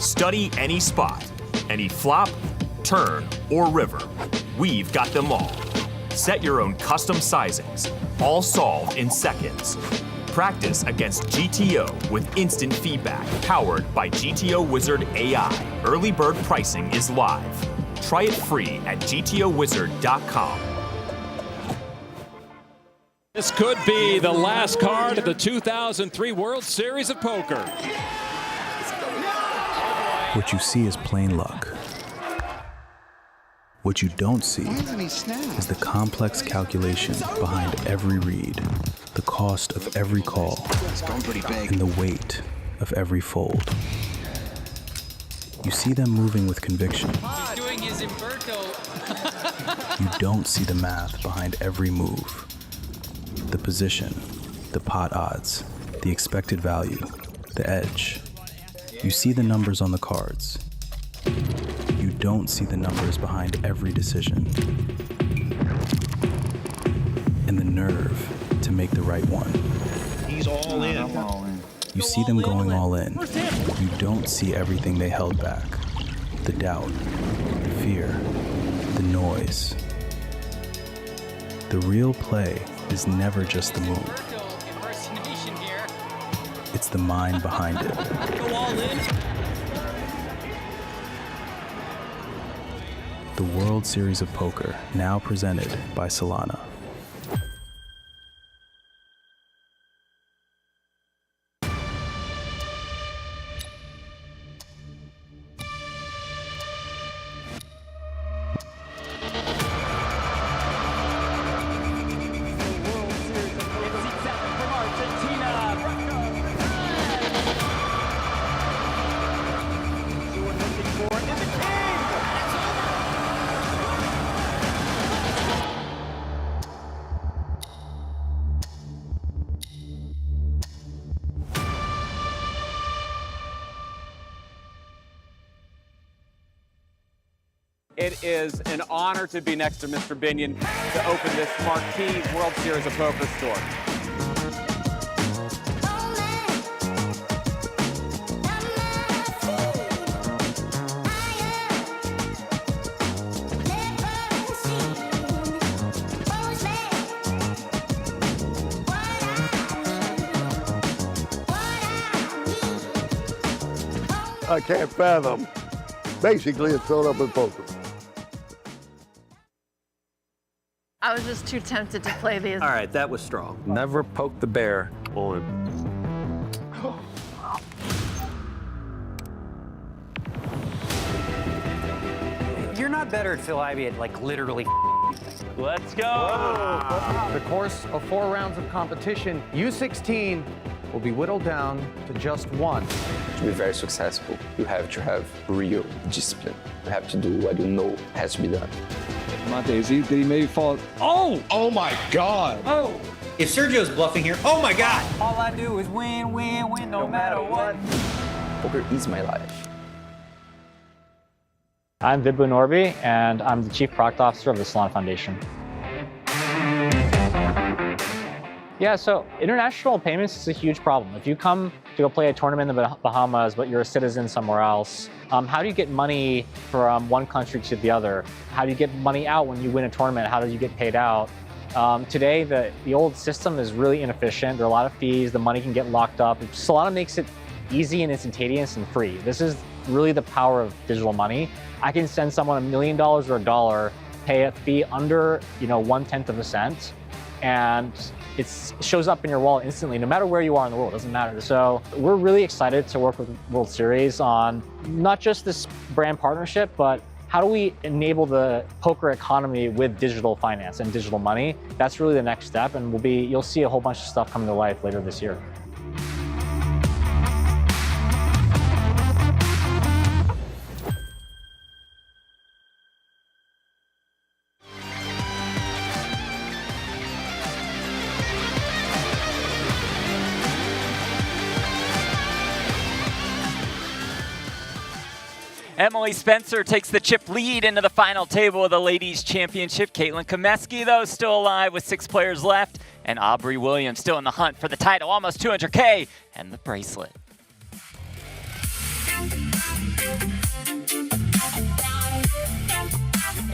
Study any spot, any flop, turn, or river. We've got them all. Set your own custom sizings, all solved in seconds. Practice against GTO with instant feedback, powered by GTO Wizard AI. Early bird pricing is live. Try it free at gtowizard.com. This could be the last card of the 2003 World Series of Poker. What you see is plain luck. What you don't see is the complex calculation behind every read, the cost of every call, and the weight of every fold. You see them moving with conviction. He's doing his Umberto. You don't see the math behind every move. The position, the pot odds, the expected value, the edge. You see the numbers on the cards. You don't see the numbers behind every decision. And the nerve to make the right one. He's all in. You see them going all in. You don't see everything they held back. The doubt, the fear, the noise. The real play is never just the move. It's the mind behind it. Go all in. The World Series of Poker, now presented by Celina. It is an honor to be next to Mr. Binion to open this marquee World Series of Poker store. I can't fathom. Basically, it's filled up with poker. I was just too tempted to play these. All right, that was strong. Never poke the bear. All in. You're not better at Phil Ivey at, like, literally. Let's go. The course of 4 rounds of competition, U16 will be whittled down to just one. To be very successful, you have to have real discipline. You have to do what you know has to be done. My daisy, did he maybe fall? Oh! Oh my God! Oh! If Sergio's bluffing here, oh my God! All I do is win, win, win, no matter what. Poker is my life. I'm Vibhu Norby, and I'm the Chief Product Officer of the Celina Foundation. Yeah, so international payments is a huge problem. If you come to go play a tournament in the Bahamas, but you're a citizen somewhere else, how do you get money from one country to the other? How do you get money out when you win a tournament? How do you get paid out? Today, the old system is really inefficient. There are a lot of fees. The money can get locked up. Celina makes it easy and instantaneous and free. This is really the power of digital money. I can send someone $1 million or $1, pay a fee under 1/10 of a cent, and it shows up in your wallet instantly, no matter where you are in the world, it doesn't matter. So we're really excited to work with World Series on not just this brand partnership, but how do we enable the poker economy with digital finance and digital money? That's really the next step, and you'll see a whole bunch of stuff come to life later this year. Emily Spencer takes the chip lead into the final table of the Ladies Championship. Caitlin Comeskey, though, still alive with 6 players left. And Aubrey Williams still in the hunt for the title, almost $200K and the bracelet.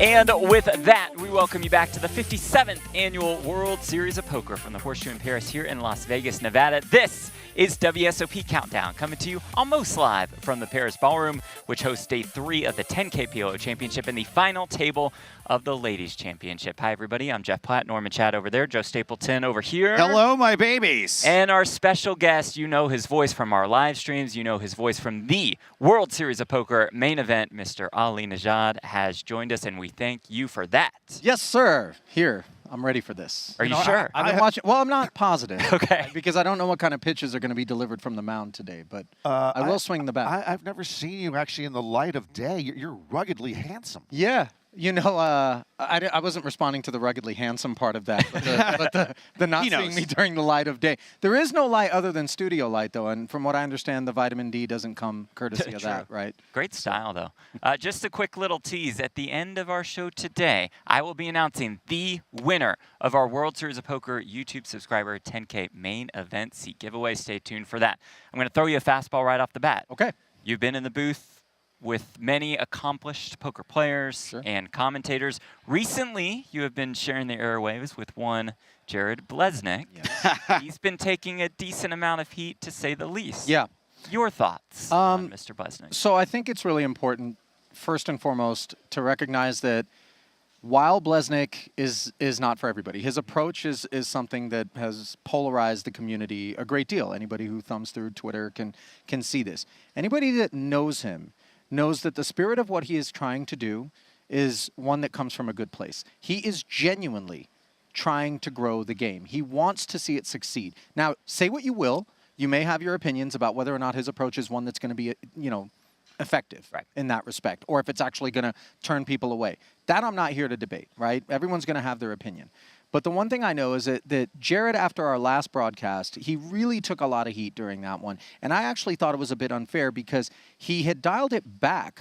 And with that, we welcome you back to the 57th Annual World Series of Poker from the Horseshoe in Paris here in Las Vegas, Nevada. This is WSOP Countdown, coming to you almost live from the Paris Ballroom, which hosts Day 3 of the 10K PLO Championship and the final table of the Ladies Championship. Hi, everybody. I'm Jeff Platt, Norman Chad over there, Joe Stapleton over here. Hello, my babies. And our special guest, you know his voice from our live streams, you know his voice from the World Series of Poker main event, Mr. Ali Nejad has joined us, and we thank you for that. Yes, sir. Here. I'm ready for this. Are you sure? I've been watching. Well, I'm not positive. Okay. Because I don't know what kind of pitches are going to be delivered from the mound today, but I will swing the bat. I've never seen you actually in the light of day. You're ruggedly handsome. Yeah. You know, I wasn't responding to the ruggedly handsome part of that, but the not seeing me during the light of day. There is no light other than studio light, though, and from what I understand, the vitamin D doesn't come courtesy of that, right? Great style, though. Just a quick little tease. At the end of our show today, I will be announcing the winner of our World Series of Poker YouTube subscriber 10K main event seat giveaway. Stay tuned for that. I'm going to throw you a fastball right off the bat. Okay. You've been in the booth with many accomplished poker players and commentators. Recently, you have been sharing the airwaves with one Jared Blesnick. Yes. He's been taking a decent amount of heat, to say the least. Yeah. Your thoughts on Mr. Blesnick? So I think it's really important, first and foremost, to recognize that while Blesnick is not for everybody, his approach is something that has polarized the community a great deal. Anybody who thumbs through Twitter can see this. Anybody that knows him knows that the spirit of what he is trying to do is one that comes from a good place. He is genuinely trying to grow the game. He wants to see it succeed. Now, say what you will. You may have your opinions about whether or not his approach is one that's going to be, effective in that respect, or if it's actually going to turn people away. That I'm not here to debate, right? Everyone's going to have their opinion. But the one thing I know is that Jared, after our last broadcast, he really took a lot of heat during that one. And I actually thought it was a bit unfair because he had dialed it back.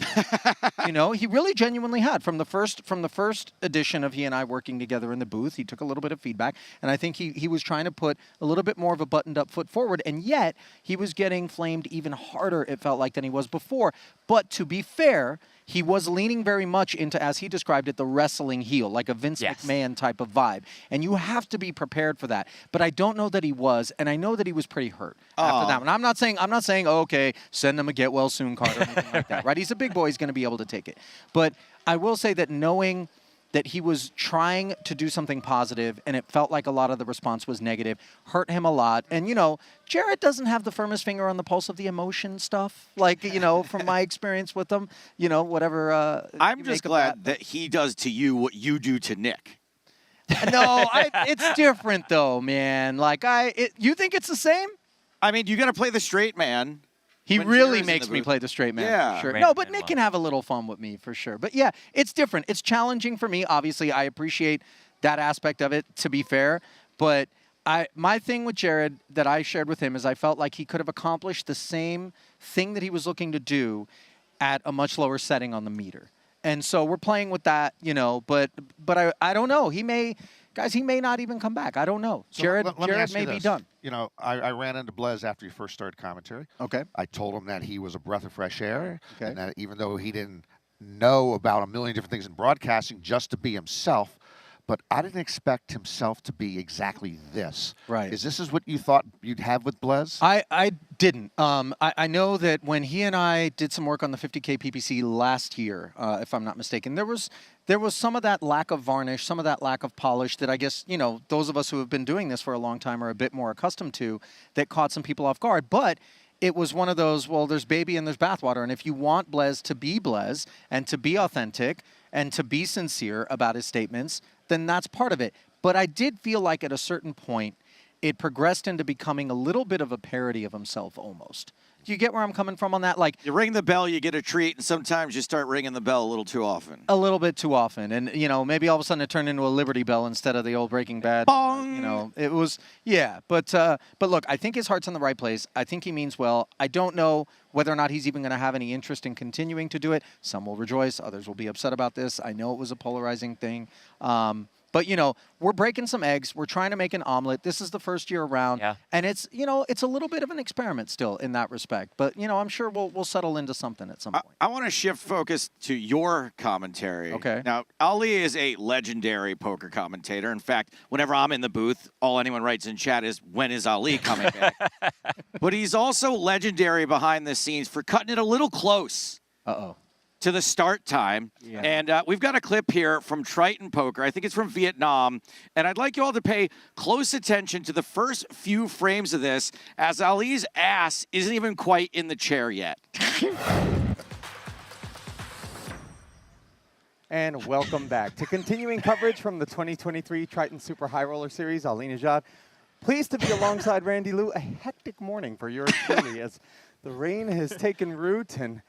He really genuinely had. From the first edition of he and I working together in the booth, he took a little bit of feedback. And I think he was trying to put a little bit more of a buttoned-up foot forward. And yet, he was getting flamed even harder, it felt like, than he was before. But to be fair, he was leaning very much into, as he described it, the wrestling heel, like a Vince McMahon type of vibe. And you have to be prepared for that. But I don't know that he was, and I know that he was pretty hurt after that one. I'm not saying, oh, okay, send him a get well soon card or anything like that, right? He's a big boy. He's going to be able to take it. But I will say that knowing that he was trying to do something positive, and it felt like a lot of the response was negative, hurt him a lot. And, Jared doesn't have the firmest finger on the pulse of the emotion stuff, like, from my experience with him, whatever. I'm just glad that he does to you what you do to Nick. No, it's different, though, man. Like, you think it's the same? I mean, you got to play the straight man. He really makes me play the straight man. Yeah. For sure. No, but Nick can have a little fun with me for sure. But yeah, it's different. It's challenging for me. Obviously, I appreciate that aspect of it, to be fair. But my thing with Jared that I shared with him is I felt like he could have accomplished the same thing that he was looking to do at a much lower setting on the meter. And so we're playing with that, but I don't know. He may not even come back. I don't know. So Jared let me ask you may be done. I ran into Blez after he first started commentary. Okay. I told him that he was a breath of fresh air. Okay. And that even though he didn't know about a million different things in broadcasting, just to be himself, but I didn't expect himself to be exactly this. Right. Is this what you thought you'd have with Blez? I didn't. I know that when he and I did some work on the 50K PPC last year, if I'm not mistaken, there was some of that lack of varnish, some of that lack of polish that I guess, those of us who have been doing this for a long time are a bit more accustomed to, that caught some people off guard. But it was one of those, well, there's baby and there's bathwater. And if you want Blez to be Blez and to be authentic and to be sincere about his statements, then that's part of it. But I did feel like at a certain point, it progressed into becoming a little bit of a parody of himself almost. Do you get where I'm coming from on that? Like, you ring the bell, you get a treat, and sometimes you start ringing the bell a little too often. A little bit too often. And, maybe all of a sudden it turned into a Liberty Bell instead of the old Breaking Bad. Bong! It was, yeah. But look, I think his heart's in the right place. I think he means well. I don't know whether or not he's even going to have any interest in continuing to do it. Some will rejoice. Others will be upset about this. I know it was a polarizing thing. But, you know, we're breaking some eggs. We're trying to make an omelet. This is the first year around. Yeah. And it's, you know, it's a little bit of an experiment still in that respect. But, you know, I'm sure we'll settle into something at some point. I want to shift focus to your commentary. Okay. Now, Ali is a legendary poker commentator. In fact, whenever I'm in the booth, all anyone writes in chat is, when is Ali coming back? But he's also legendary behind the scenes for cutting it a little close. To the start time. Yeah. And we've got a clip here from Triton Poker. I think it's from Vietnam. And I'd like you all to pay close attention to the first few frames of this, as Ali's ass isn't even quite in the chair yet. And welcome back to continuing coverage from the 2023 Triton Super High Roller Series. Ali Nejad, pleased to be alongside Randy Liu. A hectic morning for yours truly as the rain has taken root, and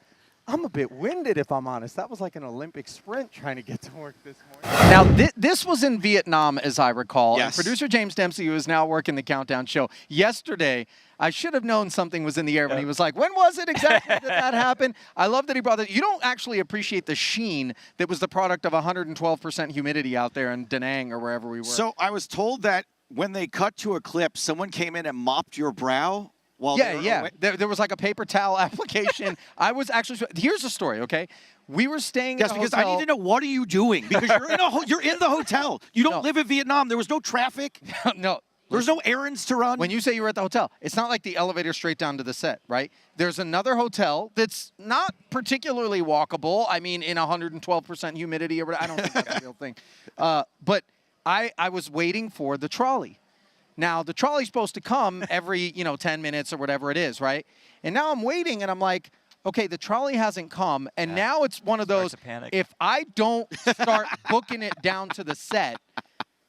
I'm a bit winded, if I'm honest. That was like an Olympic sprint trying to get to work this morning. Now, this was in Vietnam, as I recall. Yes. And producer James Dempsey, who is now working the Countdown show, yesterday, I should have known something was in the air when he was like, when was it exactly that happened? I love that he brought that. You don't actually appreciate the sheen that was the product of 112% humidity out there in Da Nang or wherever we were. So I was told that when they cut to a clip, someone came in and mopped your brow. Yeah. There was like a paper towel application. I was actually, here's the story, okay? We were staying Yes, in a because hotel. I need to know, what are you doing? Because you're in the hotel. You don't live in Vietnam. There was no traffic. No. There's no errands to run. When you say you were at the hotel, it's not like the elevator straight down to the set, right? There's another hotel that's not particularly walkable. I mean, in 112% humidity or whatever. I don't think that's a real thing. But I was waiting for the trolley. Now, the trolley's supposed to come every, 10 minutes or whatever it is, right? And now I'm waiting, and I'm like, okay, the trolley hasn't come, and now it's one of those, if I don't start booking it down to the set,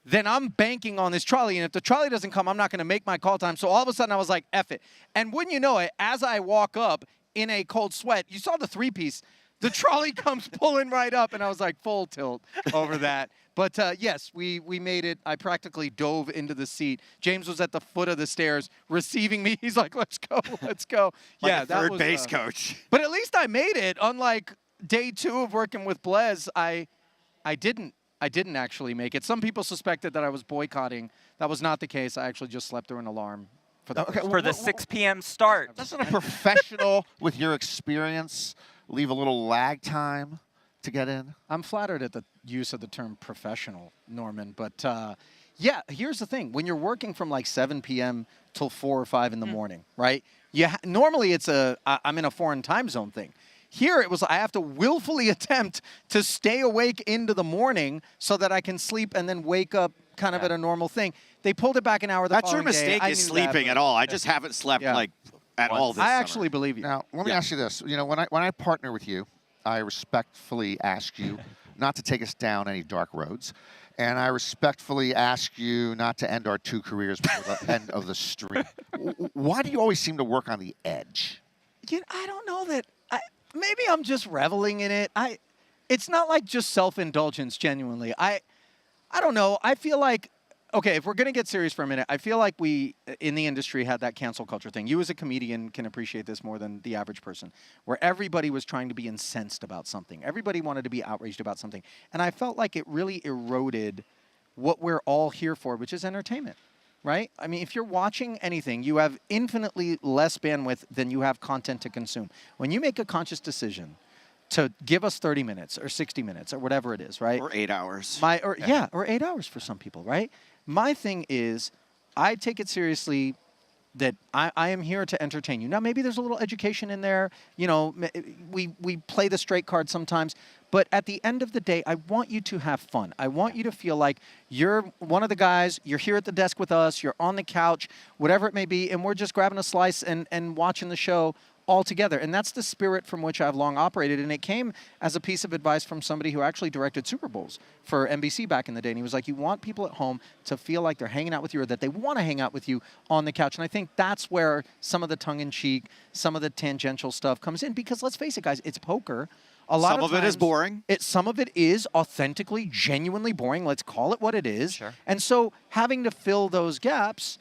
then I'm banking on this trolley, and if the trolley doesn't come, I'm not going to make my call time. So all of a sudden, I was like, F it. And wouldn't you know it, as I walk up in a cold sweat, you saw the three-piece, the trolley comes pulling right up, and I was like full tilt over that. But yes, we made it. I practically dove into the seat. James was at the foot of the stairs receiving me. He's like, let's go, let's go. Like yeah, a that third was, base coach. But at least I made it. Unlike day 2 of working with Blez, I didn't actually make it. Some people suspected that I was boycotting. That was not the case. I actually just slept through an alarm for the 6 p.m. start. Doesn't a professional with your experience leave a little lag time to get in? I'm flattered at the use of the term professional, Norman. But yeah, here's the thing. When you're working from like 7 p.m. till 4 or 5 in the morning, right? Normally it's I'm in a foreign time zone thing. Here it was I have to willfully attempt to stay awake into the morning so that I can sleep and then wake up kind of at a normal thing. They pulled it back an hour the That's your following day. mistake, is sleeping at all. I just haven't slept like at all this I summer. actually believe you. Now, let me ask you this. You know, when I partner with you, I respectfully ask you not to take us down any dark roads. And I respectfully ask you not to end our 2 careers before the end of the street. Why do you always seem to work on the edge? I don't know that. Maybe I'm just reveling in it. It's not like just self-indulgence, genuinely. I don't know. I feel like, okay, if we're going to get serious for a minute, I feel like we, in the industry, had that cancel culture thing. You as a comedian can appreciate this more than the average person, where everybody was trying to be incensed about something. Everybody wanted to be outraged about something. And I felt like it really eroded what we're all here for, which is entertainment, right? I mean, if you're watching anything, you have infinitely less bandwidth than you have content to consume. When you make a conscious decision to give us 30 minutes or 60 minutes or whatever it is, right? Or 8 hours. Or 8 hours for some people, right? My thing is, I take it seriously that I am here to entertain you. Now, maybe there's a little education in there. You know, we play the straight card sometimes. But at the end of the day, I want you to have fun. I want you to feel like you're one of the guys, you're here at the desk with us, you're on the couch, whatever it may be, and we're just grabbing a slice and watching the show all together. And that's the spirit from which I've long operated. And it came as a piece of advice from somebody who actually directed Super Bowls for NBC back in the day. And he was like, you want people at home to feel like they're hanging out with you or that they want to hang out with you on the couch. And I think that's where some of the tongue-in-cheek, some of the tangential stuff comes in. Because let's face it, guys, it's poker. Some of it is boring. Some of it is authentically, genuinely boring. Let's call it what it is. Sure. And so having to fill those gaps,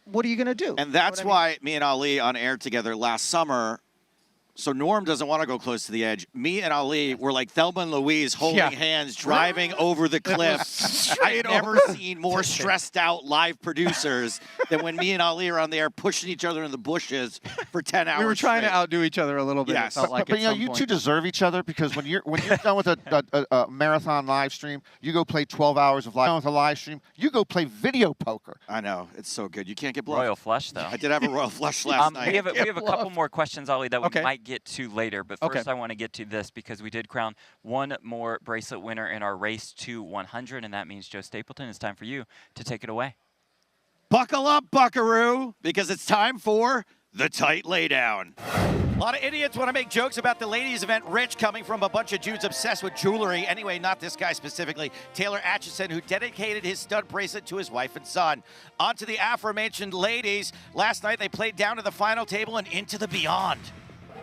what are you going to do? And that's why me and Ali on air together last summer So Norm doesn't want to go close to the edge. Me and Ali were like Thelma and Louise holding hands, driving over the cliff. I've never seen more stressed out live producers than when me and Ali are on the air pushing each other in the bushes for 10 hours. We were trying straight. to outdo each other a little bit. Yes. It felt like But at you know, some you point. two deserve each other, because when you're done with a marathon live stream, you go play 12 hours of live. With a live stream, you go play video poker. I know, it's so good. You can't get bluffed. Royal flush, though. I did have a royal flush last night. We have a couple more questions, Ollie, that we might get to later. But first, Okay. I want to get to this because we did crown one more bracelet winner in our race to 100, and that means Joe Stapleton. It's time for you to take it away. Buckle up, buckaroo, because it's time for the tight laydown. A lot of idiots want to make jokes about the ladies' event Rich coming from a bunch of dudes obsessed with jewelry. Anyway, not this guy specifically. Taylor Atchison, who dedicated his stud bracelet to his wife and son. On to the aforementioned ladies. Last night, they played down to the final table and into the beyond.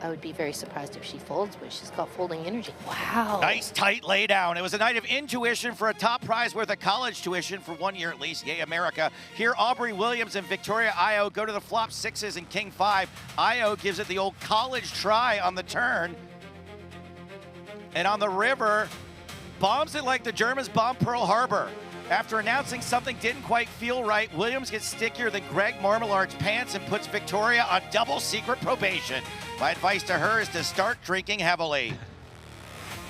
I would be very surprised if she folds, but she's got folding energy. Wow. Nice tight laydown. It was a night of intuition for a top prize worth of college tuition for 1 year at least. Yay, America. Here, Aubrey Williams and Victoria Ailloud go to the flop sixes and king five. Ailloud gives it the old college try on the turn. And on the river, bombs it like the Germans bombed Pearl Harbor. After announcing something didn't quite feel right, Williams gets stickier than Greg Marmalard's pants and puts Victoria on double secret probation. My advice to her is to start drinking heavily.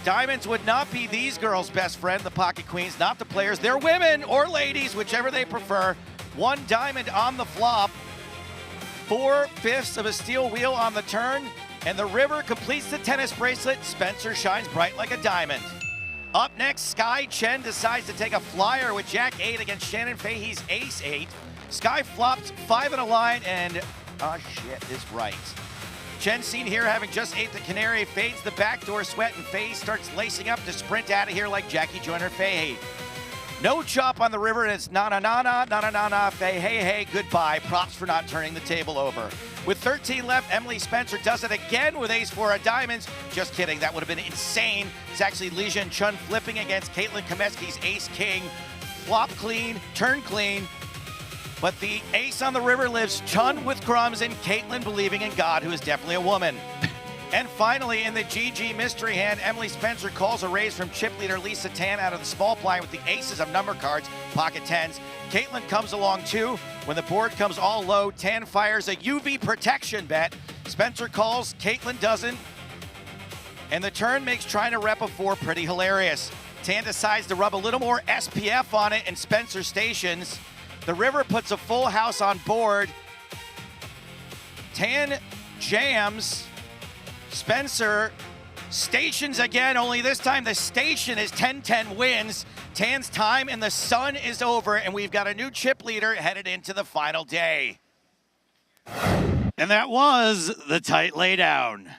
Diamonds would not be these girls' best friend, the pocket queens, not the players. They're women or ladies, whichever they prefer. 1 diamond on the flop, 4/5 of a steel wheel on the turn, and the river completes the tennis bracelet. Spencer shines bright like a diamond. Up next, Skye Chen decides to take a flyer with Jack 8 against Shannon Fahey's Ace 8. Skye flops 5 in a line, and shit is right. Chen seen here having just 8 the canary, fades the backdoor sweat, and Fahey starts lacing up to sprint out of here like Jackie Joyner Fahey. No chop on the river, and it's na-na-na-na, Fahey, goodbye. Props for not turning the table over. With 13 left, Emily Spencer does it again with ace-4 of diamonds. Just kidding, that would have been insane. It's actually Li-Jin Chun flipping against Caitlin Comeskey's ace-king. Flop clean, turn clean. But the ace on the river lives Chun with crumbs and Caitlin believing in God, who is definitely a woman. And finally, in the GG mystery hand, Emily Spencer calls a raise from chip leader Lisa Tan out of the small blind with the aces of number cards, pocket tens. Caitlin comes along too. When the board comes all low, Tan fires a UV protection bet. Spencer calls, Caitlin doesn't. And the turn makes trying to rep a 4 pretty hilarious. Tan decides to rub a little more SPF on it, and Spencer stations. The river puts a full house on board. Tan jams. Spencer stations again, only this time the station is 10-10 wins. Tan's time and the sun is over, and we've got a new chip leader headed into the final day. And that was the tight laydown.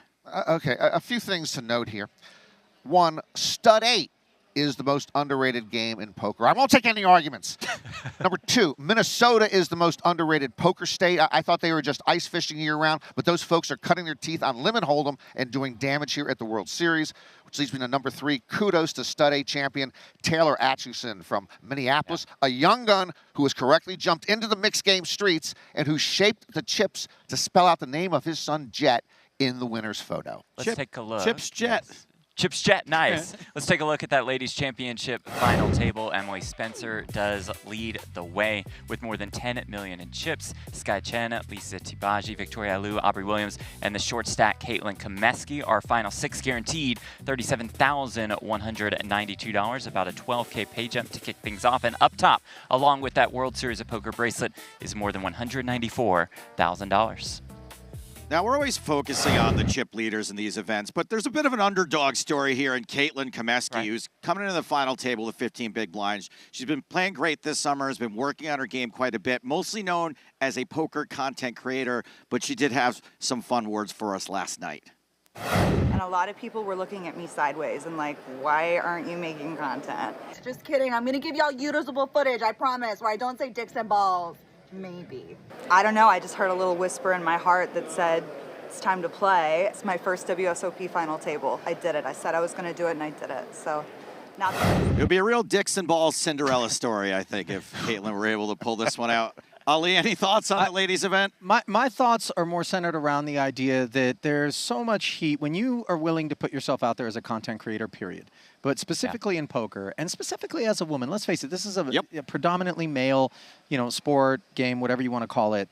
Okay, a few things to note here. 1, stud 8 is the most underrated game in poker. I won't take any arguments. Number 2, Minnesota is the most underrated poker state. I thought they were just ice fishing year-round, but those folks are cutting their teeth on limit hold'em and doing damage here at the World Series, which leads me to number 3. Kudos to stud 8 champion Taylor Atchison from Minneapolis, a young gun who has correctly jumped into the mixed game streets and who shaped the chips to spell out the name of his son Jet in the winner's photo. Let's take a look. Chips Jet. Yes. Chips Jet, nice. Let's take a look at that ladies championship final table. Emily Spencer does lead the way with more than 10 million in chips. Skye Chen, Lisa Teebagy, Victoria Ailloud, Aubrey Williams, and the short stack Caitlin Comeskey. Our final 6 guaranteed, $37,192, about a 12K pay jump to kick things off. And up top, along with that World Series of Poker bracelet, is more than $194,000. Now, we're always focusing on the chip leaders in these events, but there's a bit of an underdog story here in Caitlin Comeskey, who's coming into the final table with 15 big blinds. She's been playing great this summer, has been working on her game quite a bit, mostly known as a poker content creator, but she did have some fun words for us last night. And a lot of people were looking at me sideways and like, why aren't you making content? Just kidding. I'm going to give y'all usable footage, I promise, where I don't say dicks and balls. Maybe. I don't know. I just heard a little whisper in my heart that said, it's time to play. It's my first WSOP final table. I did it. I said I was going to do it, and I did it. So now it would be a real dicks and balls Cinderella story, I think, if Caitlin were able to pull this one out. Ali, any thoughts on the ladies' event? My thoughts are more centered around the idea that there's so much heat when you are willing to put yourself out there as a content creator, period. But specifically in poker, and specifically as a woman, let's face it, this is a predominantly male, sport, game, whatever you want to call it.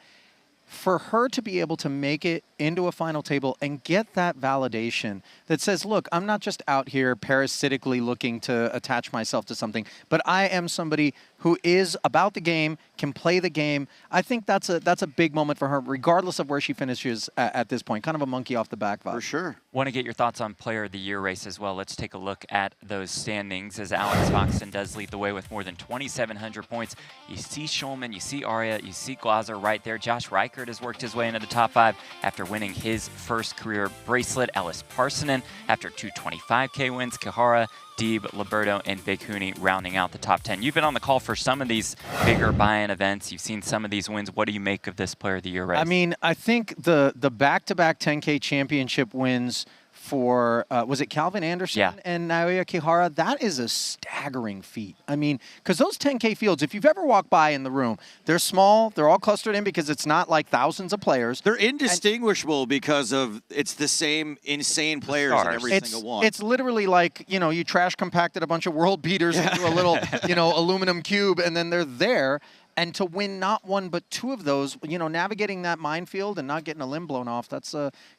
For her to be able to make it into a final table and get that validation that says, look, I'm not just out here parasitically looking to attach myself to something, but I am somebody who is about the game, can play the game. I think that's a big moment for her, regardless of where she finishes at this point. Kind of a monkey off the back vibe. For sure. Want to get your thoughts on Player of the Year race as well. Let's take a look at those standings as Alex Foxton does lead the way with more than 2,700 points. You see Schulman, you see Arya, you see Glaser right there. Josh Reichert has worked his way into the top 5 after winning his first career bracelet. Ellis Parsonen after 2 25K wins. Kihara, Deeb, Liberto, and Big Hooney rounding out the top 10. You've been on the call for some of these bigger buy-in events. You've seen some of these wins. What do you make of this Player of the Year race? I mean, I think the back-to-back 10K championship wins for, was it Calvin Anderson and Naoya Kihara? That is a staggering feat. I mean, because those 10K fields, if you've ever walked by in the room, they're small, they're all clustered in because it's not like thousands of players. They're indistinguishable because of it's the same insane players in every single one. It's literally like, you trash compacted a bunch of world beaters into a little, aluminum cube, and then they're there. And to win not one but 2 of those, navigating that minefield and not getting a limb blown off, that's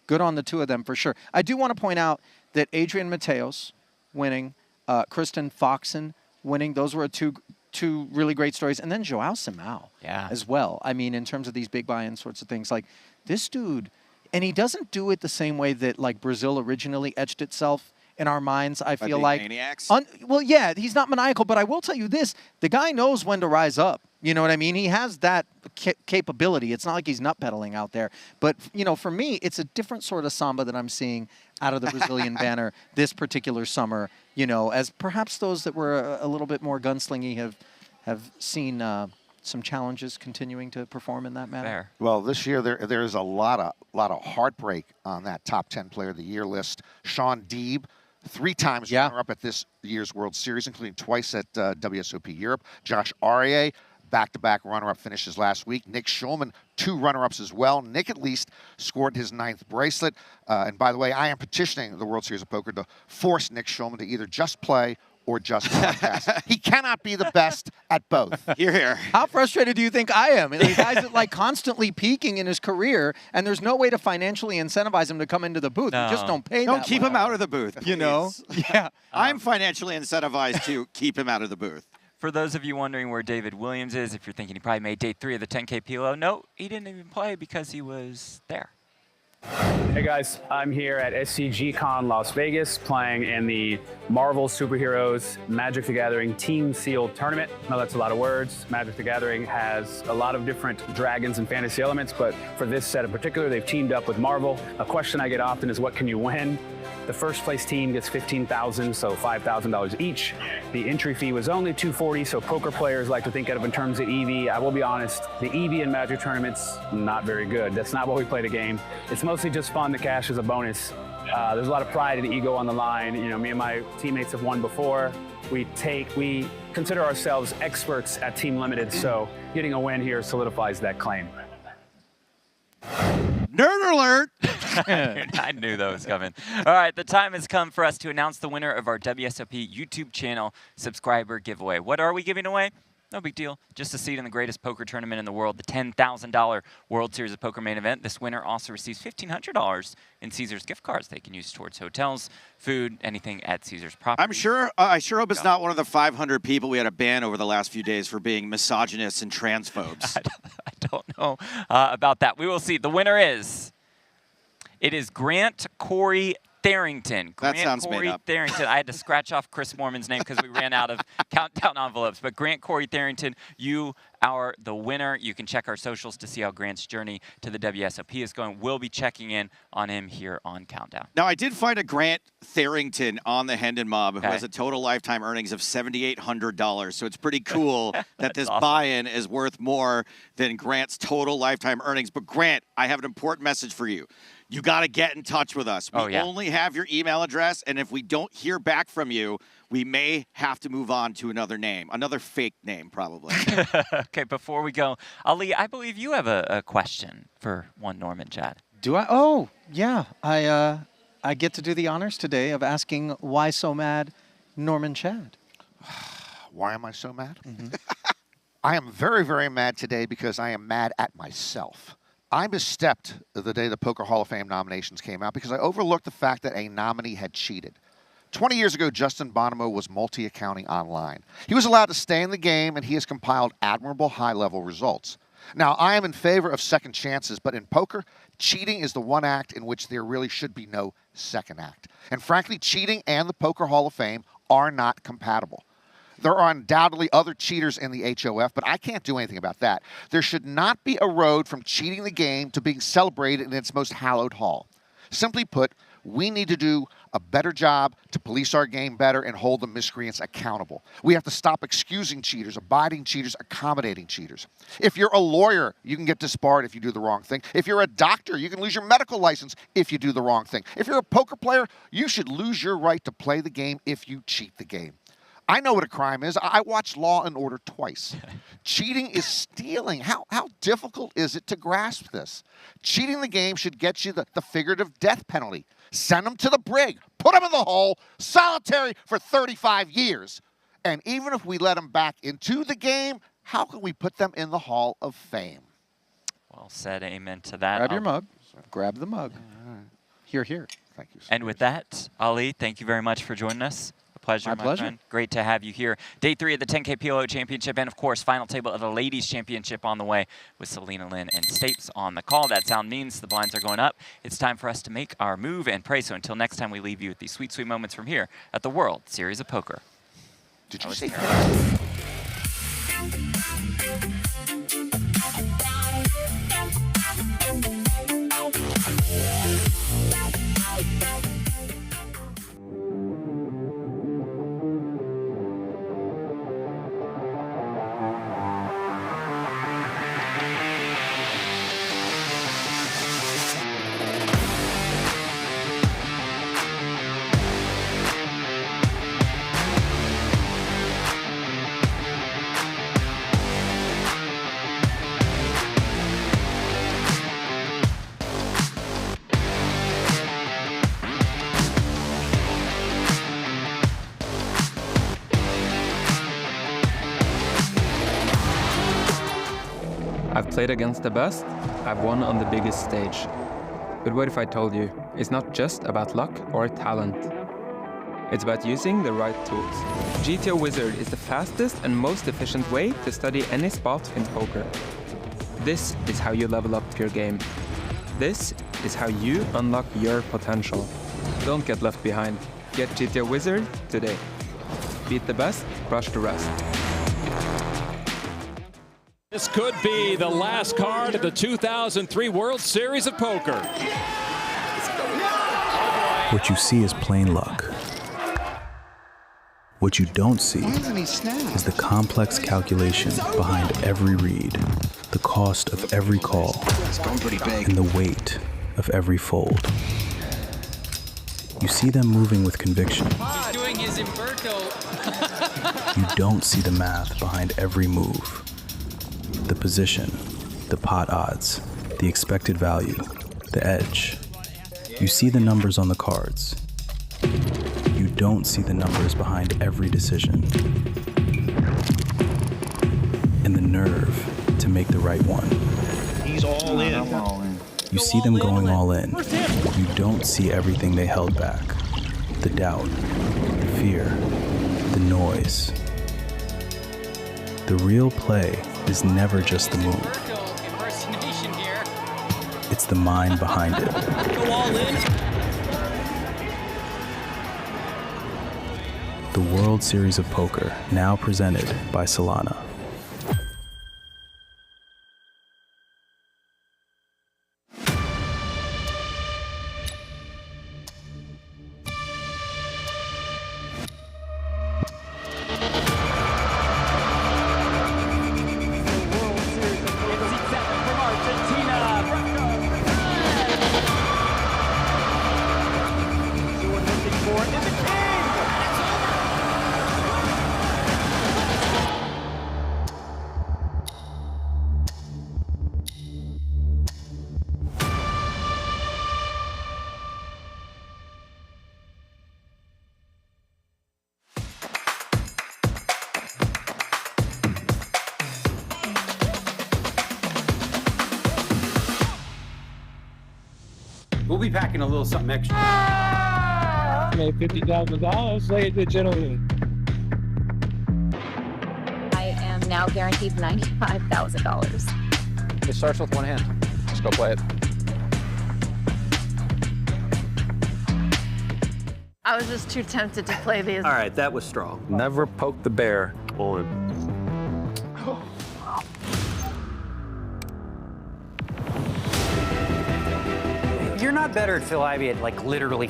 good on the 2 of them for sure. I do want to point out that Adrian Mateos winning, Kristen Foxen winning, those were two really great stories. And then Joao Simão as well. I mean, in terms of these big buy-in sorts of things, like this dude, and he doesn't do it the same way that like Brazil originally etched itself in our minds, I feel like. Maniacs? Well, yeah, he's not maniacal, but I will tell you this. The guy knows when to rise up. You know what I mean? He has that capability. It's not like he's nut pedaling out there. But, for me, it's a different sort of samba that I'm seeing out of the Brazilian banner this particular summer, as perhaps those that were a little bit more gunslingy have seen some challenges continuing to perform in that manner. Fair. Well, this year there's a lot of heartbreak on that top 10 Player of the Year list. Sean Deeb, 3 times runner-up at this year's World Series, including twice at WSOP Europe. Josh Aurier, back-to-back runner-up finishes last week. Nick Schulman, 2 runner-ups as well. Nick at least scored his 9th bracelet. And by the way, I am petitioning the World Series of Poker to force Nick Schulman to either just play or just broadcast. He cannot be the best at both. You're here. How frustrated do you think I am? The guy's like constantly peaking in his career, and there's no way to financially incentivize him to come into the booth. No. You just don't pay Don't that keep well. him out of the booth, please. Yeah. I'm financially incentivized to keep him out of the booth. For those of you wondering where David Williams is, if you're thinking he probably made day 3 of the 10K PLO, no, he didn't even play because he was there. Hey guys, I'm here at SCG-Con Las Vegas playing in the Marvel Superheroes Magic the Gathering Team Sealed Tournament. I know that's a lot of words. Magic the Gathering has a lot of different dragons and fantasy elements, but for this set in particular, they've teamed up with Marvel. A question I get often is, what can you win? The first place team gets $15,000, so $5,000 each. The entry fee was only $240, so poker players like to think of in terms of EV. I will be honest, the EV in Magic tournaments, not very good. That's not what we play the game. It's mostly just fun. The cash is a bonus. There's a lot of pride and ego on the line. Me and my teammates have won before. We consider ourselves experts at Team Limited, so getting a win here solidifies that claim. Nerd alert! I knew that was coming. All right, the time has come for us to announce the winner of our WSOP YouTube channel subscriber giveaway. What are we giving away? No big deal. Just a seat in the greatest poker tournament in the world, the $10,000 World Series of Poker main event. This winner also receives $1,500 in Caesars gift cards they can use towards hotels, food, anything at Caesars property. I sure hope it's not one of the 500 people we had to ban over the last few days for being misogynists and transphobes. I don't know about that. We will see. The winner is... It is Grant Corey Tharrington. That sounds Corey made up. Tharrington. I had to scratch off Chris Mormon's name because we ran out of countdown envelopes. But Grant Corey Tharrington, you are the winner. You can check our socials to see how Grant's journey to the WSOP is going. We'll be checking in on him here on Countdown. Now, I did find a Grant Tharrington on the Hendon Mob who has a total lifetime earnings of $7,800. So it's pretty cool that this awesome. buy-in is worth more than Grant's total lifetime earnings. But Grant, I have an important message for you. you got to get in touch with us. We only have your email address, and if we don't hear back from you, we may have to move on to another name, another fake name, probably. Okay, before we go, Ali, I believe you have a question for one Norman Chad. Do I? Oh, yeah. I get to do the honors today of asking why so mad, Norman Chad. Why am I so mad? I am very, very mad today because I am mad at myself. I misstepped the day the Poker Hall of Fame nominations came out because I overlooked the fact that a nominee had cheated. 20 years ago, Justin Bonomo was multi-accounting online. He was allowed to stay in the game, and he has compiled admirable high-level results. Now, I am in favor of second chances, but in poker, cheating is the one act in which there really should be no second act. And frankly, cheating and the Poker Hall of Fame are not compatible. There are undoubtedly other cheaters in the HOF, but I can't do anything about that. There should not be a road from cheating the game to being celebrated in its most hallowed hall. Simply put, we need to do a better job to police our game better and hold the miscreants accountable. We have to stop excusing cheaters, abiding cheaters, accommodating cheaters. If you're a lawyer, you can get disbarred if you do the wrong thing. If you're a doctor, you can lose your medical license if you do the wrong thing. If you're a poker player, you should lose your right to play the game if you cheat the game. I know what a crime is. I watched Law and Order twice. Cheating is stealing. How difficult is it to grasp this? Cheating the game should get you the figurative death penalty. Send them to the brig. Put them in the hole. Solitary for 35 years. And even if we let them back into the game, how can we put them in the Hall of Fame? Well said. Amen to that. Grab your mug. Grab the mug. Here, here. Thank you. And with that, Ali, thank you very much for joining us. Pleasure, my friend. Great to have you here. Day 3 of the 10K PLO Championship, and of course, final table of the Ladies Championship on the way with Celina, Lynn, and Stapes on the call. That sound means the blinds are going up. It's time for us to make our move and pray. So until next time, we leave you with these sweet, sweet moments from here at the World Series of Poker. Did you say I've played against the best, I've won on the biggest stage. But what if I told you, it's not just about luck or talent. It's about using the right tools. GTO Wizard is the fastest and most efficient way to study any spot in poker. This is how you level up your game. This is how you unlock your potential. Don't get left behind. Get GTO Wizard today. Beat the best, crush the rest. This could be the last card of the 2003 World Series of Poker. What you see is plain luck. What you don't see is the complex calculation behind every read, the cost of every call, and the weight of every fold. You see them moving with conviction. He's doing his Umberto. You don't see the math behind every move. The position, the pot odds, the expected value, the edge. You see the numbers on the cards. You don't see the numbers behind every decision. And the nerve to make the right one. He's all in. You see them going all in. You don't see everything they held back. The doubt, the fear, the noise. The real play is never just the move. It's the mind behind it. Go all in. The World Series of Poker, now presented by Celina. We'll be packing a little something extra. Made $50,000, ladies and gentlemen. I am now guaranteed $95,000. It starts with one hand. Let's go play it. I was just too tempted to play these. All right, that was strong. Never poke the bear on. You're not better at Phil Ivey at like literally.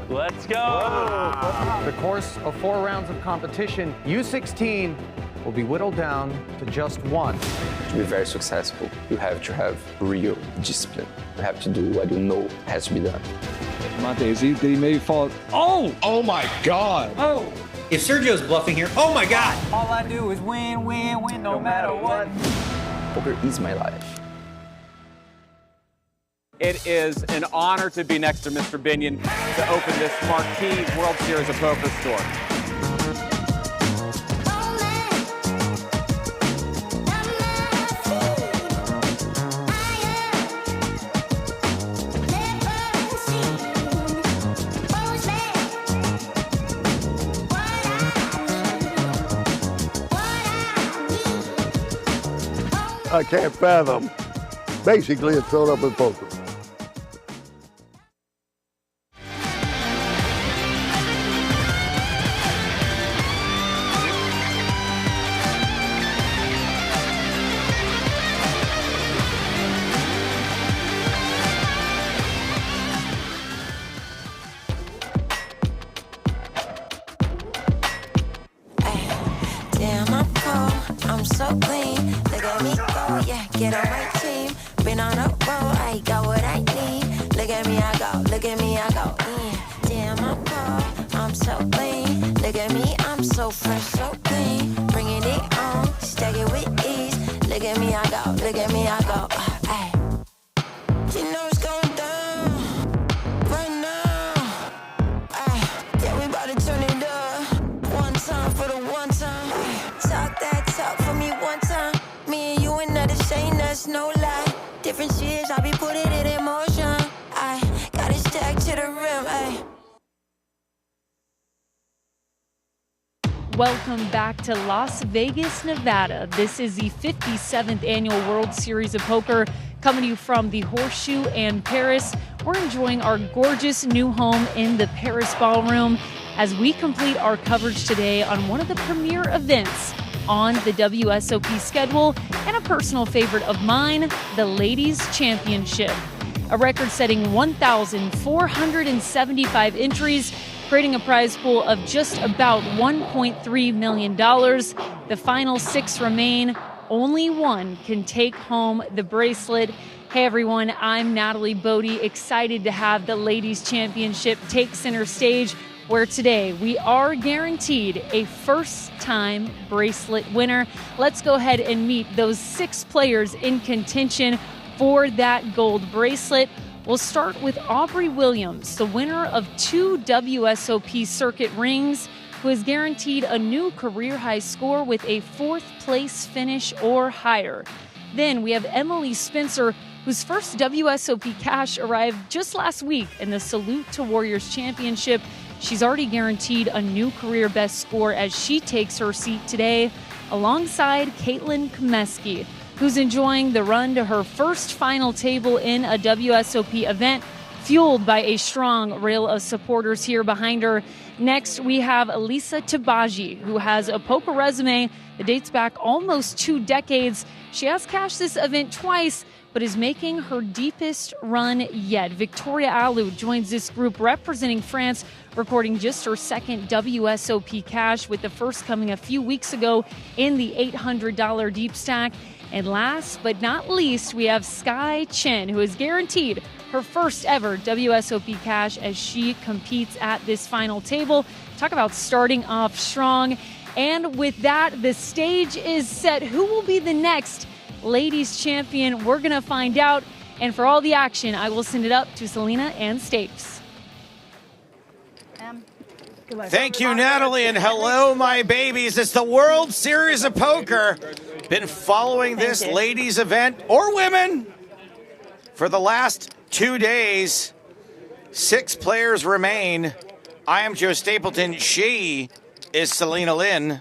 Let's go. The course of 4 rounds of competition, U16 will be whittled down to just one. To be very successful, you have to have real discipline. You have to do what you know has to be done. Monte, did he maybe fall? Oh! Oh my God! Oh! If Sergio's bluffing here, oh my God! All I do is win, win, win, no matter what. Poker is my life. It is an honor to be next to Mr. Binion to open this marquee World Series of Poker store. I can't fathom. Basically, it's filled up with poker. Damn, I'm cold, I'm so clean. Look at me go, yeah, get on my team. Been on a roll, I got what I need. Look at me, I go, look at me, I go. Damn, I'm cold, I'm so clean. Look at me, I'm so fresh, so clean. Bringing it on, stack it with ease. Look at me, I go, look at me, I go. Ay. You know it's going down right now. Ay. Yeah, we about to turn it up. One time for the one time. Talk that talk for me one time. Me and you another shame, that's no lie. Different shit, I be putting it in motion. I got it stacked to the rim, ay. Welcome back to Las Vegas, Nevada. This is the 57th annual World Series of Poker, coming to you from the Horseshoe and Paris. We're enjoying our gorgeous new home in the Paris Ballroom as we complete our coverage today on one of the premier events on the WSOP schedule and a personal favorite of mine, the Ladies Championship. A record-setting 1,475 entries, creating a prize pool of just about $1.3 million. The final 6 remain. Only one can take home the bracelet. Hey everyone, I'm Natalie Bodie, excited to have the Ladies Championship take center stage, where today we are guaranteed a first-time bracelet winner. Let's go ahead and meet those 6 players in contention for that gold bracelet. We'll start with Aubrey Williams, the winner of 2 WSOP circuit rings, who is guaranteed a new career-high score with a 4th place finish or higher. Then we have Emily Spencer, whose first WSOP cash arrived just last week in the Salute to Warriors Championship. She's already guaranteed a new career best score as she takes her seat today, alongside Comeskey, who's enjoying the run to her first final table in a WSOP event, fueled by a strong rail of supporters here behind her. Next, we have Teebagy, who has a poker resume that dates back almost 2 decades. She has cashed this event twice, but is making her deepest run yet. Victoria Ailloud joins this group representing France, recording just her second WSOP cash, with the first coming a few weeks ago in the $800 deep stack. And last but not least, we have Skye Chen, who is guaranteed her first ever WSOP cash as she competes at this final table. Talk about starting off strong. And with that, the stage is set. Who will be the next ladies champion? We're going to find out. And for all the action, I will send it up to Celina and Stapes. Thank you, Natalie, and hello, my babies. It's the World Series of Poker. Been following this ladies event, or women, for the last 2 days. 6 players remain. I am Joe Stapleton. She is Celina Lynn.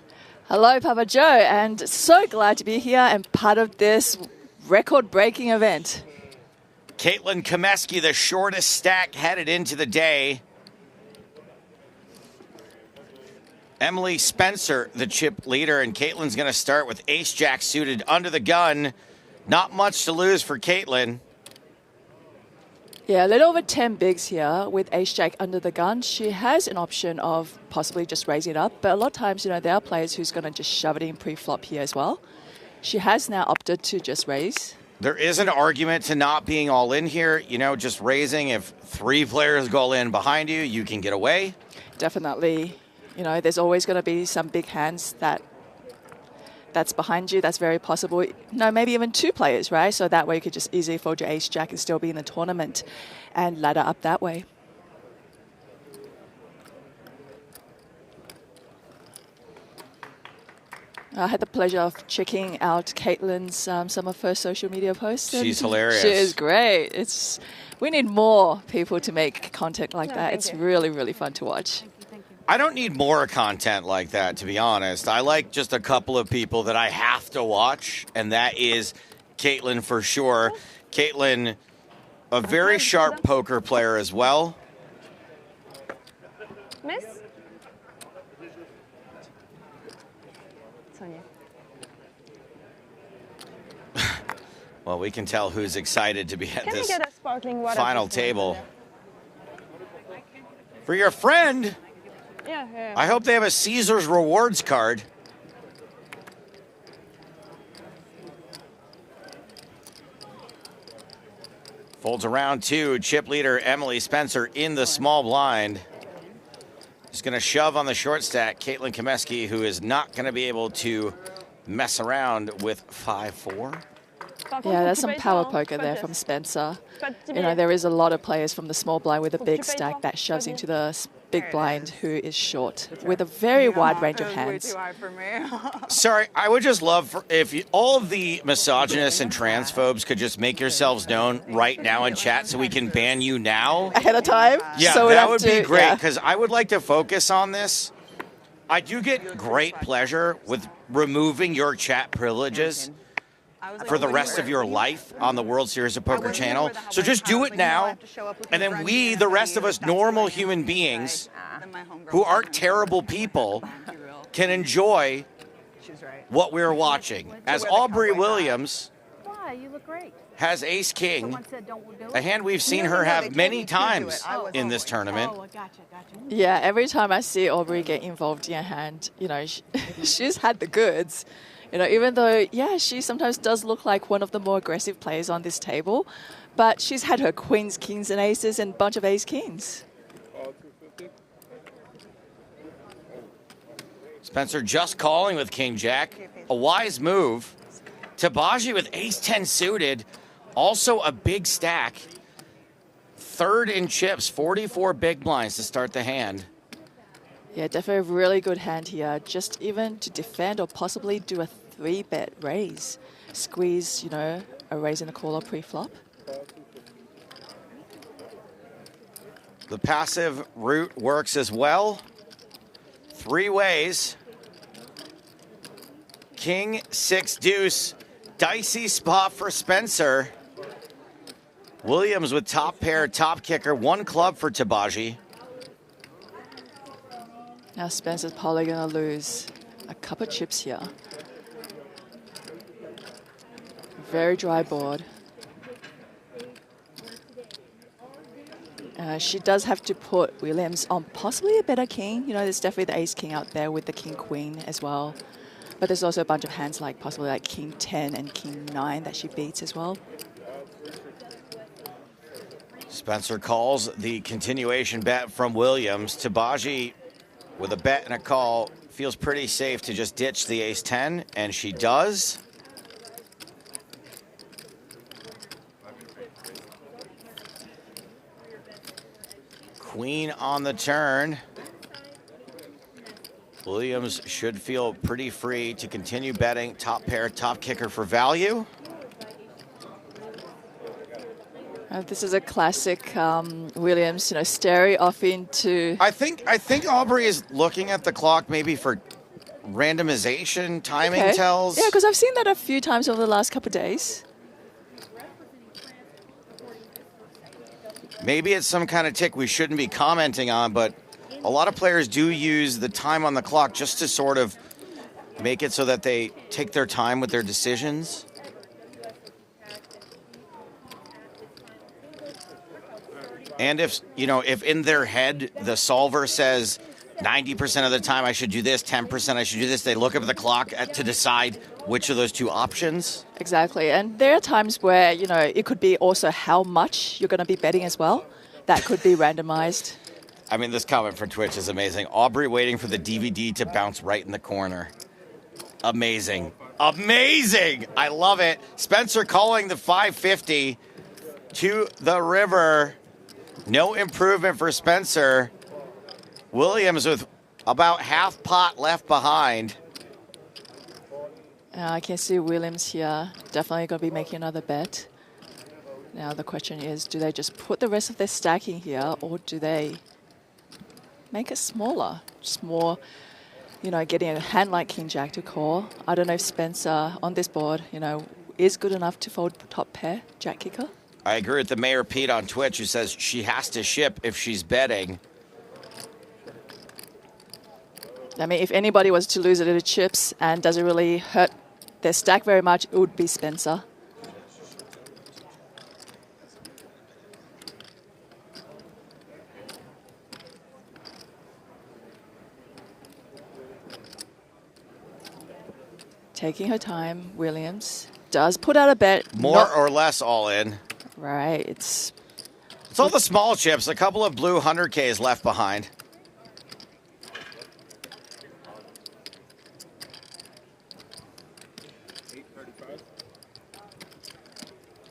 Hello, Papa Joe, and so glad to be here and part of this record-breaking event. Caitlin Comeskey, the shortest stack headed into the day. Emily Spencer, the chip leader, and Caitlin's going to start with ace-jack suited under the gun. Not much to lose for Caitlin. Yeah, a little over 10 bigs here with ace-jack under the gun. She has an option of possibly just raising it up, but a lot of times, you know, there are players who's going to just shove it in pre-flop here as well. She has now opted to just raise. There is an argument to not being all in here. You know, just raising. If 3 players go in behind you, you can get away. Definitely. You know, there's always going to be some big hands that's behind you. That's very possible. No, maybe even 2 players, right? So that way you could just easily fold your ace-jack and still be in the tournament and ladder up that way. I had the pleasure of checking out Caitlin's some of her social media posts. She's hilarious. She is great. We need more people to make content like that. It's really, really fun to watch. I don't need more content like that, to be honest. I like just a couple of people that I have to watch, and that is Caitlin for sure. Caitlin, a very sharp poker player as well. Miss? Sonia. Well, we can tell who's excited to be at Can this I get a sparkling water final please? table. For your friend, Yeah. I hope they have a Caesar's Rewards card. Folds around 2. Chip leader Emily Spencer in the small blind. Is going to shove on the short stack. Caitlin Comeskey, who is not going to be able to mess around with 5-4. Yeah, there's some power poker there from Spencer. You know, there is a lot of players from the small blind with a big stack that shoves into the big blind who is short with a very wide range of hands. Sorry, I would just love if all of the misogynists and transphobes could just make yourselves known right now in chat so we can ban you now. Ahead of time? Yeah, so that would be great because I would like to focus on this. I do get great pleasure with removing your chat privileges for the rest of your life on the World Series of Poker channel. So just do it now, and then we, the rest of us normal human beings who aren't terrible people, can enjoy what we're watching. As Aubrey Williams You look great. has Ace King, a hand we've seen her have many times in this tournament. Yeah, every time I see Aubrey get involved in a hand, you know, she's had the goods. You know, even though, yeah, she sometimes does look like one of the more aggressive players on this table, but she's had her queens, kings, and aces and a bunch of ace-kings. Spencer just calling with king-jack. A wise move. Teebagy with ace-10 suited. Also a big stack. 3rd in chips, 44 big blinds to start the hand. Yeah, definitely a really good hand here. Just even to defend or possibly do a 3-bet raise. Squeeze, you know, a raise in the caller pre-flop. The passive route works as well. 3 ways. King, 6, deuce. Dicey spot for Spencer. Williams with top pair, top kicker. 1 club for Teebagy. Now Spencer's probably going to lose a couple chips here. Very dry board. She does have to put Williams on possibly a better king. You know, there's definitely the ace-king out there with the king-queen as well. But there's also a bunch of hands like possibly like king-10 and king-9 that she beats as well. Spencer calls the continuation bet from Williams. Teebagy with a bet and a call feels pretty safe to just ditch the ace-10, and she does. Queen on the turn. Williams should feel pretty free to continue betting. Top pair, top kicker for value. This is a classic Williams, staring off into. I think Aubrey is looking at the clock maybe for randomization, timing tells. Yeah, because I've seen that a few times over the last couple of days. Maybe it's some kind of tick we shouldn't be commenting on, but a lot of players do use the time on the clock just to sort of make it so that they take their time with their decisions. And if in their head the solver says 90% of the time I should do this, 10% I should do this, they look at the clock to decide which of those two options. Exactly. And there are times where, it could be also how much you're going to be betting as well. That could be randomized. I mean, this comment from Twitch is amazing. Aubrey waiting for the DVD to bounce right in the corner. Amazing. Amazing. I love it. Spencer calling the 550 to the river. No improvement for Spencer. Williams with about half pot left behind. I can see Williams here definitely going to be making another bet. Now the question is, do they just put the rest of their stacking here, or do they make it smaller? Just more, getting a hand like King Jack to call. I don't know if Spencer on this board, is good enough to fold top pair, Jack kicker. I agree with the Mayor Pete on Twitch, who says she has to ship if she's betting. I mean, if anybody was to lose a little chips and doesn't really hurt their stack very much, it would be Spencer. Taking her time, Williams does put out a bet. More or less all in. Right, it's all the small chips, a couple of blue 100Ks left behind.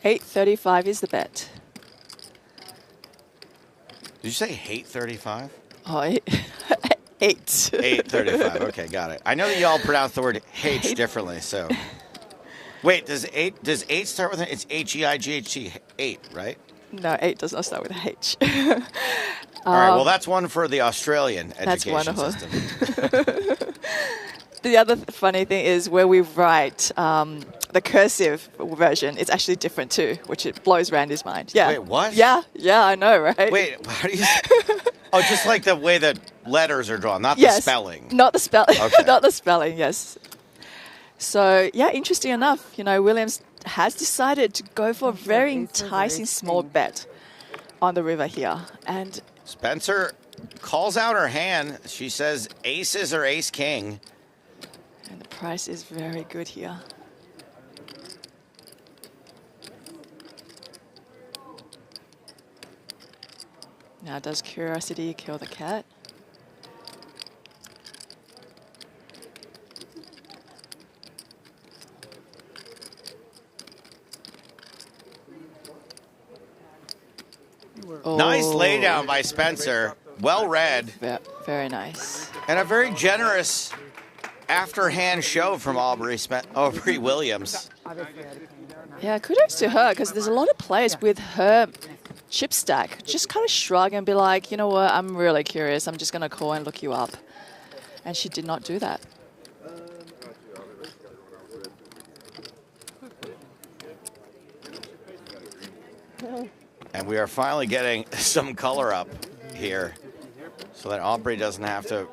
$8.35 is the bet. Did you say hate 35? Oh, 8. 8.35. Okay, got it. I know that y'all pronounce the word H differently, so. Wait, does 8 start with an? It's H-E-I-G-H-T, 8, right? No, 8 does not start with a H. All right, well, that's one for the Australian education system. The other funny thing is where we write the cursive version, it's actually different too, which it blows Randy's mind. Yeah. Wait, what? Yeah, I know, right? Wait, how do you... Oh, just like the way the letters are drawn, not the spelling. Not the spelling. Okay. Not the spelling, yes. So, yeah, interesting enough, Williams has decided to go for a very enticing small bet on the river here. And Spencer calls out her hand. She says aces or ace-king. And the price is very good here. Now, does curiosity kill the cat? Nice laydown by Spencer. Well read. Very nice. And a very generous after-hand show from Aubrey Williams. Yeah, kudos to her, because there's a lot of players with her chip stack just kind of shrug and be like, you know what, I'm really curious. I'm just going to call and look you up. And she did not do that. And we are finally getting some color up here so that Aubrey doesn't have to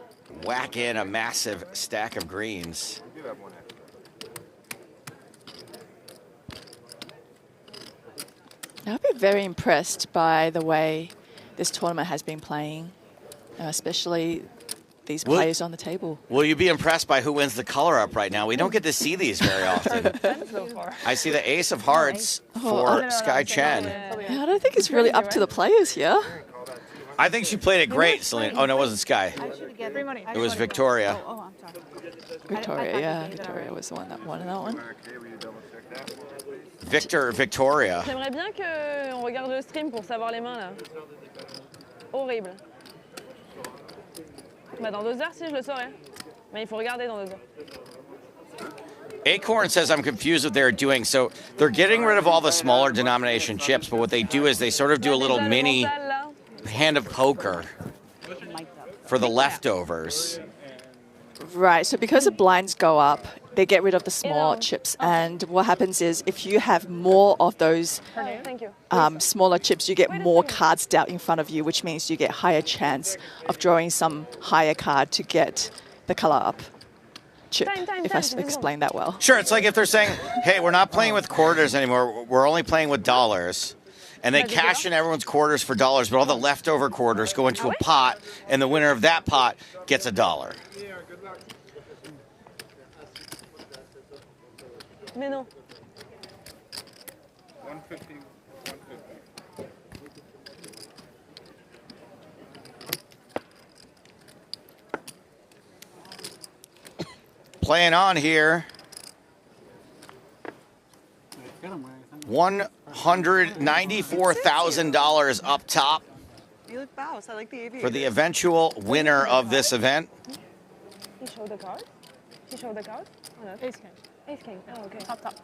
whack in a massive stack of greens. I've been very impressed by the way this tournament has been playing, especially these players on the table. Will you be impressed by who wins the color up right now? We don't get to see these very often. I see the ace of hearts for Skye Chen. Yeah, I don't think it's really up to the players here. I think she played it great, Celina. Oh, no, it wasn't Skye. It was Victoria. Victoria was the one that won that one. Victoria. J'aimerais bien qu'on regarde le stream pour savoir les mains là. Horrible. Bah dans 2 heures si je le saurais. Mais il faut regarder dans 2 heures. Acorn says, I'm confused what they're doing. So they're getting rid of all the smaller denomination chips, but what they do is they sort of do a little mini hand of poker for the leftovers. Right, so because the blinds go up, they get rid of the small chips. And what happens is if you have more of those smaller chips, you get more cards dealt in front of you, which means you get higher chance of drawing some higher card to get the color up chip, if I explained that well. Sure, it's like if they're saying, hey, we're not playing with quarters anymore, we're only playing with dollars. And they cash in everyone's quarters for dollars, but all the leftover quarters go into a pot, and the winner of that pot gets $1. Mais non. 150. Playing on here. $194,000 up top You look bows. I like the aviator. for the eventual winner of this event. He showed the card? He showed the card? Oh, no. Ace king. Ace king. Oh, okay. Top.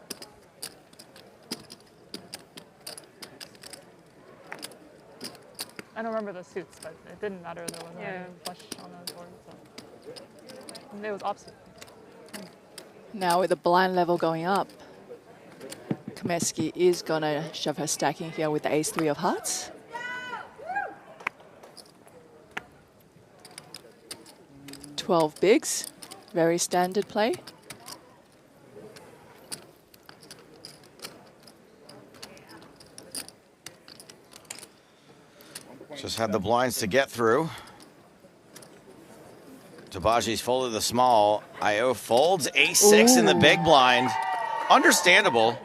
I don't remember the suits, but it didn't matter though. Yeah. Flush on the board, so. It was opposite. Now with the blind level going up, Comeskey is going to shove her stack in here with the ace-3 of hearts. $12 bigs, very standard play. Just had the blinds to get through. Teebagy's folded the small. Ailloud folds ace-6 in the big blind. Understandable.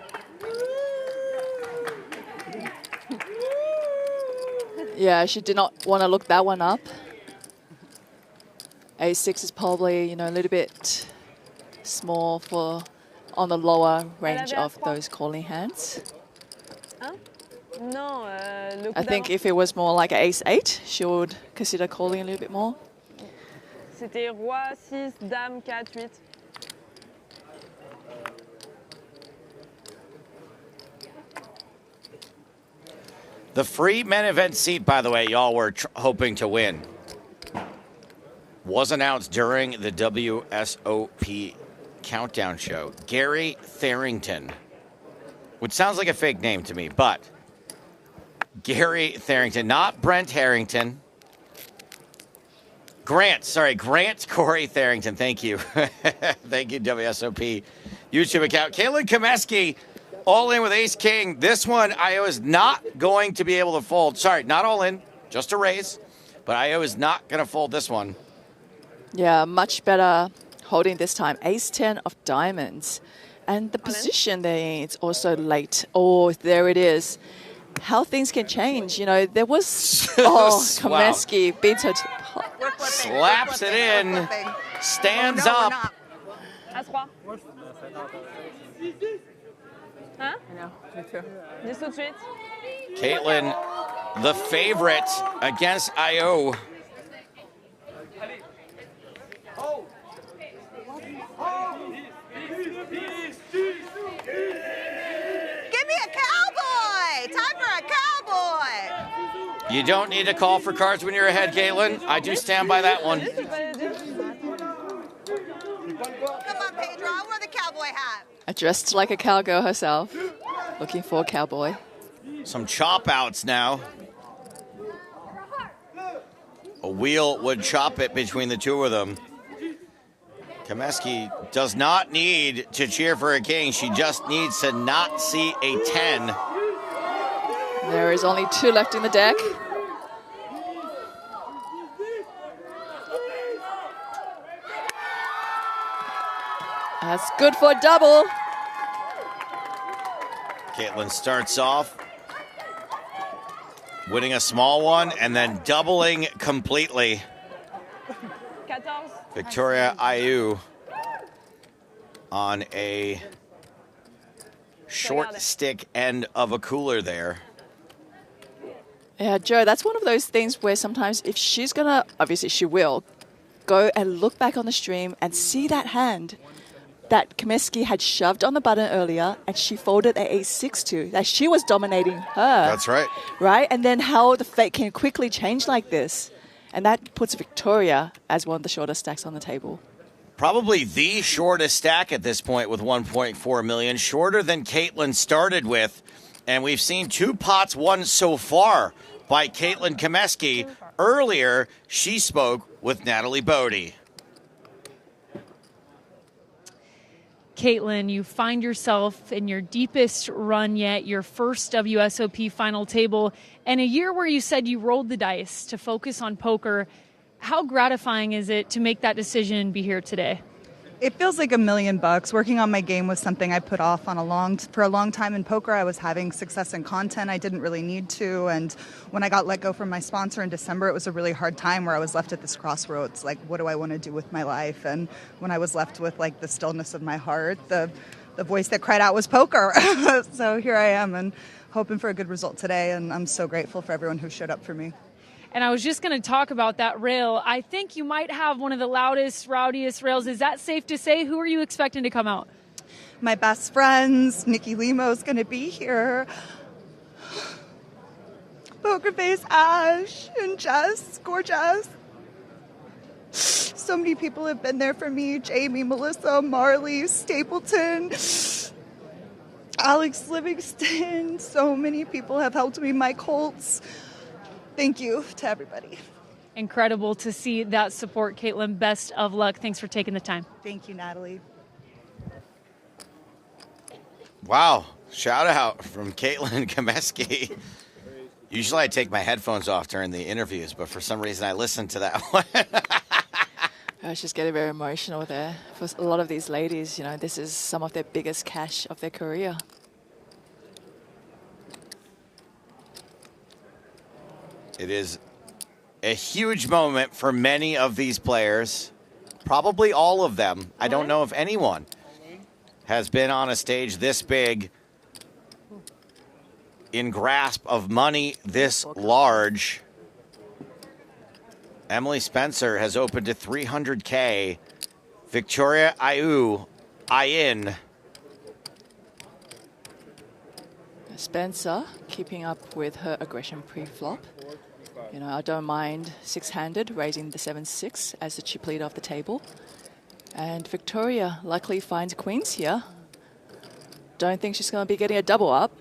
Yeah, she did not want to look that one up. A6 is probably, you know, a little bit small for on the lower range of those calling hands. No, I think if it was more like an ace-8, she would consider calling a little bit more. C'était roi, 6, dame, 4, 8. The free men event seat, by the way, y'all were hoping to win, was announced during the WSOP countdown show. Gary Tharrington, which sounds like a fake name to me, but Gary Tharrington, not Brent Harrington. Grant Corey Tharrington, thank you. Thank you, WSOP YouTube account. Caitlin Comeskey, all in with ace-king. This one, Ailloud is not going to be able to fold. Sorry, not all in, just a raise. But Ailloud is not going to fold this one. Yeah, much better holding this time. Ace-10 of diamonds. And the position there, it's also late. Oh, there it is. How things can change. You know, there was... Comeskey beats her... Slaps it in. Stands up. As-3. Hein? Dis tout de suite. Caitlin, the favorite against Ailloud. Give me a cowboy! Time for a cowboy! You don't need to call for cards when you're ahead, Caitlin. I do stand by that one. Come on, Pedro, I wear the cowboy hat. Dressed like a cowgirl herself. Looking for a cowboy. Some chop outs now. A wheel would chop it between the two of them. Comeskey does not need to cheer for a king. She just needs to not see a 10. There is only 2 left in the deck. That's good for a double. Caitlin starts off winning a small one and then doubling completely. 14. Victoria Ailloud on a short stick end of a cooler there. Yeah, Joe, that's one of those things where sometimes if she's going to, obviously she will, go and look back on the stream and see that hand. that Comeskey had shoved on the button earlier, and she folded at ace-6 too. That she was dominating her. That's right. Right? And then how the fate can quickly change like this. And that puts Victoria as one of the shortest stacks on the table. Probably the shortest stack at this point with 1.4 million, shorter than Caitlin started with. And we've seen 2 pots won so far by Caitlin Comeskey. Earlier, she spoke with Natalie Bodie. Caitlin, you find yourself in your deepest run yet, your first WSOP final table, and a year where you said you rolled the dice to focus on poker. How gratifying is it to make that decision and be here today? It feels like $1 million. Working on my game was something I put off for a long time in poker. I was having success in content I didn't really need to, and when I got let go from my sponsor in December, it was a really hard time where I was left at this crossroads. Like, what do I want to do with my life? And when I was left with like the stillness of my heart, the voice that cried out was poker. So here I am, and hoping for a good result today. And I'm so grateful for everyone who showed up for me. And I was just going to talk about that rail. I think you might have one of the loudest, rowdiest rails. Is that safe to say? Who are you expecting to come out? My best friends, Nikki Limo's going to be here. Poker Face Ash and Jess, gorgeous. So many people have been there for me. Jamie, Melissa, Marley, Stapleton, Alex Livingston. So many people have helped me. Mike Holtz. Thank you to everybody. Incredible to see that support, Caitlin. Best of luck. Thanks for taking the time. Thank you, Natalie. Wow. Shout out from Caitlin Comeskey. Usually I take my headphones off during the interviews, but for some reason I listened to that one. She's getting very emotional there. For a lot of these ladies, you know, this is some of their biggest cash of their career. It is a huge moment for many of these players, probably all of them. I don't know if anyone has been on a stage this big, in grasp of money this large. Emily Spencer has opened to 300K. Victoria Ailloud, Spencer keeping up with her aggression pre-flop. You know, I don't mind six-handed, raising the 7-6 as the chip lead off the table. And Victoria luckily finds queens here. Don't think she's going to be getting a double up.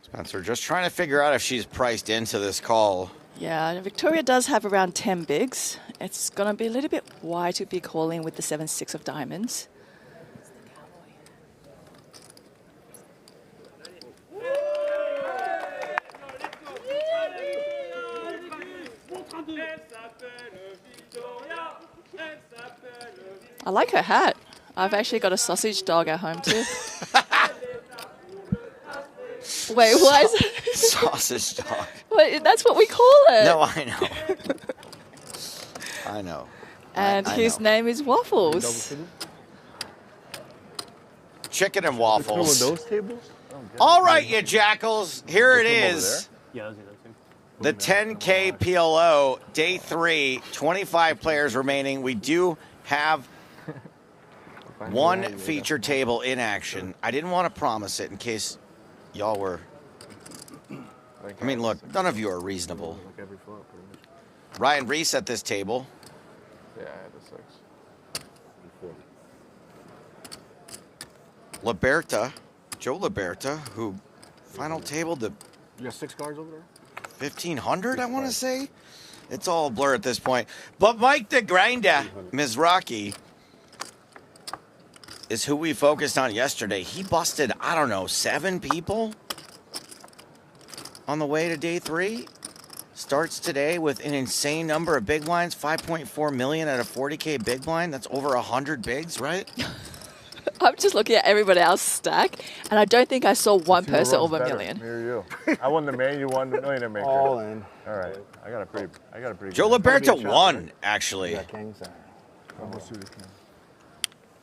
Spencer just trying to figure out if she's priced into this call. Yeah, Victoria does have around 10 bigs. It's going to be a little bit wide to be calling with the 7-6 of diamonds. I like her hat. I've actually got a sausage dog at home too. Wait, why is it? Sausage dog. Wait, that's what we call it. No, I know. I know. And his name is Waffles. Chicken and waffles. Those tables? All right, you jackals. Here it is. The 10K PLO, day 3, 25 players remaining. We do have one feature table in action. I didn't want to promise it in case y'all were... I mean, look, none of you are reasonable. Ryan Reese at this table. Yeah, I had the 6. Liberta, Joe Liberta, who final tabled the... You got 6 cards over there? 1,500, I want to say. It's all a blur at this point. But Mike the Grinder, Mizrachi, is who we focused on yesterday. He busted, I don't know, 7 people on the way to day 3. Starts today with an insane number of big blinds, 5.4 million at a 40K big blind. That's over 100 bigs, right? I'm just looking at everybody else's stack, and I don't think I saw one person over $1 million. Near you. I won the main, you won the millionaire maker. All in. All right. I got a pretty Joe good Liberta won, actually.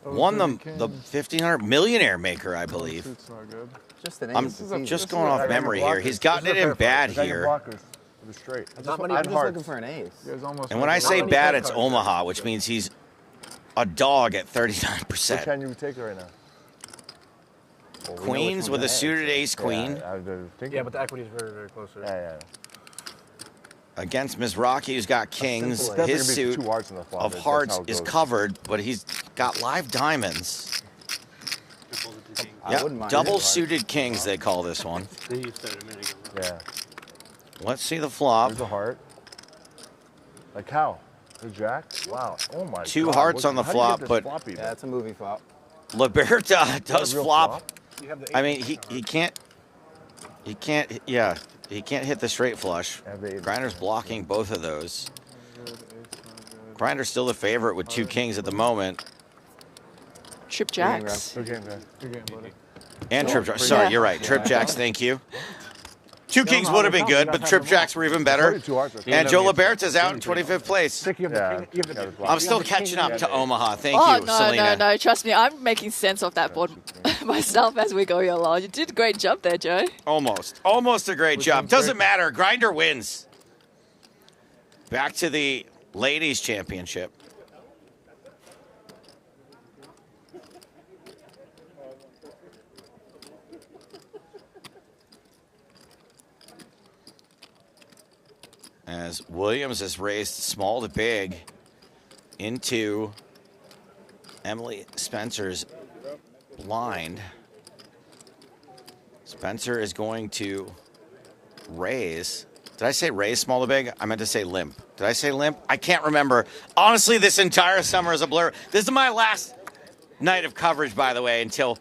Won the 1,500 millionaire maker, I believe. I'm just going off memory here. He's gotten it in bad here. I'm just looking for an ace. And when I say bad, it's Omaha, which means he's a dog at Which 39%. hand you would take right now? Well, we know which Queens one with to a have. suited ace queen. Yeah, but the equity is very, very close. Yeah. Against Mizrachi, who's got kings. It's definitely His gonna be suit two hearts in the flop. of That's hearts how it is goes. covered, but he's got live diamonds. I Yeah, wouldn't mind double it. suited kings, they call this one. Yeah. Let's see the flop. There's a heart. Like how? The jack? Wow. Oh my god. Two hearts on the how do you get flop, this but flop even? Yeah, it's a movie flop. Liberta does real flop. flop? I mean, he can't, yeah, he can't hit the straight flush. Grinder's blocking both of those. Grinder's still the favorite with two kings at the moment. Trip jacks. And trip jacks. Sorry, you're right. Trip jacks, thank you. Two kings would have been good, but trip jacks were even better. And Joe Liberta's out in 25th place. I'm still catching up to Omaha. Thank Oh, you, no, Celina. no. Trust me, I'm making sense of that board myself as we go along. You did a great job there, Joe. Almost a great job. Doesn't matter. Grinder wins. Back to the ladies' championship. As Williams has raised small to big into Emily Spencer's blind. Spencer is going to raise. Did I say raise small to big? I meant to say limp. Did I say limp? I can't remember. Honestly, this entire summer is a blur. This is my last night of coverage, by the way, until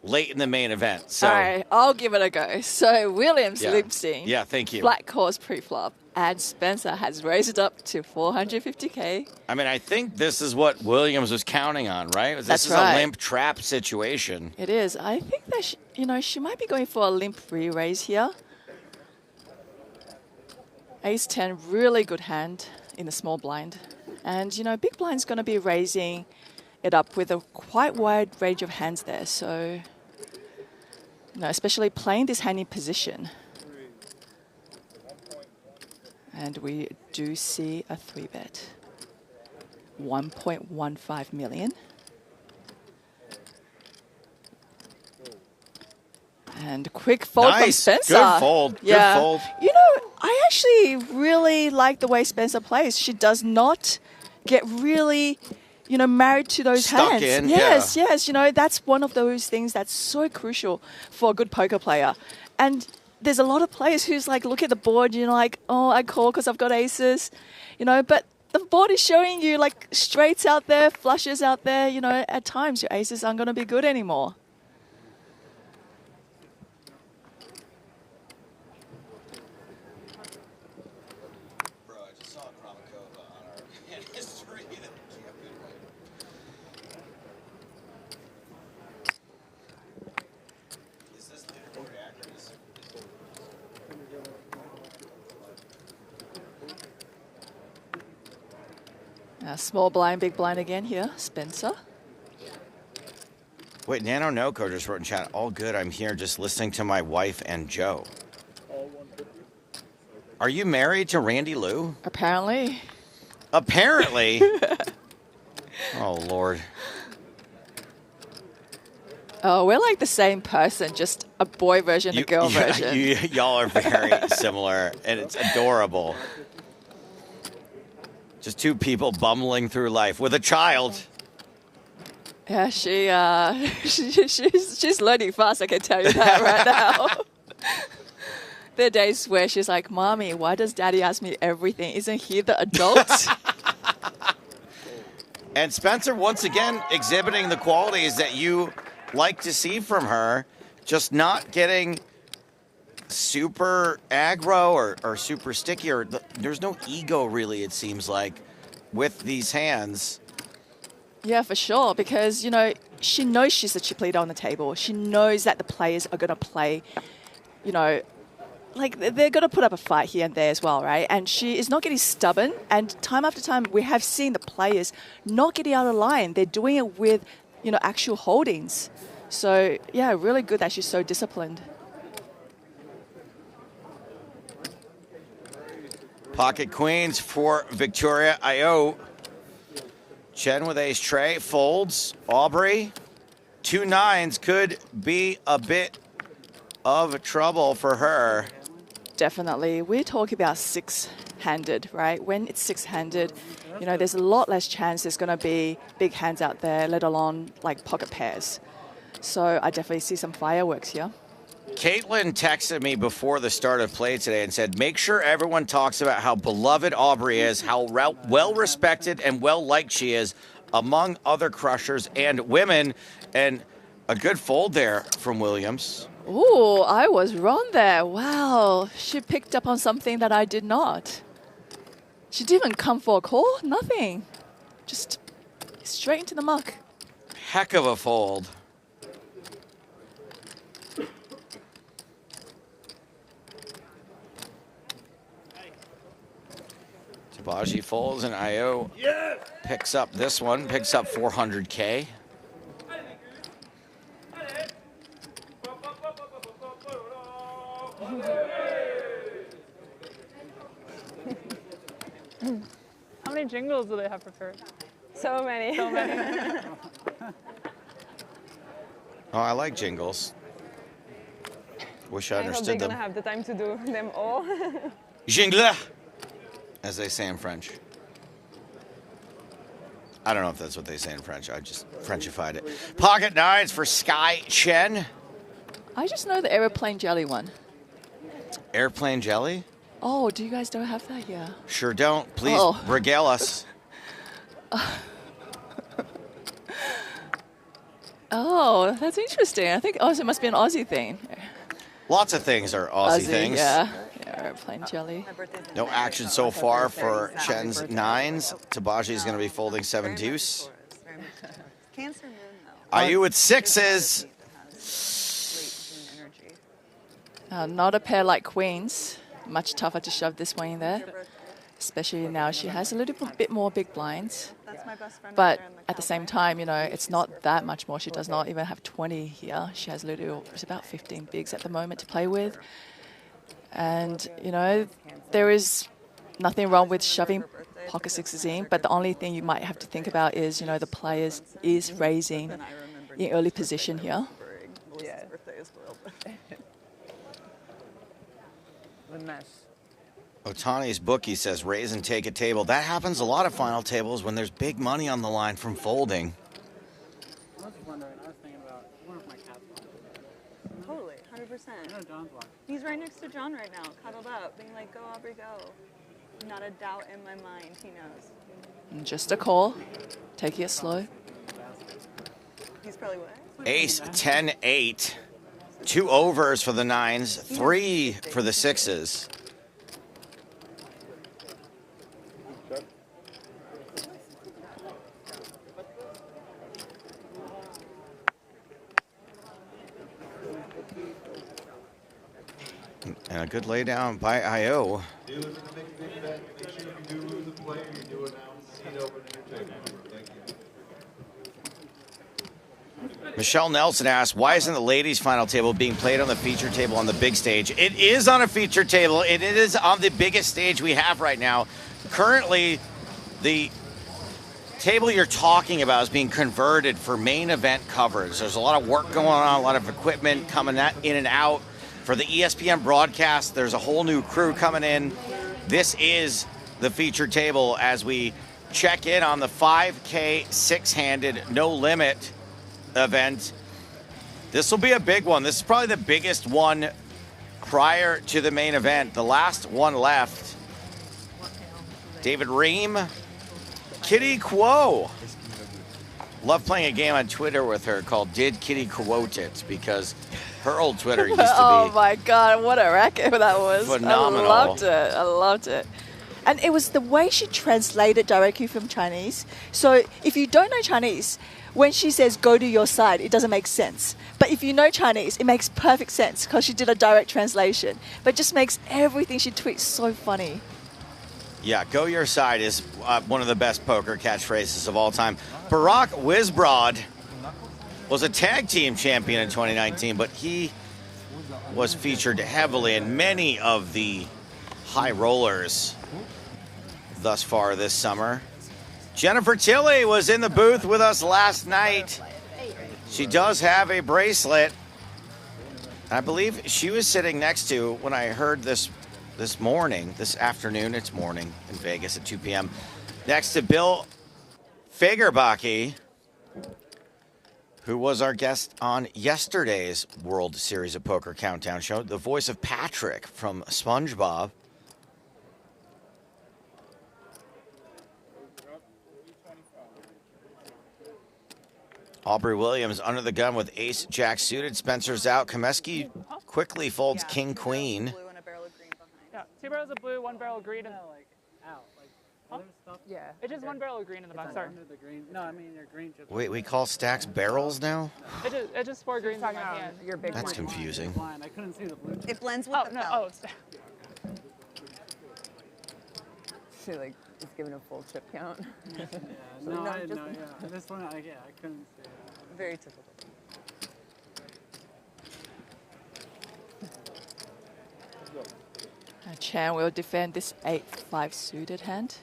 late in the main event. So All right, I'll give it a go. So Williams Yeah. lip-sync. Yeah, thank you. Flat course pre-flop. And Spencer has raised it up to 450K. I mean, I think this is what Williams was counting on, right? This That's is right. a limp trap situation. It is. I think that, she might be going for a limp re-raise here. Ace-10, really good hand in the small blind. And, big blind's going to be raising it up with a quite wide range of hands there. So, especially playing this hand in position. And we do see a 3-bet. 1.15 million. And quick fold from Nice. Spencer. Good fold. Yeah. Good fold. I actually really like the way Spencer plays. She does not get really, married to those Stuck hands. in, Yes. That's one of those things that's so crucial for a good poker player. And there's a lot of players who's like, look at the board, you're like, oh, I call because I've got aces, but the board is showing you like straights out there, flushes out there, at times your aces aren't going to be good anymore. Small blind, big blind again here, Spencer. Wait, Nano Noco just wrote in chat, all good, I'm here just listening to my wife and Joe. Are you married to Randy Lou? Apparently. Apparently? Oh, Lord. Oh, we're like the same person, just a boy version, a girl version. Y'all are very similar, and it's adorable. Just two people bumbling through life with a child. Yeah, she's learning fast, I can tell you that right now. There are days where she's like, Mommy, why does Daddy ask me everything? Isn't he the adult? And Spencer, once again, exhibiting the qualities that you like to see from her, just not getting super aggro or super sticky, or there's no ego really, it seems like, with these hands. Yeah, for sure, because, she knows she's the chip leader on the table. She knows that the players are going to play, like they're going to put up a fight here and there as well, right? And she is not getting stubborn, and time after time we have seen the players not getting out of line. They're doing it with, actual holdings. So, yeah, really good that she's so disciplined. Pocket queens for Victoria Ailloud. Chen with ace tray, folds. Aubrey, 2 nines could be a bit of trouble for her. Definitely. We're talking about 6-handed, right? When it's 6-handed, you know, there's a lot less chance there's going to be big hands out there, let alone like pocket pairs. So I definitely see some fireworks here. Caitlin texted me before the start of play today and said, make sure everyone talks about how beloved Aubrey is, how well-respected and well-liked she is among other crushers and women. And a good fold there from Williams. Ooh, I was wrong there. Wow, she picked up on something that I did not. She didn't even come for a call, nothing. Just straight into the muck. Heck of a fold. Teebagy folds and Ailloud picks up this one, picks up 400K. How many jingles do they have prepared? So many. So many. Oh, I like jingles. Wish I I hope they're understood them. gonna have the time to do them all. Jingle, as they say in French. I don't know if that's what they say in French. I just Frenchified it. Pocket nines for Skye Chen. I just know the airplane jelly one. Airplane jelly? Oh, do you guys don't have that here? Sure don't. Please Oh. regale us. Oh, that's interesting. I think it must be an Aussie thing. Lots of things are Aussie things. Yeah, airplane jelly. No action so far for Chen's nines. Teebagy is going to be folding 7 deuce. Cancer moon, though. Ailloud with 6s. Not a pair like queens. Much tougher to shove this one in there. Especially now she has a little bit more big blinds. But at the same time, you know, it's not that much more. She does not even have 20 here. She has it's about 15 bigs at the moment to play with. And, you know, there is nothing wrong with shoving pocket sixes in, but the only thing you might have to think about is, you know, the players is raising in early position here. Yeah. Otani's bookie says raise and take a table. That happens a lot of final tables when there's big money on the line from folding. I was wondering, I was thinking about one of my cats. Totally, 100%. He's right next to John right now, cuddled up, being like, go, Aubrey, go. Not a doubt in my mind, he knows. And just a call. Taking it slow. He's probably what? Ace, 10, 8. 2 overs for the nines, 3 for the sixes. And a good lay down by Ailloud. Michelle Nelson asked, why isn't the ladies' final table being played on the feature table on the big stage? It is on a feature table. It is on the biggest stage we have right now. Currently, the table you're talking about is being converted for main event coverage. There's a lot of work going on, a lot of equipment coming in and out. For the ESPN broadcast, there's a whole new crew coming in. This is the feature table as we check in on the 5K 6-handed no limit event. This will be a big one. This is probably the biggest one prior to the main event. The last one left. David Ream, Kitty Quo. Love playing a game on Twitter with her called Did Kitty Quote It, because her old Twitter used to be Oh my God, what a racket that was. phenomenal. I loved it. I loved it. And it was the way she translated directly from Chinese. So if you don't know Chinese, when she says go to your side, it doesn't make sense. But if you know Chinese, it makes perfect sense because she did a direct translation. But it just makes everything she tweets so funny. Yeah, go your side is one of the best poker catchphrases of all time. Barack Wisbrod was a tag team champion in 2019, but he was featured heavily in many of the high rollers thus far this summer. Jennifer Tilley was in the booth with us last night. She does have a bracelet. I believe she was sitting next to, when I heard this afternoon, it's morning in Vegas at 2 p.m., next to Bill Fagerbakke, who was our guest on yesterday's World Series of Poker Countdown show, the voice of Patrick from SpongeBob. Aubrey Williams under the gun with ace jack suited. Spencer's out. Comeskey quickly folds king queen. Yeah, 2 barrels of blue, 1 barrel of green. And yeah, it's just 1 barrel of green in the back. Sorry. Under the green. No, I mean your green chips. Wait, we call stacks barrels now? It's just 4 greens in my hand. Your big That's confusing. I couldn't see the blue. It blends with the felt. She like is giving a full chip count. Yeah, this one, I couldn't see it. Very typical. Chen will defend this 8-5 suited hand.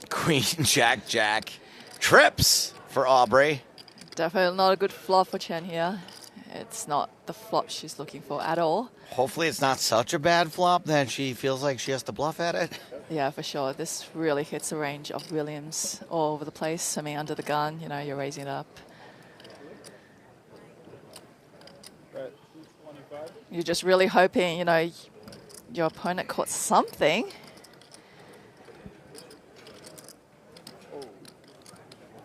Queen, jack, jack. Trips for Aubrey. Definitely not a good flop for Chen here. It's not the flop she's looking for at all. Hopefully it's not such a bad flop that she feels like she has to bluff at it. Yeah, for sure. This really hits the range of Williams all over the place. I mean, under the gun, you know, you're raising it up. You're just really hoping, you know, your opponent caught something.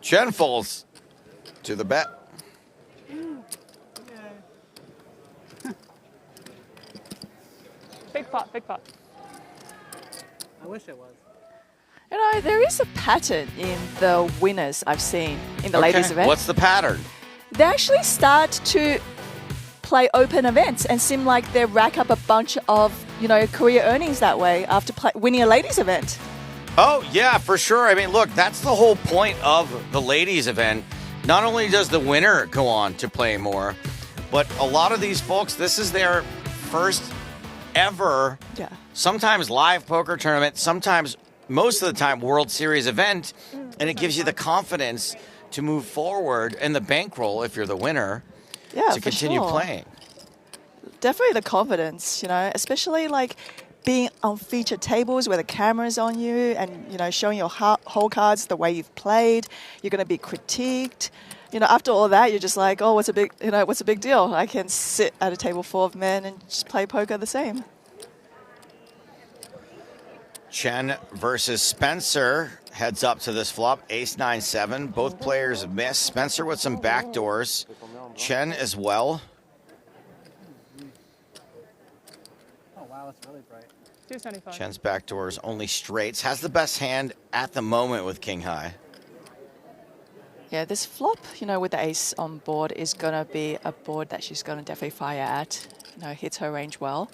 Chen folds to the bet. Big pot, big pot. I wish it was. You know, there is a pattern in the winners I've seen in the ladies event. What's the pattern? They actually start to play open events and seem like they rack up a bunch of, you know, career earnings that way after winning a ladies event. Oh, yeah, for sure. I mean, look, that's the whole point of the ladies event. Not only does the winner go on to play more, but a lot of these folks, this is their first ever, sometimes live poker tournament, sometimes, most of the time, World Series event, and it gives you the confidence to move forward and the bankroll, if you're the winner, to continue playing. Definitely the confidence, you know, especially like being on featured tables where the camera's on you and, you know, showing your whole cards the way you've played. You're going to be critiqued. You know, after all that, you're just like, oh, what's a big deal? I can sit at a table full of men and just play poker the same. Chen versus Spencer heads up to this flop, ace-9-7. Both players miss. Spencer with some backdoors. Chen as well. Oh, wow, it's really bright. 275. Chen's backdoors only straights. Has the best hand at the moment with king high. Yeah, this flop, you know, with the ace on board is going to be a board that she's going to definitely fire at. You know, hits her range well.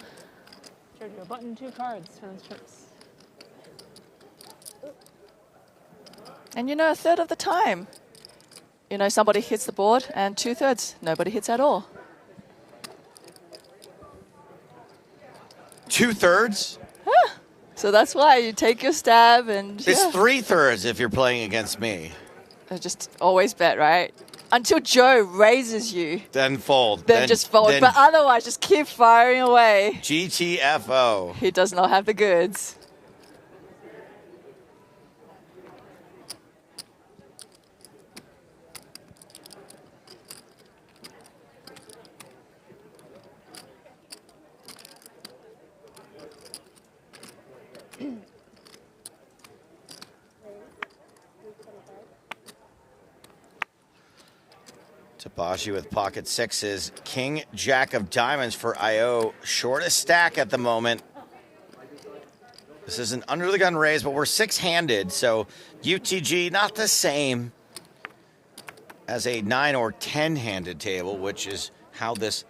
Sergio, button 2 cards for those chips. And, you know, a third of the time, you know, somebody hits the board and 2/3, nobody hits at all. 2/3? So that's why you take your stab and... It's 3/3 if you're playing against me. Just always bet, right? Until Joe raises you. Then fold. Then just fold. But otherwise, just keep firing away. GTFO. He does not have the goods. Teebagy with pocket sixes. King, jack of diamonds for IO. Shortest stack at the moment. This is an under the gun raise, but we're 6-handed, so UTG not the same as a 9 or 10-handed table, which is how this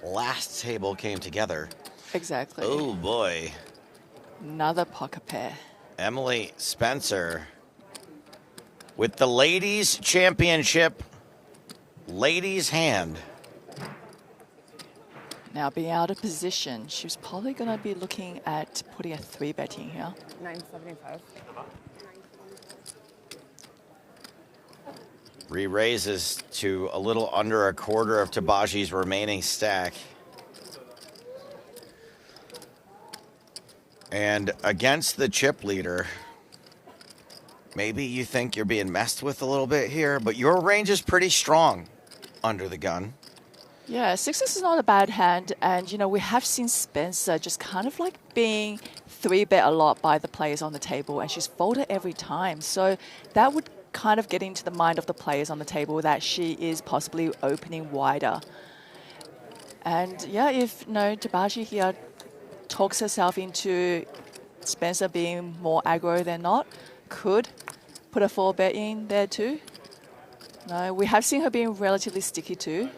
last table came together. Exactly. Oh boy. Another pocket pair. Emily Spencer with the ladies championship. Ladies' hand. Now being out of position, she was probably going to be looking at putting a 3-bet in here. 975. Re-raises to a little under a quarter of Teebagy's remaining stack. And against the chip leader, maybe you think you're being messed with a little bit here, but your range is pretty strong under the gun. Yeah, sixes is not a bad hand, and you know we have seen Spencer just kind of like being 3-bet a lot by the players on the table, and she's folded every time. So that would kind of get into the mind of the players on the table that she is possibly opening wider. And yeah, if Teebagy here talks herself into Spencer being more aggro than not, could put a 4-bet in there too. No, we have seen her being relatively sticky too.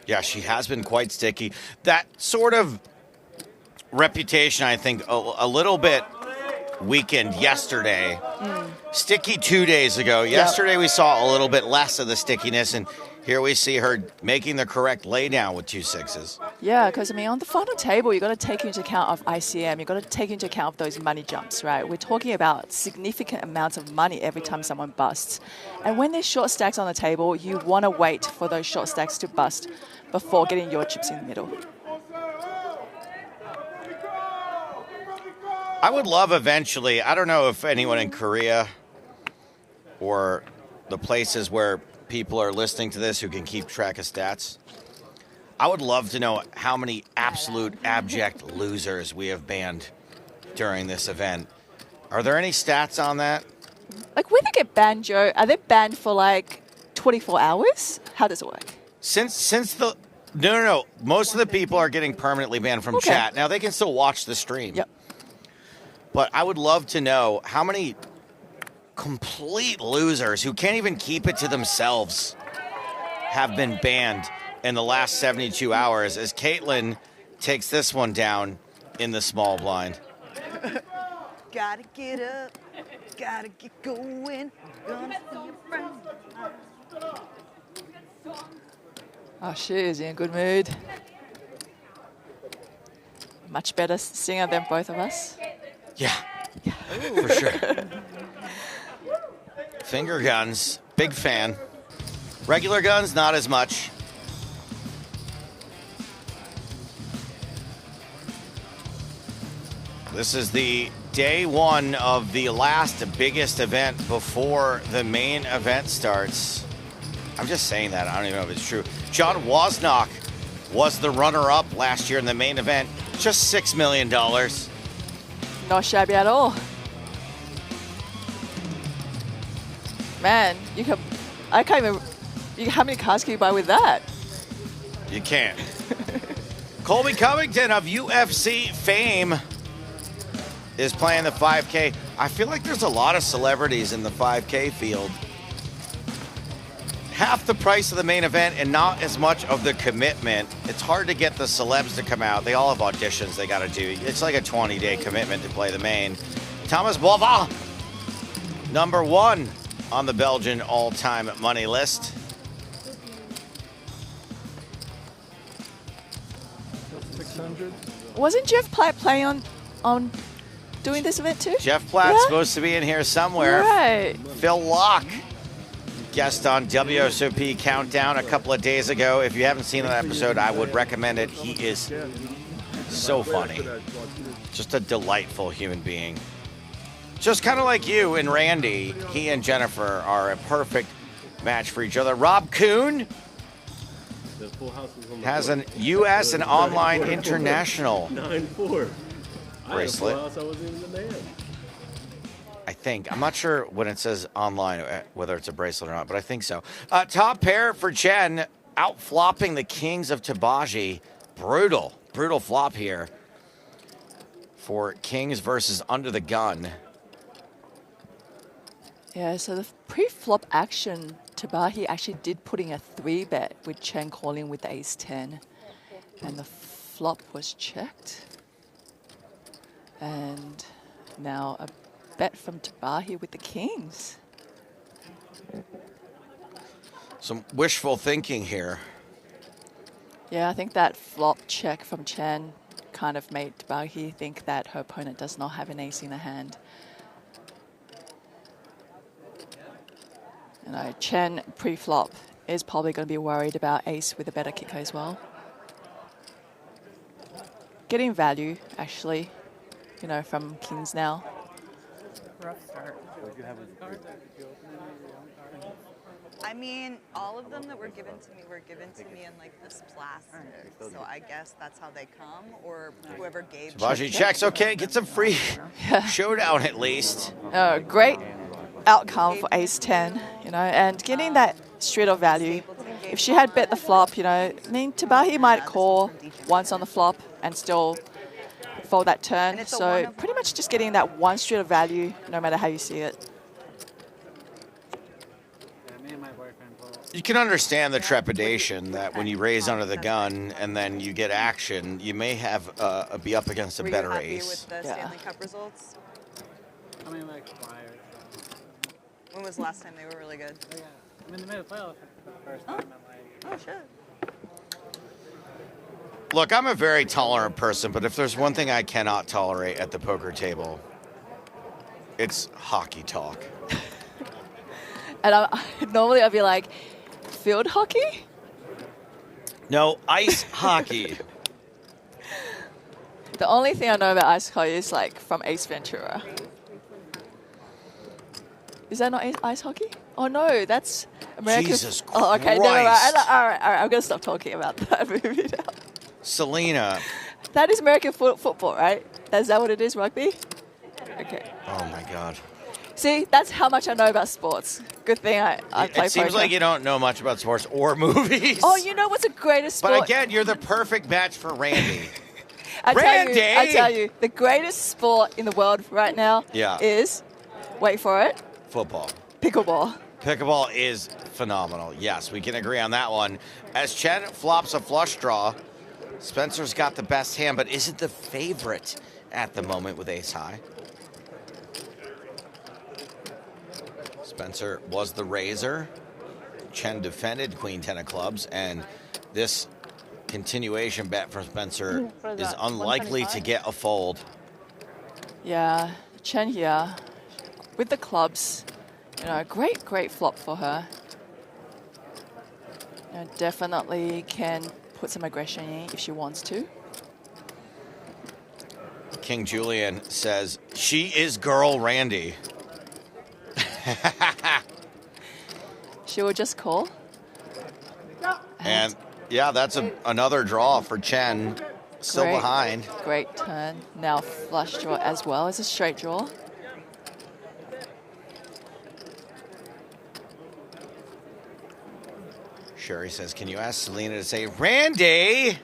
Yeah, she has been quite sticky. That sort of reputation, I think, a little bit weakened yesterday. Sticky 2 days ago. Yesterday we saw a little bit less of the stickiness, and here we see her making the correct laydown with 2 sixes. Yeah, because I mean, on the final table, you've got to take into account of ICM. You've got to take into account of those money jumps, right? We're talking about significant amounts of money every time someone busts. And when there's short stacks on the table, you want to wait for those short stacks to bust before getting your chips in the middle. I would love eventually, I don't know if anyone in Korea or the places where people are listening to this who can keep track of stats, I would love to know how many absolute abject losers we have banned during this event. Are there any stats on that? Like when they get banned, Joe, are they banned for like 24 hours? How does it work? Since the no. Most of the people are getting permanently banned from chat. Now they can still watch the stream. Yep. But I would love to know how many complete losers who can't even keep it to themselves have been banned in the last 72 hours as Caitlin takes this one down in the small blind. Gotta get up, gotta get going, gonna see your friends. Oh, she is in a good mood. Much better singer than both of us. Yeah, for sure. Finger guns, big fan. Regular guns, not as much. This is the day one of the last biggest event before the main event starts. I'm just saying that. I don't even know if it's true. John Wozniak was the runner-up last year in the main event. Just $6 million. Not shabby at all. Man, I can't even, how many cars can you buy with that? You can't. Colby Covington of UFC fame is playing the 5K. I feel like there's a lot of celebrities in the 5K field. Half the price of the main event and not as much of the commitment. It's hard to get the celebs to come out. They all have auditions they got to do. It's like a 20-day commitment to play the main. Thomas Bova, #1 on the Belgian all-time money list. Wasn't Jeff Platt playing on doing this event too? Jeff Platt's supposed to be in here somewhere. Right. Phil Locke, guest on WSOP Countdown a couple of days ago. If you haven't seen that episode, I would recommend it. He is so funny. Just a delightful human being. Just kind of like you and Randy, he and Jennifer are a perfect match for each other. Rob Kuhn has an U.S. and online international 9-4. bracelet. I wasn't even the man. I think. I'm not sure when it says online whether it's a bracelet or not, but I think so. Top pair for Chen, out flopping the kings of Teebagy. Brutal flop here for kings versus under the gun. Yeah, so the pre-flop action, Teebagy actually did put in a 3-bet with Chen calling with the ace-10. And the flop was checked. And now a bet from Teebagy with the kings. Some wishful thinking here. Yeah, I think that flop check from Chen kind of made Teebagy think that her opponent does not have an ace in the hand. You know, Chen pre-flop is probably going to be worried about ace with a better kicker as well. Getting value, actually, you know, from kings now. Rough start. I mean, all of them that were given to me in like this plastic. So I guess that's how they come, or whoever gave. Teebagy checks. Okay, get some free showdown at least. Oh, great outcome for ace 10, you know, and getting that street of value. If she had bet the flop, you know, I mean, Teebagy might call once on the flop and still fold that turn. So pretty much just getting that one street of value, no matter how you see it. You can understand the trepidation that when you raise under the gun and then you get action, you may have be up against a better ace. With the Stanley Cup results? I mean, like, prior. When was the last time they were really good? Oh, yeah. I'm in the middle of the playoffs for the first time. I'm like, oh, shit. Look, I'm a very tolerant person, but if there's one thing I cannot tolerate at the poker table, it's hockey talk. And normally I'd be like, field hockey? No, ice hockey. The only thing I know about ice hockey is like from Ace Ventura. Is that not ice hockey? Oh no, that's American. Jesus Oh, okay, Christ. never mind. All right, I'm gonna stop talking about that movie now. Celina. That is American football, right? Is that what it is, rugby? Okay. Oh my God. See, that's how much I know about sports. Good thing I play It seems poker. like you don't know much about sports or movies. Oh, you know what's the greatest sport? But again, you're the perfect match for Randy. I Randy! tell you, the greatest sport in the world right now is, wait for it, Football. pickleball. Pickleball is phenomenal. Yes, we can agree on that one. As Chen flops a flush draw, Spencer's got the best hand, but isn't the favorite at the moment with ace high. Spencer was the raiser. Chen defended queen 10 of clubs, and this continuation bet from Spencer is unlikely to get a fold. Yeah, Chen here with the clubs. You know, great flop for her. You know, definitely can put some aggression in if she wants to. King Julian says, she is girl Randy. She will just call. And yeah, that's another draw for Chen. Still behind. Great turn. Now flush draw as well as a straight draw. Sherry says, can you ask Celina to say, Randy?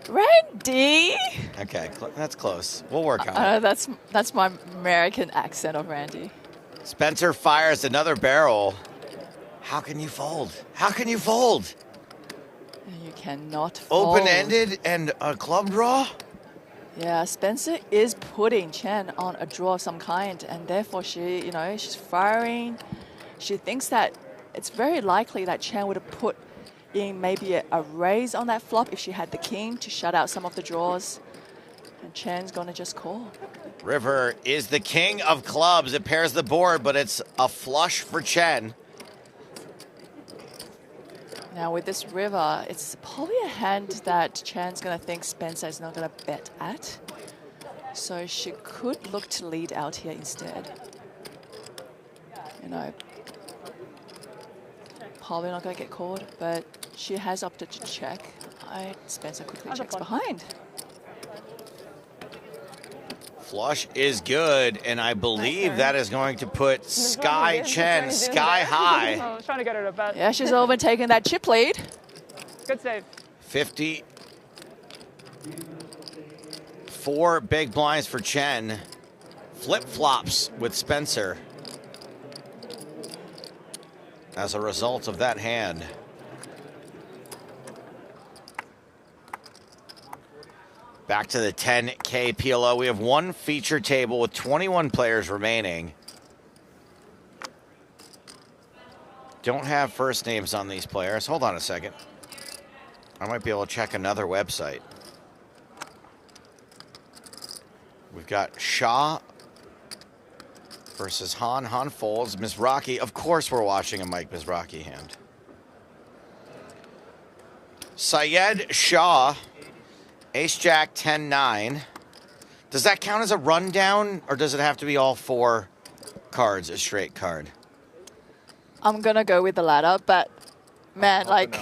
Randy! Okay, that's close. We'll work on it. That's my American accent of Randy. Spencer fires another barrel. How can you fold? How can you fold? You cannot fold. Open-ended and a club draw? Yeah, Spencer is putting Chen on a draw of some kind, and therefore she, you know, she's firing. She thinks that it's very likely that Chen would have put in maybe a raise on that flop if she had the king to shut out some of the draws. And Chen's gonna just call. River is the king of clubs. It pairs the board, but it's a flush for Chen. Now with this river, it's probably a hand that Chen's gonna think Spencer is not gonna bet at. So she could look to lead out here instead. You know, probably not gonna get called, but she has opted to check. Spencer quickly checks behind. Flush is good, and I believe that is going to put Skye Chen sky high. I was trying to get her to bet. Yeah, she's overtaken that chip lead. Good save. 54 big blinds for Chen. Flip-flops with Spencer as a result of that hand. Back to the 10K PLO. We have one feature table with 21 players remaining. Don't have first names on these players. Hold on a second. I might be able to check another website. We've got Shaw versus Han. Han folds. Mizrachi. Of course we're watching a Mike Mizrachi hand. Syed Shah. Ace-Jack 10-9. Does that count as a rundown, or does it have to be all 4 cards, a straight card? I'm going to go with the latter, but man, like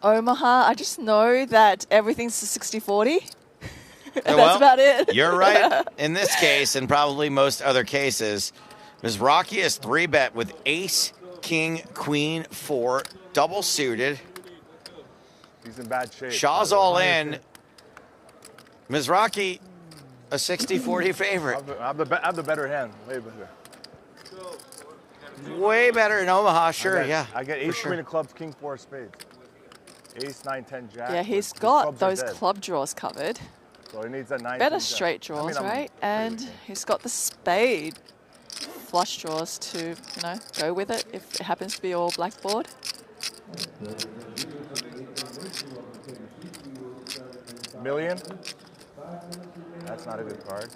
Omaha, I just know that everything's a 60-40. That's about it. You're right. In this case, and probably most other cases, Mizrachi is 3-bet with ace, king, queen, 4, double suited. He's in bad shape. Shaw's all in. Mizrachi, a 60-40 favorite. I have the better hand. Way better. Way better in Omaha, sure, yeah. I get ace, queen of clubs, king, 4 of spades. Ace, 9, 10, jack. Yeah, he's got those club draws covered. So he needs that 9, Better 10, straight draws, right? And he's got the spade flush draws to, you know, go with it if it happens to be all blackboard. Million. That's not a good card.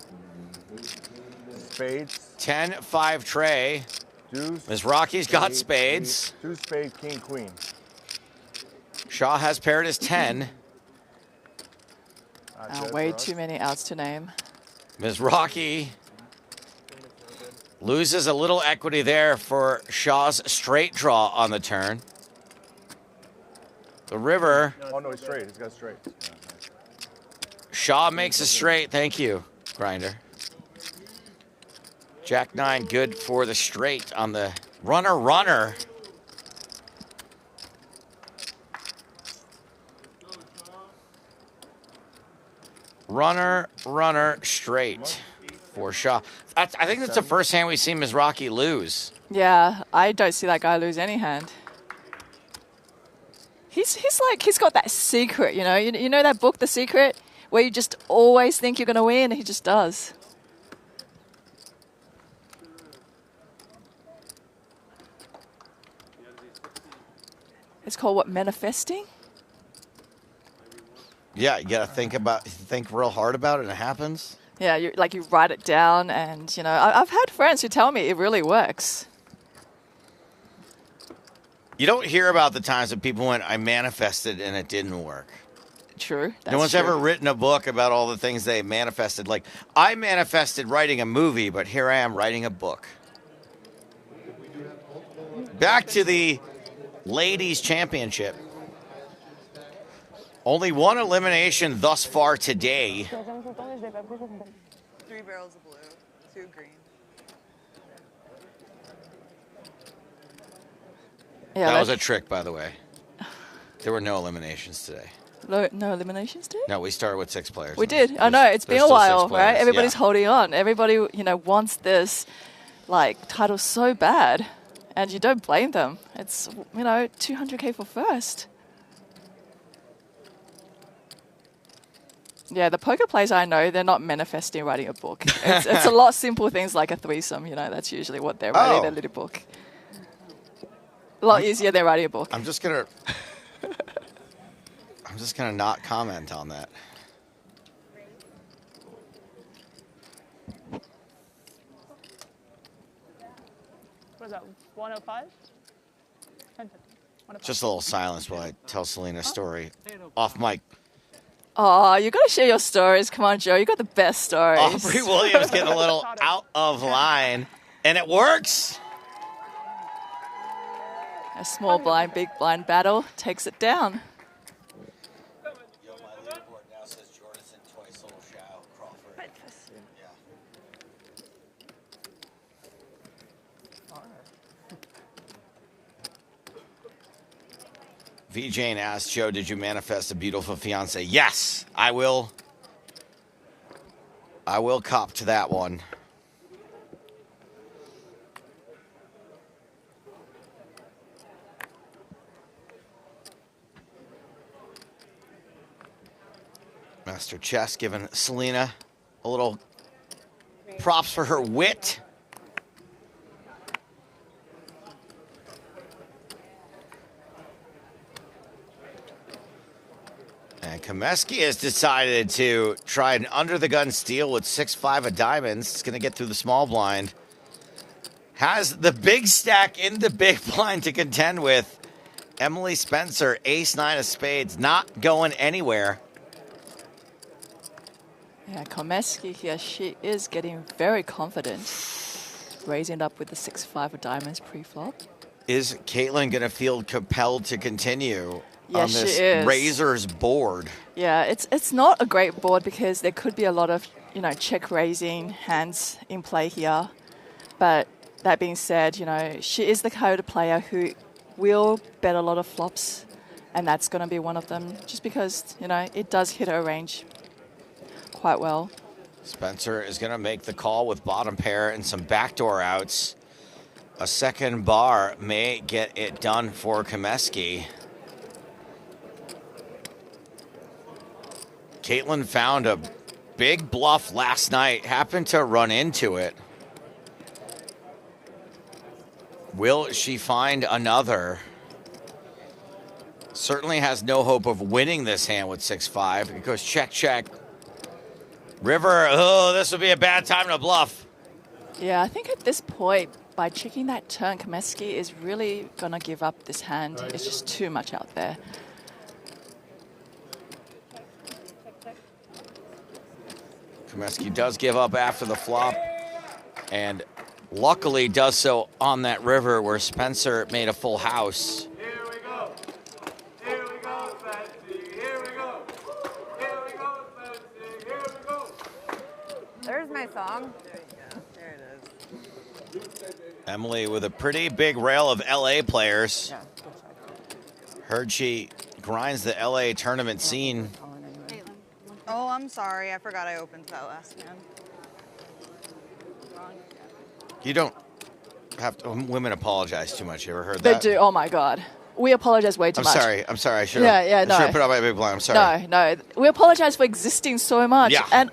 Spades. 10-5 tray. Deuce. Mizrachi's got spades. 2 spade, king, queen. Shaw has paired his 10. Way too many outs to name. Mizrachi loses a little equity there for Shaw's straight draw on the turn. The river. Oh, no, he's straight. He's got straight. Shaw makes a straight. Thank you, Grinder. Jack 9, good for the straight on the runner. Runner, straight for Shaw. I think that's the first hand we've seen Mizrachi lose. Yeah, I don't see that guy lose any hand. He's got that secret, you know. You know that book, The Secret, where you just always think you're going to win, and he just does. It's called what, manifesting? Yeah, you got to think real hard about it, and it happens. Yeah, you write it down, and, you know, I've had friends who tell me it really works. You don't hear about the times that people went, I manifested and it didn't work. True. No one's ever written a book about all the things they manifested. Like, I manifested writing a movie, but here I am writing a book. Back to the ladies' championship. Only one elimination thus far today. 3 barrels of blue, 2 green. Yeah, that was a trick, by the way. There were no eliminations today. No eliminations today? No, we started with 6 players. We did. I know. It's been a while, right? Everybody's yeah. holding on. Everybody, you know, wants this, like, title so bad. And you don't blame them. It's, you know, 200K for first. Yeah, the poker players I know, they're not manifesting writing a book. It's a lot of simple things like a threesome, you know, that's usually what they're writing their little book. A lot easier than writing a book. I'm just gonna not comment on that. What is that, 105? Just a little silence while I tell Celina a story. Off mic. Oh, you got to share your stories. Come on, Joe. You got the best stories. Aubrey Williams getting a little out of line, and it works. A small blind, big blind battle takes it down. V-Jane asked Joe, did you manifest a beautiful fiance? Yes, I will. I will cop to that one. Master Chess giving Celina a little props for her wit. And Comeskey has decided to try an under-the-gun steal with 6-5 of diamonds. It's going to get through the small blind. Has the big stack in the big blind to contend with. Emily Spencer, ace-9 of spades, not going anywhere. Yeah, Comeskey here, she is getting very confident, raising up with the 6-5 of diamonds pre-flop. Is Caitlin going to feel compelled to continue on Yes, this she is. Razor's board? Yeah, it's not a great board because there could be a lot of, you know, check raising hands in play here. But that being said, you know, she is the kind of player who will bet a lot of flops, and that's going to be one of them just because, you know, it does hit her range quite well. Spencer is going to make the call with bottom pair and some backdoor outs. A second bar may get it done for Comeskey. Caitlin found a big bluff last night, happened to run into it. Will she find another? Certainly has no hope of winning this hand with 6-5. It goes check, check. River, oh, this would be a bad time to bluff. Yeah, I think at this point, by checking that turn, Comeskey is really going to give up this hand. It's just too much out there. Comeskey does give up after the flop, and luckily does so on that river where Spencer made a full house. There's my song. There you go. There it is. Emily with a pretty big rail of LA players. Heard she grinds the LA tournament scene. Oh, I'm sorry. I forgot I opened that last hand. You don't have to, women apologize too much. You ever heard They that? do. Oh my God. We apologize way too much. I'm sorry. I should have no. put out my big blind. I'm sorry. No. We apologize for existing so much. Yeah. And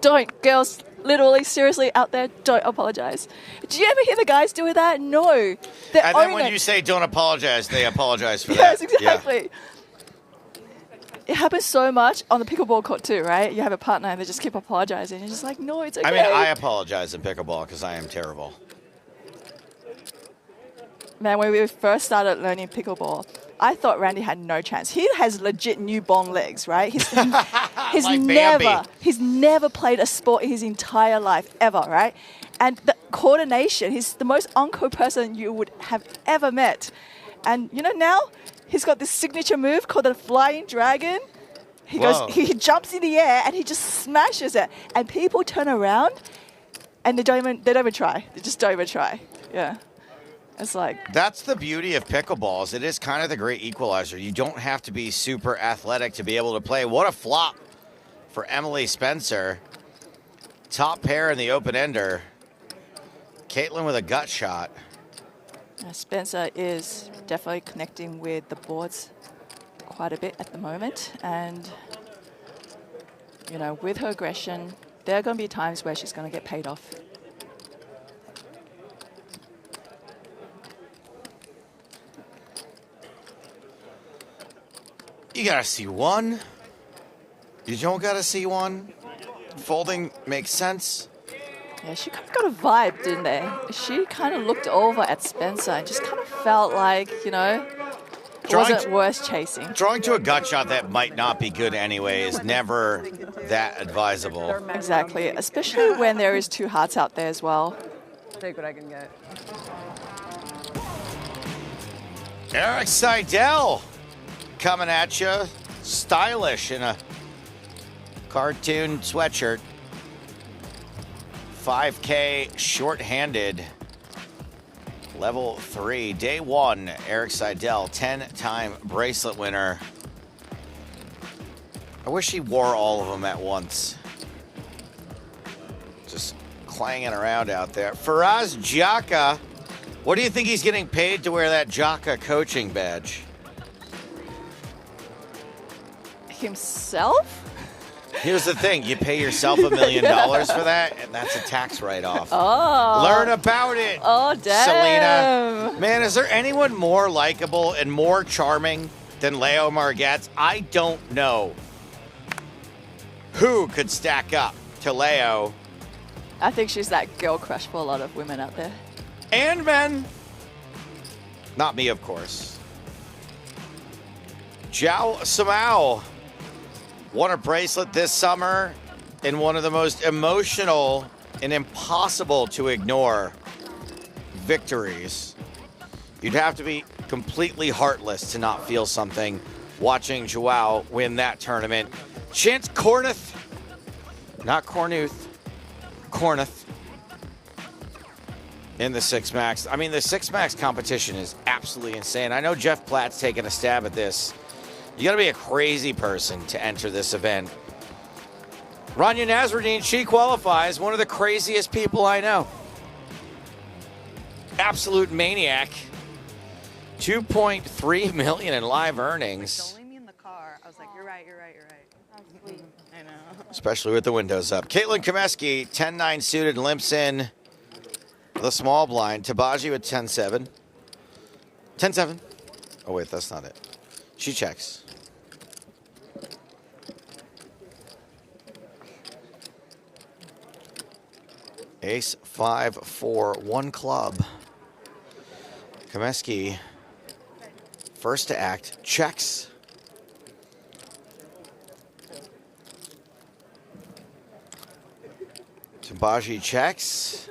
don't, girls, literally, seriously, out there, don't apologize. Do you ever hear the guys doing that? No. And then when you say don't apologize, they apologize for yes, that. exactly. It happens so much on the pickleball court too, right? You have a partner and they just keep apologizing. You're just like, no, it's okay. I mean, I apologize in pickleball because I am terrible. Man, when we first started learning pickleball, I thought Randy had no chance. He has legit newborn legs, right? He's Like he's never played a sport in his entire life, ever, right? And the coordination, he's the most unco person you would have ever met. And you know, now he's got this signature move called the flying dragon. He he jumps in the air and he just smashes it. And people turn around and they don't even try. They just don't even try. Yeah. It's like, that's the beauty of pickleballs. It is kind of the great equalizer. You don't have to be super athletic to be able to play. What a flop for Emily Spencer. Top pair in the open ender. Caitlin with a gut shot. Spencer is definitely connecting with the boards quite a bit at the moment. And, you know, with her aggression, there are going to be times where she's going to get paid off. You gotta see one. You don't gotta see one. Folding makes sense. Yeah, she kind of got a vibe, didn't they? She kind of looked over at Spencer and just kind of felt like, you know, it wasn't worth chasing. Drawing to a gut shot that might not be good anyway is never that advisable. Exactly, especially when there is two hearts out there as well. Take what I can get. Eric Seidel coming at you, stylish in a cartoon sweatshirt. 5K short-handed. Level 3, day 1, Eric Seidel, 10-time bracelet winner. I wish he wore all of them at once. Just clanging around out there. Faraz Jaka, what do you think he's getting paid to wear that Jaka coaching badge? Himself? Here's the thing, you pay yourself $1 million for that, and that's a tax write-off. Oh. Learn about it. Oh, damn. Celina. Man, is there anyone more likable and more charming than Leo Margetts? I don't know. Who could stack up to Leo? I think she's that girl crush for a lot of women out there. And men. Not me, of course. Zhao Samao won a bracelet this summer in one of the most emotional and impossible to ignore victories. You'd have to be completely heartless to not feel something watching Zhao win that tournament. Chance Cornuth, not Cornuth, Cornuth in the Six Max. I mean, the Six Max competition is absolutely insane. I know Jeff Platt's taking a stab at this. You gotta be a crazy person to enter this event. Rania Nasruddin, she qualifies, one of the craziest people I know. Absolute maniac. 2.3 million in live earnings. Only me in the car. I was like, you're right. How sweet. I know. Especially with the windows up. Caitlin Comeskey, 10-9 suited, limps in the small blind. Teebagy with 10-7. 10-7. Oh, wait, that's not it. She checks. Ace, 5, 4, 1 club. Comeskey, first to act, checks. Teebagy checks.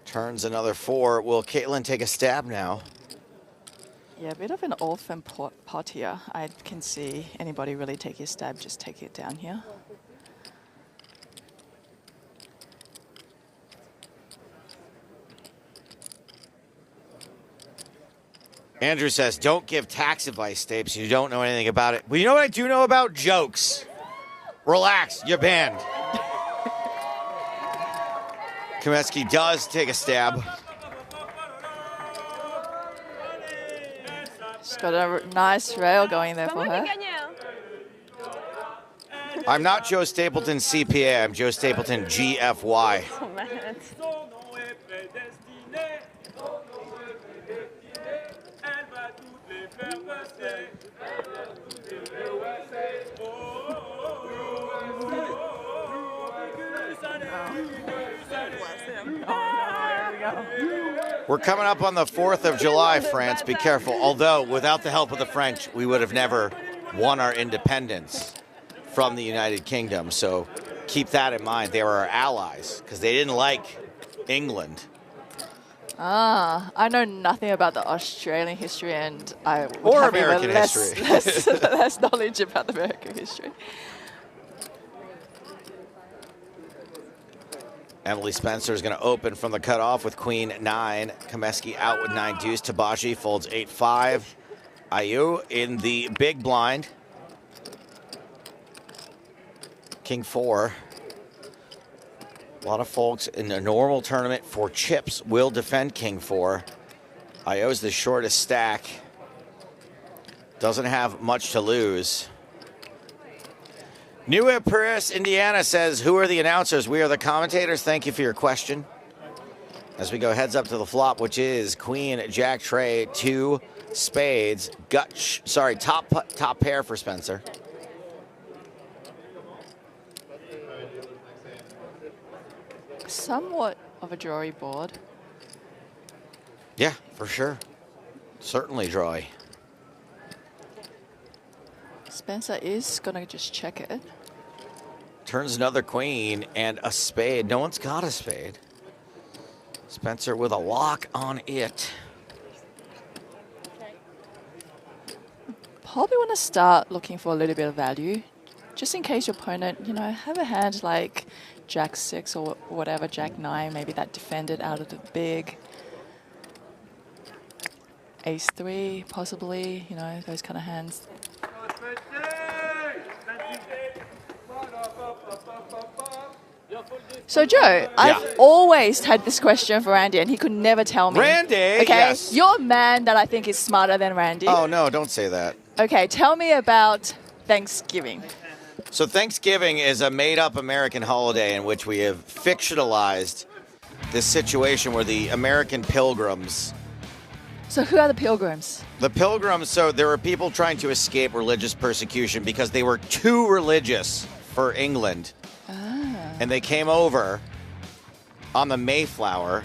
Turns another 4. Will Caitlin take a stab now? Yeah, a bit of an orphan pot here. I can see anybody really take his stab, just take it down here. Andrew says, don't give tax advice, Stapes. You don't know anything about it. Well, you know what I do know about? Jokes. Relax, you're banned. Comeskey does take a stab. She's got a nice rail going there for her. I'm not Joe Stapleton CPA. I'm Joe Stapleton GFY. We're coming up on the 4th of July, France. Be careful. Although, without the help of the French, we would have never won our independence from the United Kingdom. So keep that in mind. They were our allies because they didn't like England. Ah, I know nothing about the Australian history, and I would Or have American even less, history. less knowledge about the American history. Emily Spencer is going to open from the cutoff with Queen 9. Comeskey out with 9 deuce. Teebagy folds 8-5. Ailloud in the big blind. King 4. A lot of folks in a normal tournament for chips will defend King 4. Ailloud's the shortest stack. Doesn't have much to lose. New at Paris, Indiana says, who are the announcers? We are the commentators. Thank you for your question. As we go heads up to the flop, which is Queen, Jack, Trey, 2 spades, top pair for Spencer. Somewhat of a drawy board. Yeah, for sure. Certainly drawy. Spencer is going to just check it. Turns another queen and a spade. No one's got a spade. Spencer with a lock on it. Probably want to start looking for a little bit of value, just in case your opponent, have a hand like Jack 6 or whatever, Jack 9, maybe that defended out of the big. Ace 3, possibly, those kind of hands. So, Joe, I've always had this question for Randy, and he could never tell me. Randy, okay? yes. You're a man that I think is smarter than Randy. Oh, no, don't say that. Okay, tell me about Thanksgiving. So Thanksgiving is a made-up American holiday in which we have fictionalized this situation where the American pilgrims... So who are the pilgrims? The pilgrims, so there were people trying to escape religious persecution because they were too religious for England. And they came over on the Mayflower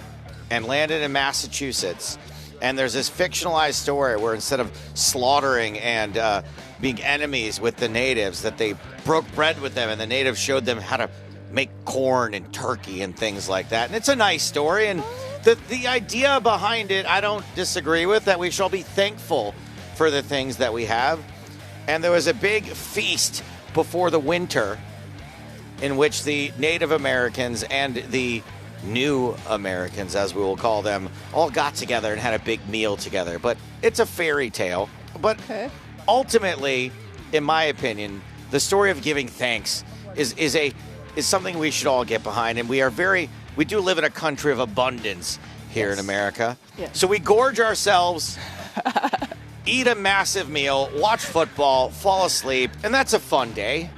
and landed in Massachusetts. And there's this fictionalized story where instead of slaughtering and being enemies with the natives, that they broke bread with them and the natives showed them how to make corn and turkey and things like that. And it's a nice story. And the idea behind it, I don't disagree with, that we shall be thankful for the things that we have. And there was a big feast before the winter in which the Native Americans and the New Americans, as we will call them, all got together and had a big meal together. But it's a fairy tale. But ultimately, in my opinion, the story of giving thanks is something we should all get behind. And we do live in a country of abundance here in America. Yes. So we gorge ourselves, eat a massive meal, watch football, fall asleep, and that's a fun day.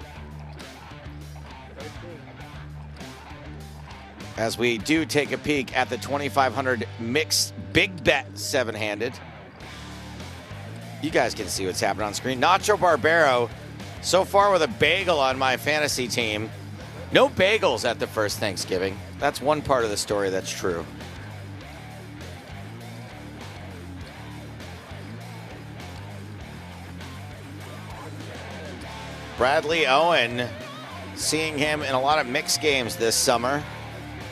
As we do take a peek at the 2,500 mixed big bet 7-handed. You guys can see what's happening on screen. Nacho Barbero, so far with a bagel on my fantasy team. No bagels at the first Thanksgiving. That's one part of the story that's true. Bradley Owen, seeing him in a lot of mixed games this summer.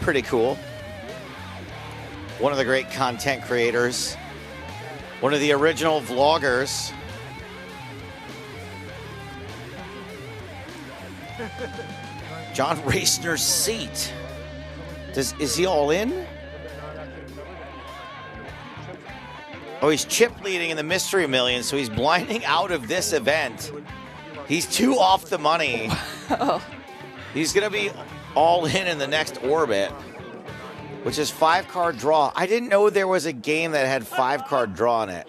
Pretty cool. One of the great content creators. One of the original vloggers. John Racner's seat. Is he all in? Oh, he's chip leading in the Mystery Million, so he's blinding out of this event. He's 2 off the money. He's going to be all in the next orbit, which is 5-card draw. I didn't know there was a game that had 5-card draw in it.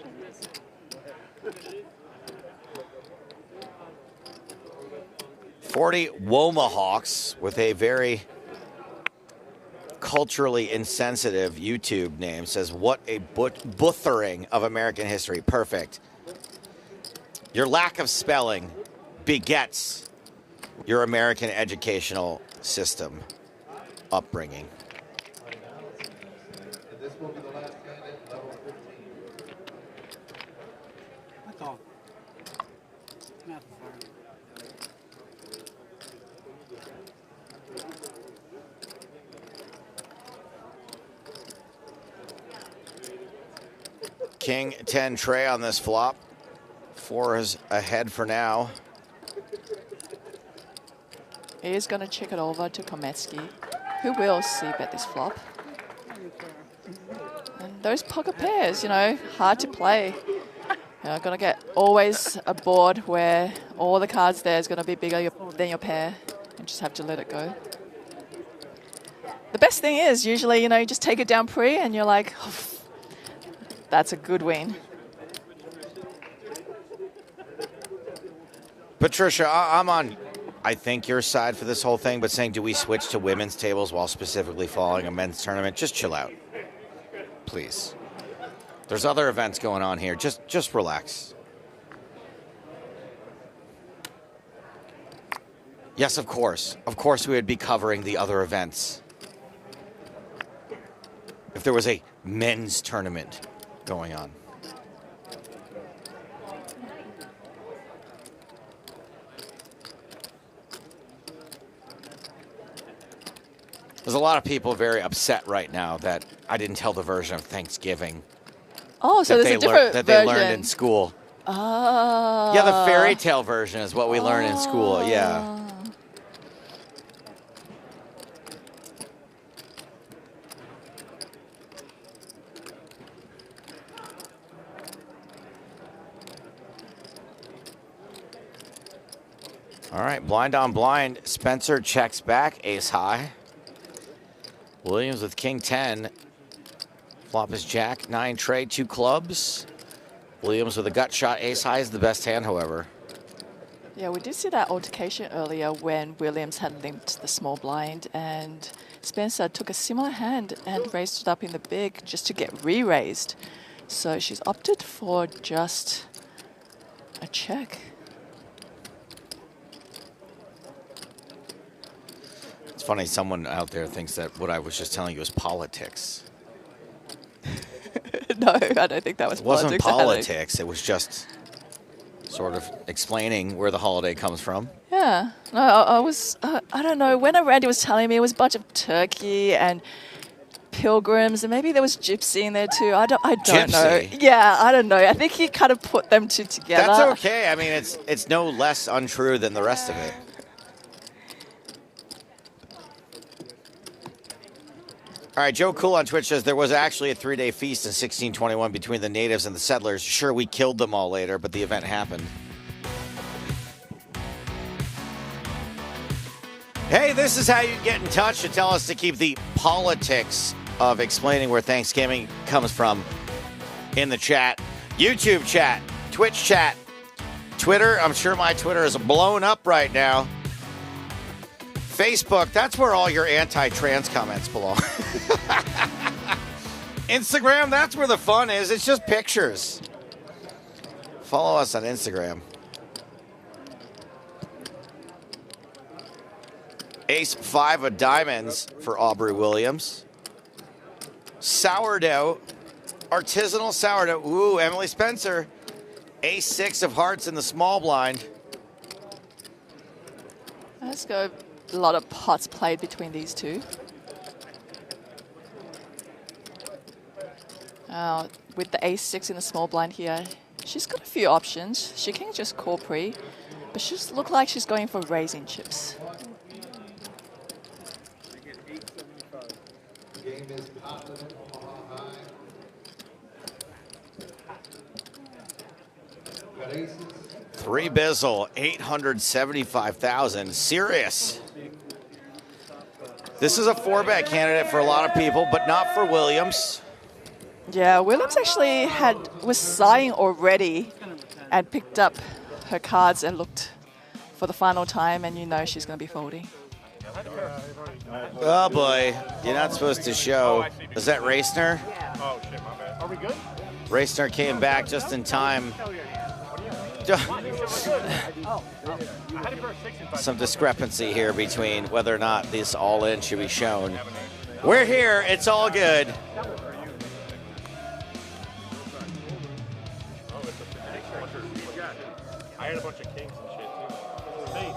$40 Womahawks with a very culturally insensitive YouTube name says, what a buthering of American history. Perfect. Your lack of spelling begets your American educational system upbringing. That's all. Not far. King 10 tray on this flop. 4 is ahead for now. He is going to check it over to Comeskey, who will c-bet this flop. And those poker pairs, you know, hard to play. You're going to get always a board where all the cards there is going to be bigger than your pair, and just have to let it go. The best thing is usually, you know, you just take it down pre and you're like, oh, that's a good win. Patricia, I'm on, I think, your side for this whole thing, but saying, do we switch to women's tables while specifically following a men's tournament? Just chill out, please. There's other events going on here. Just relax. Yes, of course. Of course we would be covering the other events. If there was a men's tournament going on. There's a lot of people very upset right now that I didn't tell the version of Thanksgiving. Oh, so there's a different that version. they learned in school. Oh. Yeah, the fairy tale version is what we learn in school. Yeah. All right, blind on blind. Spencer checks back, ace high. Williams with king 10. Flop is jack, 9 trade, 2 clubs. Williams with a gut shot, ace high is the best hand, however. Yeah, we did see that altercation earlier when Williams had limped the small blind and Spencer took a similar hand and raised it up in the big just to get re-raised. So she's opted for just a check. funny. Someone out there thinks that what I was just telling you is politics. No, I don't think that was politics. It wasn't politics. It was just sort of explaining where the holiday comes from. Yeah. No, I was, I don't know. When Randy was telling me, it was a bunch of turkey and pilgrims, and maybe there was gypsy in there too. I don't know. Yeah, I don't know. I think he kind of put them two together. That's okay. I mean, it's no less untrue than the rest of it. All right, Joe Cool on Twitch says there was actually a 3-day feast in 1621 between the natives and the settlers. Sure, we killed them all later, but the event happened. Hey, this is how you get in touch to tell us to keep the politics of explaining where Thanksgiving comes from in the chat. YouTube chat, Twitch chat, Twitter. I'm sure my Twitter is blown up right now. Facebook, that's where all your anti-trans comments belong. Instagram, that's where the fun is. It's just pictures. Follow us on Instagram. Ace 5 of diamonds for Aubrey Williams. Sourdough, artisanal sourdough. Ooh, Emily Spencer. Ace 6 of hearts in the small blind. Let's go. A lot of pots played between these two. With the ace-6 in the small blind here, she's got a few options. She can just call pre, but she just looks like she's going for raising chips. Three Bizzle, 875,000. Serious. This is a 4-bet candidate for a lot of people, but not for Williams. Yeah, Williams actually was sighing already and picked up her cards and looked for the final time, and you know she's going to be folding. Oh boy, you're not supposed to show. Is that Racner? Oh shit, my bad. Are we good? Racner came back just in time. Some discrepancy here between whether or not this all-in should be shown. We're here. It's all good. I had a bunch of kings and shit too. See,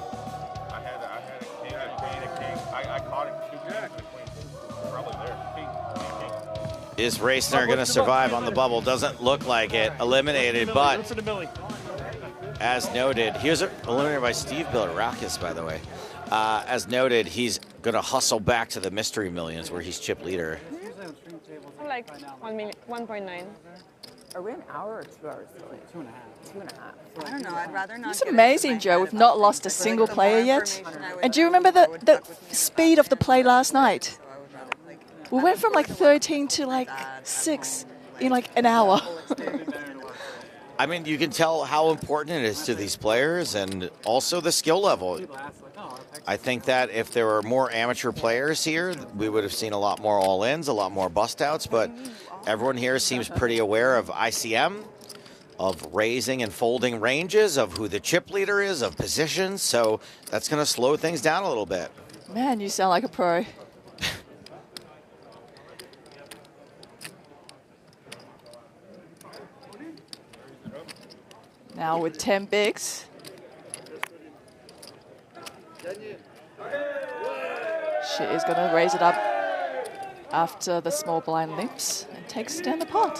I had a king, a queen, a king. I caught it 2 kings and a queen. Probably there. King. Is Racner going to survive on the bubble? Doesn't look like it. Eliminated, but as noted, he was eliminated by Steve Bilarakis, by the way. As noted, he's going to hustle back to the Mystery Millions where he's chip leader. Like 1.9. Are we an hour or 2 hours? 2.5. 2.5. I don't know. I'd rather not. It's amazing, Joe. We've not lost a single player yet. And do you remember the speed of the play last night? We went from like 13 to like 6 in like an hour. I mean, you can tell how important it is to these players and also the skill level. I think that if there were more amateur players here, we would have seen a lot more all-ins, a lot more bust-outs, but everyone here seems pretty aware of ICM, of raising and folding ranges, of who the chip leader is, of positions, so that's going to slow things down a little bit. Man, you sound like a pro. Now with 10 bigs. She is going to raise it up after the small blind limps and takes down the pot.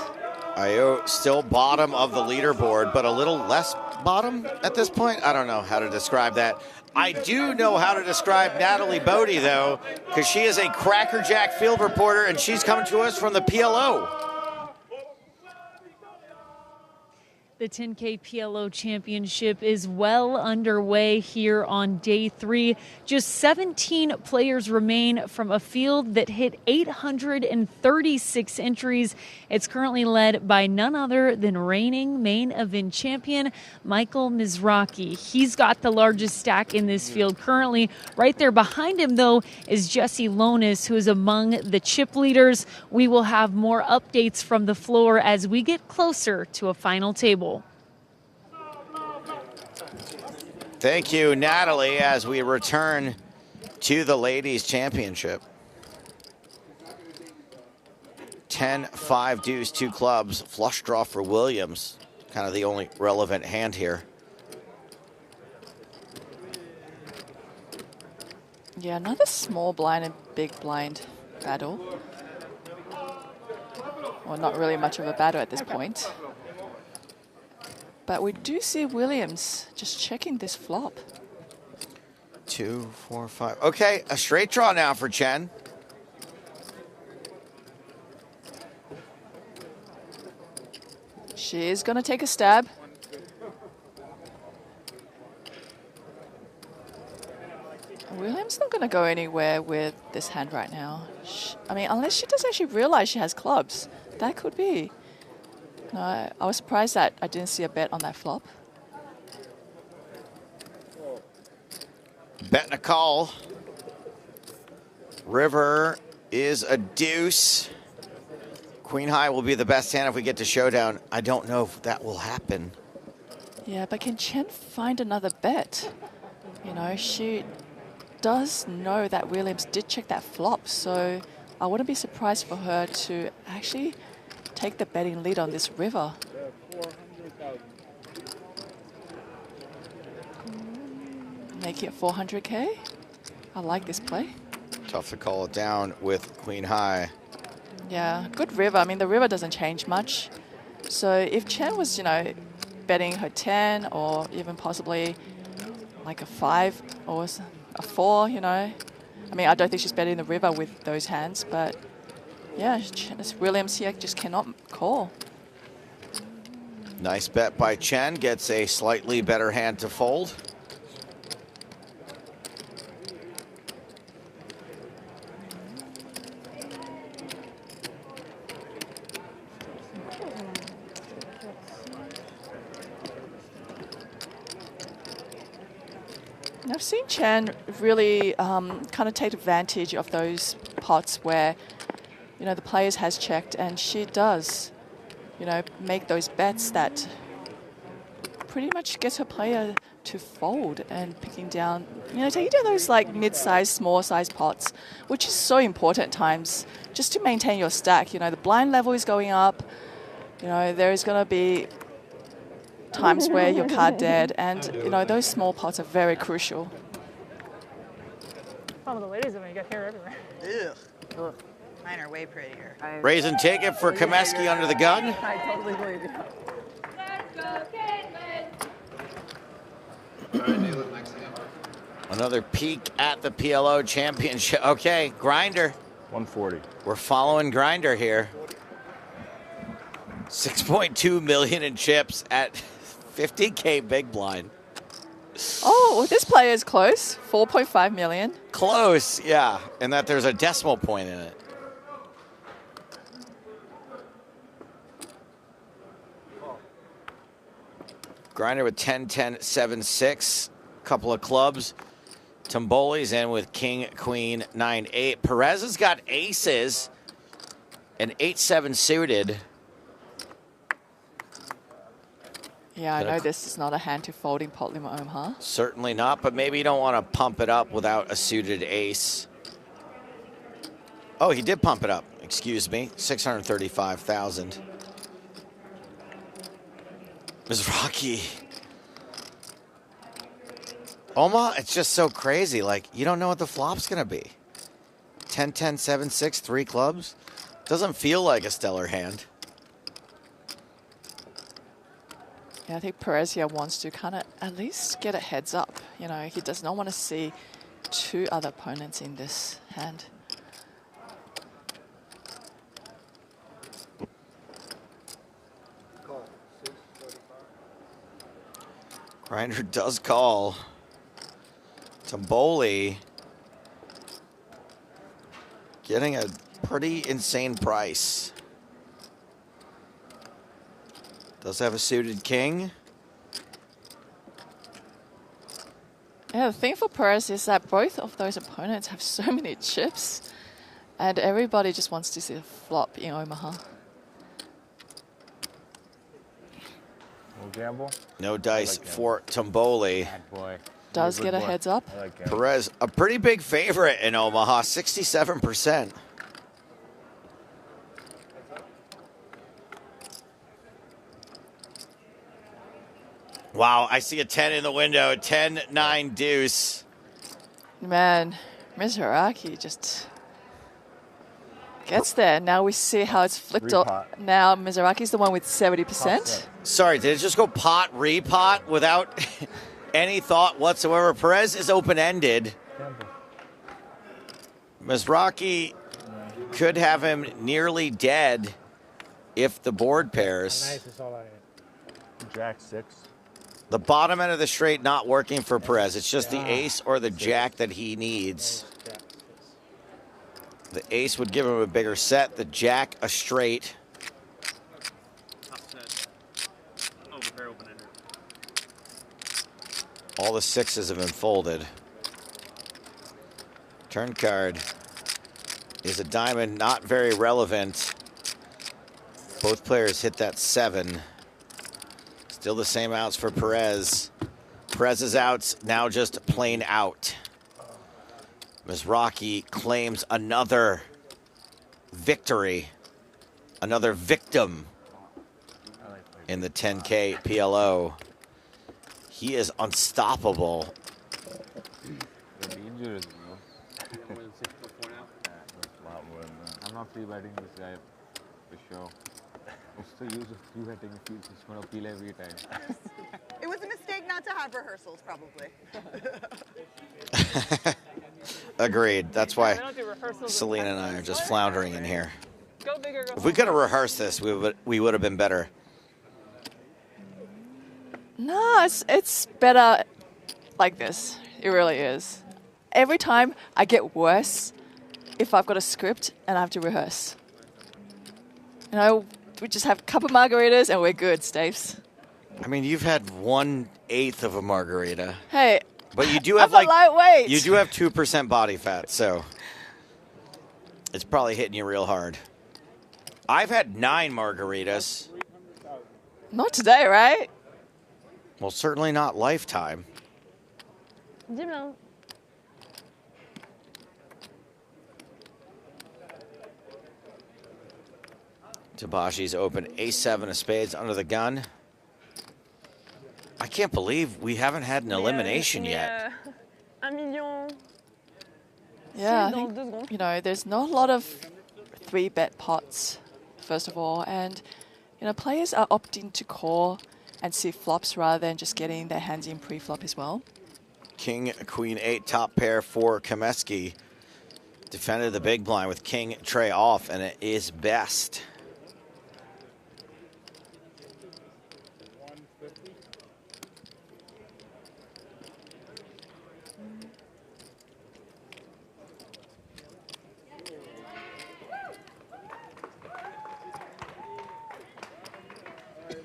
Ayo still bottom of the leaderboard, but a little less bottom at this point. I don't know how to describe that. I do know how to describe Natalie Bodie, though, because she is a crackerjack field reporter, and she's coming to us from the PLO. The 10K PLO Championship is well underway here on day 3. Just 17 players remain from a field that hit 836 entries. It's currently led by none other than reigning main event champion Michael Mizrachi. He's got the largest stack in this field currently. Right there behind him, though, is Jesse Lonis, who is among the chip leaders. We will have more updates from the floor as we get closer to a final table. Thank you, Natalie, as we return to the ladies championship. 10, 5 deuce, 2 clubs, flush draw for Williams. Kind of the only relevant hand here. Yeah, another small blind and big blind battle. Well, not really much of a battle at this point. But we do see Williams just checking this flop. 2, 4, 5. Okay, a straight draw now for Chen. She is going to take a stab. Williams not going to go anywhere with this hand right now. I mean, unless she does actually realize she has clubs. That could be. No, I was surprised that I didn't see a bet on that flop. Bet and a call. River is a deuce. Queen high will be the best hand if we get to showdown. I don't know if that will happen. Yeah, but can Chen find another bet? You know, she does know that Williams did check that flop, so I wouldn't be surprised for her to actually take the betting lead on this river. Make it 400K. I like this play. Tough to call it down with queen high. Yeah, good river. I mean, the river doesn't change much. So if Chen was, you know, betting her 10 or even possibly like a 5 or a 4, you know. I mean, I don't think she's betting the river with those hands, but yeah, Williams here just cannot call. Nice bet by Chen. Gets a slightly better hand to fold. I've seen Chen really kind of take advantage of those pots where, you know, the players has checked, and she does, you know, make those bets that pretty much gets her player to fold and picking down, you know, taking down those like mid-sized, small-sized pots, which is so important at times just to maintain your stack. You know, the blind level is going up. You know, there is going to be times where you're card dead, and you know those small pots are very crucial. Some of the ladies are going to get hair everywhere. Ugh. Mine are way prettier. Raise and take it for Comeskey under the gun. I totally believe you. Another peek at the PLO championship. Okay, Grinder. 140. We're following Grinder here. 6.2 million in chips at 50K big blind. Oh, well, this player is close. 4.5 million. Close, yeah. And that there's a decimal point in it. Grinder with 10, 10, 7, 6. Couple of clubs. Tomboli's in with king, queen, 9, 8. Perez has got aces. And 8, 7 suited. Yeah, I know this is not a hand to fold in pot limit Omaha. Certainly not, but maybe you don't want to pump it up without a suited ace. Oh, he did pump it up. Excuse me. 635,000. Ms. Rocky. Omaha, it's just so crazy. Like, you don't know what the flop's going to be. 10, 10, 7, 6, 3 clubs. Doesn't feel like a stellar hand. Yeah, I think Perez here wants to kind of at least get a heads up. You know, he does not want to see 2 other opponents in this hand. Grinder does call. Tomboli getting a pretty insane price. Does have a suited king. Yeah, the thing for Perez is that both of those opponents have so many chips, and everybody just wants to see a flop in Omaha. No gamble? No dice for Tomboli. Bad boy. does get a heads up. Perez, a pretty big favorite in Omaha, 67%. Wow, I see a 10 in the window, 10-9 deuce. Man, Mizuraki just gets there. Now we see how it's flipped. Now Mizuraki's the one with 70%. Sorry, did it just go pot, repot without any thought whatsoever? Perez is open-ended. Mizuraki could have him nearly dead if the board pairs. Jack 6. The bottom end of the straight not working for Perez. It's just the ace or the jack that he needs. The ace would give him a bigger set. The jack, a straight. All the sixes have been folded. Turn card is a diamond, not very relevant. Both players hit that 7. Still the same outs for Perez. Perez's outs now just plain out. Mizuraki claims another victory, another victim in the 10K PLO. He is unstoppable. Dangerous, bro. I'm not free betting this guy for sure. I'm still used to free betting. If he's just going to peel every time. It was a mistake not to have rehearsals, probably. Agreed. That's why Celina and I are just floundering in here. If we could have rehearsed this, we would have been better. No, it's better like this. It really is. Every time I get worse if I've got a script and I have to rehearse. You know, we just have a cup of margaritas and we're good, Stapes. I mean, you've had 1/8 of a margarita. Hey, but you do have I'm a lightweight. You do have 2% body fat, so it's probably hitting you real hard. I've had 9 margaritas. Not today, right? Well, certainly not lifetime. Teebagy's open ace-7 of spades under the gun. I can't believe we haven't had an elimination yet. Yeah, I think, you know, there's not a lot of 3-bet pots, first of all. And, you know, players are opting to call and see flops rather than just getting their hands in pre-flop as well. King, Queen 8 top pair for Comeskey. Defended the big blind with King tray off, and it is best.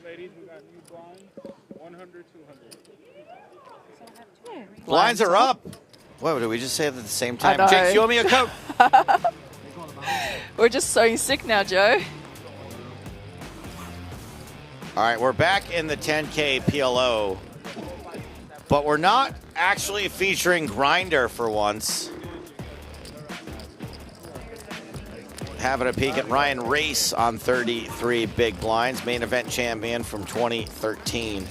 Ladies, we got new blinds, 100, 200. Blinds are up. What did we just say at the same time? I know. Jake, you owe me a Coke. We're just so sick now, Joe. All right, we're back in the 10K PLO, but we're not actually featuring Grinder for once. Having a peek at Ryan Race on 33 big blinds, main event champion from 2013.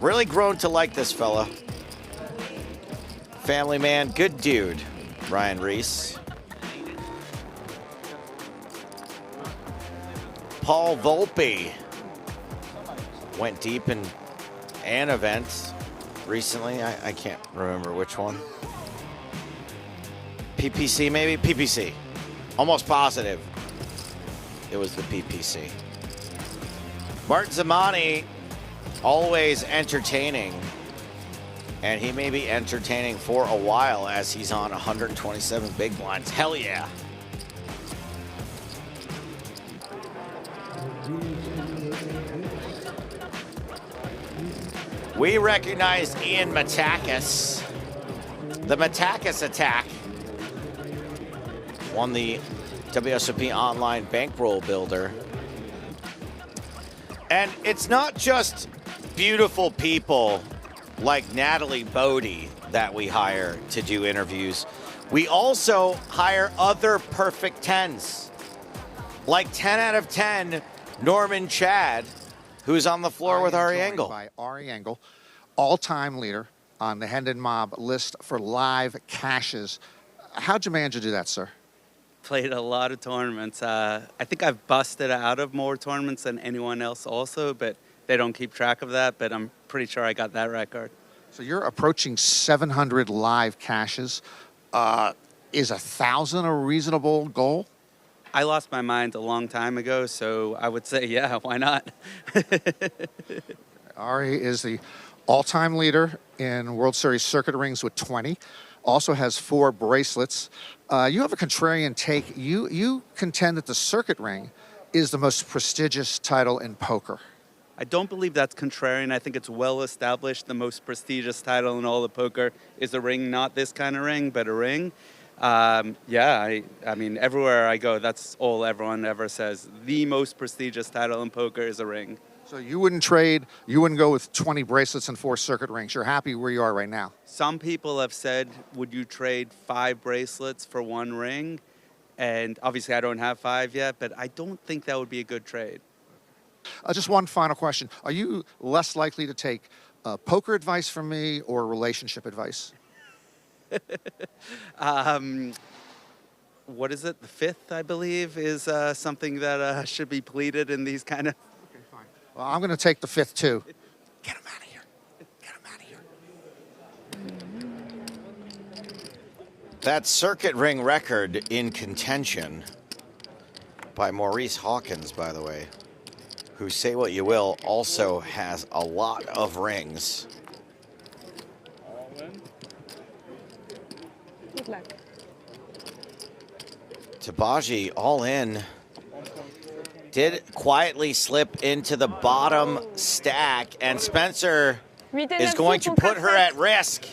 Really grown to like this fella. Family man, good dude, Ryan Reese. Paul Volpe went deep in an event recently. I can't remember which one. PPC maybe? PPC. Almost positive it was the PPC. Bart Zamani, always entertaining. And he may be entertaining for a while as he's on 127 big blinds. Hell yeah. We recognize Ian Matakis. The Matakis attack won the WSOP Online Bankroll Builder. And it's not just beautiful people like Natalie Bodie that we hire to do interviews. We also hire other perfect 10s, like 10 out of 10 Norman Chad, who's on the floor with Ari Engel. By Ari Engel, all-time leader on the Hendon Mob list for live caches. How'd you manage to do that, sir? Played a lot of tournaments. I think I've busted out of more tournaments than anyone else also, but they don't keep track of that, but I'm pretty sure I got that record. So you're approaching 700 live caches. Is 1,000 a reasonable goal? I lost my mind a long time ago, so I would say, yeah, why not? Ari is the all-time leader in World Series circuit rings with 20. Also has 4 bracelets. You have a contrarian take. You contend that the circuit ring is the most prestigious title in poker. I don't believe that's contrarian. I think it's well established. The most prestigious title in all of poker is a ring, not this kind of ring, but a ring. Yeah, I mean, everywhere I go, that's all everyone ever says. The most prestigious title in poker is a ring. So you wouldn't trade, you wouldn't go with 20 bracelets and 4 circuit rings. You're happy where you are right now. Some people have said, would you trade 5 bracelets for 1 ring? And obviously I don't have 5 yet, but I don't think that would be a good trade. Just one final question. Are you less likely to take poker advice from me or relationship advice? What is it? The 5th, I believe, is something that should be pleaded in these kind of... Okay, fine. Well, I'm going to take the 5th, too. Get him out of here. Get him out of here. That circuit ring record in contention by Maurice Hawkins, by the way, who, say what you will, also has a lot of rings. Good luck. Teebagy all in. Did quietly slip into the bottom stack, and Spencer is going to put her at risk.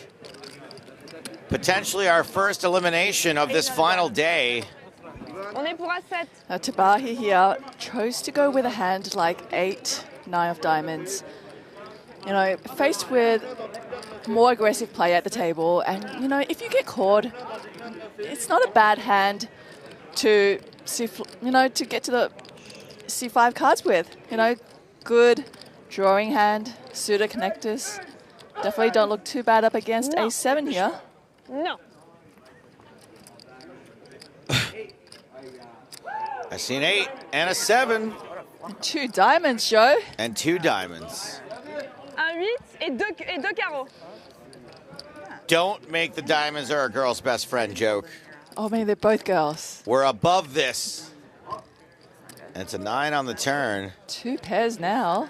Potentially our first elimination of this final day. Teebagy here chose to go with a hand like 8, 9 of diamonds. You know, faced with more aggressive play at the table, and you know, if you get caught, it's not a bad hand to to get to the C5 cards with. You know, good drawing hand, suited connectors. Definitely don't look too bad up against A7 here. No. I see an 8 and a 7. And 2 diamonds, Joe. And 2 diamonds. Un 8 et deux carreaux. Don't make the diamonds are a girl's best friend joke. Oh, maybe they're both girls. We're above this. And it's a 9 on the turn. 2 pairs now.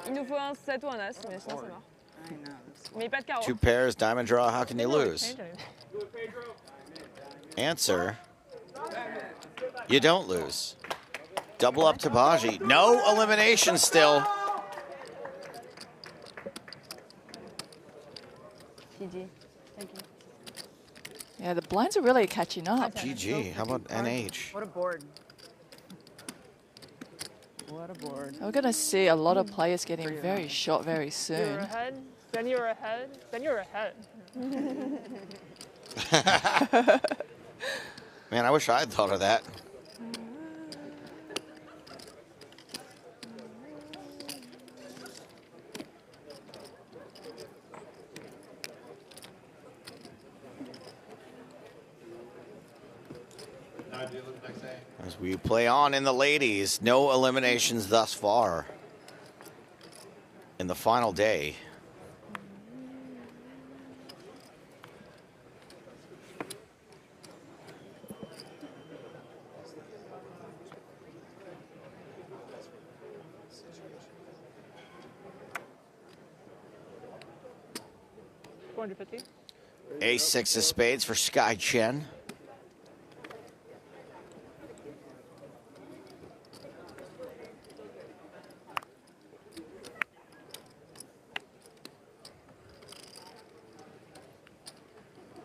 Il nous faut un 7 ou un as, mais sinon c'est mort. Mais pas de carreaux. 2 pairs, diamond draw, how can you lose? Answer, you don't lose. Double up Teebagy. No elimination still. GG. Thank you. Yeah, the blinds are really catching up. GG, how about NH? What a board. What a board. We're going to see a lot of players getting very short very You were soon. ahead, then you were ahead, then you were ahead. Man, I wish I had thought of that. As we play on in the ladies, no eliminations thus far in the final day. $450. A6 of spades for Skye Chen.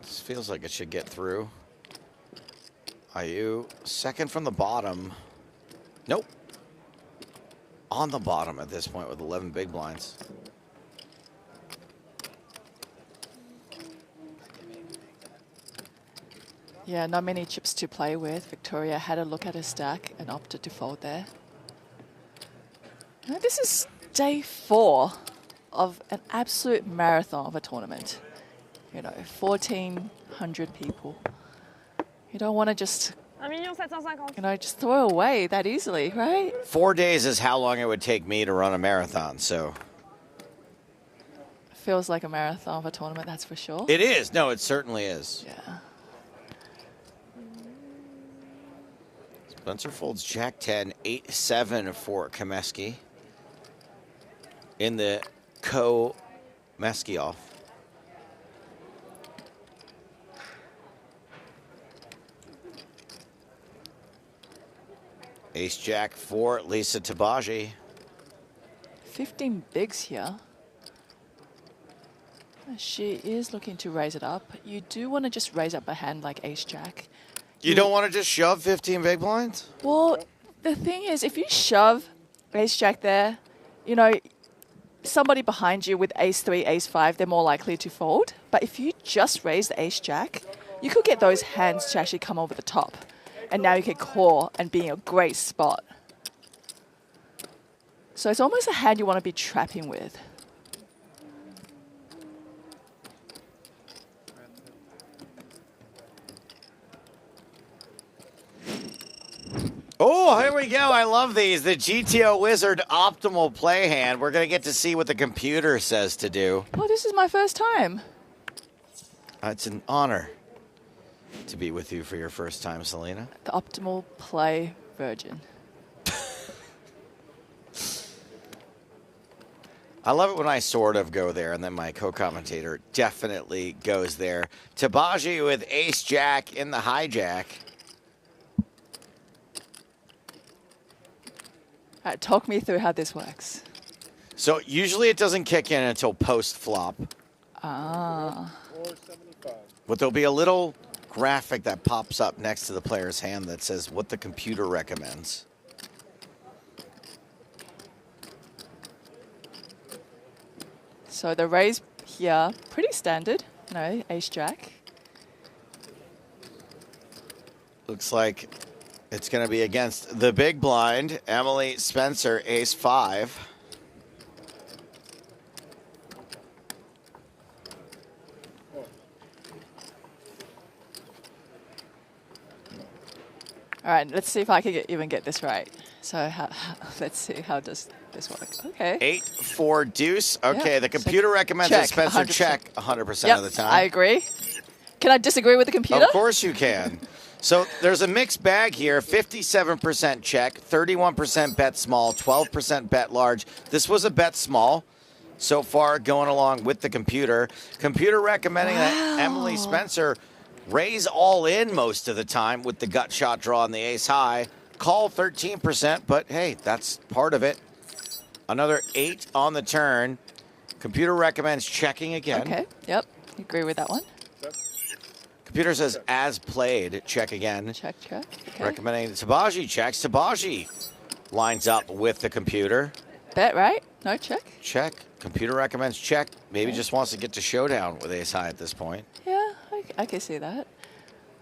This feels like it should get through. IU second from the bottom. Nope. On the bottom at this point with 11 big blinds. Yeah, not many chips to play with. Victoria had a look at her stack and opted to fold there. Now, this is day 4 of an absolute marathon of a tournament. You know, 1,400 people. You don't want to just, 1,750,000. you know, just throw away that easily, right? 4 days is how long it would take me to run a marathon, so. Feels like a marathon of a tournament, that's for sure. It is. No, it certainly is. Yeah. Spencer folds Jack 10, 8-7 for Comeskey in the Comeskey off. Ace Jack for Lisa Teebagy. 15 bigs here. She is looking to raise it up. You do want to just raise up a hand like Ace Jack. You don't want to just shove 15 big blinds? Well, the thing is, if you shove Ace Jack there, you know, somebody behind you with Ace 3, Ace 5, they're more likely to fold. But if you just raise the Ace Jack, you could get those hands to actually come over the top. And now you can call and be in a great spot. So it's almost a hand you want to be trapping with. Oh, here we go. I love these. The GTO Wizard optimal play hand. We're going to get to see what the computer says to do. Oh, this is my first time. It's an honor to be with you for your first time, Celina. The optimal play virgin. I love it when I sort of go there, and then my co-commentator definitely goes there. Teebagy with Ace Jack in the hijack. All right, talk me through how this works. So usually it doesn't kick in until post-flop. Ah. But there'll be a little graphic that pops up next to the player's hand that says what the computer recommends. So the raise here, pretty standard, you know, Ace Jack. Looks like it's going to be against the big blind, Emily Spencer, Ace 5. All right, let's see if I can even get this right. So let's see, how does this work? Okay. 8-4 deuce. Okay, Yep. the computer recommends check, that Spencer 100%. check 100% Yep, of the time. I agree. Can I disagree with the computer? Of course you can. So there's a mixed bag here. 57% check, 31% bet small, 12% bet large. This was a bet small so far going along with the computer. Computer recommending that Emily Spencer raise all in most of the time with the gut shot draw on the ace high. Call 13%, but hey, that's part of it. Another 8 on the turn. Computer recommends checking again. Okay, yep, agree with that one. Computer says as played, check again. Check, check. Okay. Recommending Teebagy checks. Teebagy lines up with the computer. Bet, right? No check? Check. Computer recommends check. Maybe just wants to get to showdown with ace high at this point. Yeah, I can see that.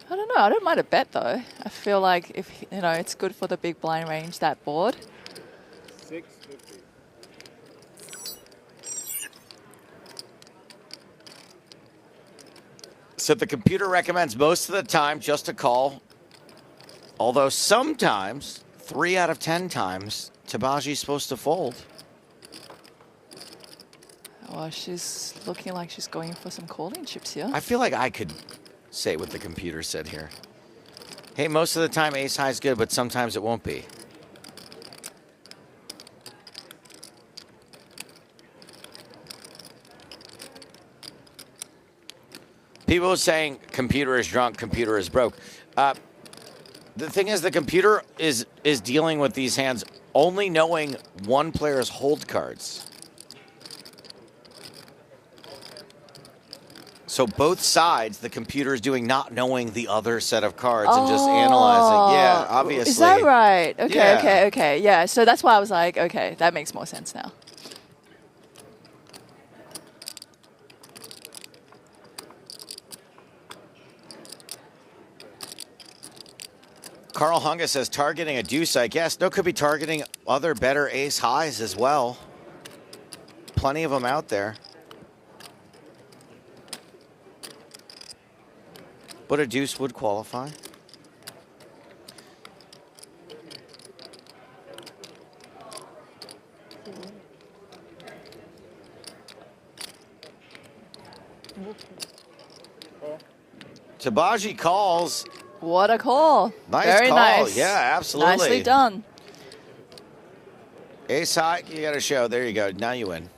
I don't know. I don't mind a bet, though. I feel like if, you know, it's good for the big blind range, that board. 650. So the computer recommends most of the time just a call. Although sometimes, 3 out of 10 times, Teebagy's supposed to fold. Well, she's looking like she's going for some calling chips here. I feel like I could say what the computer said here. Hey, most of the time ace high is good, but sometimes it won't be. People saying computer is drunk, computer is broke. The thing is, the computer is dealing with these hands only knowing one player's hold cards. So both sides, the computer is doing not knowing the other set of cards and just analyzing. Yeah, obviously. Is that right? Okay, Yeah. okay. Yeah, so that's why I was like, okay, that makes more sense now. Carl Hunga says targeting a deuce, I guess. No, could be targeting other better ace highs as well. Plenty of them out there. But a deuce would qualify. Teebagy calls. What a call. Nice Very call. nice. Yeah, absolutely. Nicely done. Ace high, you got to show. There you go. Now you win.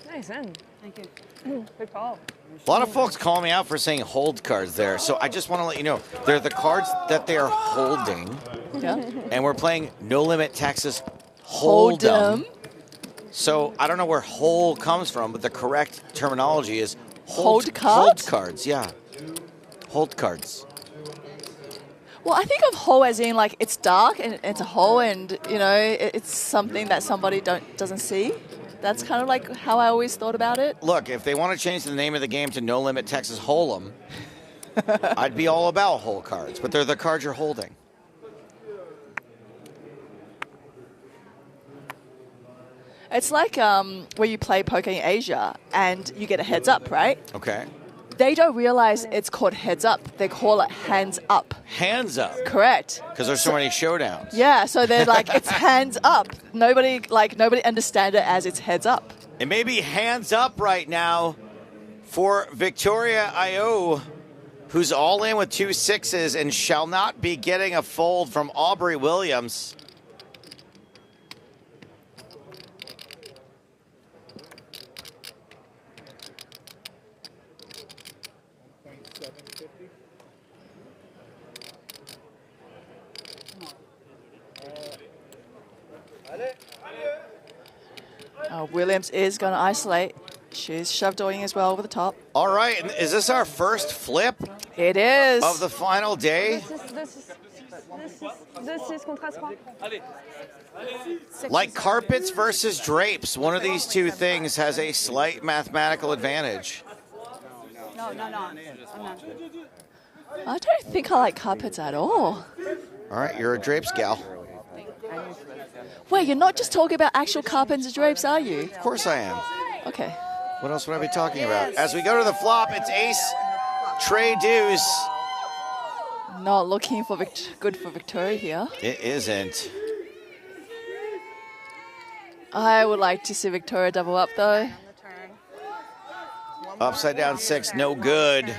Nice end. Thank you. Good call. A lot of folks call me out for saying hold cards there. So I just want to let you know, they're the cards that they are holding. Yeah. And we're playing No Limit Texas Hold'em. So I don't know where whole comes from, but the correct terminology is hold cards? Hold cards, yeah. Hold cards. Well, I think of hole as in like it's dark and it's a hole, and you know it's something that somebody doesn't see. That's kind of like how I always thought about it. Look, if they want to change the name of the game to No Limit Texas Hold'em, I'd be all about hole cards, but they're the cards you're holding. It's like where you play poker in Asia and you get a heads up, right? Okay. They don't realize it's called heads up. They call it hands up. Hands up. Correct. Because there's so many showdowns. Yeah, so they're like, it's hands up. Nobody understands it as it's heads up. It may be hands up right now for Victoria Ailloud, who's all in with 2 6s and shall not be getting a fold from Aubrey Williams. Williams is going to isolate. She's shoved in as well over the top. All right, and is this our first flip? It is. Of the final day? This is contrast trois. Like carpets versus drapes, one of these two things has a slight mathematical advantage. No. I'm not. I don't think I like carpets at all. All right, you're a drapes gal. Wait, you're not just talking about actual carpets and drapes, are you? Of course I am. Okay. What else would I be talking about? As we go to the flop, it's ace, trey deuce. Not looking for good for Victoria here. It isn't. I would like to see Victoria double up, though. Upside down 6, no good.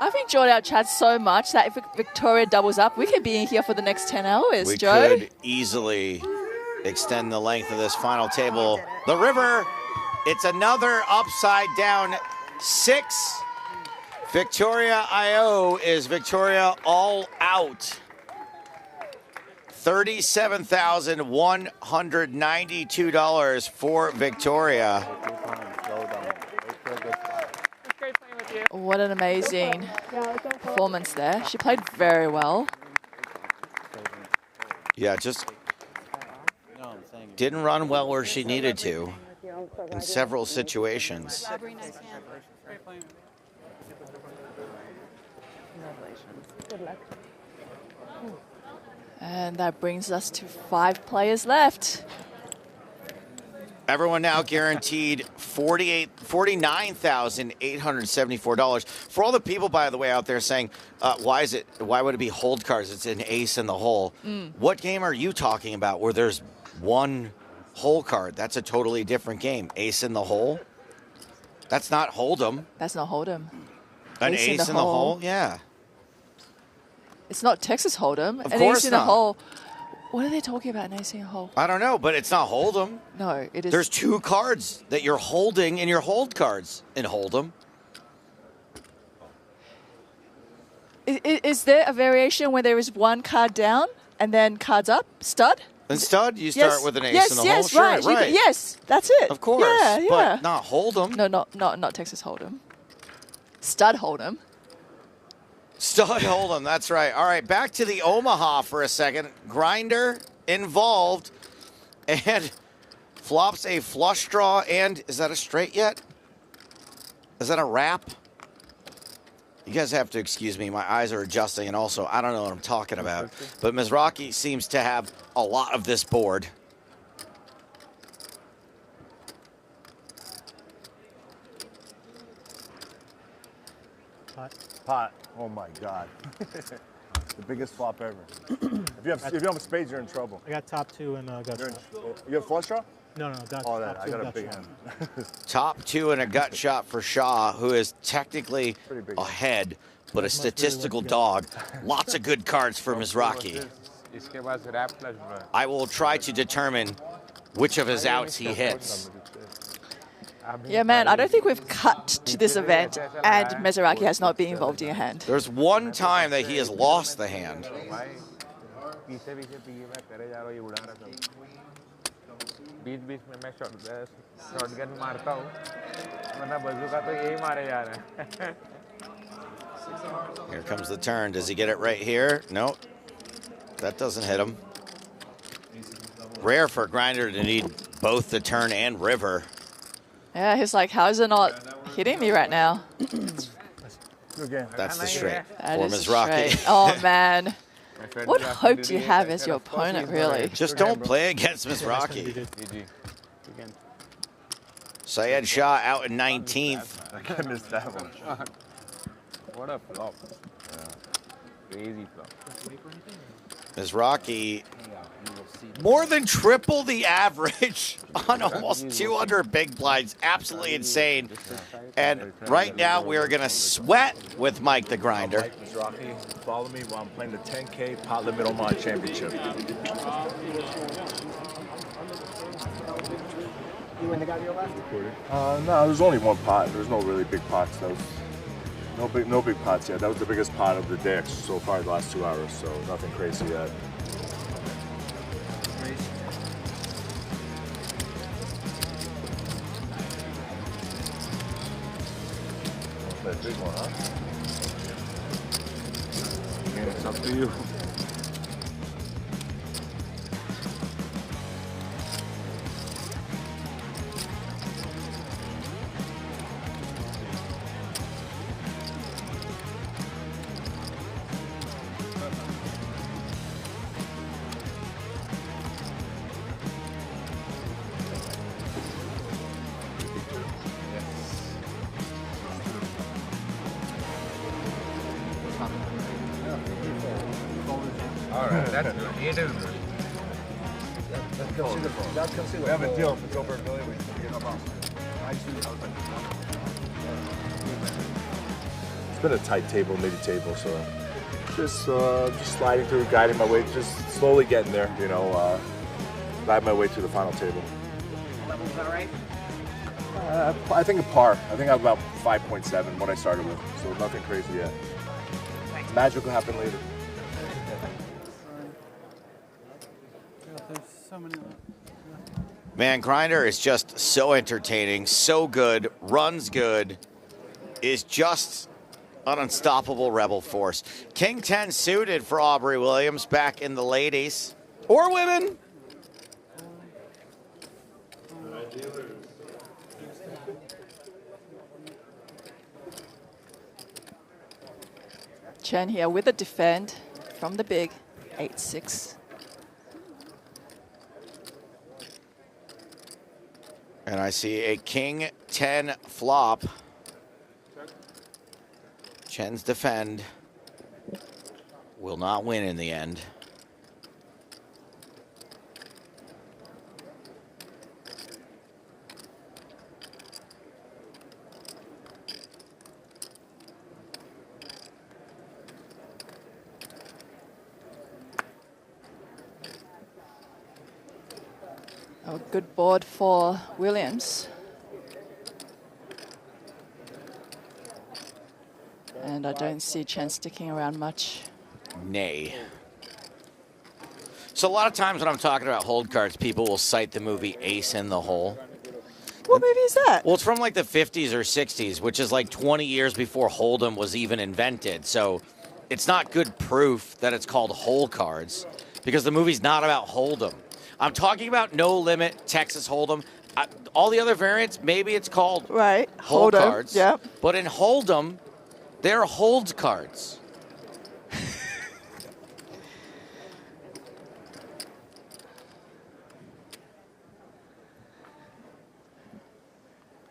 I've enjoyed our chat so much that if Victoria doubles up, we could be in here for the next 10 hours, We Joe. could easily extend the length of this final table. The river, it's another upside down 6. Victoria Ailloud is Victoria all out. $37,192 for Victoria. What an amazing performance there. She played very well. Yeah, just didn't run well where she needed to in several situations. Good luck. And that brings us to 5 players left. Everyone now guaranteed $49,874. For all the people, by the way, out there saying, why would it be hold cards? It's an ace in the hole. What game are you talking about where there's one hole card? That's a totally different game. Ace in the hole? That's not Hold'em. That's not Hold'em. An ace in the hole? Yeah. It's not Texas Hold'em. Of an course ace in the not. hole. What are they talking about, an ace in a hole? I don't know, but it's not Hold'em. No, it is. There's 2 cards that you're holding in your hold cards in Hold'em. Is there a variation where there is one card down and then cards up? Stud? And stud, you start with an ace in the hole. Yes, Sure, right. right. Yes, that's it. Of course, Yeah. but not Hold'em. No, not Texas Hold'em. Stud Hold'em. Stud Hold'em, that's right. All right, back to the Omaha for a second. Grinder involved and flops a flush draw. And is that a straight yet? Is that a wrap? You guys have to excuse me. My eyes are adjusting, and also, I don't know what I'm talking about. But Mizrachi seems to have a lot of this board. Pot. Oh my God. The biggest flop ever. If you have spades, you're in trouble. I got top 2 and gut shot. You have flush draw? No, got Oh, top I 2 got a gut big shot. hand. Top 2 and a gut shot for Shaw, who is technically ahead, but a statistical dog. Lots of good cards for Mizrachi. I will try to determine which of his outs he hits. Yeah, man, I don't think we've cut to this event and Mizrachi has not been involved in a hand. There's one time that he has lost the hand. Here comes the turn. Does he get it right here? Nope. That doesn't hit him. Rare for a grinder to need both the turn and river. Yeah, he's like, how is it not hitting me right now? That's the straight That for is Mizrachi. straight. Oh, man. What hope do you have as your opponent, really? Just don't play against Mizrachi. Syed Shah out in 19th. I missed that one. What a flop. Crazy flop. Mizrachi more than triple the average on almost 200 big blinds. Absolutely insane. And right now we are going to sweat with Mike the Grinder. Mike Mizrachi, follow me while I'm playing the 10K Pot Limit Oman Championship. You win the guy to your left? No, there's only one pot. There's no really big pots. No big pots yet. That was the biggest pot of the day so far the last 2 hours, so nothing crazy yet. That big one, huh? Yeah, it's up to you. That's good. It is good. We have a deal. If it's over $1 million, we can get up on. It's been a tight table, midi table, so just sliding through, guiding my way, just slowly getting there. You know, guide my way to the final table. Level's all right? I think a par. I think I'm about 5.7 what I started with, so nothing crazy yet. Magic will happen later. Man, Grinder is just so entertaining, so good, runs good, is just an unstoppable rebel force. King 10 suited for Aubrey Williams back in the ladies. Or women. Chen here with a defend from the big 8-6. And I see a King 10 flop. Chen's defend will not win in the end. A good board for Williams. And I don't see Chen sticking around much. Nay. So a lot of times when I'm talking about hold cards, people will cite the movie Ace in the Hole. What movie is that? Well, it's from like the 50s or 60s, which is like 20 years before Hold'em was even invented. So it's not good proof that it's called hole cards because the movie's not about Hold'em. I'm talking about No Limit, Texas Hold'em. All the other variants, maybe it's called right hold Hold'em, cards. yep. But in Hold'em, They're hold cards.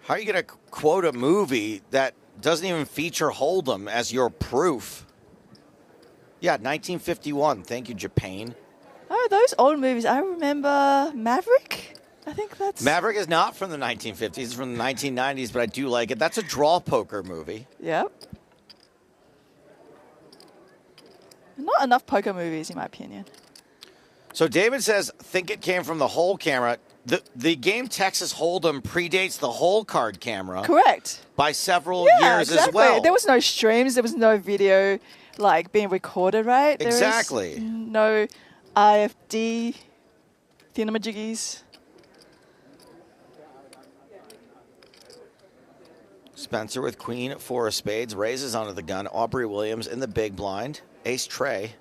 How are you going to quote a movie that doesn't even feature Hold'em as your proof? Yeah, 1951. Thank you, Japan. Oh, those old movies. I remember Maverick. I think that's... Maverick is not from the 1950s. It's from the 1990s, but I do like it. That's a draw poker movie. Yep. Not enough poker movies, in my opinion. So David says, think it came from the whole camera. The game Texas Hold'em predates the whole card camera. Correct. By several Yeah, years exactly. as well. There was no streams. There was no video like being recorded, right? There was Exactly. no IFD thingamajiggies. Spencer with queen, 4 of spades, raises onto the gun. Aubrey Williams in the big blind. Ace tray.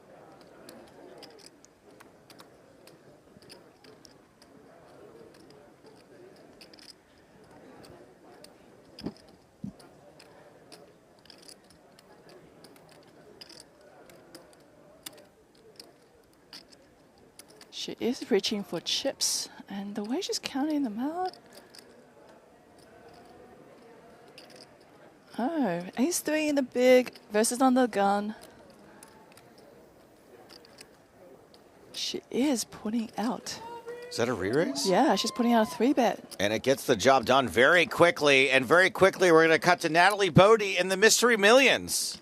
She is reaching for chips, and the way she's counting them out. Oh, ace 3 in the big versus on the gun. She is putting out. Is that a re-raise? Yeah, she's putting out a 3-bet. And it gets the job done very quickly. And very quickly, we're going to cut to Natalie Bodie in the Mystery Millions.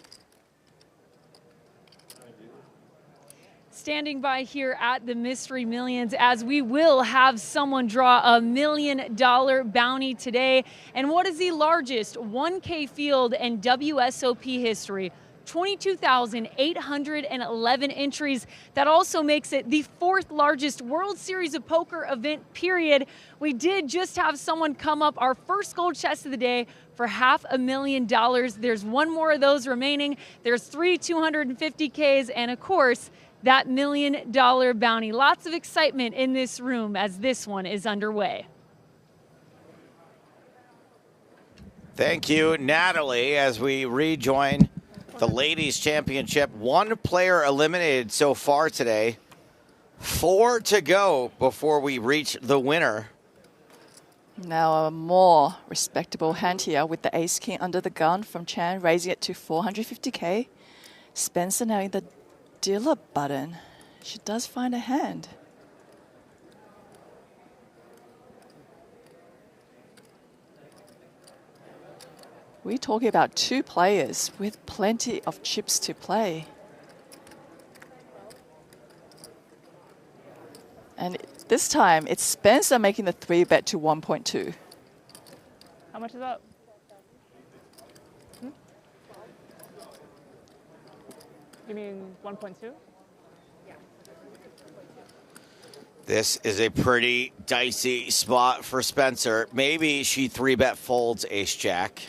Standing by here at the Mystery Millions, as we will have someone draw a $1 million bounty today. And what is the largest 1K field in WSOP history? 22,811 entries. That also makes it the 4th largest World Series of Poker event, period. We did just have someone come up, our first gold chest of the day, for $500,000. There's one more of those remaining. There's 3 250Ks, and of course, that $1 million bounty. Lots of excitement in this room as this one is underway. Thank you, Natalie, as we rejoin the Ladies Championship. 1 player eliminated so far today. 4 to go before we reach the winner. Now a more respectable hand here with the ace king under the gun from Chen, raising it to 450K. Spencer now in the dealer button. She does find a hand. We're talking about 2 players with plenty of chips to play. And this time, it's Spencer making the 3-bet to 1.2. How much is that? You mean 1.2? This is a pretty dicey spot for Spencer. Maybe she 3-bet folds ace-jack.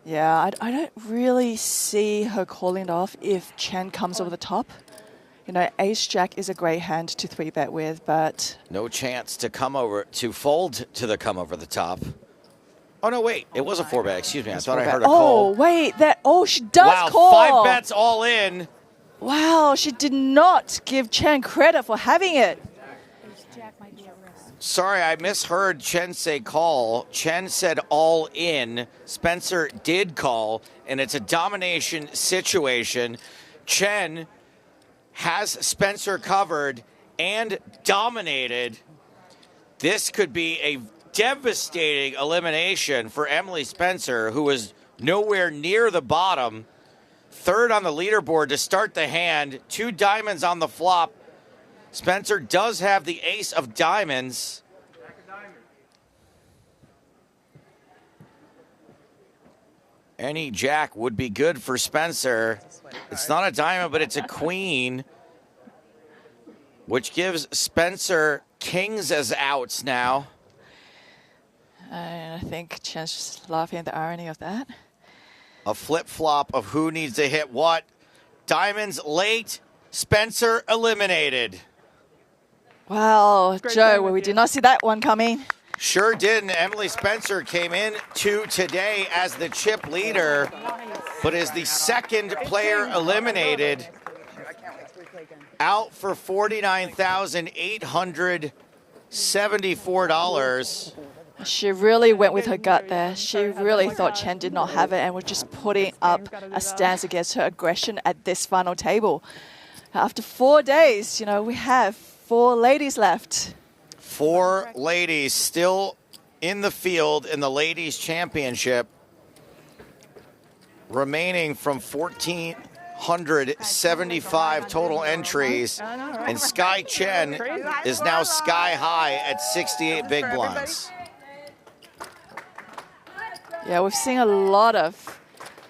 Yeah, I don't really see her calling it off if Chen comes over the top. You know, ace-jack is a great hand to 3-bet with, but... No chance to come over, to fold to the come over the top. Oh, no, wait. It was a 4-bet. Excuse me. I thought I heard a call. Oh, wait. She does wow, call. 5 bets all in. Wow, she did not give Chen credit for having it. Sorry, I misheard Chen say call. Chen said all in. Spencer did call, and it's a domination situation. Chen has Spencer covered and dominated. This could be a devastating elimination for Emily Spencer, who was nowhere near the bottom. 3rd on the leaderboard to start the hand. 2 diamonds on the flop. Spencer does have the ace of diamonds. Any jack would be good for Spencer. It's not a diamond, but it's a queen, which gives Spencer kings as outs now. And I think Chen's just laughing at the irony of that. A flip-flop of who needs to hit what. Diamonds late. Spencer eliminated. Wow, Joe, well, we did not see that one coming. Sure did, and Emily Spencer came in to today as the chip leader, but is the second player eliminated, out for $49,874. She really went with her gut there. She really thought Chen did not have it and was just putting up a stance against her aggression at this final table. After 4 days, you know, we have 4 ladies left. 4 ladies still in the field in the ladies championship, remaining from 1,475 total entries, and Skye Chen is now sky high at 68 big blinds. Yeah, we've seen a lot of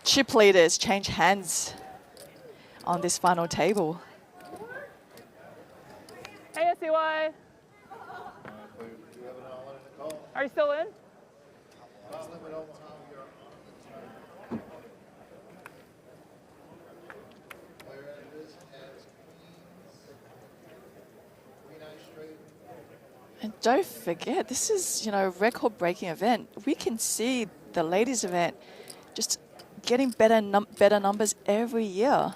chip leaders change hands on this final table. Hey, SCY. Are you still in? And don't forget, this is, you know, a record-breaking event. We can see the ladies event just getting better numbers every year.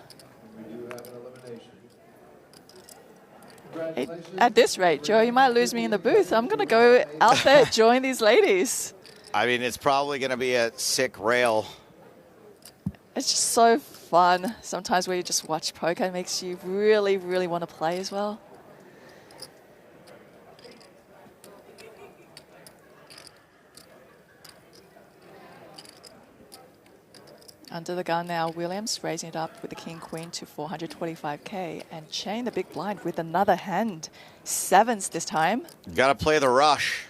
Hey, at this rate, Joe, you might lose me in the booth. I'm going to go out there, join these ladies. I mean, it's probably going to be a sick rail. It's just so fun. Sometimes where you just watch poker, it makes you really, really want to play as well. Under the gun now, Williams raising it up with the king-queen to 425K, and Chen the big blind with another hand. 7s this time. Got to play the rush.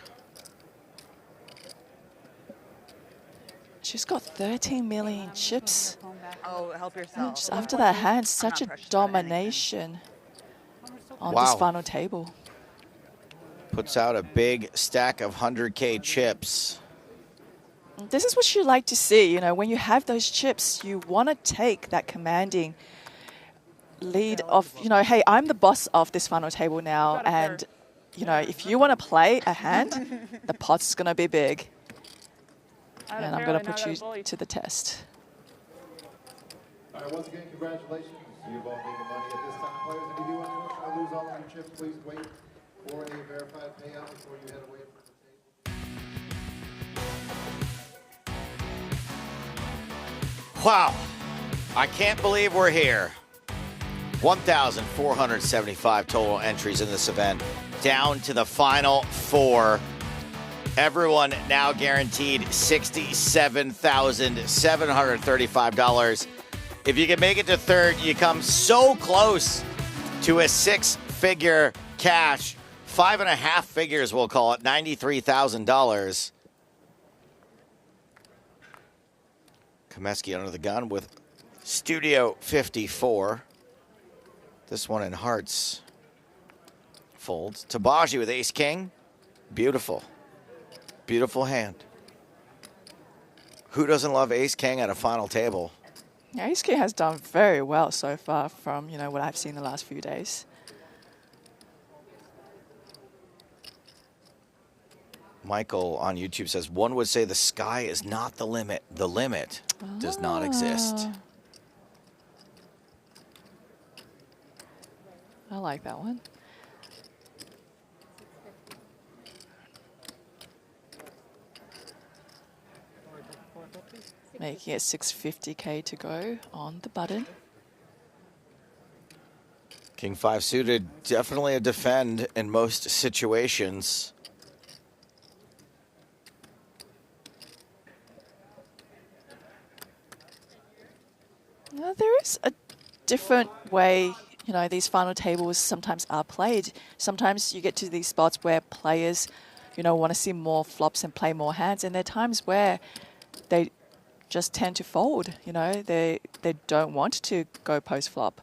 She's got 13 million chips. Oh, help And yourself. just after that hand, such a domination on this final table. Puts out a big stack of 100K chips. This is what you like to see, you know, when you have those chips, you want to take that commanding lead of, you know, hey, I'm the boss of this final table now, and, you know, if you want to play a hand, the pot's going to be big. And I'm going to put you to the test. All right, once again, congratulations. You've all made the money at this time. Players, if you do want to lose all of your chips, please wait for a verified payout before you head away from the table. Wow, I can't believe we're here. 1,475 total entries in this event, down to the final 4. Everyone now guaranteed $67,735. If you can make it to third, you come so close to a 6-figure cash, 5.5 figures, we'll call it, $93,000. Comeskey under the gun with Studio 54. This one in hearts. Folds. Teebagy with ace king. Beautiful. Beautiful hand. Who doesn't love ace king at a final table? Yeah, ace king has done very well so far from, you know, what I've seen the last few days. Michael on YouTube says, one would say the sky is not the limit. The limit does not exist. I like that one. Making it 650K to go on the button. King 5 suited, definitely a defend in most situations. There is a different way, you know, these final tables sometimes are played. Sometimes you get to these spots where players, you know, want to see more flops and play more hands, and there are times where they just tend to fold, you know, they don't want to go post-flop.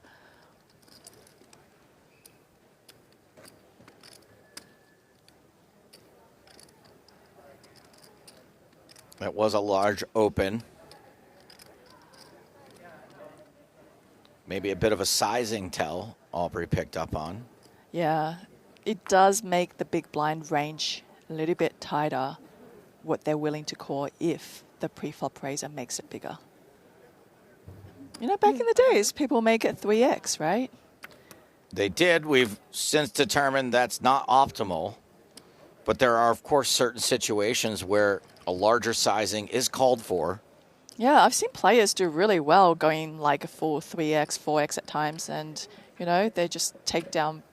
That was a large open. Maybe a bit of a sizing tell Aubrey picked up on. Yeah, it does make the big blind range a little bit tighter what they're willing to call if the pre-flop raiser makes it bigger. You know, back in the days, people make it 3x, right? They did. We've since determined that's not optimal. But there are, of course, certain situations where a larger sizing is called for. Yeah, I've seen players do really well going like a full 3x, 4x at times. And, you know, they just take down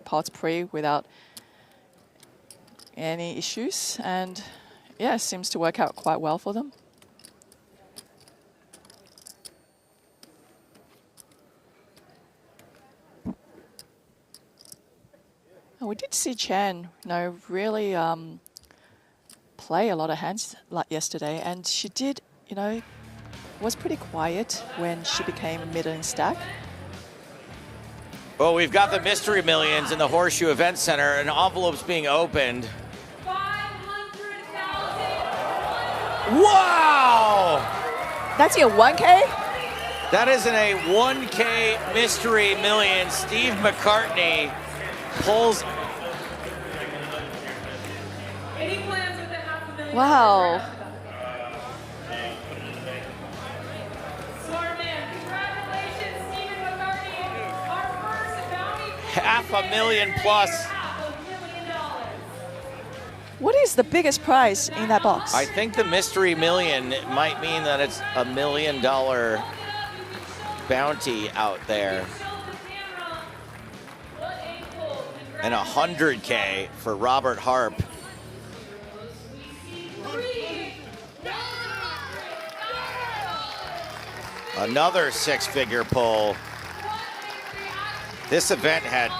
pots pre without any issues. And, yeah, it seems to work out quite well for them. We did see Chen, you know, really play a lot of hands like yesterday, and she did, you know, was pretty quiet when she became middle stack. Well, we've got the Mystery Millions in the Horseshoe Event Center, and envelopes being opened. Wow! That's your 1K? That is in a 1K Mystery Million. Steve McCartney pulls. Wow. $500,000 plus. What is the biggest prize in that box? I think the Mystery Million might mean that it's $1 million bounty out there. And $100K for Robert Harp. Another six-figure pull. This event had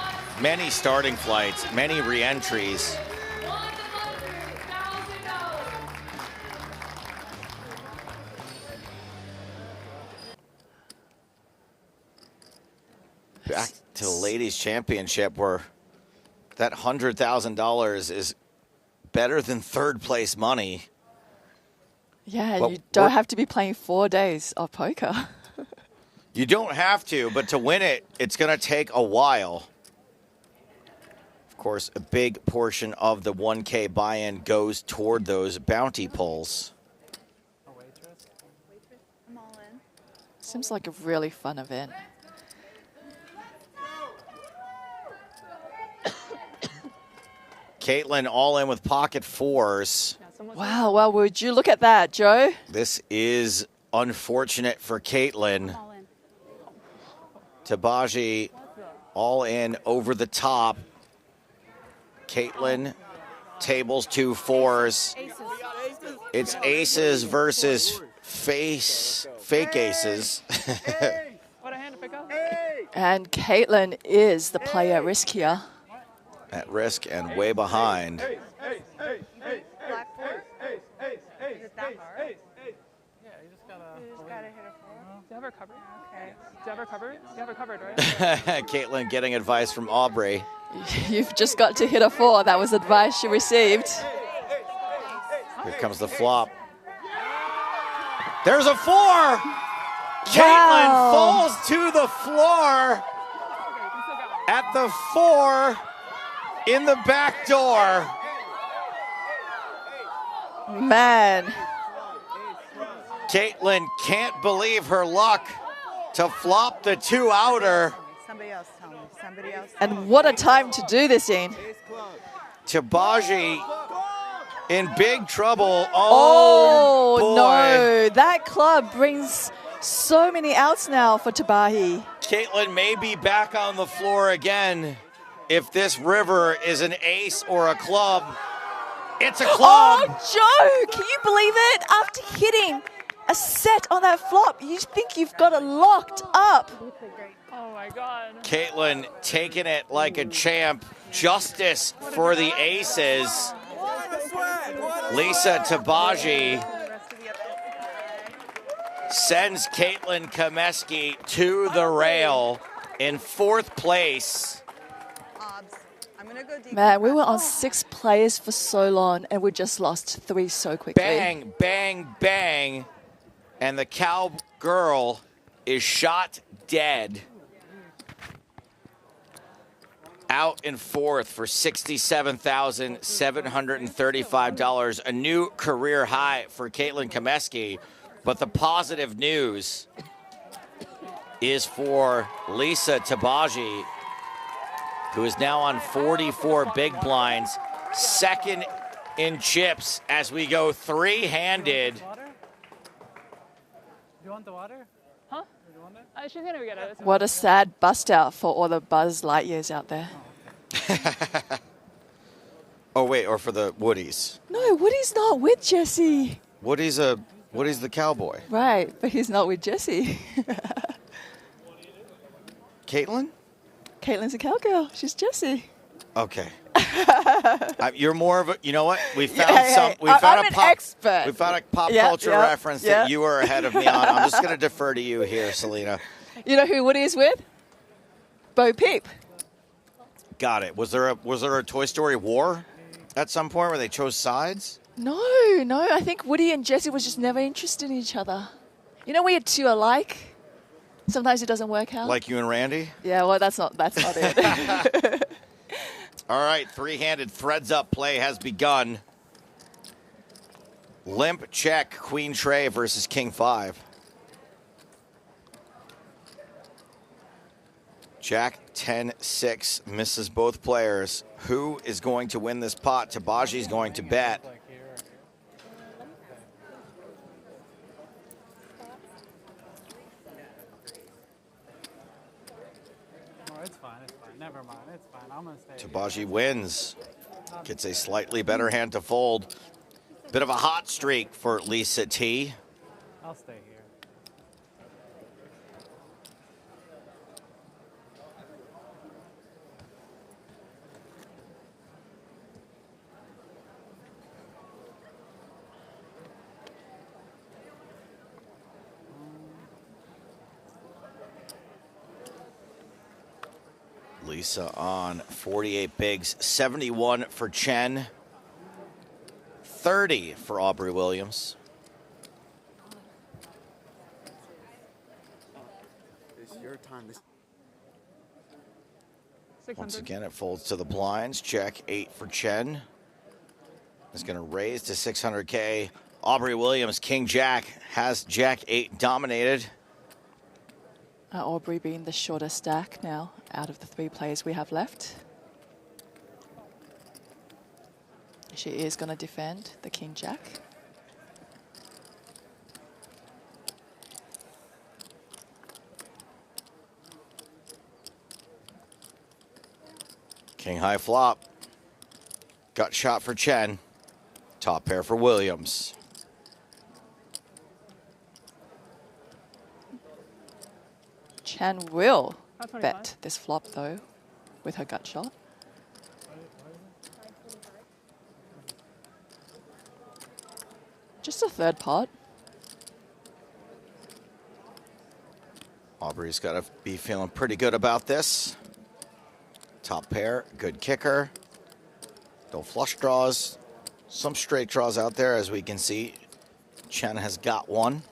many starting flights, many re-entries. Back to the ladies' championship, where that $100,000 is better than third place money. Yeah, But you don't have to be playing 4 days of poker. You don't have to, but to win it, it's going to take a while. Of course, a big portion of the 1K buy-in goes toward those bounty pulls. I'm all in. Seems like a really fun event. Caitlin all in with pocket fours. Wow, well, would you look at that, Joe? This is unfortunate for Caitlin. Teebagy all in over the top. Caitlin tables 2 fours. It's aces versus fake aces. And Caitlin is the player at risk here. At risk and way behind. Is it that hard? Yeah, you just gotta hit a 4. Do you have her covered? Okay. Do you have her covered? You have her covered, right? Caitlin getting advice from Aubrey. You've just got to hit a 4. That was advice she received. Here comes the flop. There's a 4! Caitlin falls to the floor at the 4 in the back door. Man. Caitlin can't believe her luck to flop the 2 outer. Somebody else tell me. Somebody else. And what a time to do this in. Teebagy in big trouble. Oh, boy. No. That club brings so many outs now for Teebagy. Caitlin may be back on the floor again if this river is an ace or a club. It's a club. Oh, Joe, can you believe it? After hitting a set on that flop, you think you've got it locked up. Oh my God. Caitlin taking it like a champ. Justice for the aces. Lisa Teebagy sends Caitlin Comeskey to the rail in 4th place. Man, we were on 6 players for so long, and we just lost 3 so quickly. Bang, bang, bang. And the cowgirl is shot dead. out in fourth for $67,735, a new career high for Caitlin Comeskey. But the positive news is for Lisa Teebagy, who is now on 44 big blinds, second in chips as we go three-handed. Do you want the water? Huh? She's gonna get it. What a sad bust out for all the Buzz Lightyears out there. Oh, wait, or for the Woodies. No, Woody's not with Jessie. Woody's the cowboy. Right, but he's not with Jessie. Caitlin? Caitlin's a cowgirl. She's Jessie. Okay. You're more of a, you know what? We found I'm an expert. We found a pop culture reference that you were ahead of me on. I'm just going to defer to you here, Celina. You know who Woody is with? Bo Peep. Got it. Was there a Toy Story war at some point where they chose sides? No. I think Woody and Jessie was just never interested in each other. You know, we are two alike. Sometimes it doesn't work out. Like you and Randy? Yeah, well, that's not it. All right, three-handed threads up play has begun. Limp check, Queen Tray versus King 5. Jack 10-6 misses both players. Who is going to win this pot? Teebagy's going to bet. It's fine. Never mind. It's fine. I'm going to stay. Teebagy wins. Gets a slightly better hand to fold. Bit of a hot streak for Lisa T. I'll stay here. Lisa on 48 bigs, 71 for Chen, 30 for Aubrey Williams. It's your time. Once again, it folds to the blinds. Check 8 for Chen. Is going to raise to 600K. Aubrey Williams, King Jack, has Jack 8 dominated. Aubrey being the shorter stack now out of the three players we have left. She is going to defend the King Jack. King high flop. Gut shot for Chen. Top pair for Williams. Chen will bet this flop, though, with her gut shot. Just a third pot. Aubrey's got to be feeling pretty good about this. Top pair, good kicker. No flush draws. Some straight draws out there, as we can see. Chen has got one.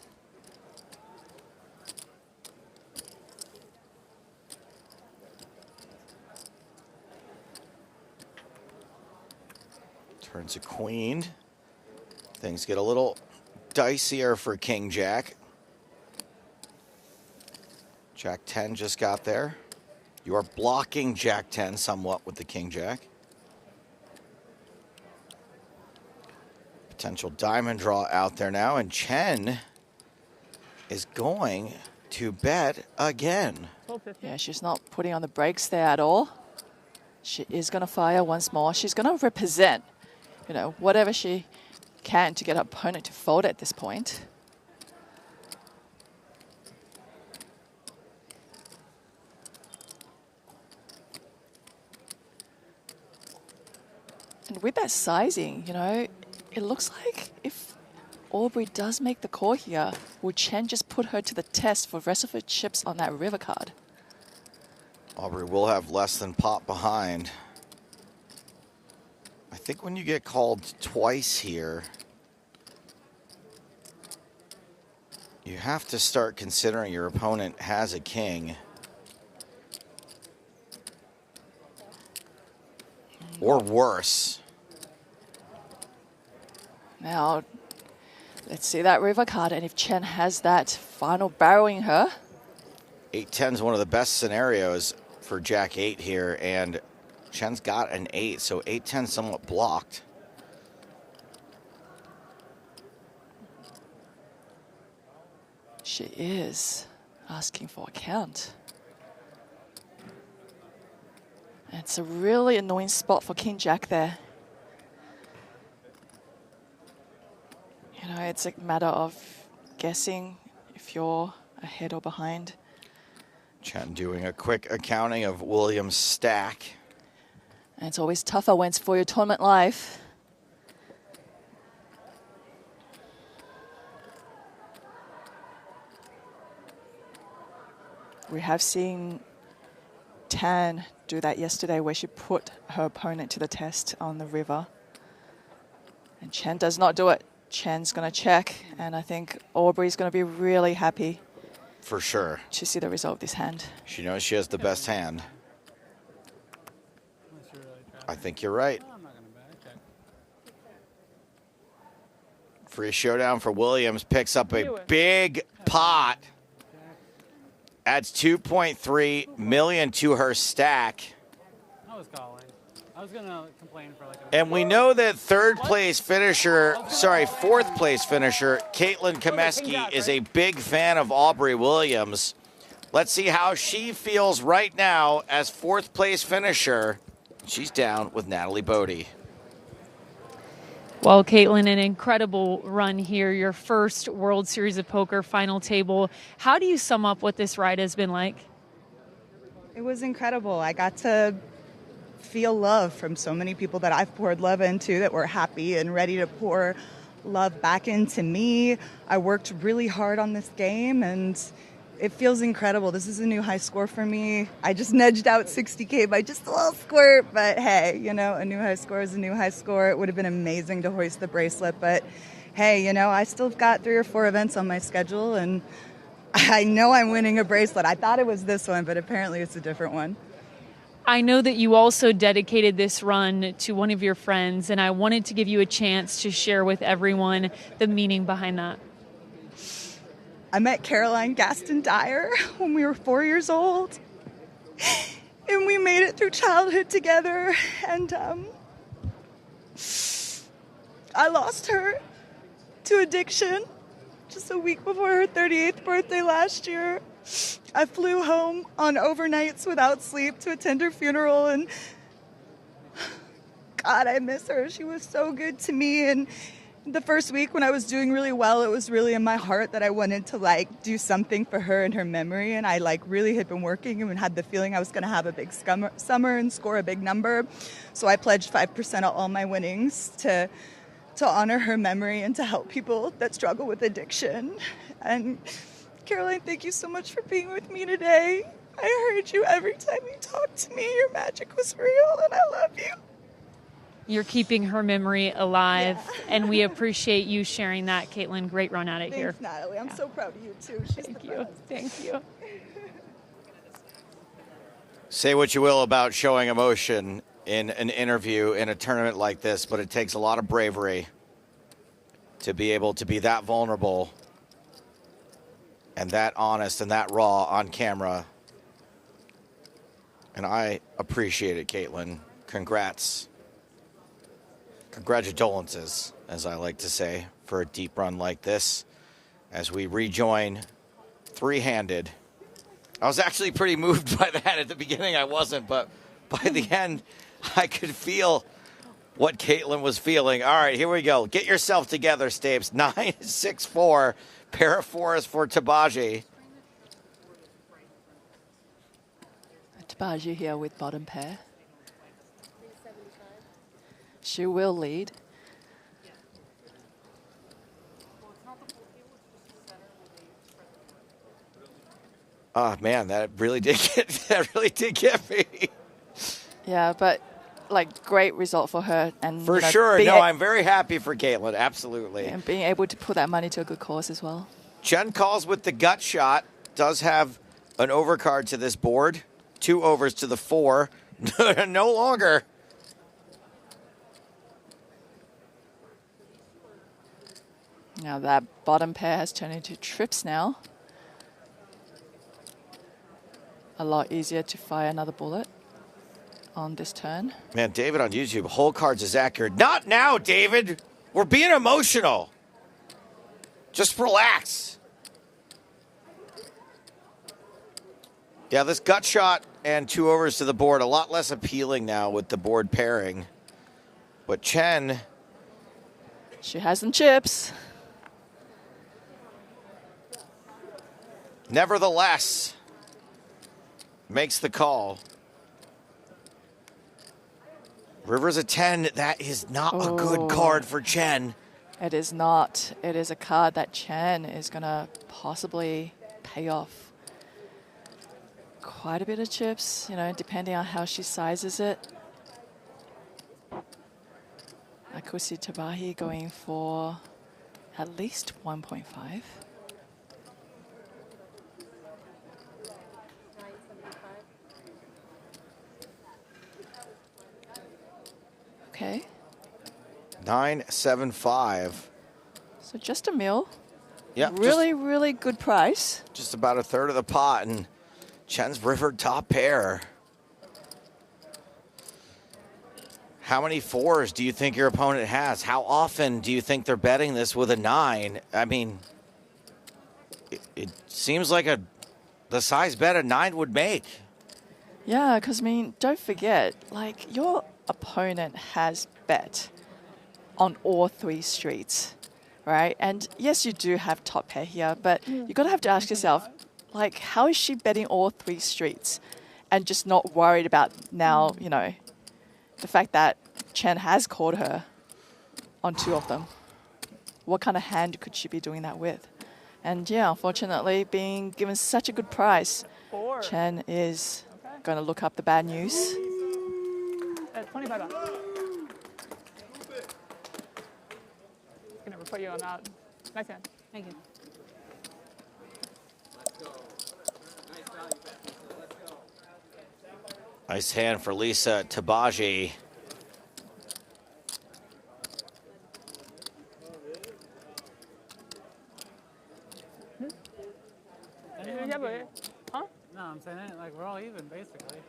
Turns a queen. Things get a little dicier for King Jack. Jack 10 just got there. You are blocking Jack 10 somewhat with the King Jack. Potential diamond draw out there now, and Chen is going to bet again. Yeah, she's not putting on the brakes there at all. She is going to fire once more. She's going to represent, you know, whatever she can to get her opponent to fold at this point. And with that sizing, you know, it looks like if Aubrey does make the call here, will Chen just put her to the test for the rest of her chips on that river card? Aubrey will have less than pot behind. I think when you get called twice here, you have to start considering your opponent has a king. Or worse. Now, let's see that river card, and if Chen has that final barrowing her. 8-10 is one of the best scenarios for Jack 8 here, and Chen's got an 8, so 8-10 somewhat blocked. She is asking for a count. It's a really annoying spot for King Jack there. You know, it's a matter of guessing if you're ahead or behind. Chen doing a quick accounting of Williams' stack. And it's always tougher when it's for your tournament life. We have seen Tan do that yesterday where she put her opponent to the test on the river. And Chen does not do it. Chen's going to check, and I think Aubrey's going to be really happy For sure. to see the result of this hand. She knows she has the best hand. I think you're right. Free showdown for Williams. Picks up a big pot. Adds 2.3 million to her stack. I was calling. I was gonna complain for like And we know that fourth place finisher, Caitlin Comeskey, is a big fan of Aubrey Williams. Let's see how she feels right now as fourth place finisher. She's down with Natalie Bodie. Well, Caitlin, an incredible run here, your first World Series of Poker final table. How do you sum up what this ride has been like? It was incredible. I got to feel love from so many people that I've poured love into that were happy and ready to pour love back into me. I worked really hard on this game, and it feels incredible. This is a new high score for me. I just nudged out 60K by just a little squirt, but hey, you know, a new high score is a new high score. It would have been amazing to hoist the bracelet, but hey, you know, I still got 3 or 4 events on my schedule, and I know I'm winning a bracelet. I thought it was this one, but apparently it's a different one. I know that you also dedicated this run to one of your friends, and I wanted to give you a chance to share with everyone the meaning behind that. I met Caroline Gaston Dyer when we were 4 years old, and we made it through childhood together, and I lost her to addiction just a week before her 38th birthday last year. I flew home on overnights without sleep to attend her funeral, and God, I miss her. She was so good to me, and the first week when I was doing really well, it was really in my heart that I wanted to like do something for her in her memory, and I like really had been working and had the feeling I was going to have a big summer and score a big number. So I pledged 5% of all my winnings to honor her memory and to help people that struggle with addiction. And Caroline, thank you so much for being with me today. I heard you every time you talked to me. Your magic was real, and I love you. You're keeping her memory alive, and we appreciate you sharing that, Caitlin. Great run at it Thanks, here. Natalie. I'm so proud of you, too. She's Thank you. Thank you. Say what you will about showing emotion in an interview in a tournament like this, but it takes a lot of bravery to be able to be that vulnerable and that honest and that raw on camera. And I appreciate it, Caitlin. Congrats. Congratulations, as I like to say, for a deep run like this as we rejoin three-handed. I was actually pretty moved by that at the beginning. I wasn't, but by the end, I could feel what Caitlin was feeling. All right, here we go. Get yourself together, Stapes. 9-6-4. Pair of fours for Teebagy. Teebagy here with bottom pair. She will lead. Oh man, that really did get me. Yeah, but like great result for her, and For sure. No, I'm very happy for Caitlin. Absolutely. and being able to put that money to a good cause as well. Chen calls with the gut shot. Does have an overcard to this board. 2 overs to the 4. No longer. Now that bottom pair has turned into trips now. A lot easier to fire another bullet on this turn. Man, David on YouTube, hole cards is accurate. Not now, David. We're being emotional. Just relax. Yeah, this gut shot and 2 overs to the board, a lot less appealing now with the board pairing. But Chen... She has some chips. Nevertheless, makes the call. River's a 10. That is not a good card for Chen. It is not. It is a card that Chen is going to possibly pay off. Quite a bit of chips, you know, depending on how she sizes it. I could see Teebagy going for at least 1.5. Okay. 9.75. So just a mil. Yeah. Really good price. Just about a third of the pot, and Chen's river top pair. How many 4s do you think your opponent has? How often do you think they're betting this with a 9? I mean, it seems like the size bet a 9 would make. Yeah, because, I mean, don't forget, like, your opponent has bet on all 3 streets, right? And yes, you do have top pair here, but you got to have to ask yourself, like, how is she betting all 3 streets and just not worried about now, you know, the fact that Chen has called her on 2 of them? What kind of hand could she be doing that with? And yeah, unfortunately, being given such a good price, Chen is going to look up the bad news. 25 baht. Can never put you on that. Nice hand. Thank you. Nice hand for Lisa Teebagy. Huh? No, I'm saying it like we're all even basically.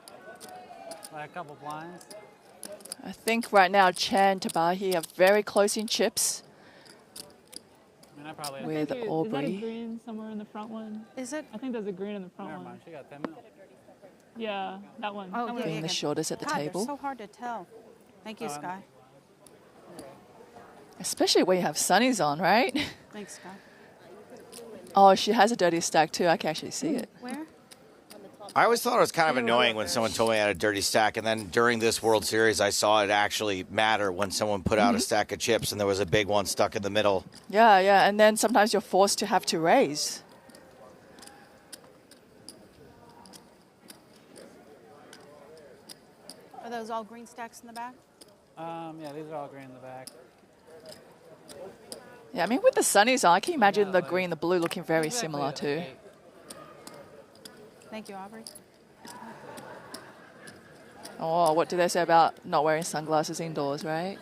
Like a couple blinds. I think right now Chen, Teebagy are very close in chips. I mean, I probably with Aubrey. Is that a green somewhere in the front one? Is it? I think there's a green in the front Never one. mind, she got 10 mil. Yeah, that one. Oh, that one. Being the shortest at the God, table. they're so hard to tell. Thank you, Skye. Especially when you have sunnies on, right? Thanks, Skye. Oh, she has a dirty stack too. I can actually see it. Where? I always thought it was kind of annoying when someone told me I had a dirty stack, and then during this World Series, I saw it actually matter when someone put out a stack of chips and there was a big one stuck in the middle. Yeah, yeah. And then sometimes you're forced to have to raise. Are those all green stacks in the back? Yeah, these are all green in the back. Yeah, I mean, with the sunnies on, I can imagine the green and the blue looking very similar too. Thank you, Aubrey. Oh, what do they say about not wearing sunglasses indoors, right?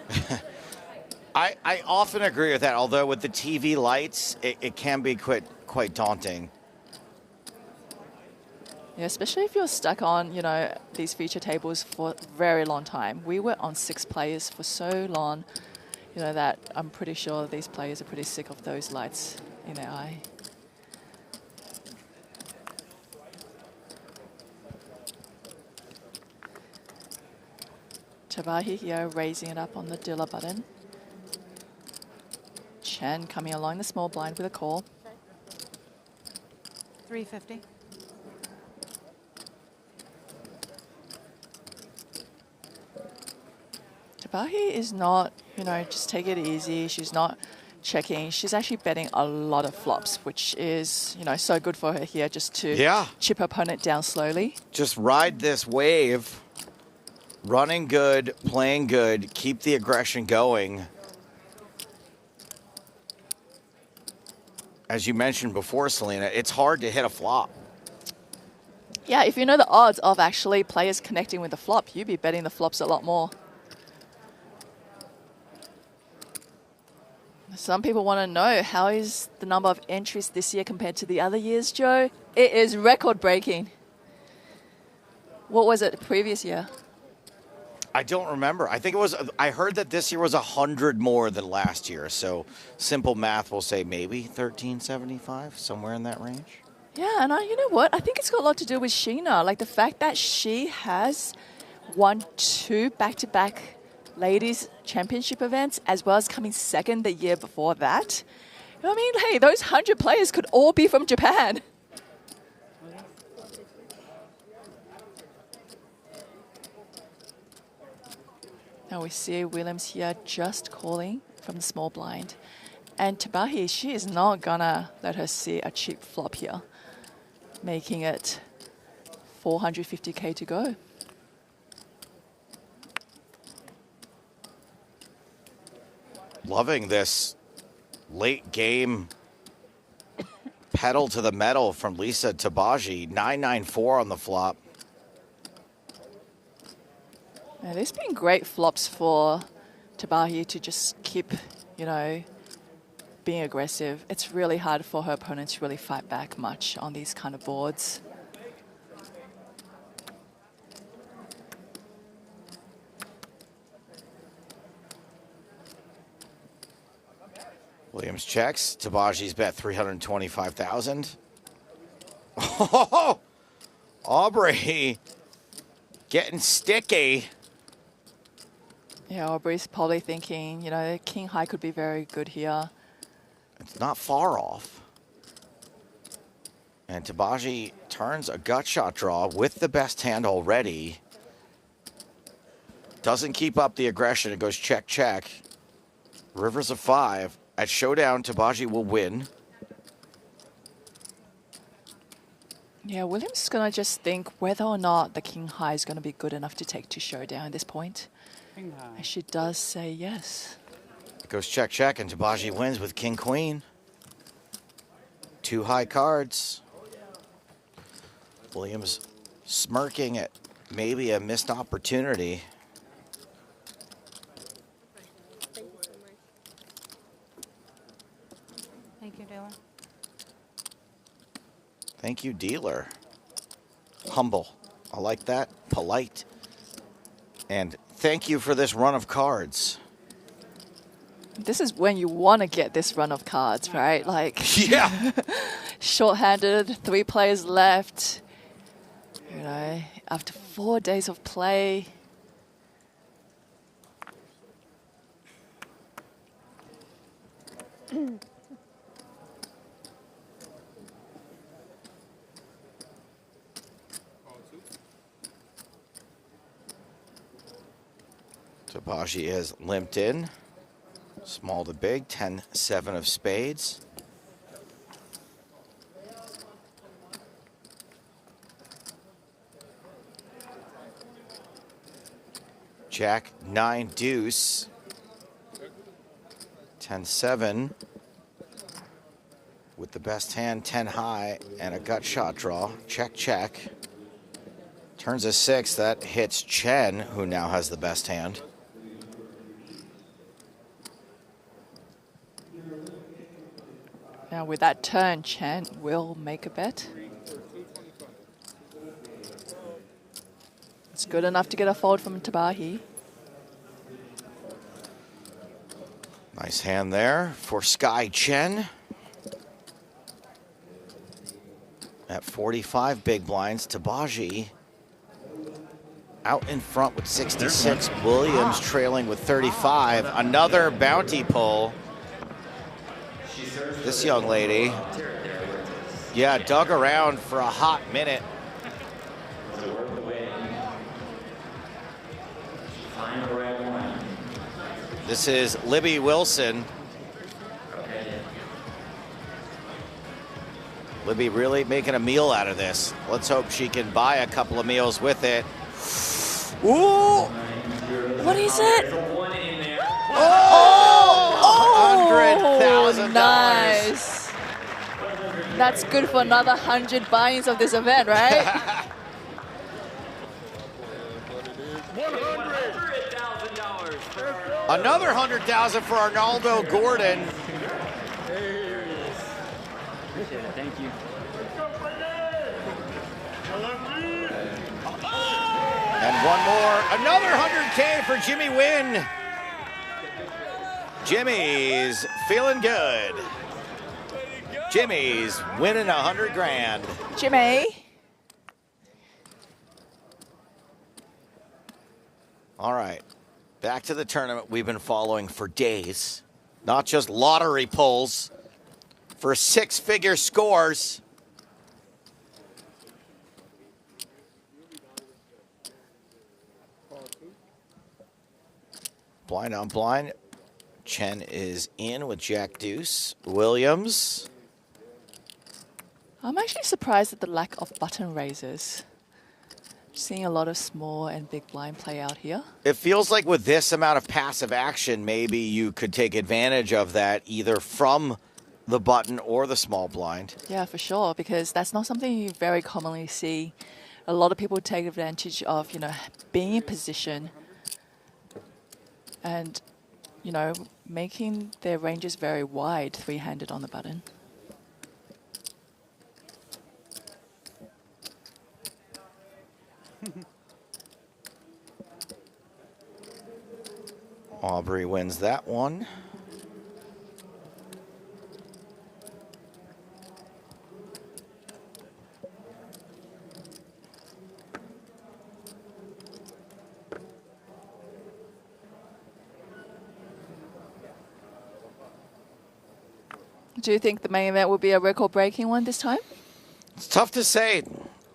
I often agree with that, although with the TV lights, it can be quite daunting. Yeah, especially if you're stuck on, you know, these feature tables for a very long time. We were on 6 players for so long, you know, that I'm pretty sure these players are pretty sick of those lights in their eye. Teebagy here raising it up on the dealer button. Chen coming along the small blind with a call. 350. Teebagy is not, you know, just take it easy. She's not checking. She's actually betting a lot of flops, which is, you know, so good for her here just to chip her opponent down slowly. Just ride this wave. Running good, playing good, keep the aggression going. As you mentioned before, Celina, it's hard to hit a flop. Yeah, if you know the odds of actually players connecting with the flop, you'd be betting the flops a lot more. Some people want to know, how is the number of entries this year compared to the other years, Joe? It is record-breaking. What was it the previous year? I don't remember. I think it was, I heard that this year was 100 more than last year. So simple math will say maybe 1375, somewhere in that range. Yeah, and you know what? I think it's got a lot to do with Sheena. Like the fact that she has won 2 back-to-back ladies championship events, as well as coming second the year before that. You know what I mean? Hey, those 100 players could all be from Japan. Now we see Williams here just calling from the small blind. And Teebagy, she is not gonna let her see a cheap flop here, making it 450K to go. Loving this late game pedal to the metal from Lisa Teebagy. 994 on the flop. Yeah, there's been great flops for Teebagy to just keep, you know, being aggressive. It's really hard for her opponents to really fight back much on these kind of boards. Williams checks. Teebagy's bet 325,000. Oh, Aubrey getting sticky. Yeah, Aubrey's probably thinking, you know, king high could be very good here. It's not far off. And Teebagy turns a gut shot draw with the best hand already. Doesn't keep up the aggression. It goes check, check. Rivers of 5. At showdown, Teebagy will win. Yeah, Williams is going to just think whether or not the king high is going to be good enough to take to showdown at this point. And she does say yes. It goes check, check, and Teebagy wins with king, queen. 2 high cards. Williams smirking at maybe a missed opportunity. Thank you, dealer. Thank you, dealer. Humble. I like that. Polite. And thank you for this run of cards. This is when you want to get this run of cards, right? Like, yeah. Short-handed, 3 players left. You know, after 4 days of play. Teebagy is limped in. Small to big, 10-7 of spades. Jack, 9 deuce. 10-7. With the best hand, 10 high, and a gut shot draw. Check, check. Turns a 6. That hits Chen, who now has the best hand. Now with that turn, Chen will make a bet. It's good enough to get a fold from Teebagy. Nice hand there for Skye Chen. At 45 big blinds, Teebagy out in front with 66. Williams trailing with 35. Another bounty pull. This young lady, yeah, dug around for a hot minute. This is Libby Wilson. Libby really making a meal out of this. Let's hope she can buy a couple of meals with it. Ooh! What is it? $100,000. Nice. That's good for another 100 buy-ins of this event, right? Another $100,000 for Arnaldo Gordon. And one more, another 100K for Jimmy Wynn. Jimmy's feeling good. Jimmy's winning 100 grand. Jimmy. All right, back to the tournament we've been following for days. Not just lottery pulls, for six-figure scores. Blind on blind. Chen is in with Jack Deuce. Williams. I'm actually surprised at the lack of button raises. Seeing a lot of small and big blind play out here. It feels like with this amount of passive action, maybe you could take advantage of that either from the button or the small blind. Yeah, for sure, because that's not something you very commonly see. A lot of people take advantage of, being in position and, making their ranges very wide, three-handed on the button. Aubrey wins that one. Do you think the main event will be a record-breaking one this time? It's tough to say.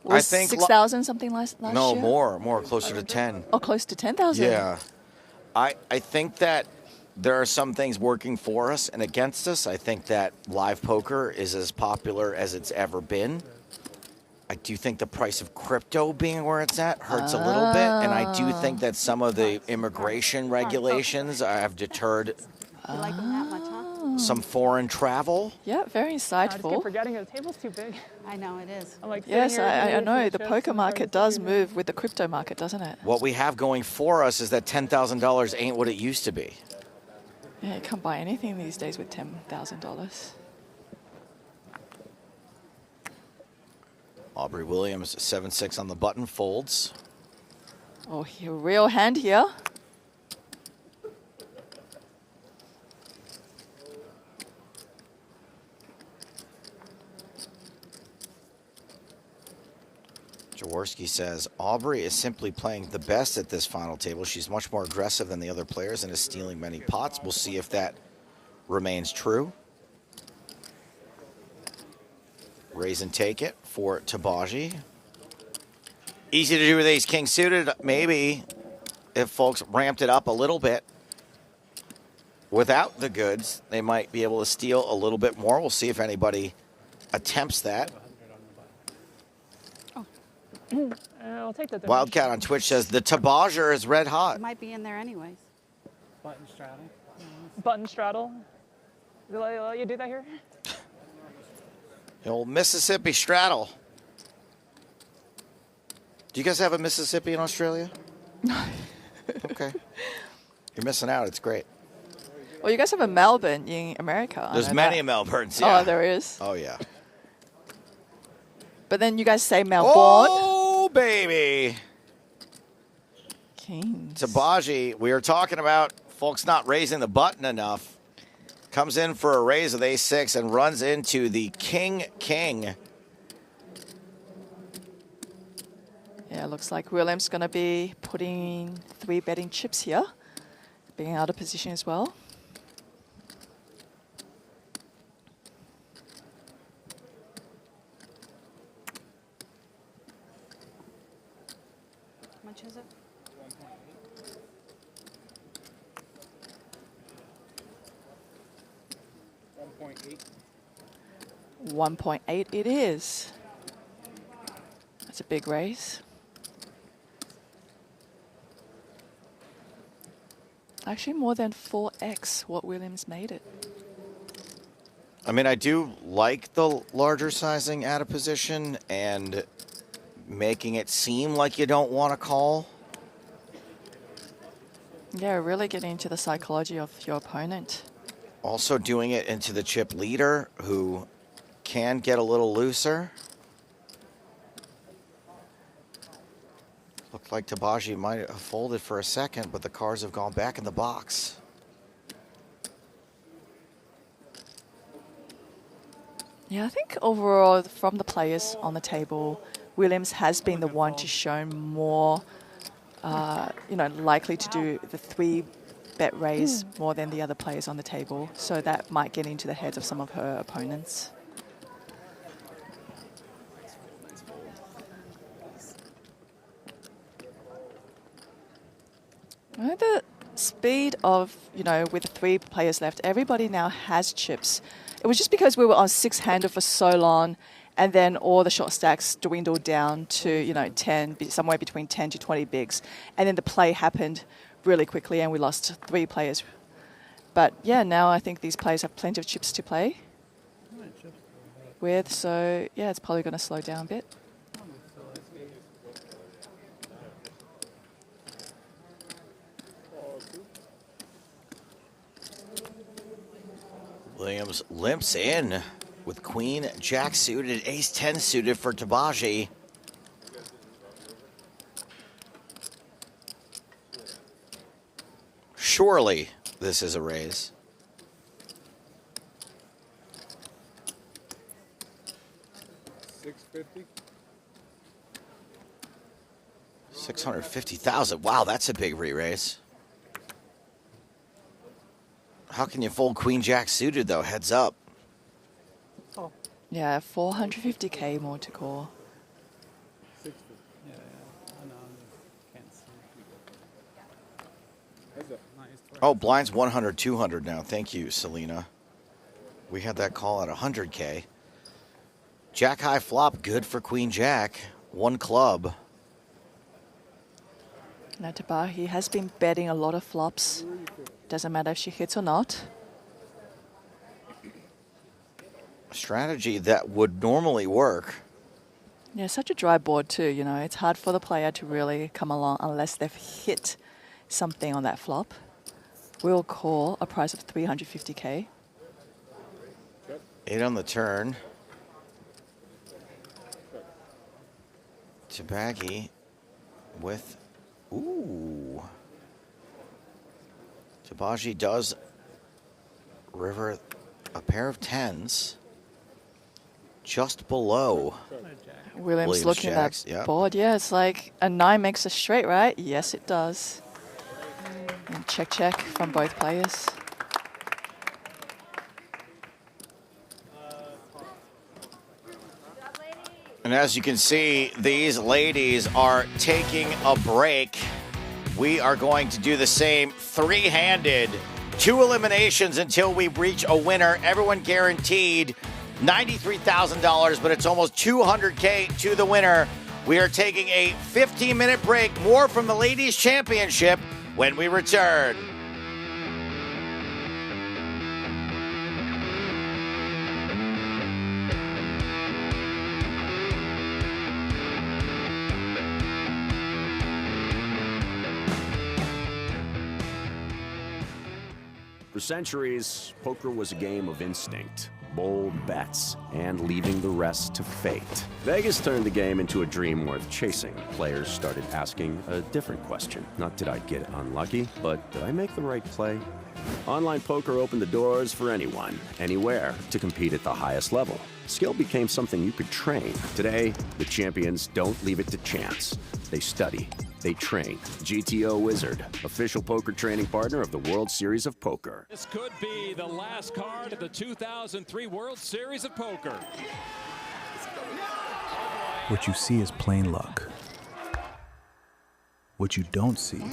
Was I think 6,000 something last year? No, more, closer to 10. Oh, close to 10,000. Yeah. I think that there are some things working for us and against us. I think that live poker is as popular as it's ever been. I do think the price of crypto being where it's at hurts a little bit. And I do think that some of the immigration regulations have deterred some foreign travel. Yeah, very I just insightful. keep forgetting the table's too big. I know it is. I'm like Yes, sitting here I eating know. food The chips poker and market it's does too big. move with the crypto market, doesn't it? What we have going for us is that $10,000 ain't what it used to be. Yeah, you can't buy anything these days with $10,000. Aubrey Williams, 7-6 on the button, folds. Oh, a real hand here. Jaworski says, Aubrey is simply playing the best at this final table. She's much more aggressive than the other players and is stealing many pots. We'll see if that remains true. Raise and take it for Teebagy. Easy to do with ace-king suited. Maybe if folks ramped it up a little bit without the goods, they might be able to steal a little bit more. We'll see if anybody attempts that. I'll take that. Wildcat on Twitch says the Teebager is red hot. It might be in there anyways. Button straddle. Button straddle. Do they let you do that here? The old Mississippi straddle. Do you guys have a Mississippi in Australia? Okay. You're missing out. It's great. Well, you guys have a Melbourne in America. I There's know many that. Melbournes, yeah. Oh, there is. Oh, yeah. But then you guys say Melbourne. Oh, baby. Kings. Teebagy, we were talking about folks not raising the button enough. Comes in for a raise with ace-6 and runs into the king-king. Yeah, looks like Williams going to be putting 3 betting chips here. Being out of position as well. How much is it? 1.8 it is. That's a big raise. Actually more than 4x what Williams made it. I mean, I do like the larger sizing out of position and making it seem like you don't want to call. Yeah, really getting into the psychology of your opponent. Also doing it into the chip leader, who can get a little looser. Looked like Teebagy might have folded for a second, but the cards have gone back in the box. Yeah, I think overall, from the players on the table, Williams has been the one to show more, likely to do the 3-bet raise more than the other players on the table. So that might get into the heads of some of her opponents. The speed of, with the 3 players left, everybody now has chips. It was just because we were on 6-hander for so long, and then all the short stacks dwindled down to, 10, somewhere between 10 to 20 bigs. And then the play happened really quickly, and we lost 3 players. But yeah, now I think these players have plenty of chips to play with, so yeah, it's probably going to slow down a bit. Williams limps in with Queen Jack suited, Ace 10 suited for Teebagy. Surely this is a raise. $650. 650,000. Wow, that's a big re-raise. How can you fold Queen Jack suited though? Heads up. Oh. Yeah, 450K more to call. Yeah, I know. Can't see. Oh, blinds 100, 200 now. Thank you, Celina. We had that call at 100K. Jack high flop, good for Queen Jack. 1 club. Now Teebagy has been betting a lot of flops. Doesn't matter if she hits or not. A strategy that would normally work. Yeah, such a dry board too, It's hard for the player to really come along unless they've hit something on that flop. We'll call a price of 350K. 8 on the turn. Teebagy with, ooh. Teebagy does river a pair of 10s just below Williams looking jacks. at that board. Yeah, it's like a 9 makes a straight, right? Yes, it does. And check from both players. And as you can see, these ladies are taking a break. We are going to do the same 3-handed, 2 eliminations until we reach a winner. Everyone guaranteed $93,000, but it's almost $200K to the winner. We are taking a 15-minute break. More from the Ladies Championship when we return. For centuries, poker was a game of instinct, bold bets, and leaving the rest to fate. Vegas turned the game into a dream worth chasing. Players started asking a different question. Not did I get unlucky, but did I make the right play? Online poker opened the doors for anyone, anywhere, to compete at the highest level. Skill became something you could train. Today, the champions don't leave it to chance. They study. They train. GTO Wizard, official poker training partner of the World Series of Poker. This could be the last card of the 2003 World Series of Poker. What you see is plain luck. What you don't see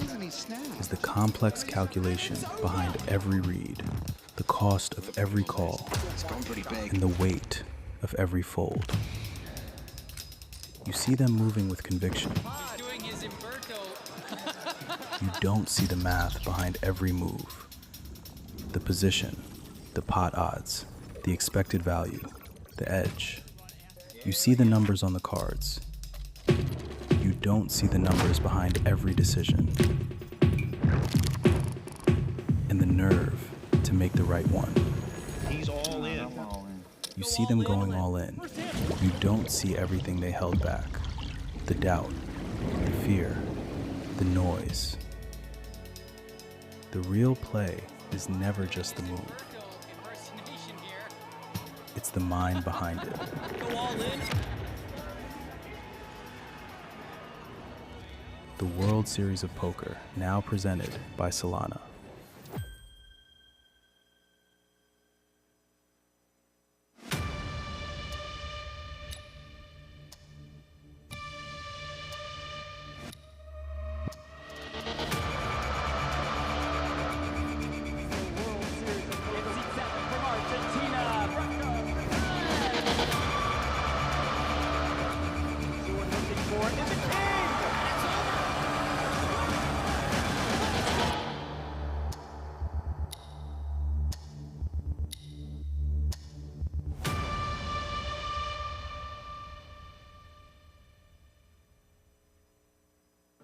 is the complex calculation behind every read, the cost of every call, and the weight of every fold. You see them moving with conviction. You don't see the math behind every move. The position, the pot odds, the expected value, the edge. You see the numbers on the cards. You don't see the numbers behind every decision. And the nerve to make the right one. He's all in. You see them going all in. You don't see everything they held back. The doubt, the fear, the noise. The real play is never just the move. It's the mind behind it. The World Series of Poker, now presented by Celina.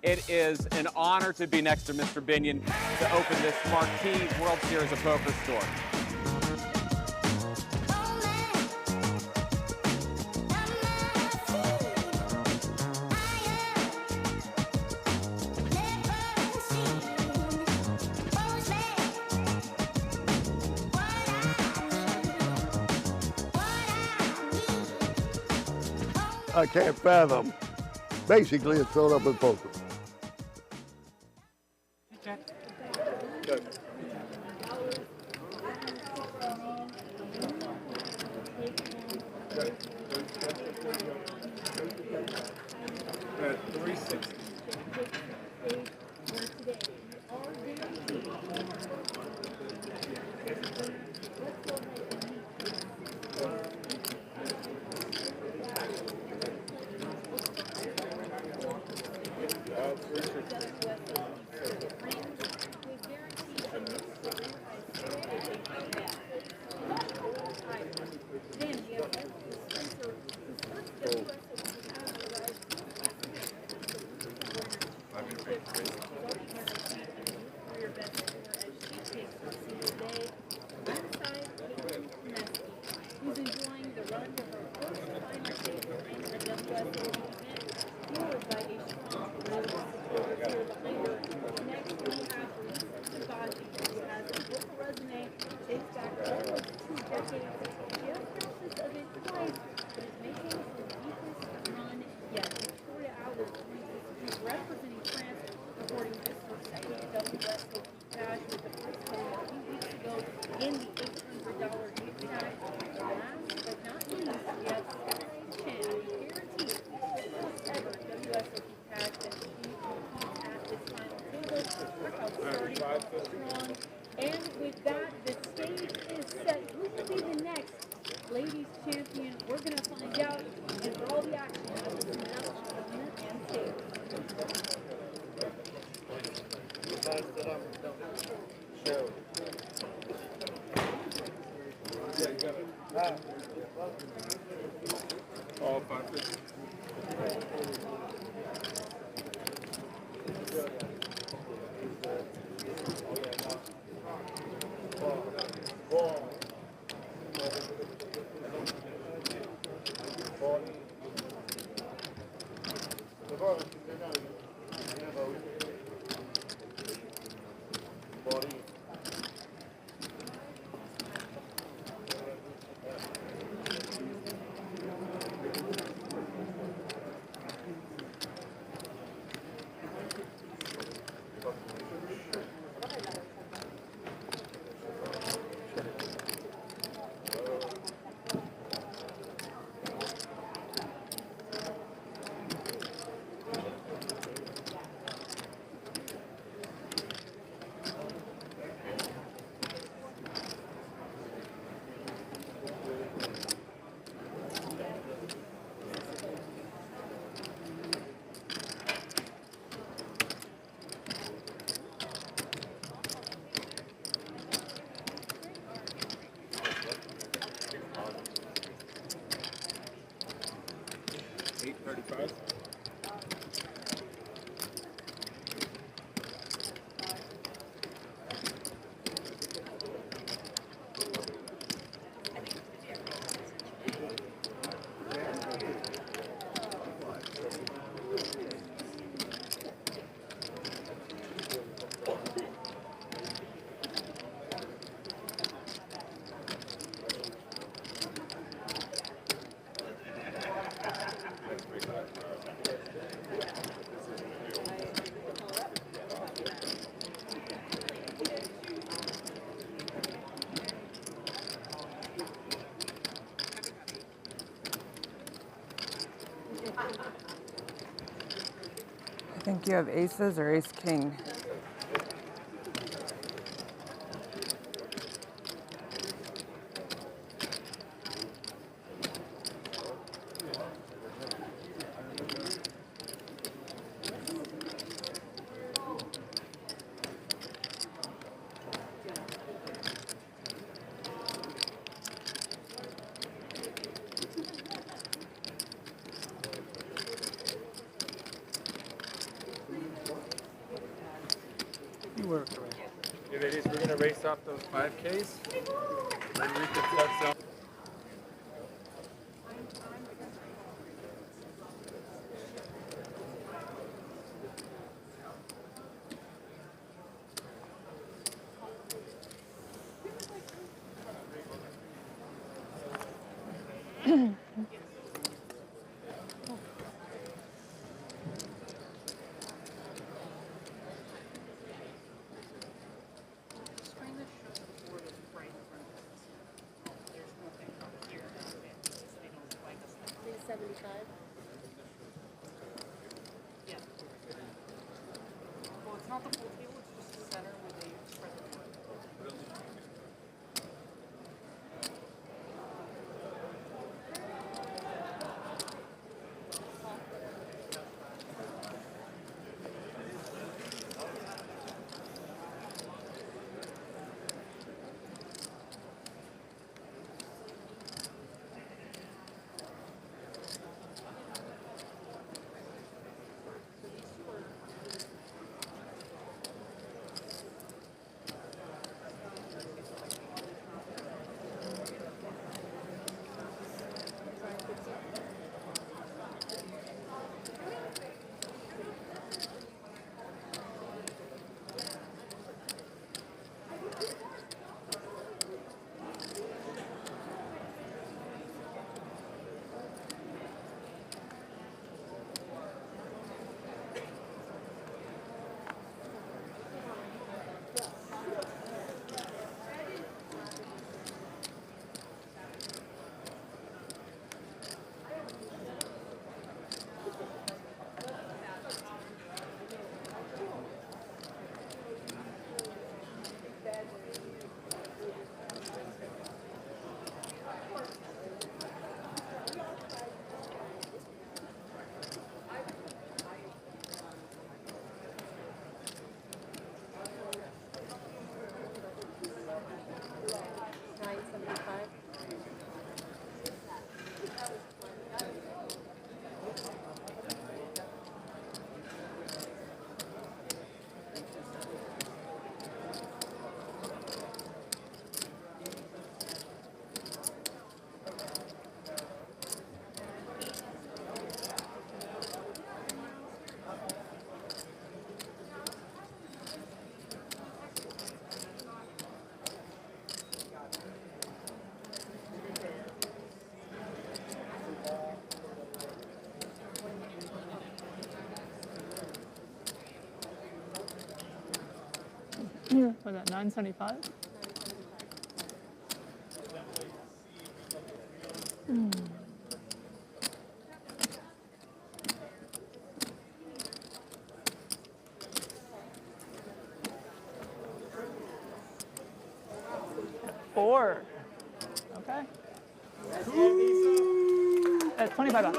It is an honor to be next to Mr. Binion to open this marquee World Series of Poker store. I can't fathom. Basically, it's filled up with poker. Who's enjoying the run to her first final table in the WSOP event, fueled by a strong global supporter here behind her. Next, we have Teebagy, who has a vocal resume dates back almost 2 decades. She has purchased of it twice, but is making her deepest run yet. Victoria Ailloud is representing France, recording this her second WSOP cash with the first play a few weeks ago in the $800 gift tag. Last but not least, we have Skye Chen, guaranteed first ever WSOP cash that she competes at this final table. Workout starting strong. And with that, the stage is set. Who will be the next ladies champion? We're going to find out. And for all the action, this is now on the winner and table. All 550. think you have aces or ace-king. You were correct. Yeah, ladies, we're gonna race off those 5Ks. Maybe we could set some. Well, it's not the full table, it's just the center where they spread the board. Was that 975? Four. Okay. That's 25 bucks.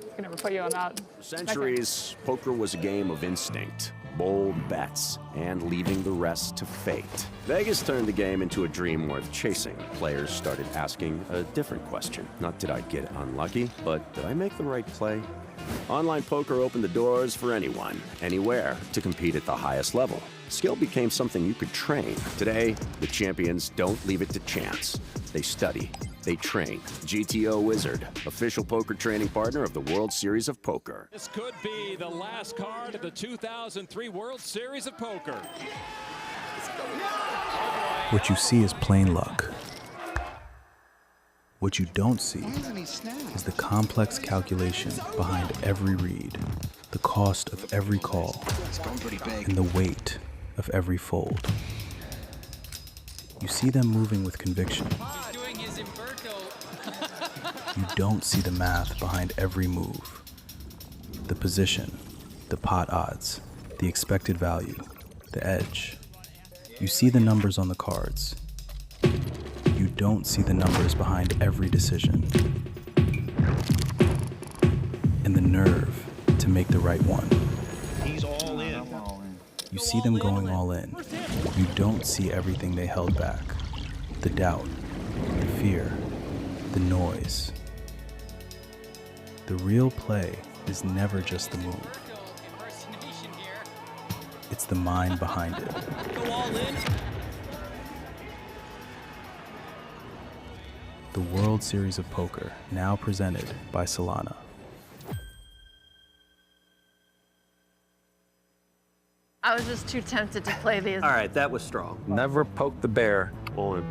It's gonna put you on that. For centuries, poker was a game of instinct, bold bets, and leaving the rest to fate. Vegas turned the game into a dream worth chasing. Players started asking a different question. Not did I get unlucky, but did I make the right play? Online poker opened the doors for anyone, anywhere, to compete at the highest level. Skill became something you could train. Today, the champions don't leave it to chance. They study, they train. GTO Wizard, official poker training partner of the World Series of Poker. This could be the last card of the 2003 World Series of Poker. What you see is plain luck. What you don't see is the complex calculation behind every read, the cost of every call, and the weight of every fold. You see them moving with conviction. He's doing his Umberto. You You don't see the math behind every move. The position, the pot odds, the expected value, the edge. You see the numbers on the cards. You don't see the numbers behind every decision. And the nerve to make the right one. He's all in. You see them going all in. You don't see everything they held back. The doubt, the fear, the noise. The real play is never just the move. It's the mind behind it. Go all in. The World Series of Poker, now presented by Celina. I was just too tempted to play these. All right, that was strong. Never poke the bear. All in.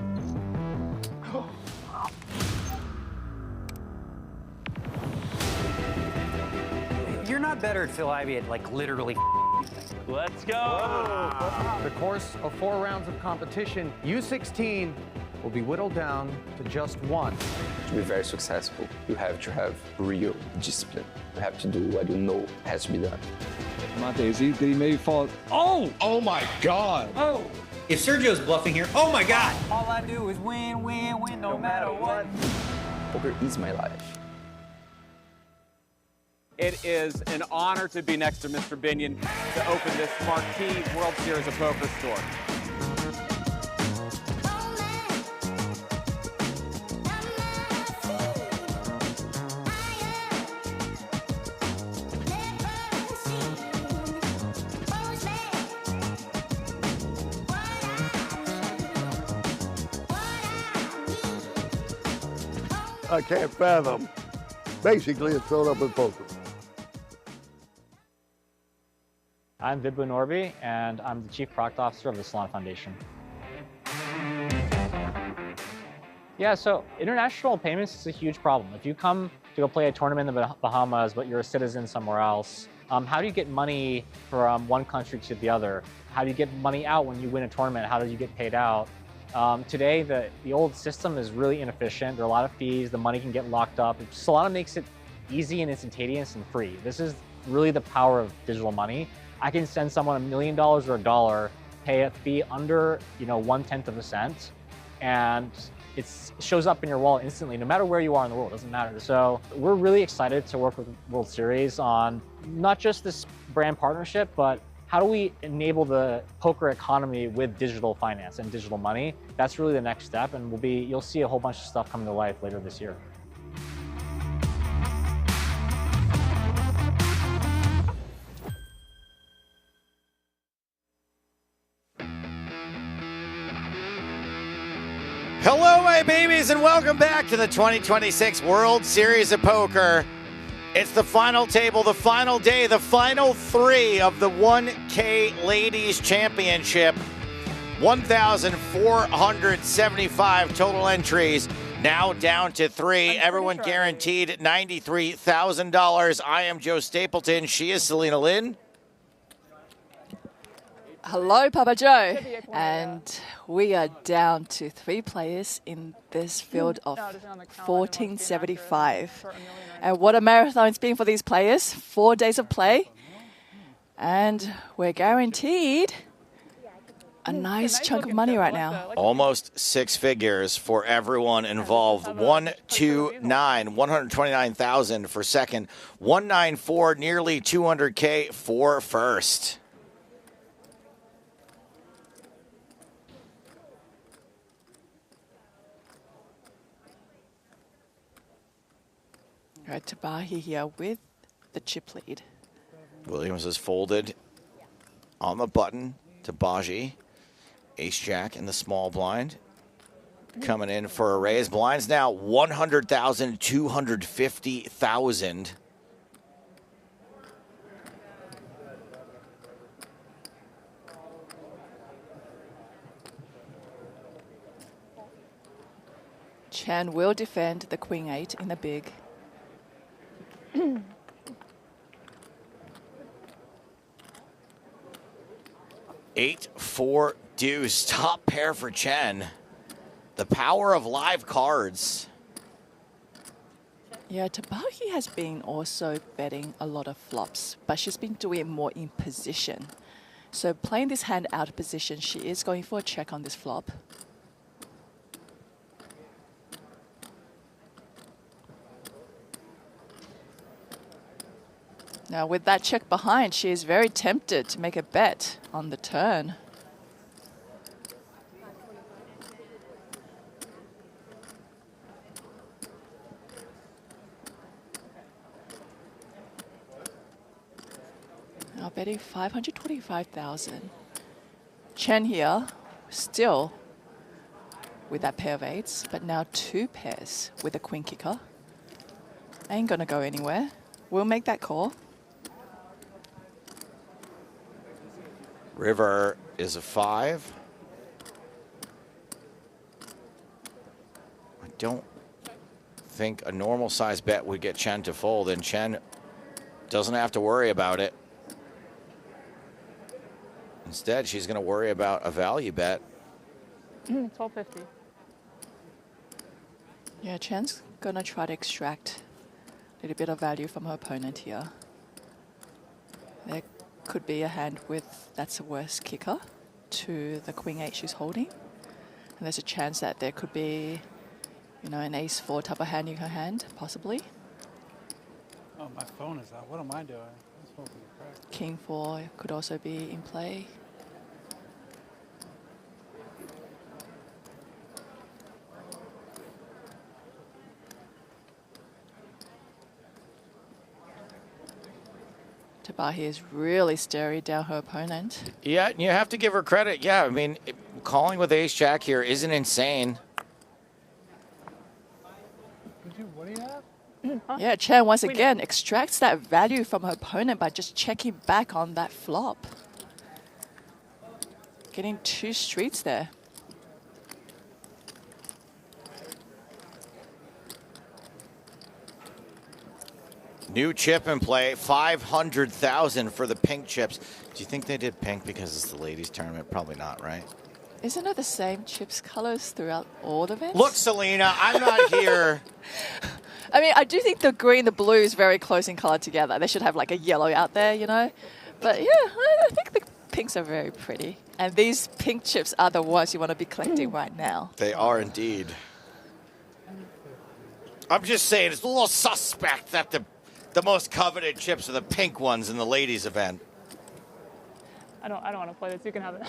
You're not better at Phil Ivey at like literally. Let's go. The course of 4 rounds of competition, U16 will be whittled down to just one. To be very successful, you have to have real discipline. You have to do what you know has to be done. Did he maybe fall? Oh! Oh my God! Oh! If Sergio's bluffing here, oh my God! All I do is win, win, win, no matter what. Poker is my life. It is an honor to be next to Mr. Binion to open this marquee World Series of Poker store. I can't fathom. Basically, it's filled up with poker. I'm Vibhu Norby, and I'm the Chief Product Officer of the Celina Foundation. Yeah, so international payments is a huge problem. If you come to go play a tournament in the Bahamas, but you're a citizen somewhere else, how do you get money from one country to the other? How do you get money out when you win a tournament? How do you get paid out? Today, the old system is really inefficient. There are a lot of fees. The money can get locked up. Celina makes it easy and instantaneous and free. This is really the power of digital money. I can send someone $1 million or $1, pay a fee under 1/10 of a cent, and it shows up in your wallet instantly, no matter where you are in the world. It doesn't matter. So we're really excited to work with World Series on not just this brand partnership, but how do we enable the poker economy with digital finance and digital money? That's really the next step, and you'll see a whole bunch of stuff come to life later this year. Hello, my babies, and welcome back to the 2026 World Series of Poker. It's the final table, the final day, the final 3 of the 1K Ladies Championship. 1,475 total entries, now down to 3. Everyone guaranteed $93,000. I am Joe Stapleton. She is Celina Lynn. Hello, Papa Joe. And we are down to 3 players in this field of 1475. And what a marathon it's been for these players. 4 days of play. And we're guaranteed a nice chunk of money right now. Almost 6 figures for everyone involved. 129,000 for second. 194, nearly 200K for first. All right, Teebagy here with the chip lead. Williams is folded on the button. Teebagy, ace-jack in the small blind. Coming in for a raise. Blinds now 100,000, 250,000. Chen will defend the queen-8 in the big. 8-4 deuce, top pair for Chen. The power of live cards. Yeah, Teebagy has been also betting a lot of flops, but she's been doing it more in position. So playing this hand out of position, she is going for a check on this flop. Now with that check behind, she is very tempted to make a bet on the turn. Now betting 525,000. Chen here, still with that pair of eights, but now 2 pairs with a queen kicker. Ain't gonna go anywhere. We'll make that call. River is a 5. I don't think a normal size bet would get Chen to fold, and Chen doesn't have to worry about it. Instead, she's going to worry about a value bet. 1250. Yeah, Chen's going to try to extract a little bit of value from her opponent here. There could be a hand with that's a worse kicker to the queen 8 she's holding. And there's a chance that there could be, you know, an ace 4 type of hand in her hand, possibly. Oh, my phone is out. What am I doing? I'm supposed to be correct. King 4 could also be in play. Teebagy is really staring down her opponent. Yeah, you have to give her credit. Yeah, I mean, calling with ace-jack here isn't insane. What do you have? Yeah, Chen once again extracts that value from her opponent by just checking back on that flop. Getting 2 streets there. New chip in play, 500,000 for the pink chips. Do you think they did pink because it's the ladies' tournament? Probably not, right? Isn't it the same chips colors throughout all the events? Look, Celina, I'm not here. I mean, I do think the green, the blue is very close in color together. They should have like a yellow out there, you know. But yeah, I think the pinks are very pretty. And these pink chips are the ones you want to be collecting right now. They are indeed. I'm just saying, it's a little suspect that the most coveted chips are the pink ones in the ladies' event. I don't want to play this. You can have it.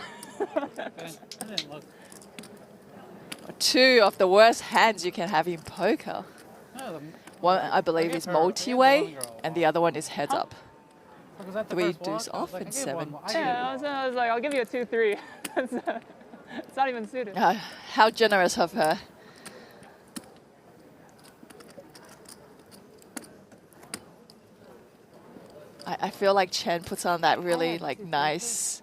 I didn't look. 2 of the worst hands you can have in poker. One, I believe, is multi-way, and the other one is heads up. 3 deuce off and 7 2. Yeah, I was like, I'll give you a 2-3. It's not even suited. How generous of her. I feel like Chen puts on that really like nice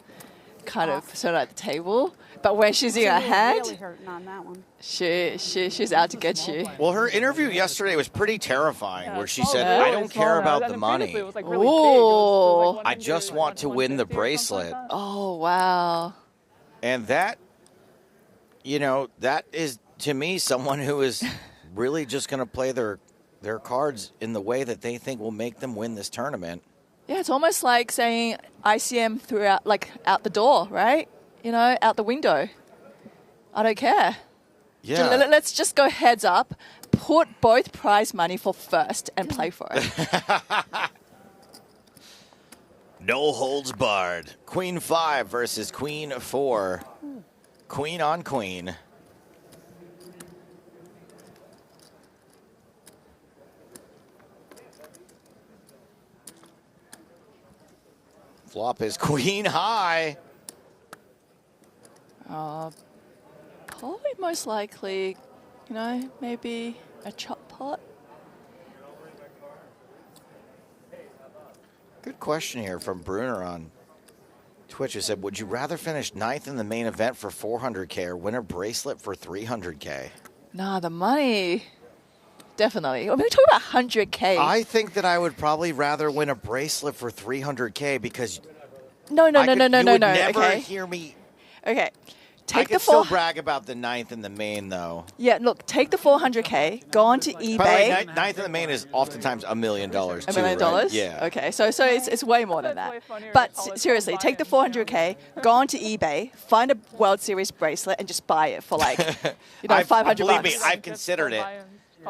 kind of persona at the table, but when she's in her hand, really hurting on that one. she's out to get you. Well, her interview yesterday was pretty terrifying, where she said, "I don't care about the money. Ooh. I just want to win the bracelet." Oh wow! And that, you know, that is to me someone who is really just going to play their cards in the way that they think will make them win this tournament. Yeah, it's almost like saying ICM throughout, like out the door, right? You know, out the window. I don't care. Yeah. Let's just go heads up, put both prize money for first and play for it. No holds barred. Queen 5 versus Queen 4. Queen on queen. Flop is queen high. Probably most likely, you know, maybe a chop pot. Good question here from Bruner on Twitch. He said, would you rather finish 9th in the main event for 400K or win a bracelet for 300K? Nah, the money. Definitely. We're talking about 100K. I think that I would probably rather win a bracelet for 300K because No. you would never okay. hear me. Okay. I Take can the still 4. brag about the 9th in the main, though. Yeah, look, take the 400K, go onto By the way, eBay. 9th in the main is oftentimes $1 million too. $1 million? Right? Yeah. Okay, so it's way more than that. But seriously, take the 400K, go onto eBay, find a World Series bracelet, and just buy it for like, you know, $500. Believe me, I've considered it.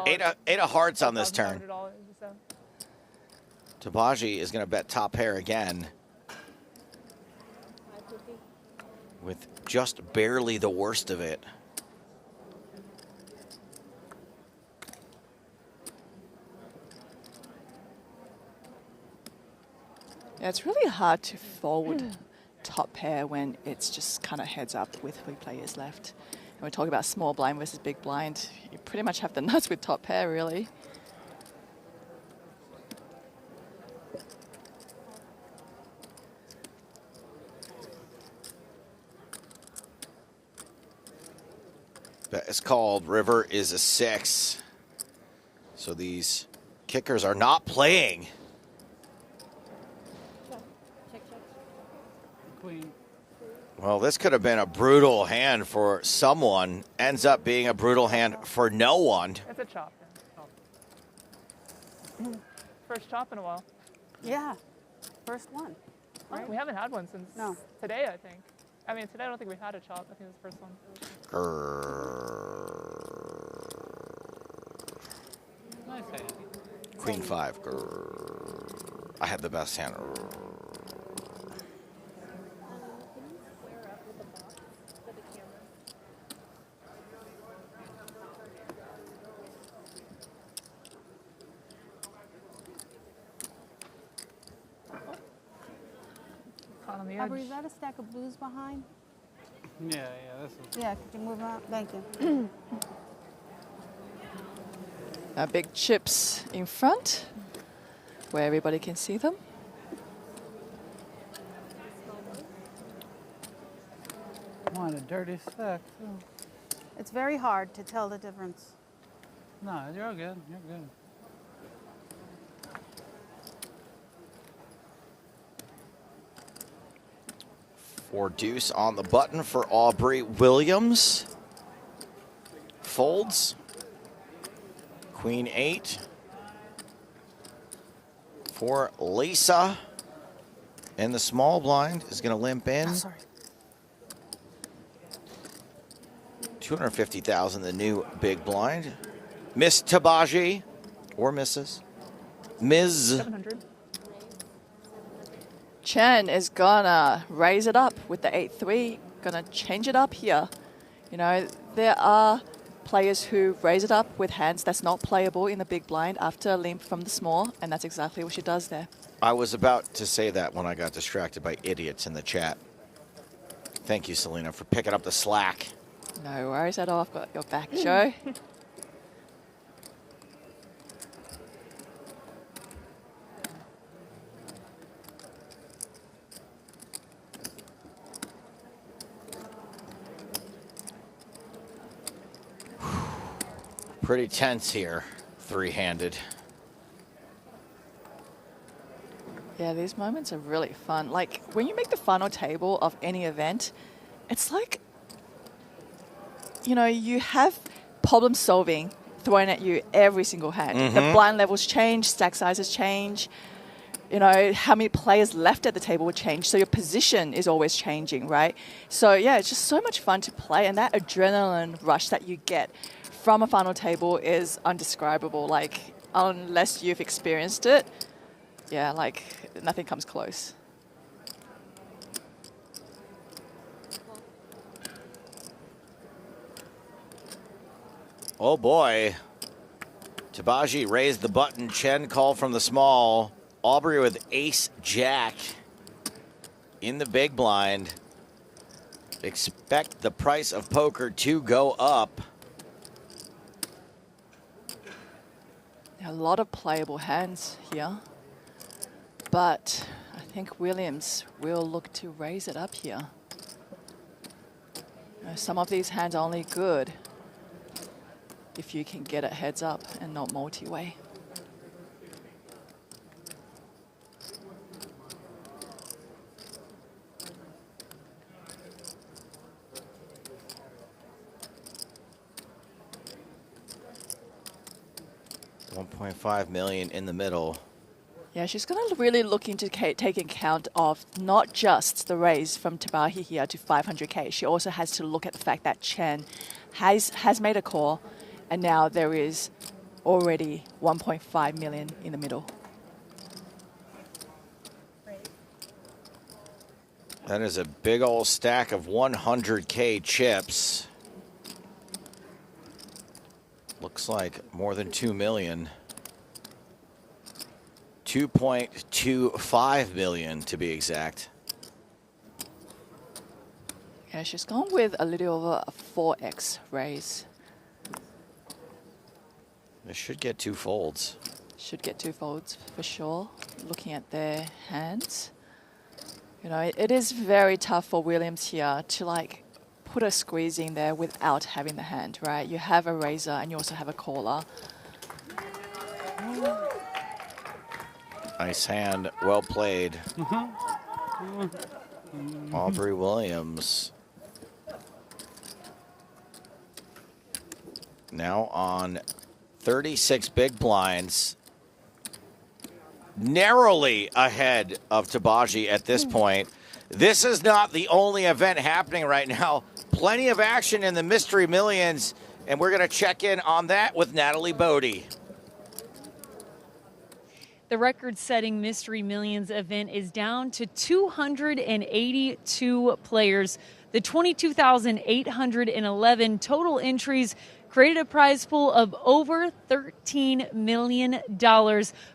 Eight of hearts on this turn. Teebagy is going to bet top pair again. With just barely the worst of it. Yeah, it's really hard to fold top pair when it's just kind of heads up with 3 players left. And we're talking about small blind versus big blind. You pretty much have the nuts with top pair, really. Bet is called. River is a 6. So these kickers are not playing. Queen. Well, this could have been a brutal hand for someone. Ends up being a brutal hand for no one. It's a chop. First chop in a while. Yeah, first one. Right? We haven't had one since today, I think. I mean, today I don't think we've had a chop. I think it's the first one. Nice hand. Queen 5. I had the best hand. Caught on the edge. Aubrey, is that a stack of blues behind? Yeah, this is. Yeah, could you move out? Thank you. Big chips in front, where everybody can see them. What a dirty stack. It's very hard to tell the difference. No, you're all good. You're good. For deuce on the button for Aubrey Williams. Folds. Queen 8. For Lisa. And the small blind is going to limp in. Oh, sorry. 250,000, the new big blind. Miss Teebagy, or Mrs. Ms. 700. Chen is gonna raise it up with the 8-3, gonna change it up here. You know, there are players who raise it up with hands that's not playable in the big blind after a limp from the small, and that's exactly what she does there. I was about to say that when I got distracted by idiots in the chat. Thank you, Celina, for picking up the slack. No worries at all, I've got your back, Joe. Pretty tense here, three-handed. Yeah, these moments are really fun. Like, when you make the final table of any event, it's like, you know, you have problem solving thrown at you every single hand. The blind levels change, stack sizes change, you know, how many players left at the table would change. So your position is always changing, right? So yeah, it's just so much fun to play, and that adrenaline rush that you get from a final table is undescribable. Like, unless you've experienced it, yeah, like nothing comes close. Oh boy. Teebagy raised the button. Chen called from the small. Aubrey with ace-jack in the big blind. Expect the price of poker to go up. A lot of playable hands here, but I think Williams will look to raise it up here. Some of these hands are only good if you can get it heads up and not multi-way. 1.5 million in the middle. Yeah, she's going to really look into take account of not just the raise from Teebagy here to 500K. She also has to look at the fact that Chen has made a call, and now there is already 1.5 million in the middle. That is a big old stack of 100K chips. Looks like more than 2 million. 2.25 million to be exact. Yeah, she's gone with a little over a 4x raise. This should get 2 folds. Should get 2 folds for sure, looking at their hands. You know, it is very tough for Williams here to like put a squeeze in there without having the hand, right? You have a raiser and you also have a caller. Nice hand, well played. Aubrey Williams. Now on 36 big blinds. Narrowly ahead of Teebagy at this point. This is not the only event happening right now. Plenty of action in the Mystery Millions, and we're going to check in on that with Natalie Bodie. The record-setting Mystery Millions event is down to 282 players. The 22,811 total entries created a prize pool of over $13 million.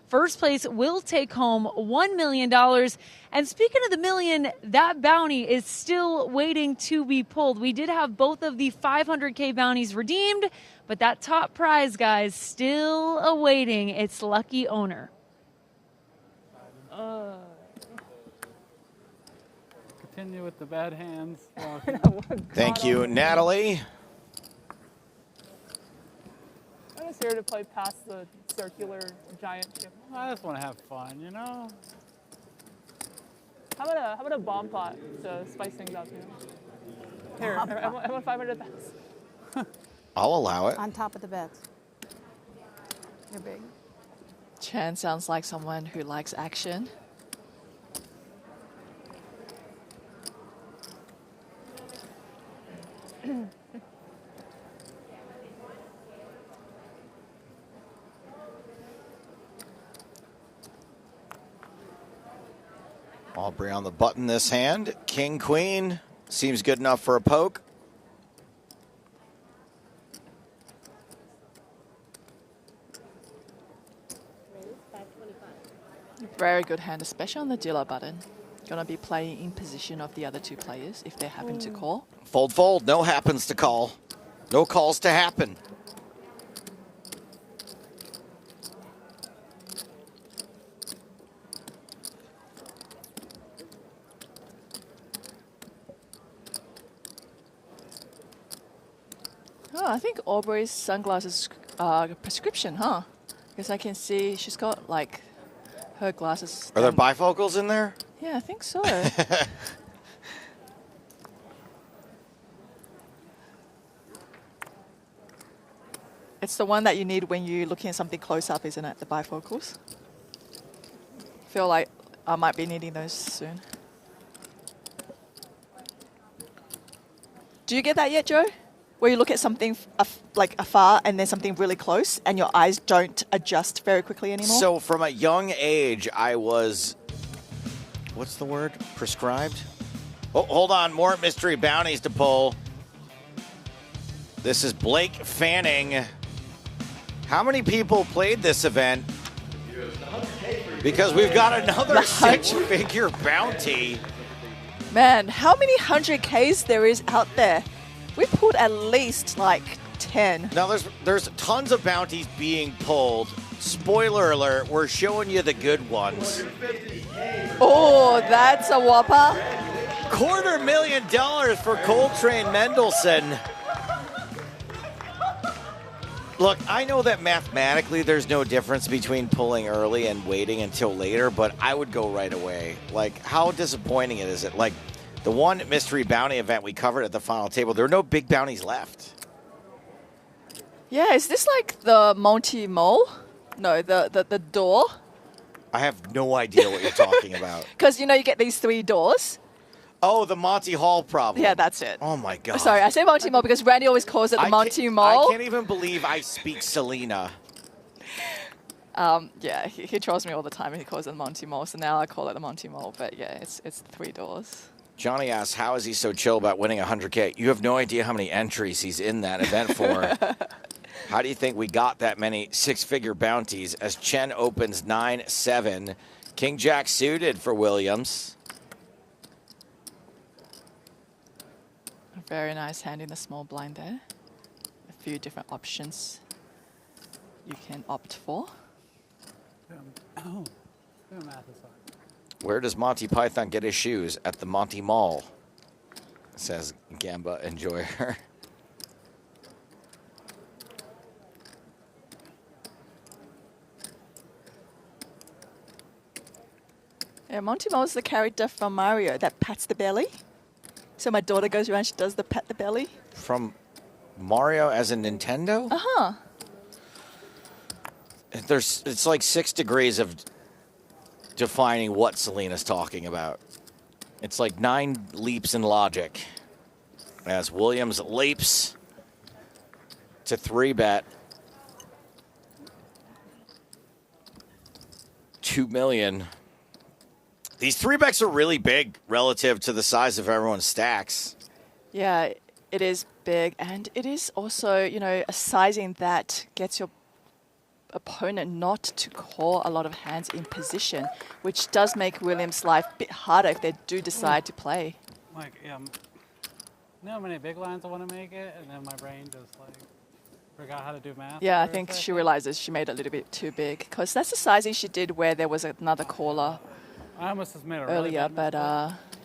First place will take home $1 million. And speaking of the million, that bounty is still waiting to be pulled. We did have both of the 500K bounties redeemed, but that top prize, guys, still awaiting its lucky owner. Continue with the bad hands. Thank you, Natalie. I'm just here to play past the circular giant chip. I just want to have fun, you know? How about a bomb pot to spice things up, you know? Here, I want 500,000. I'll allow it. On top of the beds. You're big. Chen sounds like someone who likes action. Aubrey on the button this hand. King, queen. Seems good enough for a poke. Very good hand, especially on the dealer button. Gonna be playing in position of the other two players if they happen to call. Fold, fold. No happens to call. No calls to happen. Oh, I think Aubrey's sunglasses prescription, huh? Because I can see she's got like her glasses. Are there bifocals in there? Yeah, I think so. It's the one that you need when you're looking at something close up, isn't it? The bifocals. Feel like I might be needing those soon. Do you get that yet, Joe? Where you look at something like afar and then something really close and your eyes don't adjust very quickly anymore? So from a young age, I was, what's the word? Prescribed? Oh, hold on, more mystery bounties to pull. This is Blake Fanning. How many people played this event? Because we've got another 6-figure bounty. Man, how many 100Ks there is out there? We pulled at least like 10. Now there's tons of bounties being pulled. Spoiler alert, we're showing you the good ones. Oh, that's a whopper. $250,000 for Coltrane Mendelssohn. Look, I know that mathematically there's no difference between pulling early and waiting until later, but I would go right away. Like, how disappointing is it? Like, the one mystery bounty event we covered at the final table, there are no big bounties left. Yeah, is this like the multi-mole? No, the door. I have no idea what you're talking about. Because, you know, you get these 3 doors. Oh, the Monty Hall problem. Yeah, that's it. Oh, my God. Sorry, I say Monty Mole because Randy always calls it the Monty Mole. I can't even believe I speak Celina. Yeah, he trolls me all the time and he calls it the Monty Mole, so now I call it the Monty Mole. But yeah, it's 3 doors. Johnny asks, how is he so chill about winning 100K? You have no idea how many entries he's in that event for. How do you think we got that many 6-figure bounties as Chen opens 9-7? King Jack suited for Williams. A very nice hand in the small blind there. A few different options you can opt for. Where does Monty Python get his shoes? At the Monty Mall, says Gamba Enjoyer. Yeah, Monty Mole is the character from Mario that pats the belly. So my daughter goes around, she does the pat the belly. From Mario as a Nintendo? Uh-huh. It's like 6 degrees of defining what Celina's talking about. It's like 9 leaps in logic. As Williams leaps to 3-bet. 2 million. These 3-bets are really big relative to the size of everyone's stacks. Yeah, it is big. And it is also, you know, a sizing that gets your opponent not to call a lot of hands in position, which does make Williams' life a bit harder if they do decide to play. Like, yeah, you know how many big lines I want to make it, and then my brain just like forgot how to do math. Yeah, I think she realizes she made it a little bit too big because that's the sizing she did where there was another caller I almost just made it earlier, but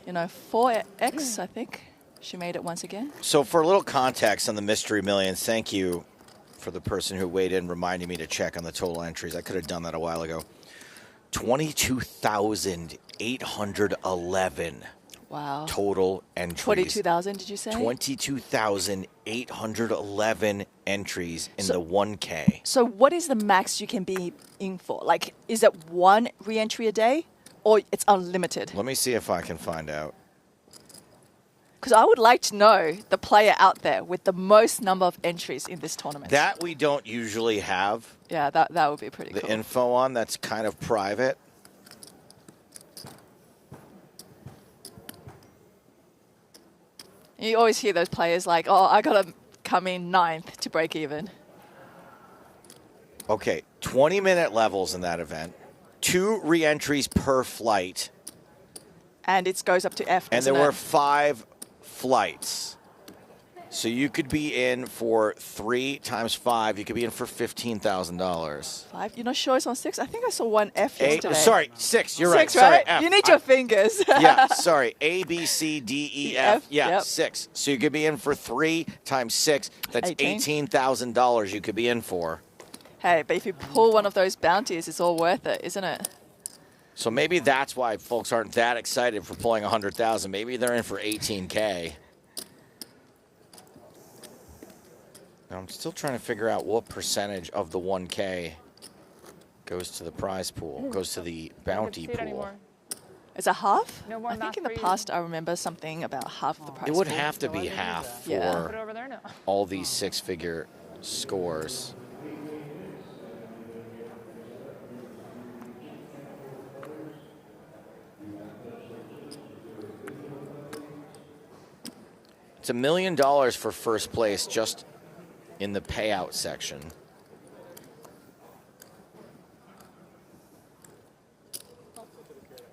you know, 4x I think she made it once again. So for a little context on the Mystery Millions, thank you for the person who weighed in reminding me to check on the total entries. I could have done that a while ago. 22,811 Wow. total entries. 22,000, did you say? 22,811 entries in the 1K. So what is the max you can be in for? Like, is it 1 re-entry a day or it's unlimited? Let me see if I can find out. Because I would like to know the player out there with the most number of entries in this tournament. That we don't usually have. Yeah, that would be pretty the cool. info on. That's kind of private. You always hear those players like, oh, I got to come in 9th to break even. Okay, 20-minute levels in that event. 2 re-entries per flight. And it goes up to F, And there doesn't were it? 5 flights. So you could be in for 3 times 5. You could be in for $15,000. 5? You're not sure it's on 6? I think I saw 1 F yesterday. Sorry, 6. You're 6, right. Sorry, right? F. You need your fingers. Yeah, sorry. A, B, C, D, E, F. Yeah, yep. 6. So you could be in for 3 times 6. That's 18. $18,000 you could be in for. Hey, but if you pull one of those bounties, it's all worth it, isn't it? So maybe that's why folks aren't that excited for pulling 100,000. Maybe they're in for 18K. Now I'm still trying to figure out what percentage of the 1K goes to the prize pool, goes to the bounty pool. Is it half? No more I think math in the for you. past I remember something about half of the prize It would pool. have to be half for Yeah. Put it over there now. all these 6-figure scores. It's $1 million for first place just in the payout section.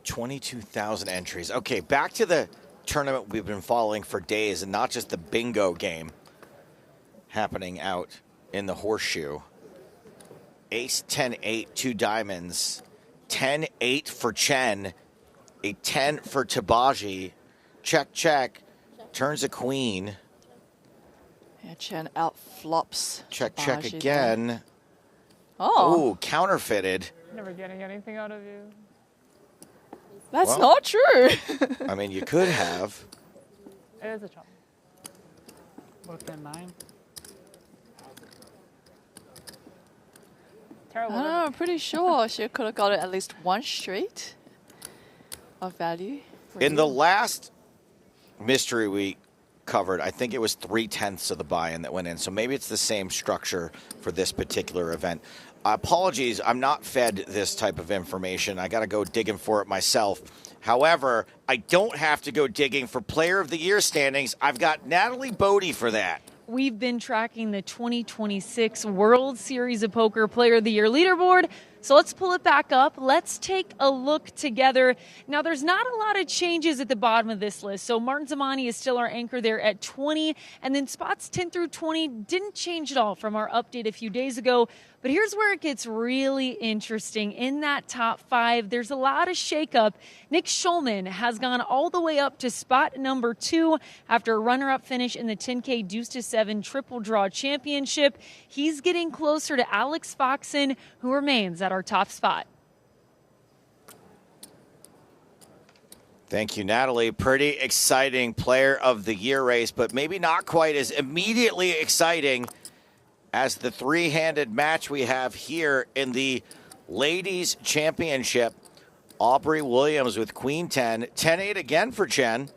$22,000 entries. Okay, back to the tournament we've been following for days, and not just the bingo game happening out in the horseshoe. Ace, 10, 8, 2 diamonds. 10, 8 for Chen. A 10 for Teebagy. Check, check. Turns a queen. Yeah, Chen out flops. Check, check Teebagy again. there. Oh. Ooh, counterfeited. Never getting anything out of you. That's Well, not true. I mean, you could have. It is a chop. What's that, 9? terrible. I'm pretty sure she could have got it at least one straight of value. In the last mystery we covered, I think it was 3/10 of the buy-in that went in. So maybe it's the same structure for this particular event. Apologies, I'm not fed this type of information. I got to go digging for it myself. However, I don't have to go digging for Player of the Year standings. I've got Natalie Bodie for that. We've been tracking the 2026 World Series of Poker Player of the Year leaderboard. So let's pull it back up. Let's take a look together. Now, there's not a lot of changes at the bottom of this list. So Martin Zamani is still our anchor there at 20. And then spots 10 through 20 didn't change at all from our update a few days ago. But here's where it gets really interesting. In that top 5, there's a lot of shakeup. Nick Schulman has gone all the way up to spot number 2 after a runner-up finish in the 10K Deuce to 7 Triple Draw Championship. He's getting closer to Alex Foxen, who remains at our top spot. Thank you, Natalie. Pretty exciting Player of the Year race, but maybe not quite as immediately exciting as the three-handed match we have here in the Ladies Championship. Aubrey Williams with Queen 10. 10-8 again for Chen.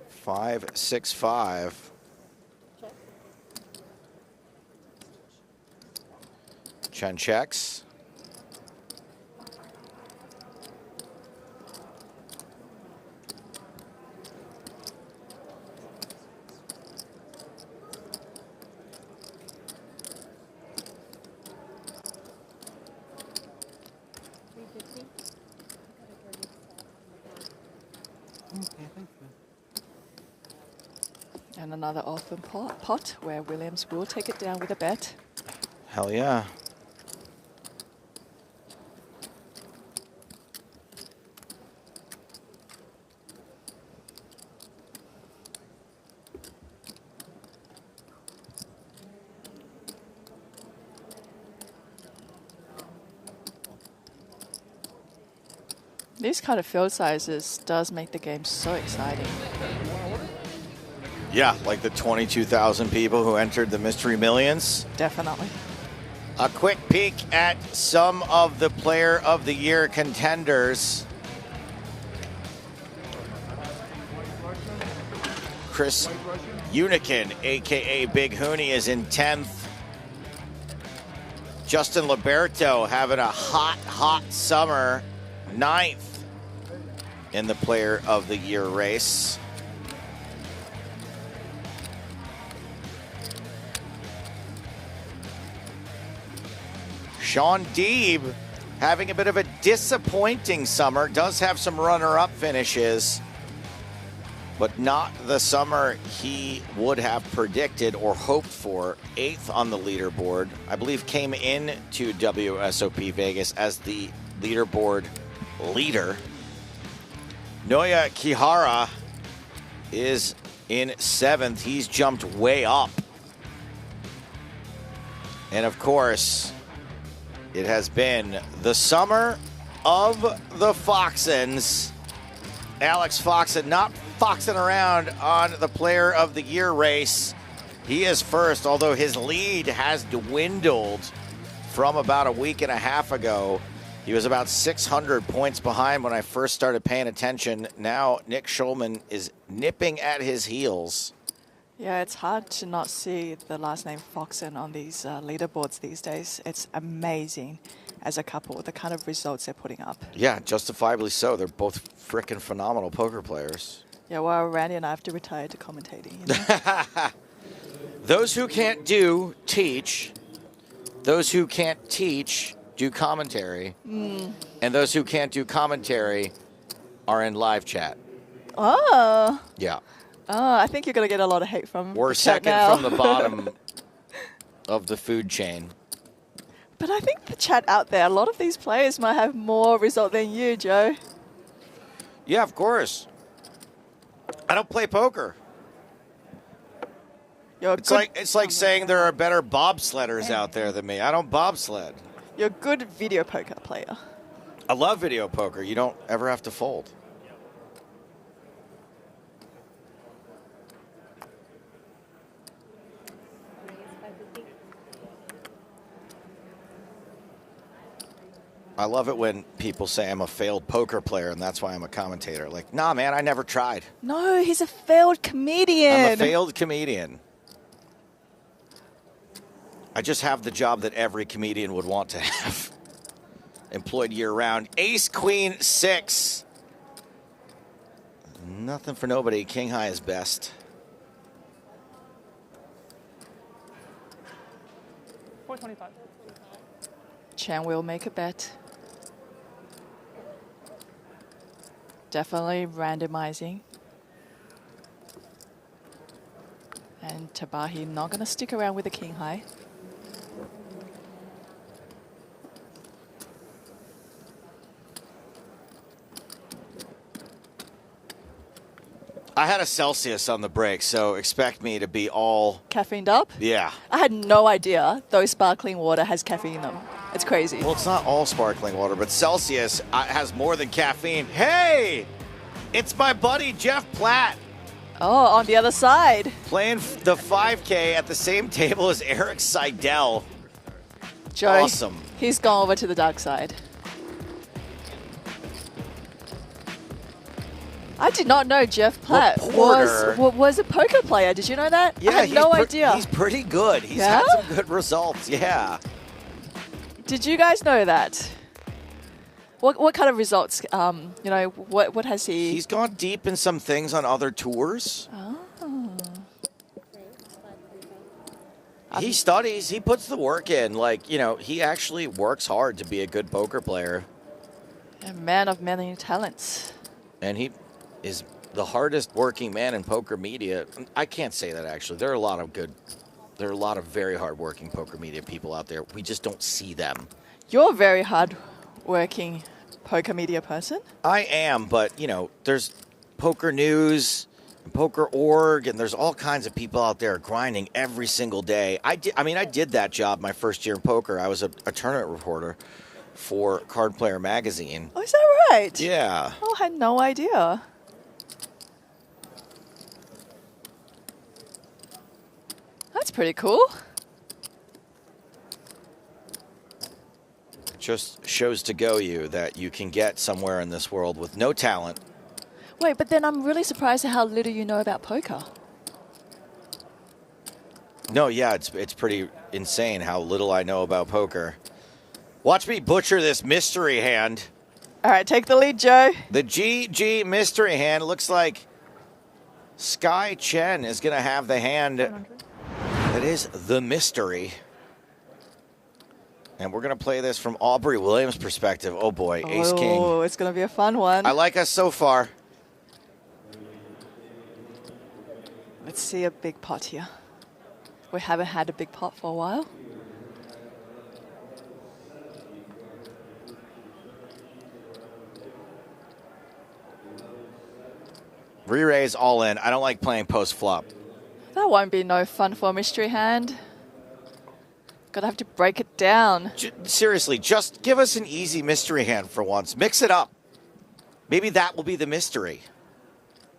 Five, 6, 5. Chen checks. And another open pot where Williams will take it down with a bet. Hell yeah. These kind of field sizes does make the game so exciting. Yeah, like the 22,000 people who entered the Mystery Millions. Definitely. A quick peek at some of the Player of the Year contenders. Chris Unikin, a.k.a. Big Hooney, is in 10th. Justin Liberto having a hot summer, 9th in the Player of the Year race. Sean Deeb having a bit of a disappointing summer, does have some runner-up finishes, but not the summer he would have predicted or hoped for. 8th on the leaderboard. I believe came in to WSOP Vegas as the leaderboard leader. Noya Kihara is in 7th. He's jumped way up. And of course, it has been the summer of the Foxens. Alex Foxen not foxing around on the Player of the Year race. He is first, although his lead has dwindled from about a week and a half ago. He was about 600 points behind when I first started paying attention. Now Nick Schulman is nipping at his heels. Yeah, it's hard to not see the last name Foxen on these leaderboards these days. It's amazing as a couple, the kind of results they're putting up. Yeah, justifiably so. They're both freaking phenomenal poker players. Yeah, well, Randy and I have to retire to commentating. You know? Those who can't do, teach. Those who can't teach, do commentary. And those who can't do commentary are in live chat. Oh. Yeah. Oh, I think you're going to get a lot of hate from We're the chat second now. from the bottom of the food chain. But I think the chat out there, a lot of these players might have more result than you, Joe. Yeah, of course. I don't play poker. It's like saying there are better bobsledders out there than me. I don't bobsled. You're a good video poker player. I love video poker. You don't ever have to fold. I love it when people say I'm a failed poker player and that's why I'm a commentator. Like, nah, man, I never tried. No, he's a failed comedian. I'm a failed comedian. I just have the job that every comedian would want to have. Employed year-round. Ace, queen, 6. Nothing for nobody. King high is best. 425. Chen will make a bet. Definitely randomizing. And Teebagy not going to stick around with the king high. I had a Celsius on the break, so expect me to be all... Caffeined up? Yeah. I had no idea those sparkling water has caffeine in them. It's crazy. Well, it's not all sparkling water, but Celsius has more than caffeine. Hey! It's my buddy Jeff Platt. Oh, on the other side. Playing the 5K at the same table as Eric Seidel. Joe, awesome. He's gone over to the dark side. I did not know Jeff Platt was a poker player. Did you know that? Yeah, I had no idea. He's pretty good. He's had some good results. Yeah. Did you guys know that? What kind of results? You know, what has he? He's gone deep in some things on other tours. Oh. He studies. He puts the work in. Like, you know, he actually works hard to be a good poker player. A man of many talents. And he is the hardest working man in poker media. I can't say that, actually. There are a lot of very hard-working poker media people out there. We just don't see them. You're a very hard-working poker media person. I am, but, you know, there's Poker News, and Poker Org, and there's all kinds of people out there grinding every single day. I did that job my first year in poker. I was a tournament reporter for Card Player Magazine. Oh, is that right? Yeah. Oh, I had no idea. That's pretty cool. Just shows to go you that you can get somewhere in this world with no talent. Wait, but then I'm really surprised at how little you know about poker. No, yeah, it's pretty insane how little I know about poker. Watch me butcher this mystery hand. All right, take the lead, Joe. The GG mystery hand. It looks like Skye Chen is going to have the hand that is the mystery. And we're going to play this from Aubrey Williams' perspective. Oh, boy, Ace King. Oh, it's going to be a fun one. I like us so far. Let's see a big pot here. We haven't had a big pot for a while. Re-raise all in. I don't like playing post-flop. That won't be no fun for a mystery hand. Gonna have to break it down. Seriously, just give us an easy mystery hand for once. Mix it up. Maybe that will be the mystery.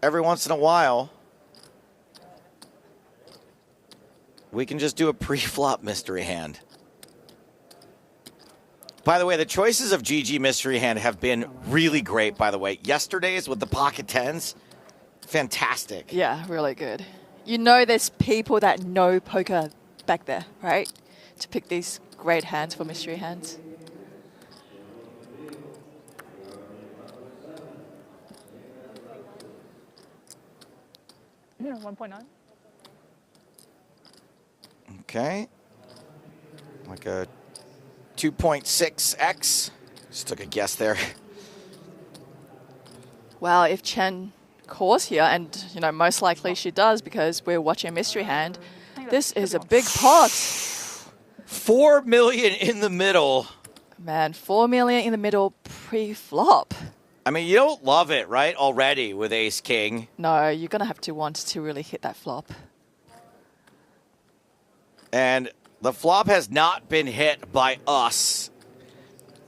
Every once in a while, we can just do a pre-flop mystery hand. By the way, the choices of GG mystery hand have been really great, by the way. Yesterday's with the pocket tens, fantastic. Yeah, really good. You know there's people that know poker back there, right? To pick these great hands for mystery hands. Yeah, 1.9. Okay. Like a 2.6x. Just took a guess there. Wow, if Chen calls here, and you know most likely she does because we're watching a mystery hand, this is a big pot. 4 million in the middle. Man, 4 million in the middle pre-flop. I mean, you don't love it, right? Already with Ace King. No, you're going to have to want to really hit that flop. And the flop has not been hit by us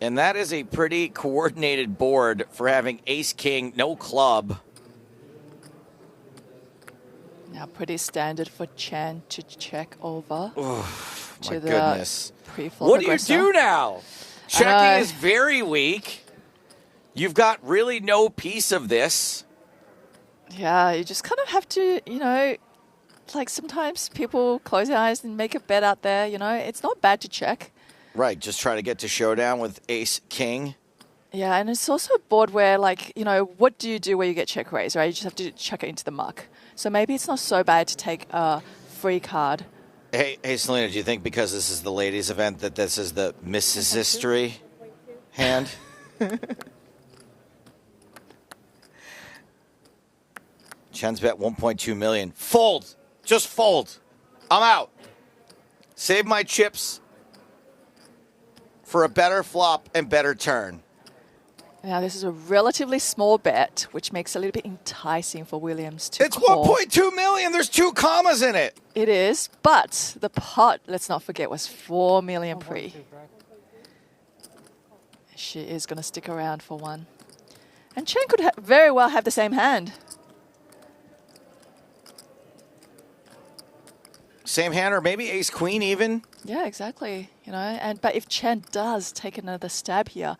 And that is a pretty coordinated board for having ace-king, no club. Now, pretty standard for Chen to check over My to the goodness. pre-flop What do you aggressor. do now? Checking is very weak. You've got really no piece of this. Yeah, you just kind of have to, you know, like sometimes people close their eyes and make a bet out there, you know. It's not bad to check. Right, just try to get to showdown with ace-king. Yeah, and it's also a board where, like, you know, what do you do where you get check raise, right? You just have to chuck it into the muck. So maybe it's not so bad to take a free card. Hey, Celina, do you think because this is the ladies' event that this is the Mrs. History hand? Chen's bet 1.2 million. Fold. Just fold. I'm out. Save my chips for a better flop and better turn. Now, this is a relatively small bet, which makes it a little bit enticing for Williams to It's call. 1.2 million. There's 2 commas in it. It is, but the pot, let's not forget, was 4 million pre. She is going to stick around for one. And Chen could very well have the same hand. Same hand or maybe ace-queen even. Yeah, exactly. You know, but if Chen does take another stab here,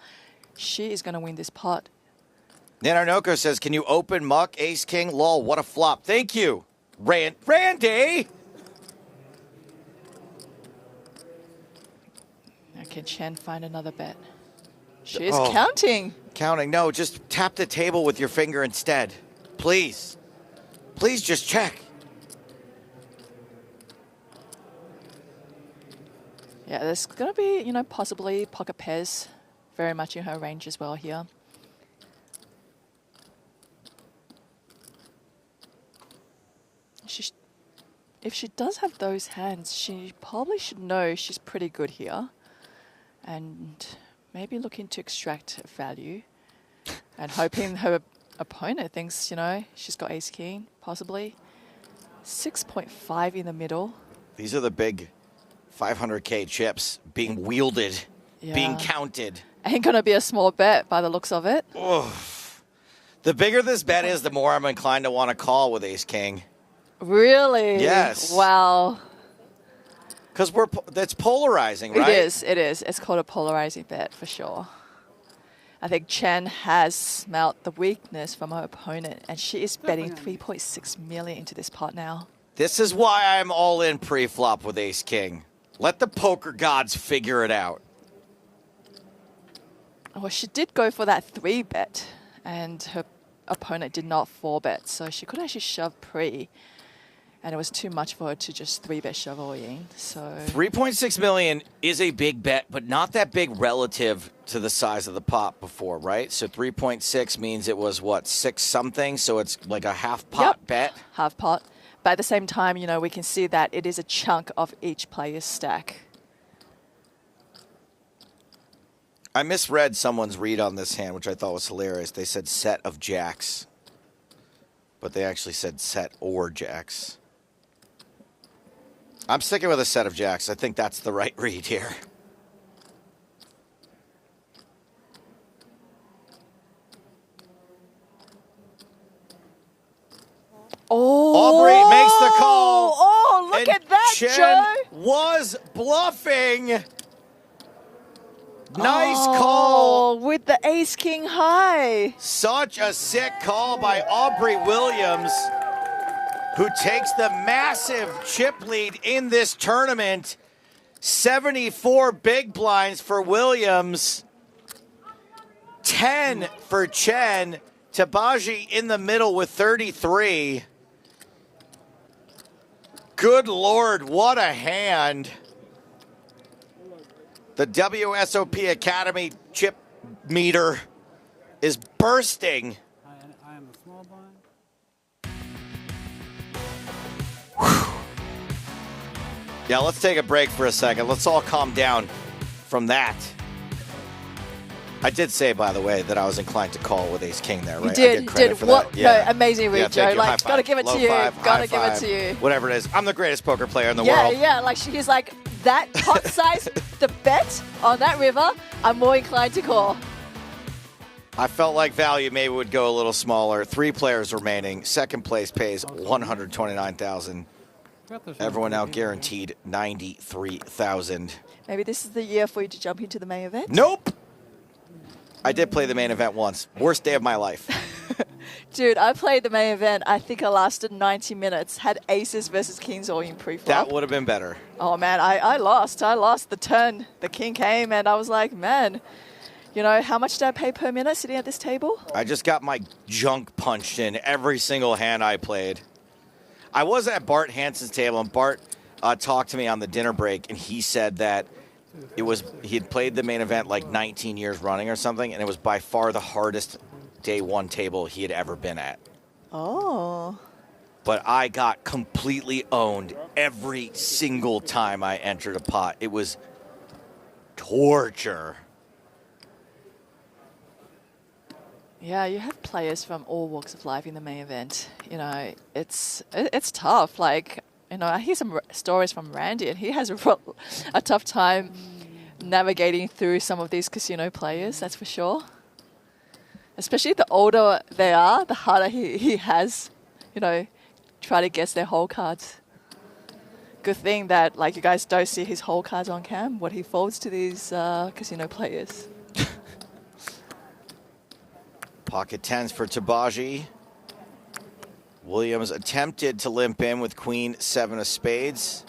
she is going to win this pot. Nanarnoko says, can you open muck, ace-king? Lol, what a flop. Thank you, Randy. Now, can Chen find another bet? She is counting. Counting. No, just tap the table with your finger instead. Please. Please just check. Yeah, there's going to be, you know, possibly pocket pairs very much in her range as well here. If she does have those hands, she probably should know she's pretty good here. And maybe looking to extract value. And hoping her opponent thinks, you know, she's got ace-king, possibly. 6.5 in the middle. These are the big 500K chips being wielded, being counted. Ain't going to be a small bet by the looks of it. Oof. The bigger this bet is, the more I'm inclined to want to call with ace-king. Really? Yes. Wow. Because that's polarizing, right? It is. It is. It's called a polarizing bet for sure. I think Chen has smelt the weakness from her opponent, and she is betting 3.6 million into this pot now. This is why I'm all in pre-flop with ace-king. Let the poker gods figure it out. Well, she did go for that 3-bet, and her opponent did not 4-bet, so she could actually shove pre, and it was too much for her to just 3-bet shove all in. So 3.6 million is a big bet, but not that big relative to the size of the pot before, right? So 3.6 means it was, what, 6 something? So it's like a half pot bet? Half pot. But at the same time, you know, we can see that it is a chunk of each player's stack. I misread someone's read on this hand, which I thought was hilarious. They said set of jacks, but they actually said set or jacks. I'm sticking with a set of jacks. I think that's the right read here. Aubrey makes the call. Oh, look at that, Chen Joe. was bluffing. Nice call. With the ace-king high. Such a sick call by Aubrey Williams, who takes the massive chip lead in this tournament. 74 big blinds for Williams. 10 for Chen. Teebagy in the middle with 33. Good Lord, what a hand. The WSOP Academy chip meter is bursting. I am a small blind. Yeah, let's take a break for a second. Let's all calm down from that. I did say, by the way, that I was inclined to call with ace-king there, right? You did, I get credit for what? that. Yeah. No, amazing read, Joe. Thank you. Like, gotta give it Low to you. five, Gotta high give it five, to you. Whatever it is. I'm the greatest poker player in the world. Yeah, like he's like that pot size, the bet on that river, I'm more inclined to call. I felt like value maybe would go a little smaller. 3 players remaining. Second place pays $129,000. Everyone out guaranteed $93,000. Maybe this is the year for you to jump into the main event? Nope. I did play the main event once. Worst day of my life. Dude, I played the main event. I think I lasted 90 minutes. Had aces versus kings all in pre-flop. That would have been better. Oh, man, I lost. I lost the turn. The king came, and I was like, man, you know, how much did I pay per minute sitting at this table? I just got my junk punched in every single hand I played. I was at Bart Hansen's table, and Bart talked to me on the dinner break, and he said that he had played the main event like 19 years running or something, and it was by far the hardest day one table he had ever been at. Oh. But I got completely owned every single time I entered a pot. It was torture. Yeah, you have players from all walks of life in the main event. You know, it's tough. Like, you know, I hear some stories from Randy, and he has a tough time navigating through some of these casino players, that's for sure. Especially the older they are, the harder he has, you know, try to guess their hole cards. Good thing that, like, you guys don't see his hole cards on cam, what he folds to these casino players. Pocket tens for Teebagy. Williams attempted to limp in with queen 7 of spades.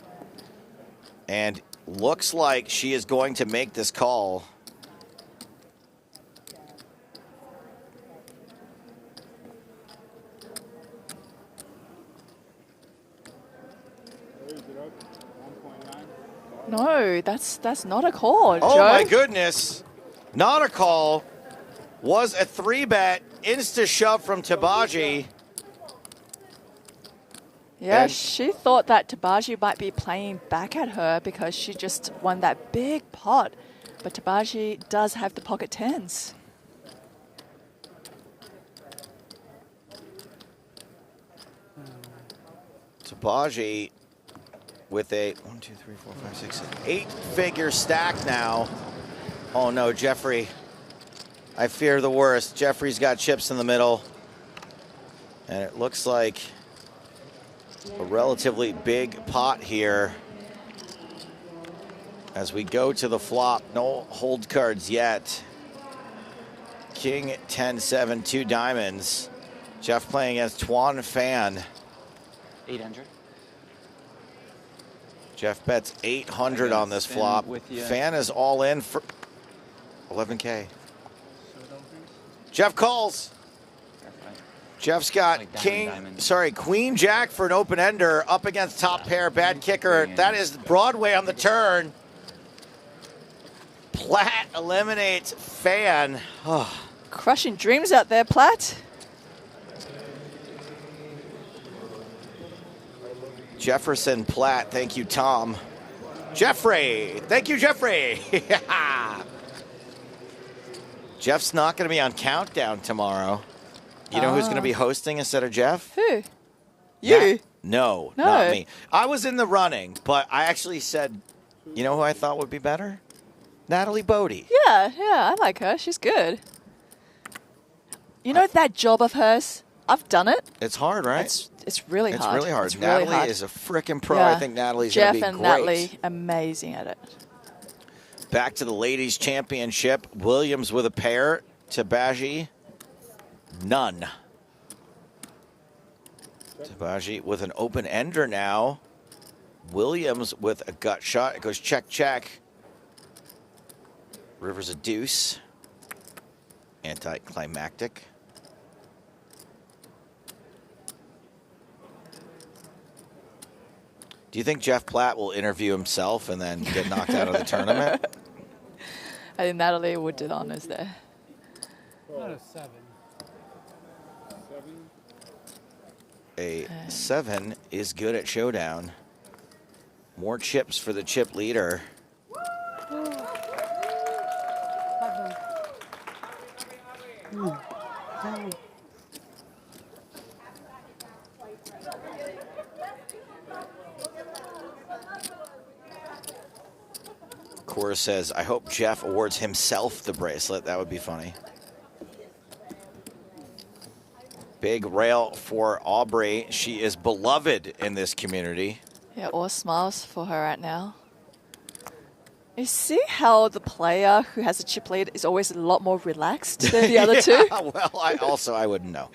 And looks like she is going to make this call. No, that's not a call, Oh, Joe. my goodness. Not a call. Was a 3-bet. Insta-shove from Teebagy. Yeah, she thought that Teebagy might be playing back at her because she just won that big pot. But Teebagy does have the pocket tens. Teebagy with a 8-figure stack now. Oh no, Jeffrey. I fear the worst. Jeffrey's got chips in the middle. And it looks like a relatively big pot here. As we go to the flop, no hold cards yet. King 10-7, 2 diamonds. Jeff playing against Tuan Fan. 800. Jeff bets 800 on this flop. Fan is all in for 11K. Jeff calls. Jeff's got Queen Jack for an open ender up against top pair. Bad kicker. That is Broadway on the turn. Platt eliminates Fan. Oh. Crushing dreams out there, Platt. Jefferson Platt, thank you, Tom. Jeffrey, thank you, Jeffrey. Jeff's not going to be on Countdown tomorrow. You know who's going to be hosting instead of Jeff? Who? You? No, not me. I was in the running, but I actually said, you know who I thought would be better? Natalie Bodie. Yeah, I like her. She's good. You know that job of hers? I've done it. It's hard, right? It's really hard. It's really hard. It's Natalie really hard. is a freaking pro. Yeah. I think Natalie's going to be Jeff and great. Natalie, amazing at it. Back to the ladies' championship. Williams with a pair. Teebagy, none. Teebagy with an open ender now. Williams with a gut shot. It goes check, check. River's a deuce. Anticlimactic. Do you think Jeff Platt will interview himself and then get knocked out of the tournament? I think Natalie would do the honors there. Not a 7. A 7 is good at showdown. More chips for the chip leader. Cora says, I hope Jeff awards himself the bracelet. That would be funny. Big rail for Aubrey. She is beloved in this community. Yeah, all smiles for her right now. You see how the player who has a chip lead is always a lot more relaxed than the other two? Well, I wouldn't know.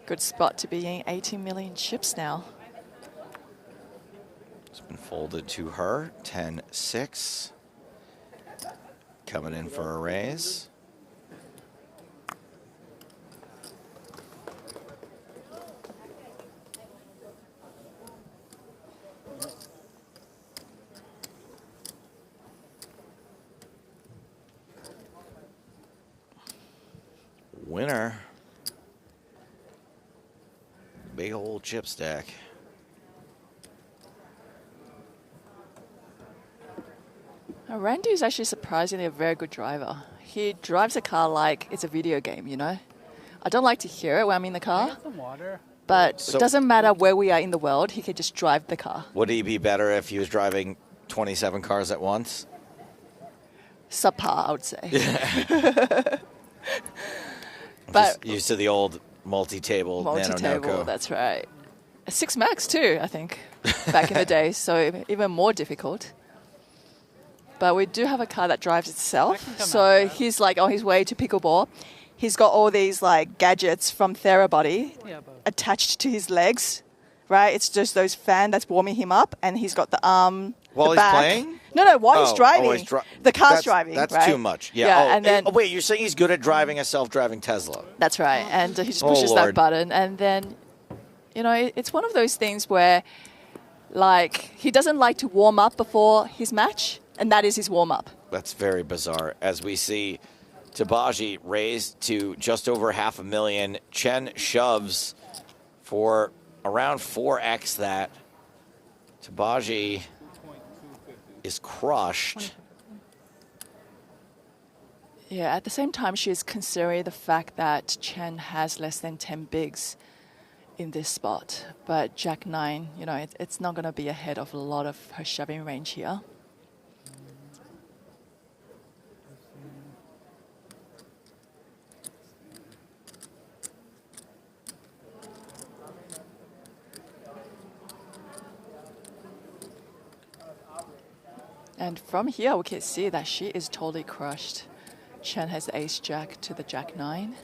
Good spot to be in 18 million chips now. It's been folded to her. 10-6. Coming in for a raise. Winner. Big old chip stack. Randy is actually surprisingly a very good driver. He drives a car like it's a video game, you know? I don't like to hear it when I'm in the car, Some water. but So- it doesn't matter where we are in the world, he can just drive the car. Would he be better if he was driving 27 cars at once? Subpar, I would say. But Just used to the old multi-table Nano multi-table, Noco. that's right. 6 Max too, I think, back in the day, so even more difficult. But we do have a car that drives itself, so he's like on his way to pickleball. He's got all these like gadgets from Therabody attached to his legs, right? It's just those fan that's warming him up, and he's got the arm. While the he's back. playing? No, while he's driving. he's the car's driving. That's right? too much. Yeah. and then wait, you're saying he's good at driving a self-driving Tesla? that's right, and he just Oh, pushes that Lord. button, and then, you know, it's one of those things where, like, he doesn't like to warm up before his match, and that is his warm up. That's very bizarre. As we see Teebagy raised to just over $500,000. Chen shoves for around 4x that. Teebagy is crushed. Yeah, at the same time, she is considering the fact that Chen has less than 10 bigs in this spot. But Jack 9, you know, it's not going to be ahead of a lot of her shoving range here. And from here, we can see that she is totally crushed. Chen has the ace jack to the jack 9.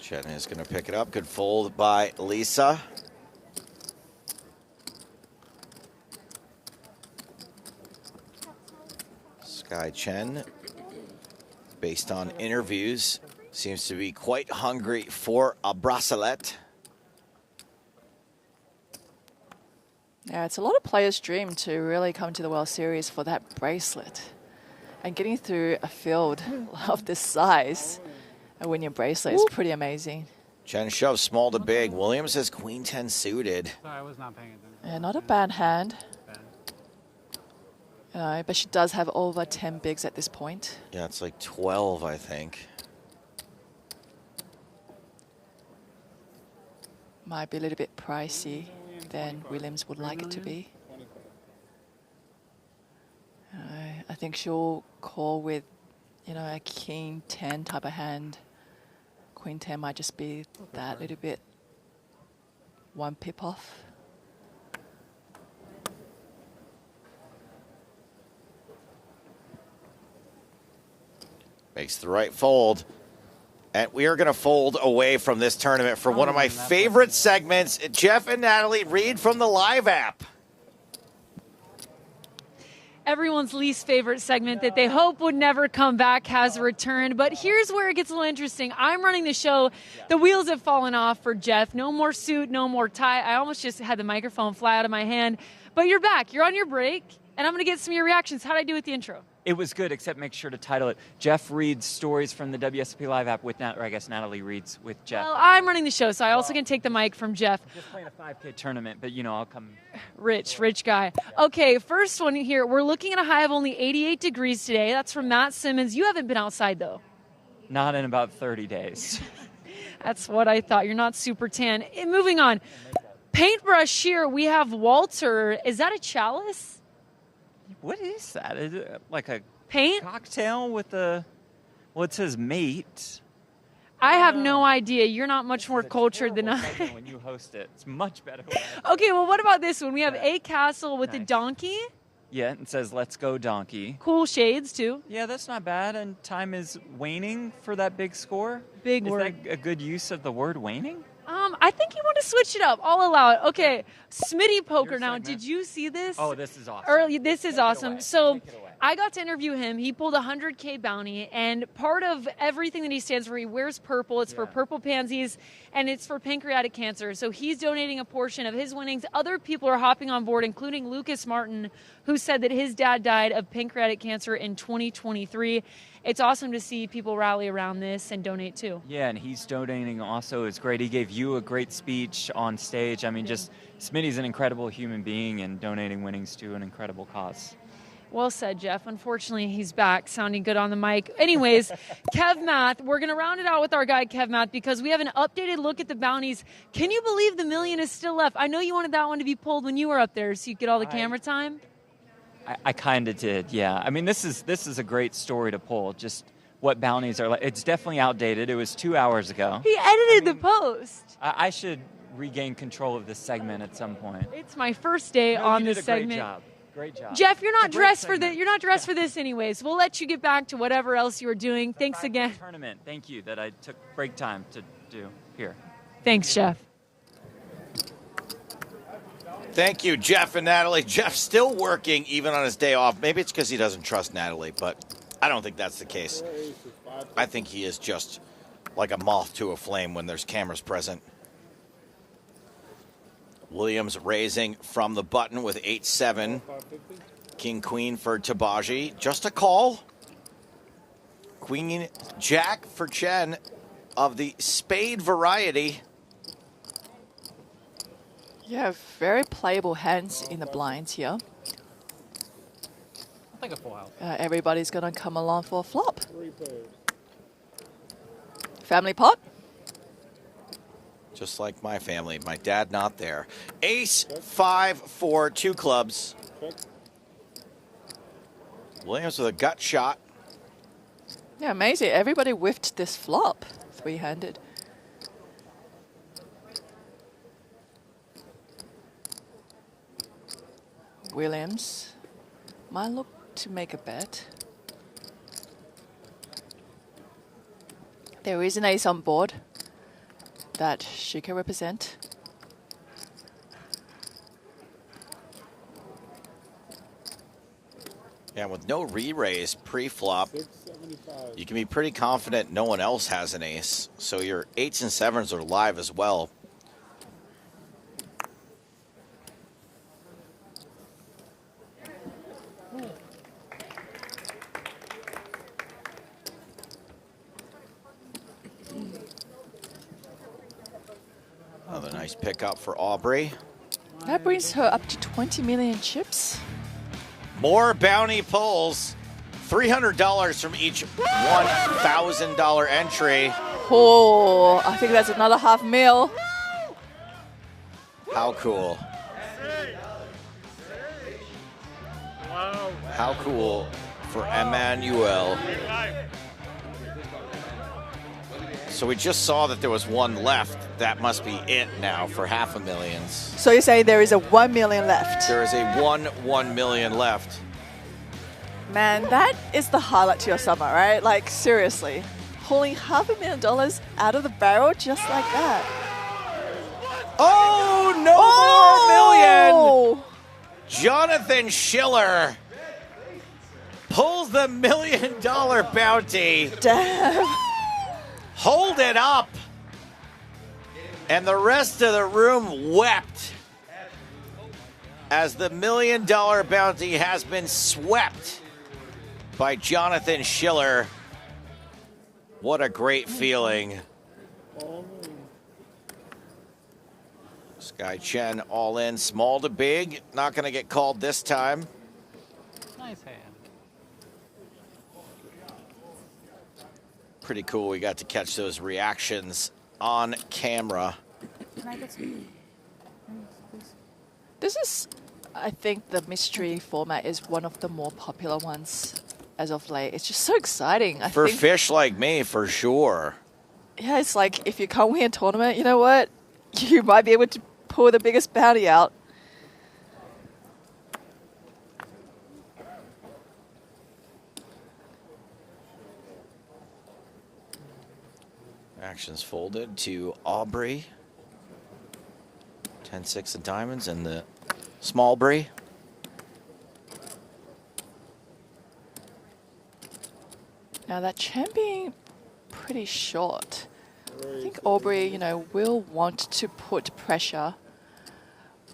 Chen is going to pick it up. Good fold by Lisa. Skye Chen, based on interviews, seems to be quite hungry for a bracelet. Yeah, it's a lot of players' dream to really come to the World Series for that bracelet. And getting through a field of this size and win your bracelet is pretty amazing. Chen shoves small to big. Williams has Queen 10 suited. Sorry, I was not paying attention. Yeah, not a bad hand. But she does have over 10 bigs at this point. Yeah, it's like 12, I think. Might be a little bit pricey than Williams would like it to be. I think she'll call with, you know, a King 10 type of hand. Queen 10 might just be that little bit one pip off. Makes the right fold. And we are going to fold away from this tournament for one of my favorite segments. Jeff and Natalie, read from the live app. Everyone's least favorite segment that they hope would never come back has returned. But here's where it gets a little interesting. I'm running the show. The wheels have fallen off for Jeff. No more suit, no more tie. I almost just had the microphone fly out of my hand. But you're back. You're on your break. And I'm going to get some of your reactions. How'd I do with the intro? It was good, except make sure to title it Jeff reads stories from the WSOP Live app with or I guess Natalie reads with Jeff. Well, I'm running the show, so I also can take the mic from Jeff. I'm just playing a 5K tournament, but I'll come. Rich guy. Okay, first one here. We're looking at a high of only 88 degrees today. That's from Matt Simmons. You haven't been outside, though. Not in about 30 days. That's what I thought. You're not super tan. Moving on. Paintbrush here. We have Walter. Is that a chalice? What is that? Is it like a paint cocktail with it says mate. I have no idea. You're not much more cultured than I. When you host it, it's much better. Okay, well, what about this one? We have a castle with a donkey. Yeah, it says "Let's go, donkey." Cool shades too. Yeah, that's not bad. And time is waning for that big score. Big word. Is that a good use of the word waning? I think you want to switch it up. I'll allow it. Okay, Smitty Poker. Now, did you see this? Oh, this is awesome. This is awesome. So I got to interview him. He pulled a 100K bounty, and part of everything that he stands for, he wears purple. It's for purple pansies, and it's for pancreatic cancer. So he's donating a portion of his winnings. Other people are hopping on board, including Lucas Martin, who said that his dad died of pancreatic cancer in 2023. It's awesome to see people rally around this and donate too. Yeah, and he's donating also. It's great. He gave you a great speech on stage. I mean, just Smitty's an incredible human being and donating winnings to an incredible cause. Well said, Jeff. Unfortunately, he's back, sounding good on the mic. Anyways, Kev Math, we're going to round it out with our guy, Kev Math, because we have an updated look at the bounties. Can you believe the $1 million is still left? I know you wanted that one to be pulled when you were up there so you get all the camera time. I kind of did, yeah. I mean, this is a great story to pull, just what bounties are like. It's definitely outdated. It was 2 hours ago. He edited the post. I should regain control of this segment at some point. It's my first day on this segment. Great job. Great job. Jeff, you're not dressed for this. You're not dressed for this anyways. We'll let you get back to whatever else you were doing. Thanks again. Tournament. Thank you that I took break time to do here. Thanks, Jeff. Thank you, Jeff and Natalie. Jeff still working even on his day off. Maybe it's because he doesn't trust Natalie, but I don't think that's the case. I think he is just like a moth to a flame when there's cameras present. Williams raising from the button with 8-7. King, queen for Teebagy. Just a call. Queen, jack for Chen of the spade variety. Yeah, very playable hands in the blinds here. I'll take a full house. Everybody's going to come along for a flop. Family pot. Just like my family. My dad not there. Ace, 5, 4, 2 clubs. Williams with a gut shot. Yeah, amazing. Everybody whiffed this flop. Three-handed. Williams might look to make a bet. There is an ace on board that she can represent. Yeah, with no re-raise pre-flop, you can be pretty confident no one else has an ace. So your 8s and 7s are live as well. Another nice pickup for Aubrey. That brings her up to 20 million chips. More bounty pulls. $300 from each $1,000 entry. Oh, I think that's another $500,000. How cool. How cool for Emmanuel. So we just saw that there was one left. That must be it now for $500,000. So you say there is a 1 million left? There is a 1 million left. Man, that is the highlight to your summer, right? Like, seriously. Pulling $500,000 out of the barrel just like that. Oh, no more million! Jonathan Schiller pulls the $1 million bounty. Damn. Hold it up. And the rest of the room wept as the $1 million bounty has been swept by Jonathan Schiller. What a great feeling. Skye Chen all in, small to big. Not going to get called this time. Nice hand. Pretty cool. We got to catch those reactions on camera. Can I get some? This is, I think the mystery format is one of the more popular ones as of late. It's just so exciting. I For think, fish like me, for sure. yeah, it's like if you can't win a tournament, you know what? You might be able to pull the biggest bounty out. Actions folded to Aubrey. 10-6 of diamonds and the small Bree. Now that Chen being pretty short, I think Aubrey, you know, will want to put pressure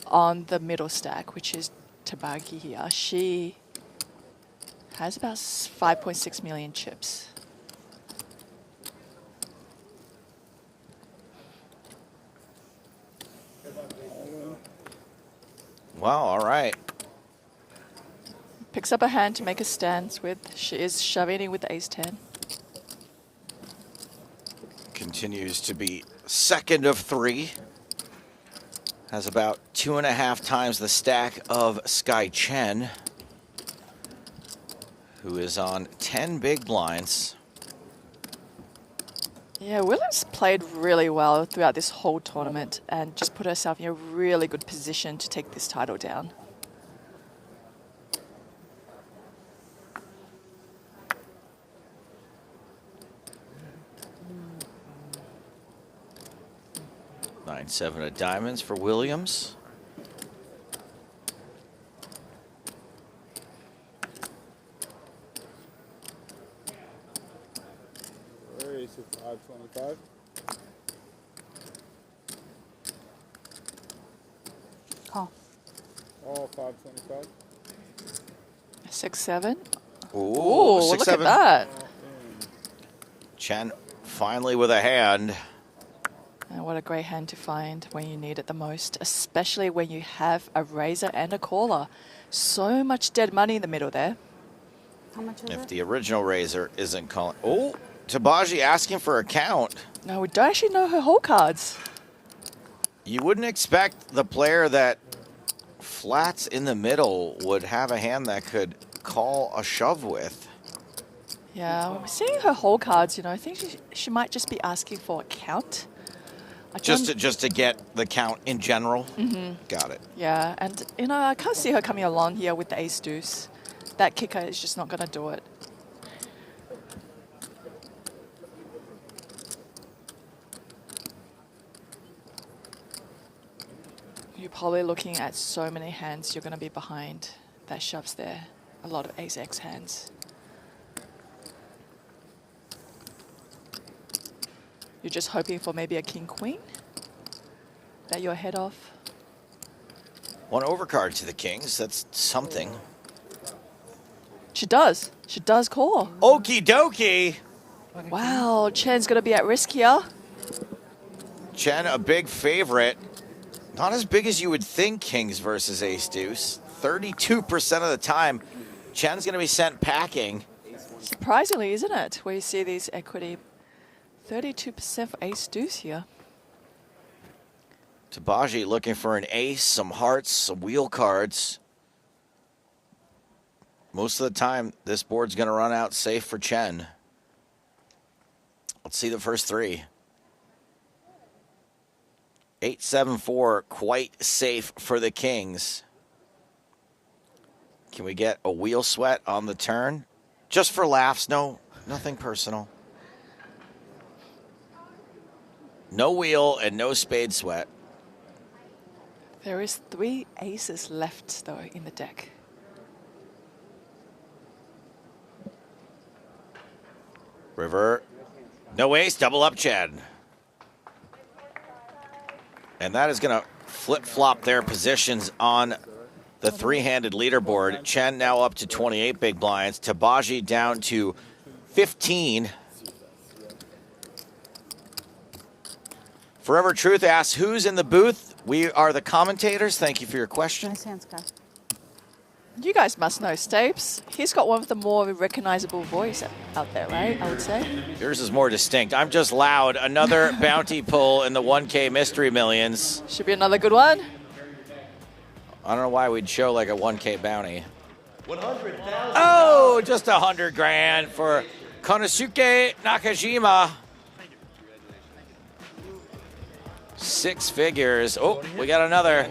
on the middle stack, which is Teebagy here. She has about 5.6 million chips. Wow, all right. Picks up a hand to make a stance with. She is shoving in with the ace-10. Continues to be second of 3. Has about 2.5 times the stack of Skye Chen, who is on 10 big blinds. Yeah, Williams played really well throughout this whole tournament and just put herself in a really good position to take this title down. Nine, 7 of diamonds for Williams. Ace of 525. Call. All 525. 6-7. Ooh, look 6-7. at that. Chen finally with a hand. And what a great hand to find when you need it the most, especially when you have a raiser and a caller. So much dead money in the middle there. How much is If it? the original raiser isn't calling. Oh, Teebagy asking for a count. No, we don't actually know her hole cards. You wouldn't expect the player that flats in the middle would have a hand that could call a shove with. Yeah, when we're seeing her hole cards, you know, I think she might just be asking for a count. Just to get the count in general. Mm-hmm. Got it. Yeah, and, you know, I can't see her coming along here with the ace-deuce. That kicker is just not going to do it. You're probably looking at so many hands you're going to be behind that shoves there. A lot of ace-x hands. You're just hoping for maybe a king-queen that you're ahead of. One overcard to the kings. That's something. She does. She does call. Okie dokie. Wow, Chen's going to be at risk here. Chen, a big favorite. Not as big as you would think, kings versus ace-deuce. 32% of the time, Chen's going to be sent packing. Surprisingly, isn't it, where you see these equity 32% for ace-deuce here. Teebagy looking for an ace, some hearts, some wheel cards. Most of the time, this board's going to run out safe for Chen. Let's see the first 3. 8-7-4, quite safe for the kings. Can we get a wheel sweat on the turn? Just for laughs, no, nothing personal. No wheel and no spade sweat. There is 3 aces left, though, in the deck. River, no ace, double up, Chad. And that is going to flip-flop their positions on the three-handed leaderboard. Chen now up to 28 big blinds. Teebagy down to 15. Forever Truth asks, who's in the booth? We are the commentators. Thank you for your question. Nice hands, Skye. You guys must know Stapes. He's got one of the more recognizable voice out there, right? I would say. Yours is more distinct. I'm just loud. Another bounty pull in the 1K Mystery Millions. Should be another good one. I don't know why we'd show like a 1K bounty. 100,000. Oh, just 100 grand for Konosuke Nakajima. 6 figures. Oh, we got another.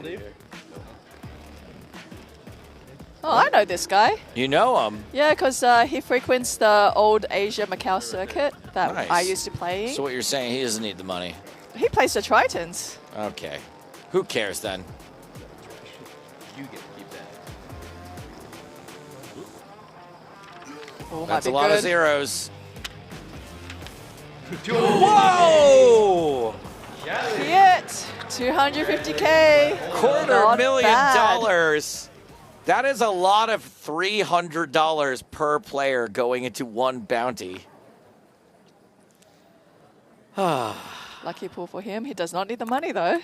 Oh, I know this guy. You know him? Yeah, because he frequents the old Asia Macau circuit that Nice. I used to play. So what you're saying, he doesn't need the money. He plays the Tritons. Okay. Who cares then? You get to keep that. Oh, might That's be a lot good. of zeros. Whoa! Hit 250K. $250,000. That is a lot of $300 per player going into one bounty. Lucky pull for him. He does not need the money though.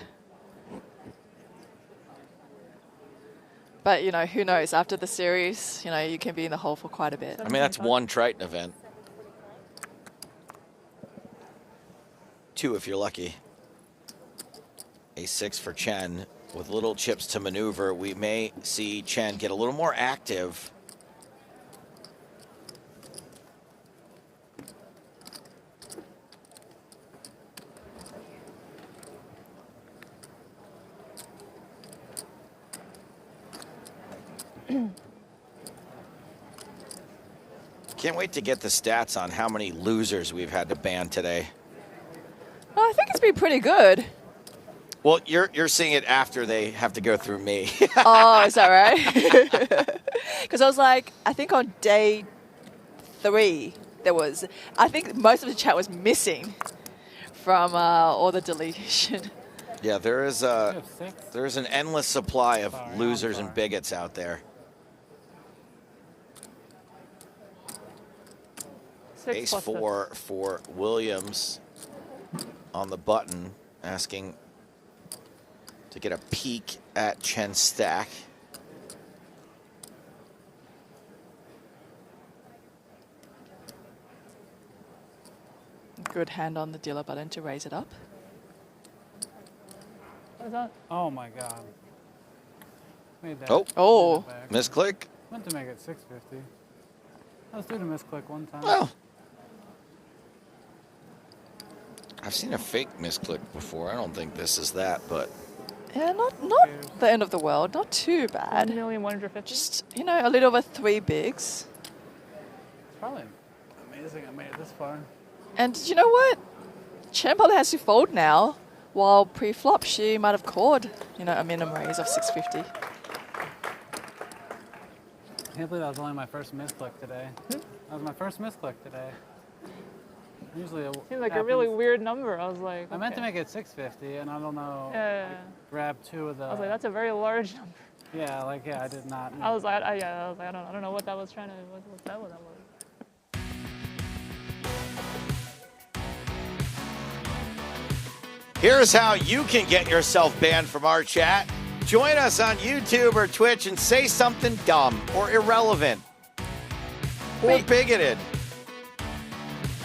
But, you know, who knows? After the series, you know, you can be in the hole for quite a bit. I mean, that's one Triton event. 2 if you're lucky. A 6 for Chen. With little chips to maneuver, we may see Chen get a little more active. Can't wait to get the stats on how many losers we've had to ban today. Well, I think it's been pretty good. Well, you're seeing it after they have to go through me. Oh, is that right? Because I was like, I think on day 3, there was, I think most of the chat was missing from all the deletion. Yeah, there's an endless supply of losers and bigots out there. 6 Ace plus 4 for Williams on the button, asking to get a peek at Chen's stack. Good hand on the dealer button to raise it up. What is that? Oh my god. Made that. Oh, misclick. Meant to make it 650. Let's do the misclick one time. Oh. I've seen a fake misclick before. I don't think this is that, but Yeah, not the end of the world. Not too bad. 1,150,000. Just, you know, a little over 3 bigs. It's probably amazing I made it this far. And you know what? Chen probably has to fold now, while pre-flop she might have called, you know, a minimum raise of 650. I can't believe that was only my first misclick today. That was my first misclick today. Usually it Seemed like a really weird number. I was like, I meant to okay. make it 650, and I don't know. Yeah. Like, grab 2 of the. I was like, that's a very large number. Yeah, like I did not. I was like, I don't know what that was trying to. What that was. here's how you can get yourself banned from our chat. Join us on YouTube or Twitch and say something dumb or irrelevant or bigoted.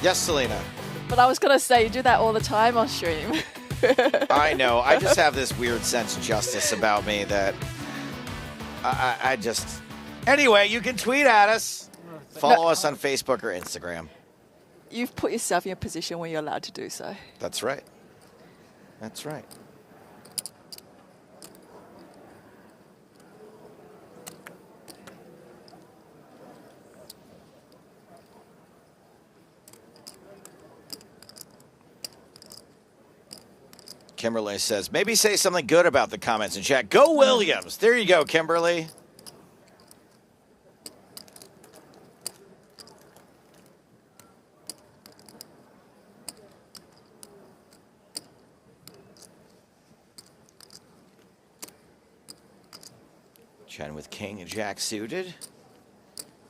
Yes, Celina. But I was going to say, you do that all the time on stream. I know. I just have this weird sense of justice about me that I just... Anyway, you can tweet at us. Follow us on Facebook or Instagram. You've put yourself in a position where you're allowed to do so. That's right. That's right. Kimberly says, maybe say something good about the comments in chat. Go Williams. There you go, Kimberly. Chen with king and jack suited.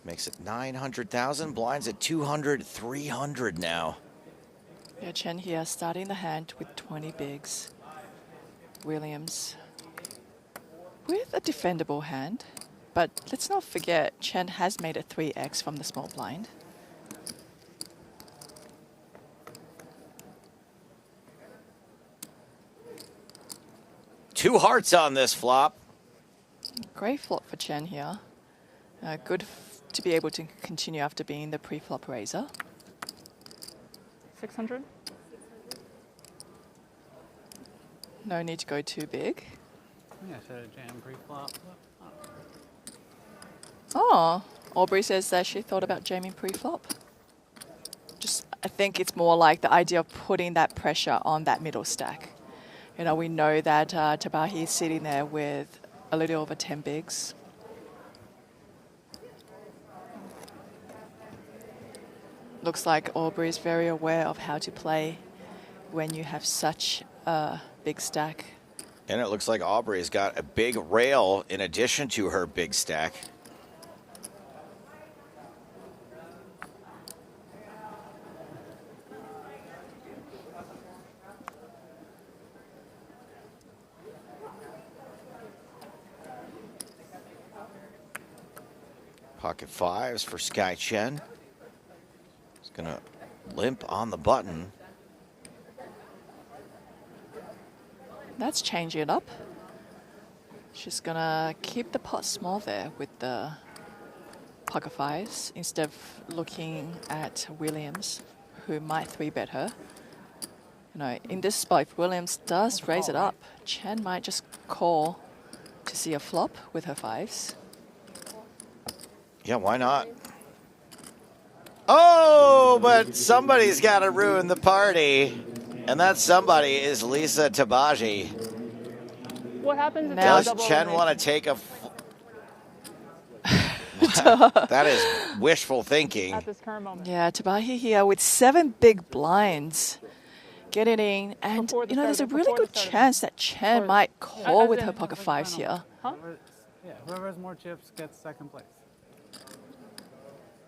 Makes it 900,000. Blinds at 200, 300 now. Yeah, Chen here starting the hand with 20 bigs. Williams with a defendable hand. But let's not forget, Chen has made a 3x from the small blind. Two hearts on this flop. Great flop for Chen here. Good to be able to continue after being the pre-flop raiser. 600. No need to go too big. I think I should have jammed pre-flop. Oh, Aubrey says that she thought about jamming pre-flop. Just, I think it's more like the idea of putting that pressure on that middle stack. You know, we know that Teebagy is sitting there with a little over 10 bigs. Looks like Aubrey is very aware of how to play when you have such a big stack. And it looks like Aubrey's got a big rail in addition to her big stack. Pocket fives for Skye Chen. He's gonna limp on the button. That's changing it up. She's gonna keep the pot small there with the pocket fives instead of looking at Williams, who might 3-bet her. You know, in this spot, if Williams does raise it up, Chen might just call to see a flop with her fives. Yeah, why not? Oh, but somebody's got to ruin the party. And that somebody is Lisa Teebagy. What happens if Does Chen want to take a... That is wishful thinking. at this current moment? Yeah, Teebagy here with 7 big blinds. Getting in, and you know, there's a really good chance that Chen might call with her pocket fives here. Huh? Yeah, whoever has more chips gets second place.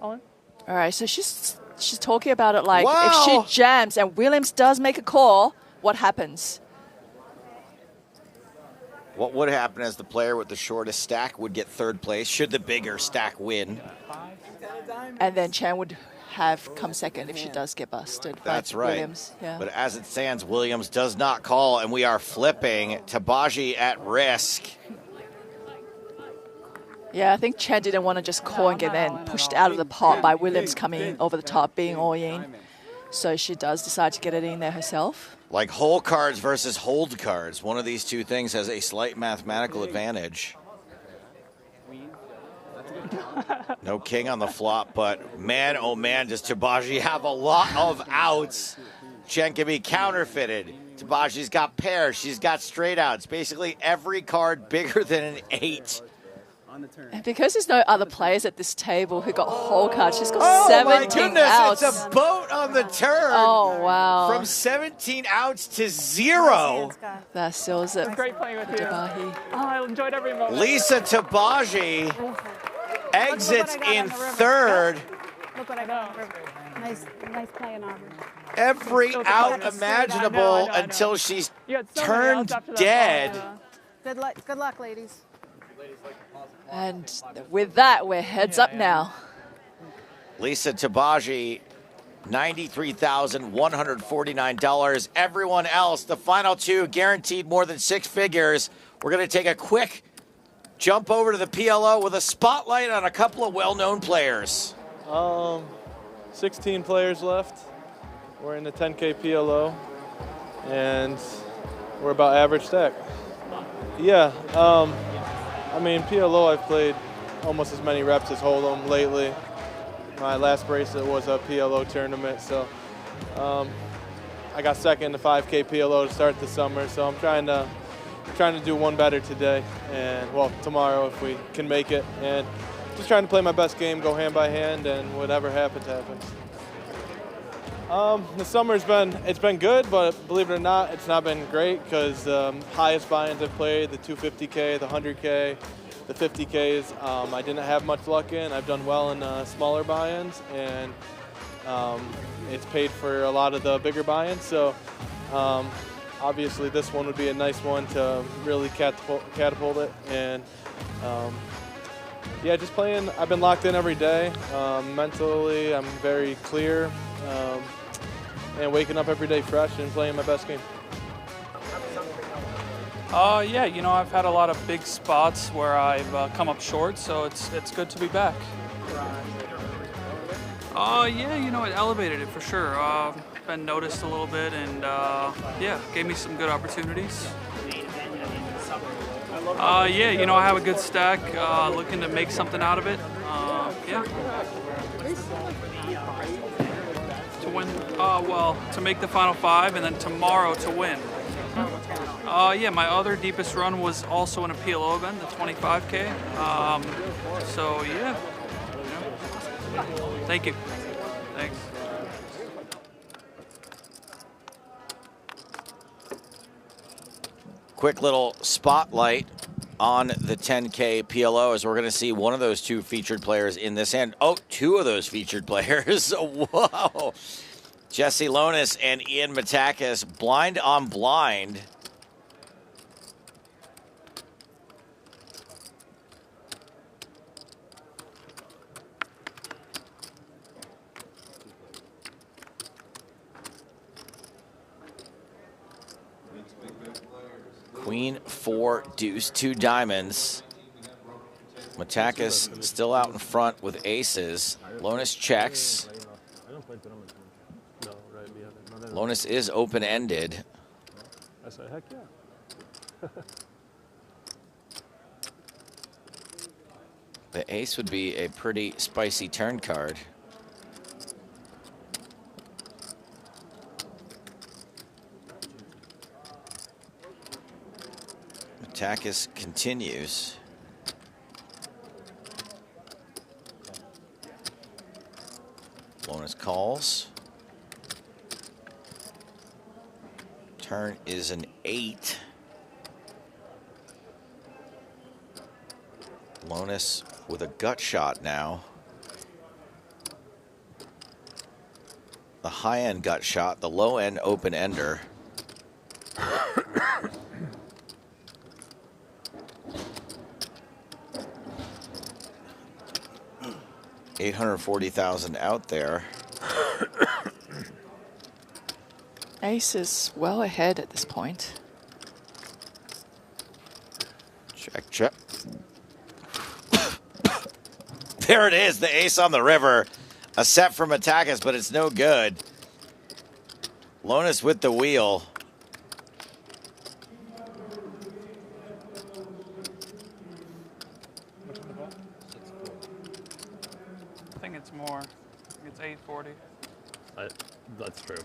All in? All right, so she's talking about it like Wow. if she jams and Williams does make a call, what happens? What would happen is the player with the shortest stack would get third place, should the bigger stack win. And then Chen would have come second if she does get busted. by That's right. Williams. Yeah. But as it stands, Williams does not call, and we are flipping. Teebagy at risk. Yeah, I think Chen didn't want to just call and get then pushed out of the pot by Williams coming over the top, being all in. So she does decide to get it in there herself. Like hole cards versus hold cards. One of these two things has a slight mathematical advantage. No king on the flop, but man, oh man, does Teebagy have a lot of outs. Chen can be counterfeited. Teebagy's got pairs. She's got straight outs. Basically every card bigger than an 8. And because there's no other players at this table who got hole cards, she's got 17 outs. It's a boat on the turn. Oh, wow. From 17 outs to 0. That seals it. It's great playing with you. Teebagy. Oh, I enjoyed every moment. Lisa Teebagy exits in third. Look what I got. Nice playing, Aubrey. Every out imaginable until she's turned dead. Good luck, ladies. And with that, we're heads up now. Lisa Teebagy, $93,149. Everyone else, the final two, guaranteed more than 6 figures. We're going to take a quick jump over to the PLO with a spotlight on a couple of well-known players. 16 players left. We're in the 10K PLO, and we're about average stack. Yeah, I mean, PLO, I've played almost as many reps as Hold'em lately. My last bracelet was a PLO tournament, so I got second in the 5K PLO to start the summer, so I'm trying to do one better today, and well, tomorrow if we can make it, and just trying to play my best game, go hand by hand, and whatever happens, happens. The summer's been good, but believe it or not, it's not been great because highest buy-ins I've played, the 250K, the 100K, the 50Ks, I didn't have much luck in. I've done well in smaller buy-ins, and it's paid for a lot of the bigger buy-ins. So obviously this one would be a nice one to really catapult it. And yeah, just playing. I've been locked in every day. Mentally, I'm very clear, and waking up every day fresh and playing my best game. Yeah, you know, I've had a lot of big spots where I've come up short, so it's good to be back. Yeah, you know, it elevated it for sure. Been noticed a little bit, and yeah, gave me some good opportunities. Yeah, you know, I have a good stack, looking to make something out of it. Yeah. To win, well, to make the final 5, and then tomorrow to win. Yeah, my other deepest run was also in a PLO event, the 25K. So yeah. Thank you. Thanks. Quick little spotlight on the 10K PLO as we're going to see one of those 2 featured players in this hand. Oh, 2 of those featured players. Whoa. Jesse Lonis and Ian Matakis blind on blind. Queen, 4, deuce, 2 diamonds. Matakis still out in front with aces. Lonis checks. Lonis is open-ended. I said, heck yeah. The ace would be a pretty spicy turn card. Matakis continues. Lonis calls. Turn is an 8. Lonis with a gut shot now. The high-end gut shot, the low-end open-ender. $840,000 out there. Ace is well ahead at this point. Check, check. There it is, the ace on the river. A set from Matakis, but it's no good. Lonis with the wheel. I think it's more. I think it's 840. That's true.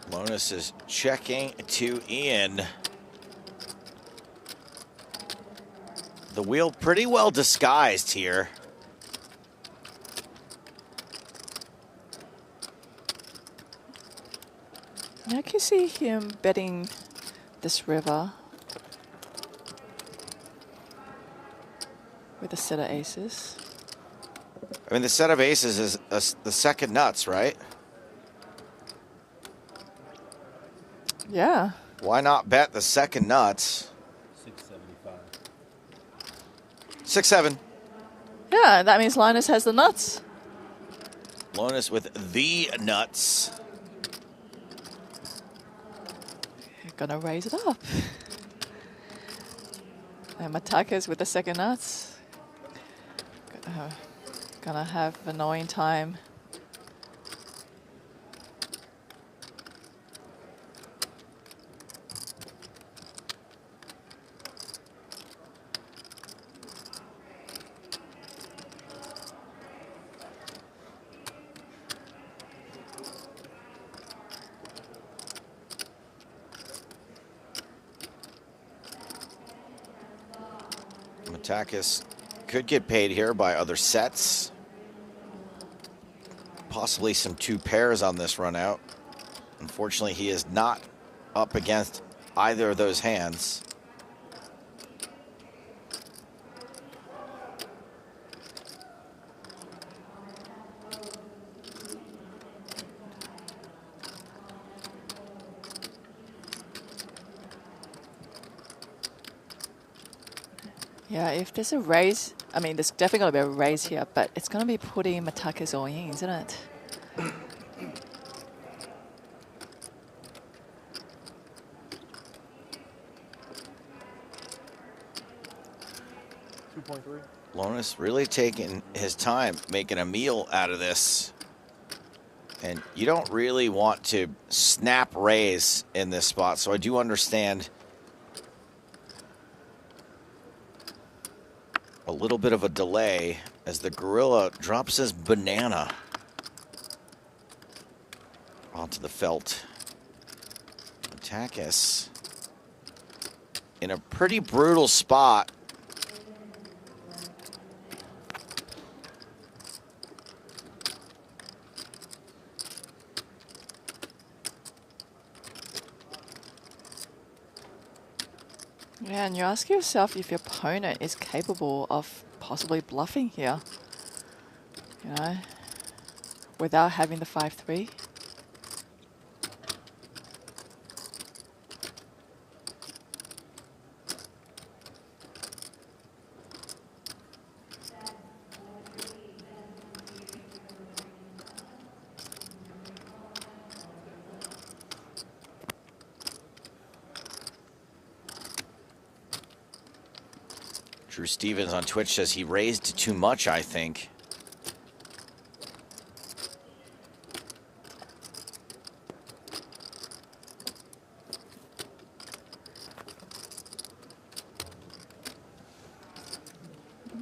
Lonis is checking to Ian. The wheel pretty well disguised here. I can see him betting this river with a set of aces. I mean, the set of aces is the second nuts, right? Yeah. Why not bet the second nuts? 675. 6-7. Yeah, that means Linus has the nuts. Lonis with the nuts. Gonna raise it up. And Matakis with the second nuts. Gonna have an annoying time. Matakis could get paid here by other sets. Possibly some 2 pairs on this run out. Unfortunately, he is not up against either of those hands. Yeah, if there's a raise, I mean, there's definitely going to be a raise here, but it's going to be putting Matakis all in, isn't it? 2.3. Lonis really taking his time, making a meal out of this. And you don't really want to snap raise in this spot, so I do understand a little bit of a delay as the gorilla drops his banana onto the felt. Matakis in a pretty brutal spot. Yeah, and you ask yourself if your opponent is capable of possibly bluffing here, you know, without having the 5-3. Drew Stevens on Twitch says he raised too much, I think.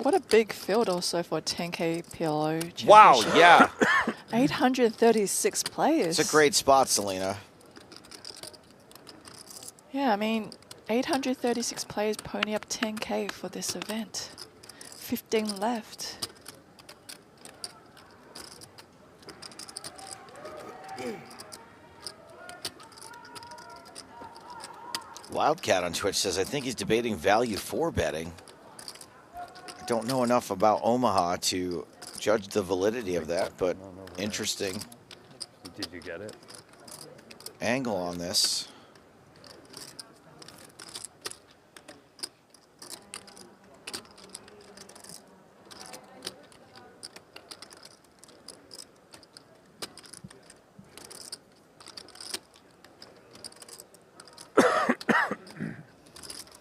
What a big field also for 10K PLO championship. Wow, yeah. 836 players. It's a great spot, Celina. Yeah, I mean, 836 players pony up 10K for this event. 15 left. Wildcat on Twitch says, I think he's debating value for betting. I don't know enough about Omaha to judge the validity of that, but interesting Did you get it? angle on this.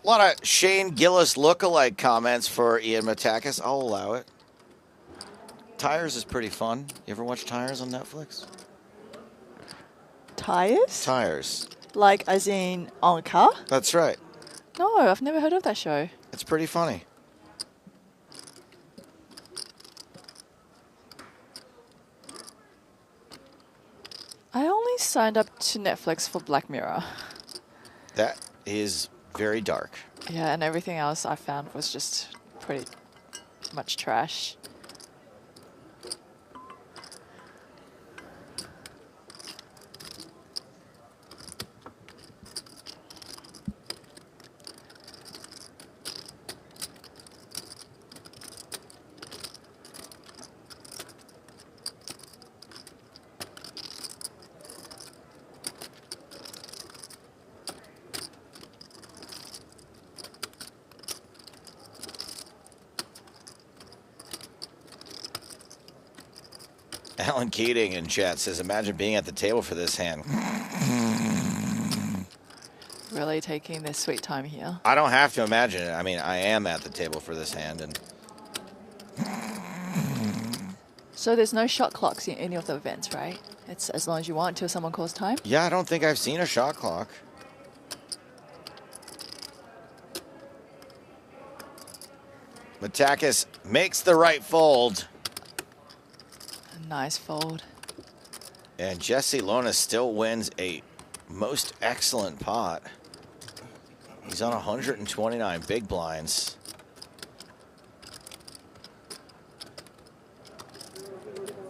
A lot of Shane Gillis lookalike comments for Ian Matakis. I'll allow it. Tires is pretty fun. You ever watch Tires on Netflix? Tires? Tires. Like as in on a car? That's right. No, I've never heard of that show. It's pretty funny. I only signed up to Netflix for Black Mirror. That is very dark. Yeah, and everything else I found was just pretty much trash. Alan Keating in chat says, imagine being at the table for this hand. Really taking their sweet time here. I don't have to imagine it. I mean, I am at the table for this hand. And So there's no shot clocks in any of the events, right? It's as long as you want until someone calls time? yeah, I don't think I've seen a shot clock. Matakis makes the right fold. A nice fold. And Jesse Lonis still wins a most excellent pot. He's on 129 big blinds.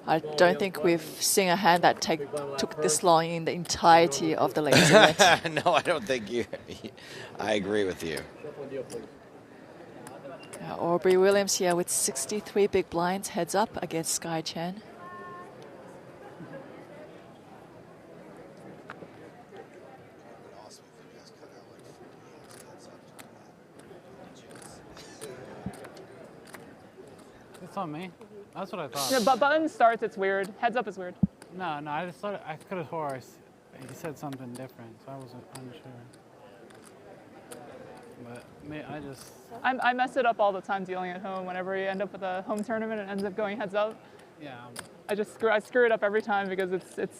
I don't think we've seen a hand that took this long in the entirety of the ladies event. No, I don't think you. I agree with you. Aubrey Williams here with 63 big blinds, heads up against Skye Chen. It's on me. That's what I thought. No, but button starts, it's weird. Heads up is weird. No, I just thought I could have swore he said something different, so I wasn't unsure. But I just... I mess it up all the time dealing at home. Whenever you end up with a home tournament and ends up going heads up. Yeah. I screw it up every time because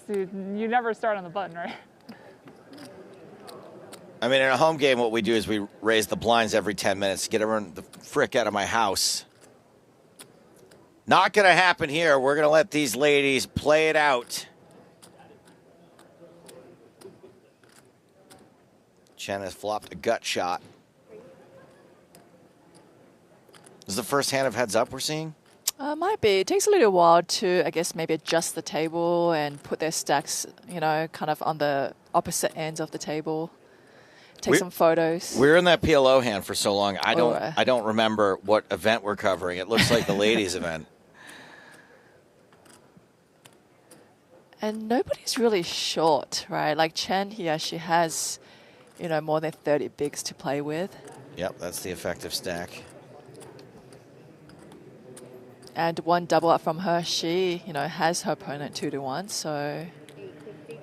you never start on the button, right? I mean, in a home game, what we do is we raise the blinds every 10 minutes to get everyone the frick out of my house. Not going to happen here. We're going to let these ladies play it out. Chen has flopped a gut shot. This is the first hand of heads up we're seeing? Might be. It takes a little while to, I guess, maybe adjust the table and put their stacks, you know, kind of on the opposite ends of the table. Take some photos. We're in that PLO hand for so long. I don't remember what event we're covering. It looks like the ladies' event. And nobody's really short, right? Like Chen here, she has, you know, more than 30 bigs to play with. Yep, that's the effective stack. And one double up from her, she, you know, has her opponent 2-1, so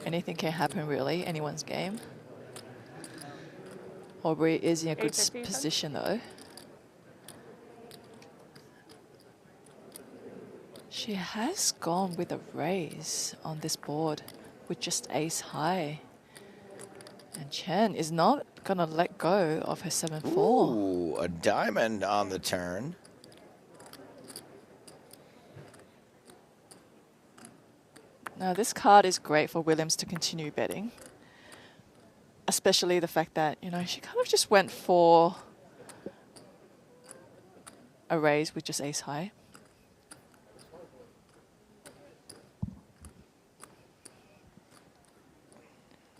anything can happen really, anyone's game. Aubrey is in a good position though. She has gone with a raise on this board with just ace high. And Chen is not going to let go of her 7-4. Ooh, a diamond on the turn. Now this card is great for Williams to continue betting. Especially the fact that, you know, she kind of just went for a raise with just ace high.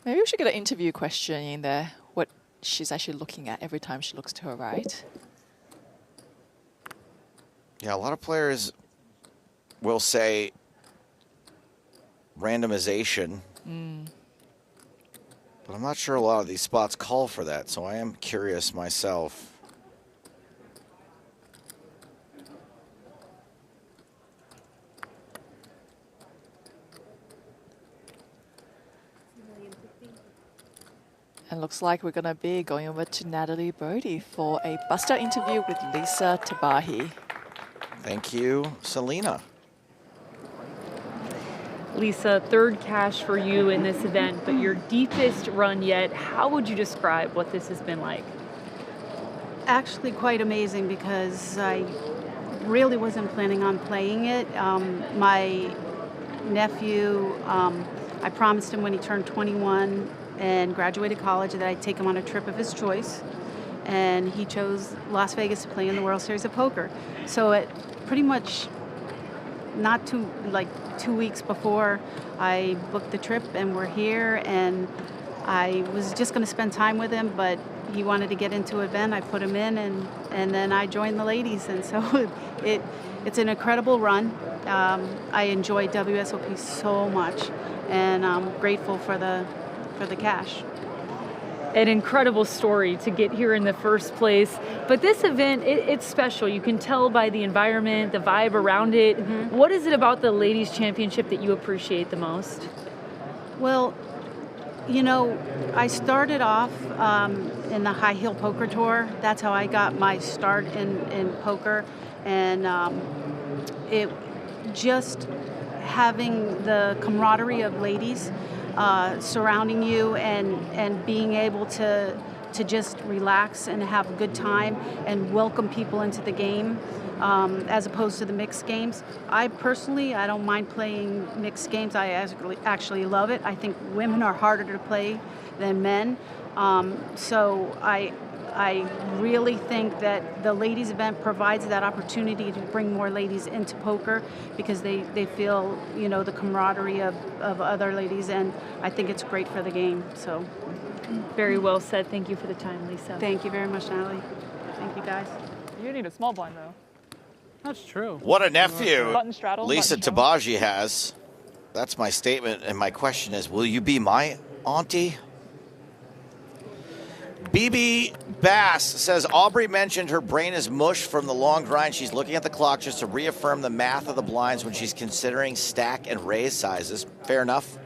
Maybe we should get an interview question in there, what she's actually looking at every time she looks to her right. Yeah, a lot of players will say randomization. But I'm not sure a lot of these spots call for that, so I am curious myself. And looks like we're going to be going over to Natalie Brody for a Buster interview with Lisa Teebagy. Thank you, Celina. Lisa, third cash for you in this event, but your deepest run yet. How would you describe what this has been like? Actually quite amazing because I really wasn't planning on playing it. My nephew, I promised him when he turned 21 and graduated college that I'd take him on a trip of his choice. And he chose Las Vegas to play in the World Series of Poker. So it pretty much not too, like 2 weeks before I booked the trip and we're here, and I was just going to spend time with him, but he wanted to get into an event. I put him in, and then I joined the ladies, and so it's an incredible run. I enjoy WSOP so much, and I'm grateful for the cash. An incredible story to get here in the first place. But this event, it's special. You can tell by the environment, the vibe around it. Mm-hmm. What is it about the Ladies Championship that you appreciate the most? Well, you know, I started off in the High Heel Poker Tour. That's how I got my start in poker. And it just having the camaraderie of ladies surrounding you and being able to just relax and have a good time and welcome people into the game as opposed to the mixed games. I don't mind playing mixed games. I actually love it. I think women are harder to play than men. So I really think that the ladies event provides that opportunity to bring more ladies into poker because they feel, you know, the camaraderie of other ladies, and I think it's great for the game. So, Very well said. Thank you for the time, Lisa. thank you very much, Natalie. Thank you, guys. You need a small blind though. That's true. What a nephew Button straddle, Lisa button Teebagy has. That's my statement, and my question is, will you be my auntie? BB Bass says, Aubrey mentioned her brain is mush from the long grind. She's looking at the clock just to reaffirm the math of the blinds when she's considering stack and raise sizes. Fair enough.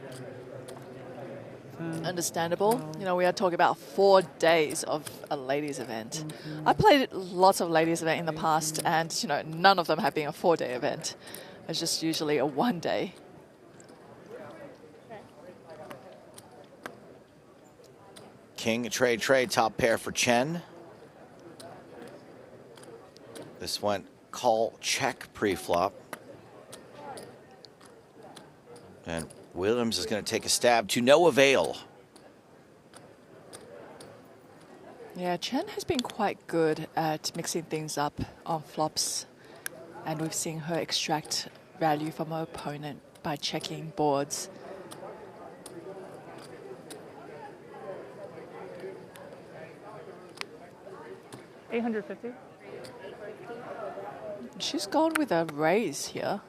Understandable. You know, we are talking about 4 days of a ladies event. I played lots of ladies event in the past, and you know, none of them have been a 4-day event. It's just usually a 1 day. King, trade, top pair for Chen. This went call check pre-flop. And Williams is going to take a stab to no avail. Yeah, Chen has been quite good at mixing things up on flops, and we've seen her extract value from her opponent by checking boards. $850. She's gone with a raise here.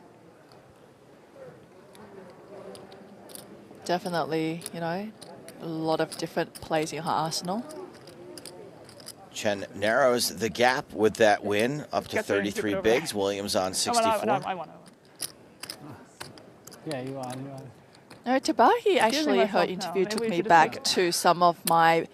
Definitely, you know, a lot of different plays in her arsenal. Chen narrows the gap with that win up to 33 bigs. Williams on 64. I won. Yeah, you won. No, Teebagy actually, her interview took me back to some of my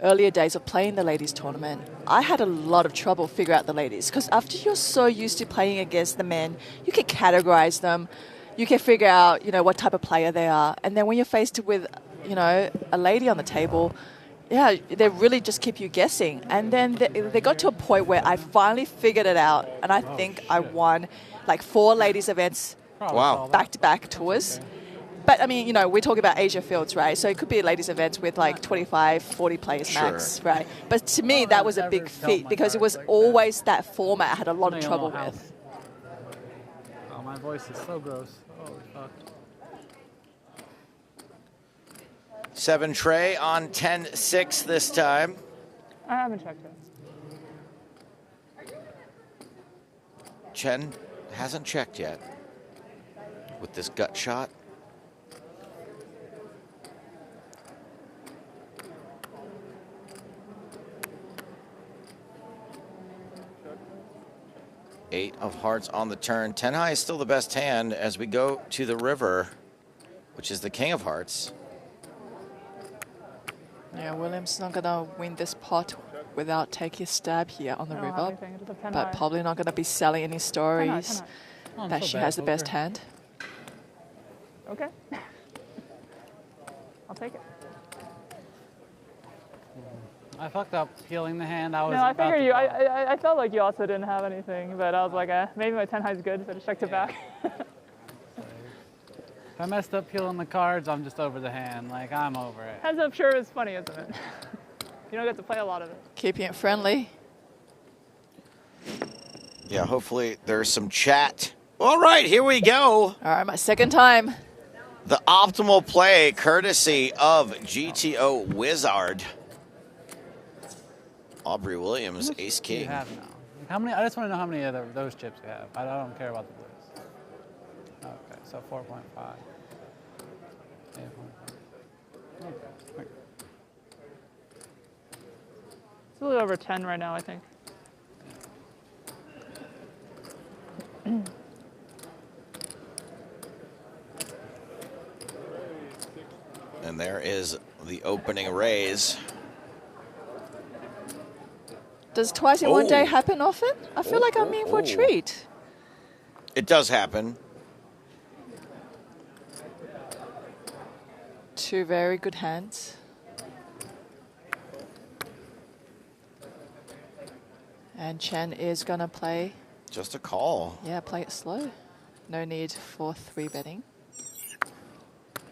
earlier days of playing the ladies tournament. I had a lot of trouble figuring out the ladies because after you're so used to playing against the men, you can categorize them, you can figure out, you know, what type of player they are. And then when you're faced with, you know, a lady on the table, yeah, they really just keep you guessing. And then they got to a point where I finally figured it out, and I think I won like 4 ladies events back-to-back tours. But, I mean, you know, we're talking about Asia Fields, right? So it could be ladies events with like 25, 40 players max, right? But to me, that was a big feat because it was always that format I had a lot of trouble with. Oh, my voice is so gross. Holy fuck. 7 Trey on 10-6 this time. I haven't checked it. Chen hasn't checked yet with this gut shot. Eight of hearts on the turn. 10 high is still the best hand as we go to the river, which is the king of hearts. Yeah, Williams is not going to win this pot without taking a stab here on the river, but probably not going to be selling any stories that she has the best hand. Okay. I'll take it. I fucked up healing the hand. I figured you. I felt like you also didn't have anything, but I was like, maybe my 10 high is good, so I just checked it back. If I messed up peeling the cards, I'm just over the hand. Like, I'm over it. Heads up sure is funny, isn't it? You don't get to play a lot of it. Keeping it friendly. Yeah, hopefully there's some chat. All right, here we go. All right, my second time. The optimal play, courtesy of GTO Wizard. Aubrey Williams, ace king. You have now. How many? I just want to know how many of those chips you have. I don't care about the blues. Okay, so 4.5. Okay. It's a little over 10 right now, I think. And there is the opening raise. Does twice in 1 day happen often? I feel like I'm in for a treat. It does happen. 2 very good hands. And Chen is going to play. Just a call. Yeah, play it slow. No need for 3-betting.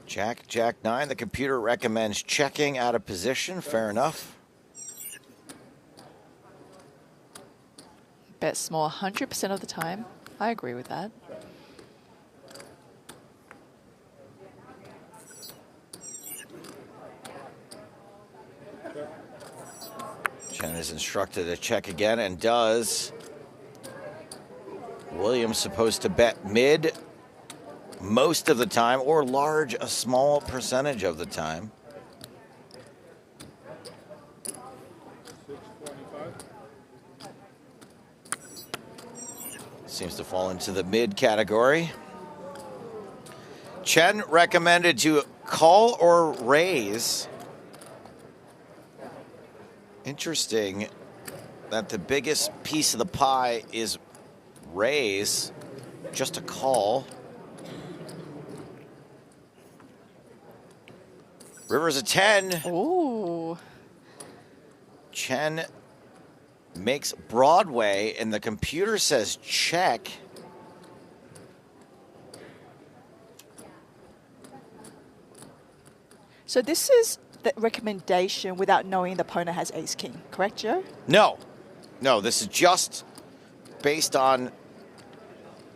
Jack 9. The computer recommends checking out of position. Fair enough. Bet small 100% of the time. I agree with that. Chen is instructed to check again and does. Williams supposed to bet mid most of the time or large a small percentage of the time. Seems to fall into the mid category. Chen recommended to call or raise. Interesting that the biggest piece of the pie is raise, just a call. River's a 10. Ooh. Chen makes Broadway, and the computer says check. So this is the recommendation without knowing the opponent has ace-king, correct, Joe? No, this is just based on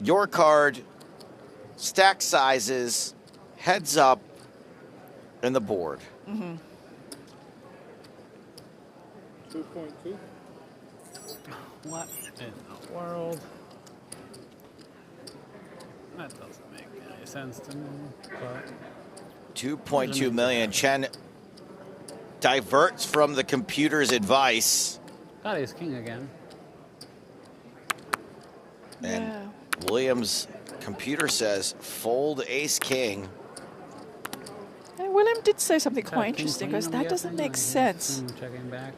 your card, stack sizes, heads up, and the board. Mm-hmm. 2.2. What in the world? That doesn't make any sense to me. But 2.2 million. Chen diverts from the computer's advice. got ace king again. And Williams' computer says fold ace king. And William did say something quite interesting because that doesn't make sense.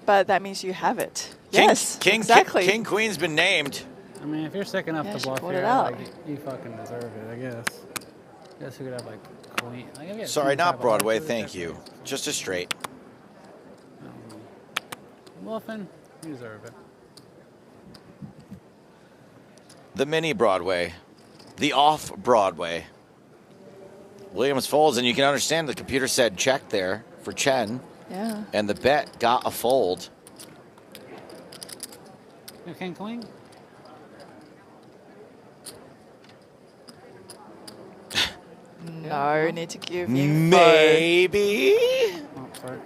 But that means you have it. Yes, exactly. King queen's been named. I mean, if you're sick enough Yeah, to she bluff pulled here, it out. like, you fucking deserve it, I guess. Guess you could have like queen. Like, if you had Sorry, queen, not five, Broadway. five, Thank you. Just a straight. Bluffing, you deserve it. The mini Broadway. The off Broadway. Williams folds, and you can understand the computer said check there for Chen. Yeah. And the bet got a fold. You king queen? No, need to give info. Maybe. Oh, sorry.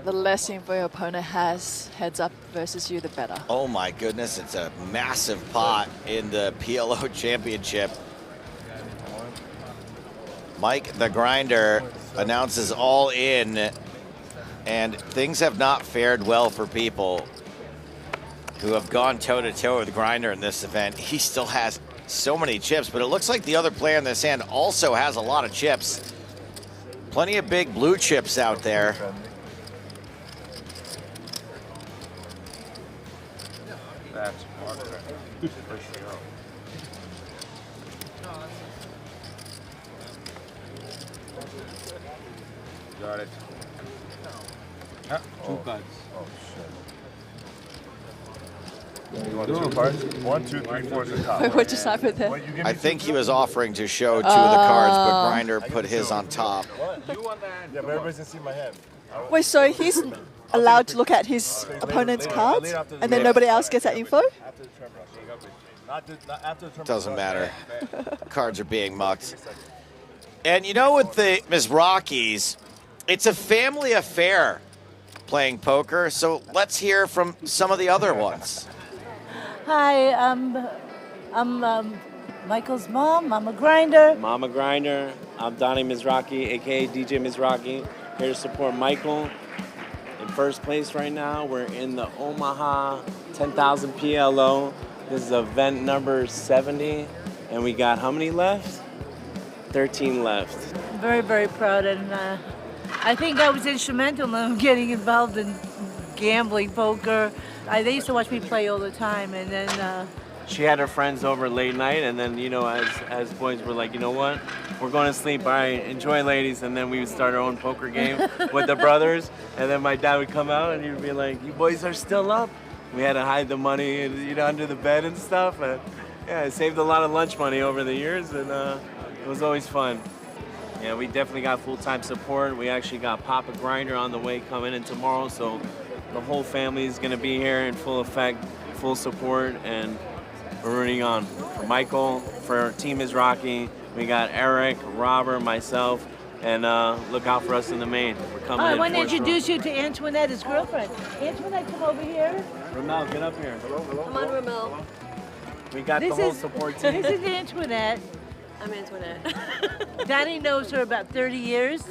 The less info your opponent has, heads up versus you, the better. Oh my goodness, it's a massive pot in the PLO championship. Mike the Grinder announces all in, and things have not fared well for people who have gone toe-to-toe with Grinder in this event. He still has so many chips, but it looks like the other player in this hand also has a lot of chips. Plenty of big blue chips out there. That's for sure. Got it. Two cards. Oh, shit. You want two cards? 1, 2, 3, 4 is the top. Wait, what just happened there? I think he was offering to show two of the cards, but Grinder put his on top. You want that? Yeah, but everybody's gonna see my hand. Wait, so he's allowed to look at his opponent's cards, and then nobody else gets that info? Doesn't matter. Cards are being mucked. And you know, with the Mizrakis, it's a family affair playing poker, so let's hear from some of the other ones. Hi, I'm Michael's mom, Mama Grinder. Mama Grinder. I'm Donnie Mizrachi, aka DJ Mizrachi, here to support Michael. In first place right now, we're in the Omaha 10,000 PLO. This is event number 70, and we got how many left? 13 left. Very, very proud, and I think I was instrumental in getting involved in gambling, poker. They used to watch me play all the time, and then She had her friends over late night, and then, you know, as boys, we're like, you know what? We're going to sleep. All right, enjoy, ladies. And then we would start our own poker game with the brothers. And then my dad would come out, and he'd be like, you boys are still up? We had to hide the money, you know, under the bed and stuff. And yeah, I saved a lot of lunch money over the years, and it was always fun. Yeah, we definitely got full-time support. We actually got Papa Grinder on the way coming in tomorrow, so the whole family is going to be here in full effect full support, and we're rooting on for Michael, for Team is Rocky. We got Eric, Robert, myself, and look out for us in the main. We're coming I in want to fourth row. introduce you to Antoinette, his girlfriend. Antoinette, come over here. Ramel, get up here. Come on, Ramel. We got the whole support team. This is Antoinette. I'm Antoinette. Donnie knows her about 30 years.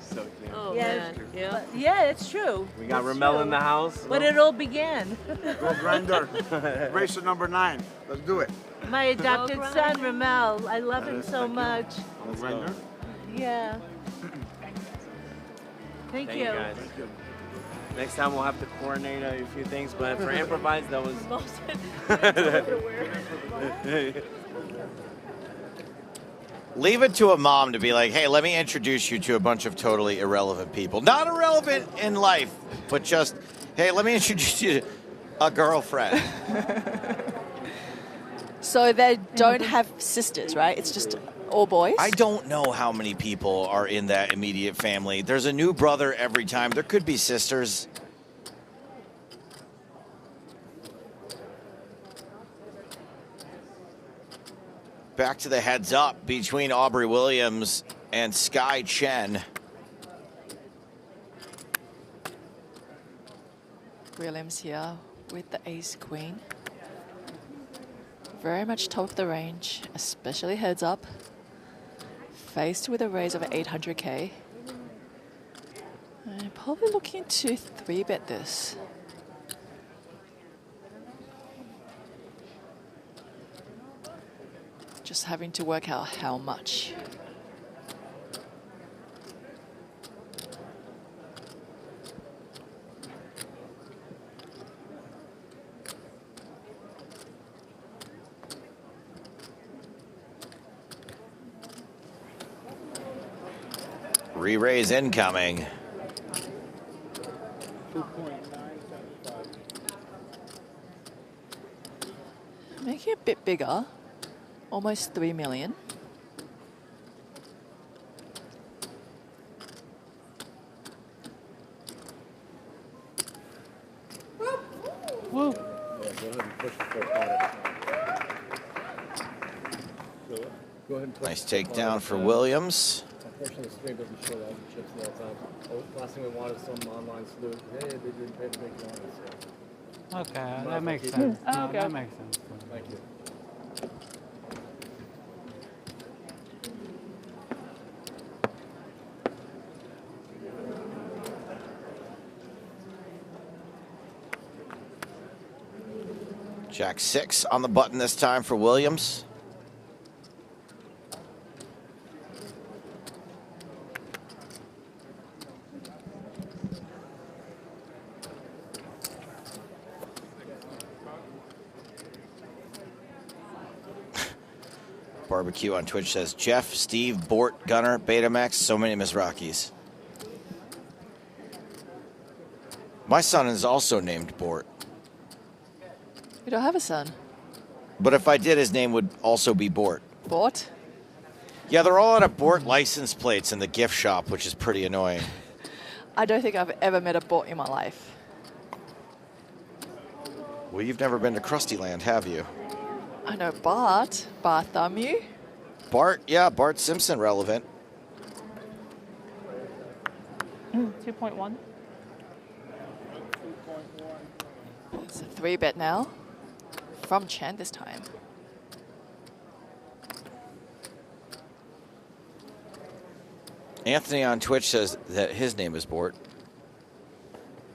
So cute. Oh, Yes. man. Yeah. But, yeah, it's true. We got It's Ramel true. in the house. But it all began. Go Grinder. Racer number 9. Let's do it. My adopted son, Ramel. I love him so much. Go Grinder. Yeah. Thank you. Guys. Next time we'll have to coordinate a few things, but for improvise, that was. Leave it to a mom to be like, hey, let me introduce you to a bunch of totally irrelevant people. Not irrelevant in life, but just, hey, let me introduce you to a girlfriend. So they don't have sisters, right? It's just all boys? I don't know how many people are in that immediate family. There's a new brother every time. There could be sisters. Back to the heads up between Aubrey Williams and Skye Chen. Williams here with the ace queen. Very much top of the range, especially heads up. Faced with a raise of 800k. I'm probably looking to 3-bet this. Just having to work out how much. Re-raise incoming. Making it a bit bigger. Almost 3 million. Woo. Nice takedown for Williams. Unfortunately, the screen doesn't show all the chips all the time. Last thing we wanted is some online salute. Hey, they didn't pay the big one. So. Okay, that makes sense. Oh, No, okay. that makes sense. Thank you. Jack 6 on the button this time for Williams. Barbecue on Twitch says, Jeff, Steve, Bort, Gunner, Betamax, so many Mizrakis. My son is also named Bort. You don't have a son. But if I did, his name would also be Bort. Bort? Yeah, they're all out of Bort license plates in the gift shop, which is pretty annoying. I don't think I've ever met a Bort in my life. Well, you've never been to Krusty Land, have you? I know Bart. Bartholomew. Bart, yeah, Bart Simpson relevant. 2.1. It's a 3-bet now. From Chen this time. Anthony on Twitch says that his name is Bort.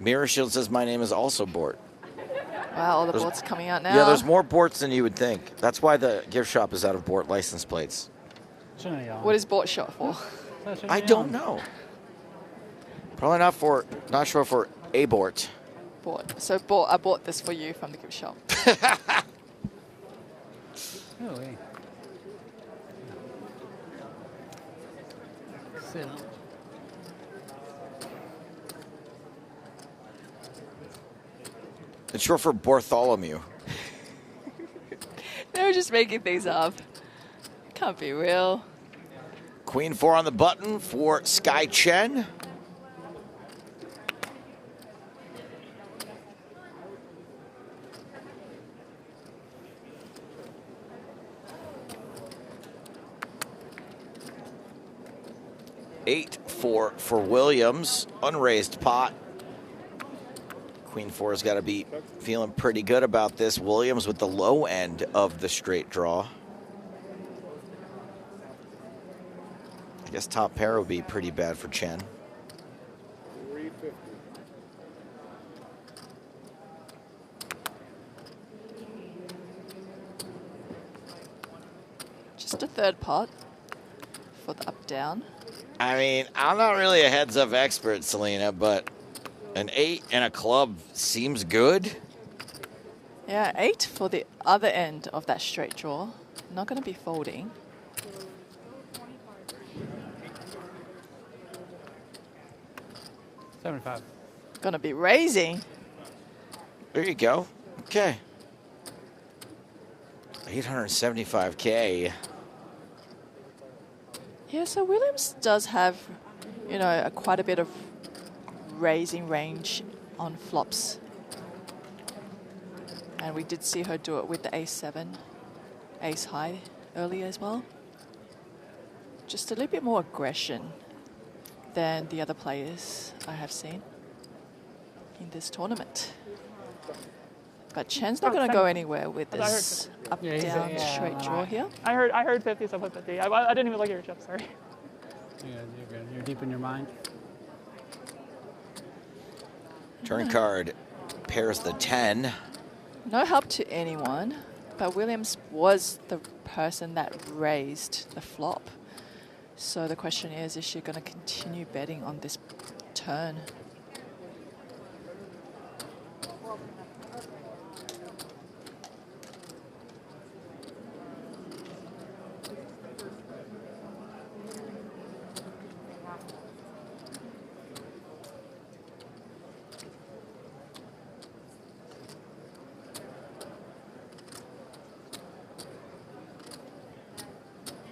Mirror Shield says my name is also Bort. Wow, all the Borts coming out now. Yeah, there's more Borts than you would think. That's why the gift shop is out of Bort license plates. What is Bort shot for? I don't know. Probably not sure for a Bort. Bort. So I bought this for you from the gift shop. Really? Sit. It's short for Bartholomew. They were just making things up. Can't be real. Queen 4 on the button for Skye Chen. 8-4 for Williams. Unraised pot. Queen 4's got to be feeling pretty good about this. Williams with the low end of the straight draw. I guess top pair would be pretty bad for Chen. 350. Just a third pot for the up-down. I mean, I'm not really a heads-up expert, Celina, but an 8 and a club seems good. Yeah, 8 for the other end of that straight draw. Not going to be folding. $75. Going to be raising. There you go. Okay. 875K. Yeah, so Williams does have, you know, quite a bit of raising range on flops. And we did see her do it with the ace-7, ace-high earlier as well. Just a little bit more aggression than the other players I have seen in this tournament. But Chen's not going to go anywhere with this up-down straight draw here. I heard 50, so I put 50. I didn't even look at your chips, sorry. You're good. You're deep in your mind. Turn card pairs the 10. No help to anyone, but Williams was the person that raised the flop. So the question is she going to continue betting on this turn?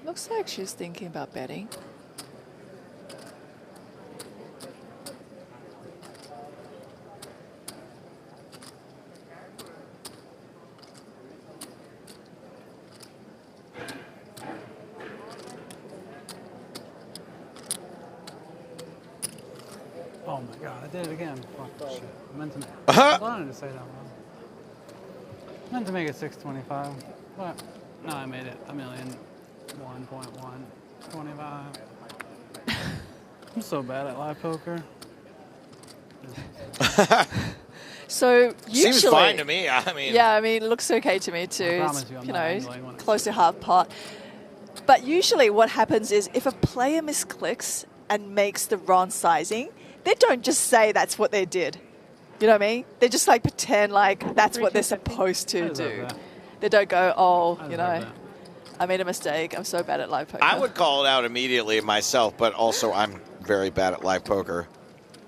Looks like she's thinking about betting. Oh my god, I did it again. Fuck shit. I meant to make Uh-huh. I wanted to say that wrong. I meant to make it 625. But no, I made it 1,125. I'm so bad at live poker. So usually, seems fine to me. I mean, yeah, I mean, it looks okay to me too. I promise It's, you, I'm you not know, angling when close to half pot. But usually, what happens is if a player misclicks and makes the wrong sizing, they don't just say that's what they did. You know what I mean? They just like pretend like that's what they're supposed to do. They don't go, oh, you know, I made a mistake. I'm so bad at live poker. I would call it out immediately myself, but also I'm very bad at live poker.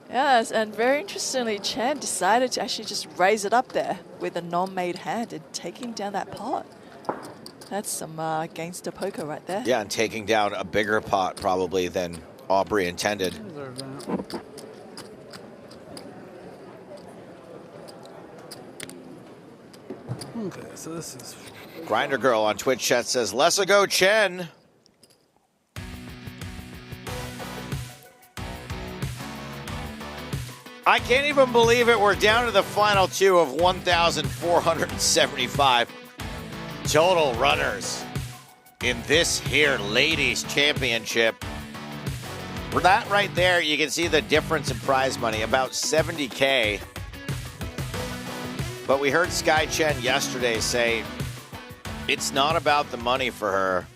Yes, and very interestingly, Chen decided to actually just raise it up there with a non-made hand and taking down that pot. That's some gangster poker right there. Yeah, and taking down a bigger pot probably than Aubrey intended. Okay, so this is... Grinder Girl on Twitch chat says, "Let's go, Chen." I can't even believe it. We're down to the final two of 1,475 total runners in this here ladies championship. For that right there, you can see the difference in prize money, about 70K. But we heard Skye Chen yesterday say it's not about the money for her.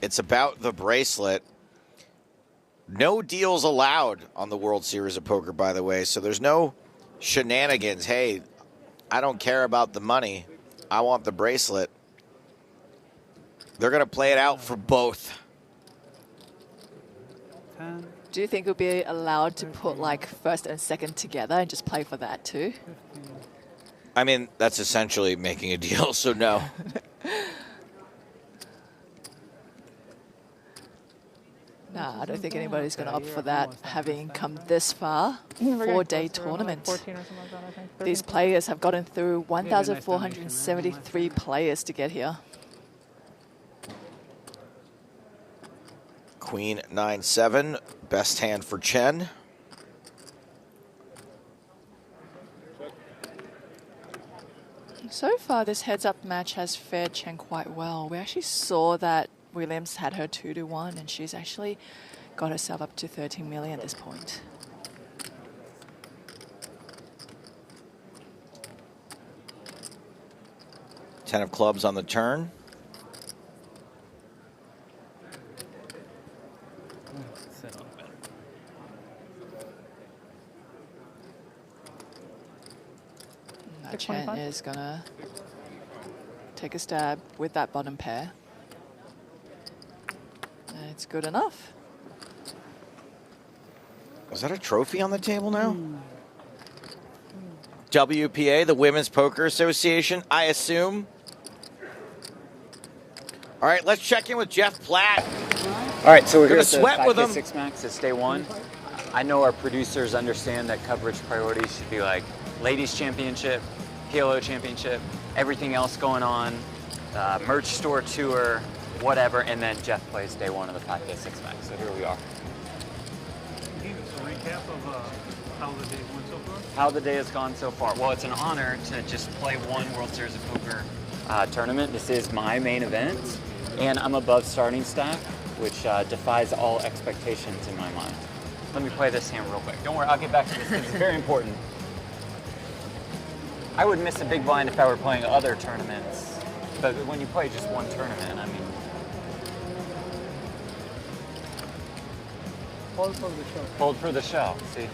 It's about the bracelet. No deals allowed on the World Series of Poker, by the way. So there's no shenanigans. Hey, I don't care about the money. I want the bracelet. They're going to play it out for both. Do you think it would be allowed to put like first and second together and just play for that too? I mean, that's essentially making a deal, so no. Nah, I don't think anybody's going to opt for that, having come this far. 4-day tournament. These players have gotten through 1,473 players to get here. Queen 9-7, best hand for Chen. So far, this heads-up match has fared Chen quite well. We actually saw that Williams had her 2-1, and she's actually got herself up to 13 million at this point. Ten of clubs on the turn. Chen is gonna take a stab with that bottom pair. And it's good enough. Is that a trophy on the table now? WPA, the Women's Poker Association, I assume. All right, let's check in with Jeff Platt. All right, so we're here gonna at the sweat with him. 5K6 Max. It's day one. I know our producers understand that coverage priorities should be like Ladies Championship, PLO Championship, everything else going on, merch store tour, whatever, and then Jeff plays day one of the 5K6 Max. So here we are. Can you give us a recap of how the day went so far? How the day has gone so far. Well, it's an honor to just play one World Series of Poker tournament. This is my main event, and I'm above starting stack, which defies all expectations in my mind. Let me play this hand real quick. Don't worry, I'll get back to this because it's very important. I would miss a big blind if I were playing other tournaments, but when you play just one tournament, I mean. Hold for the show. Hold for the show, see?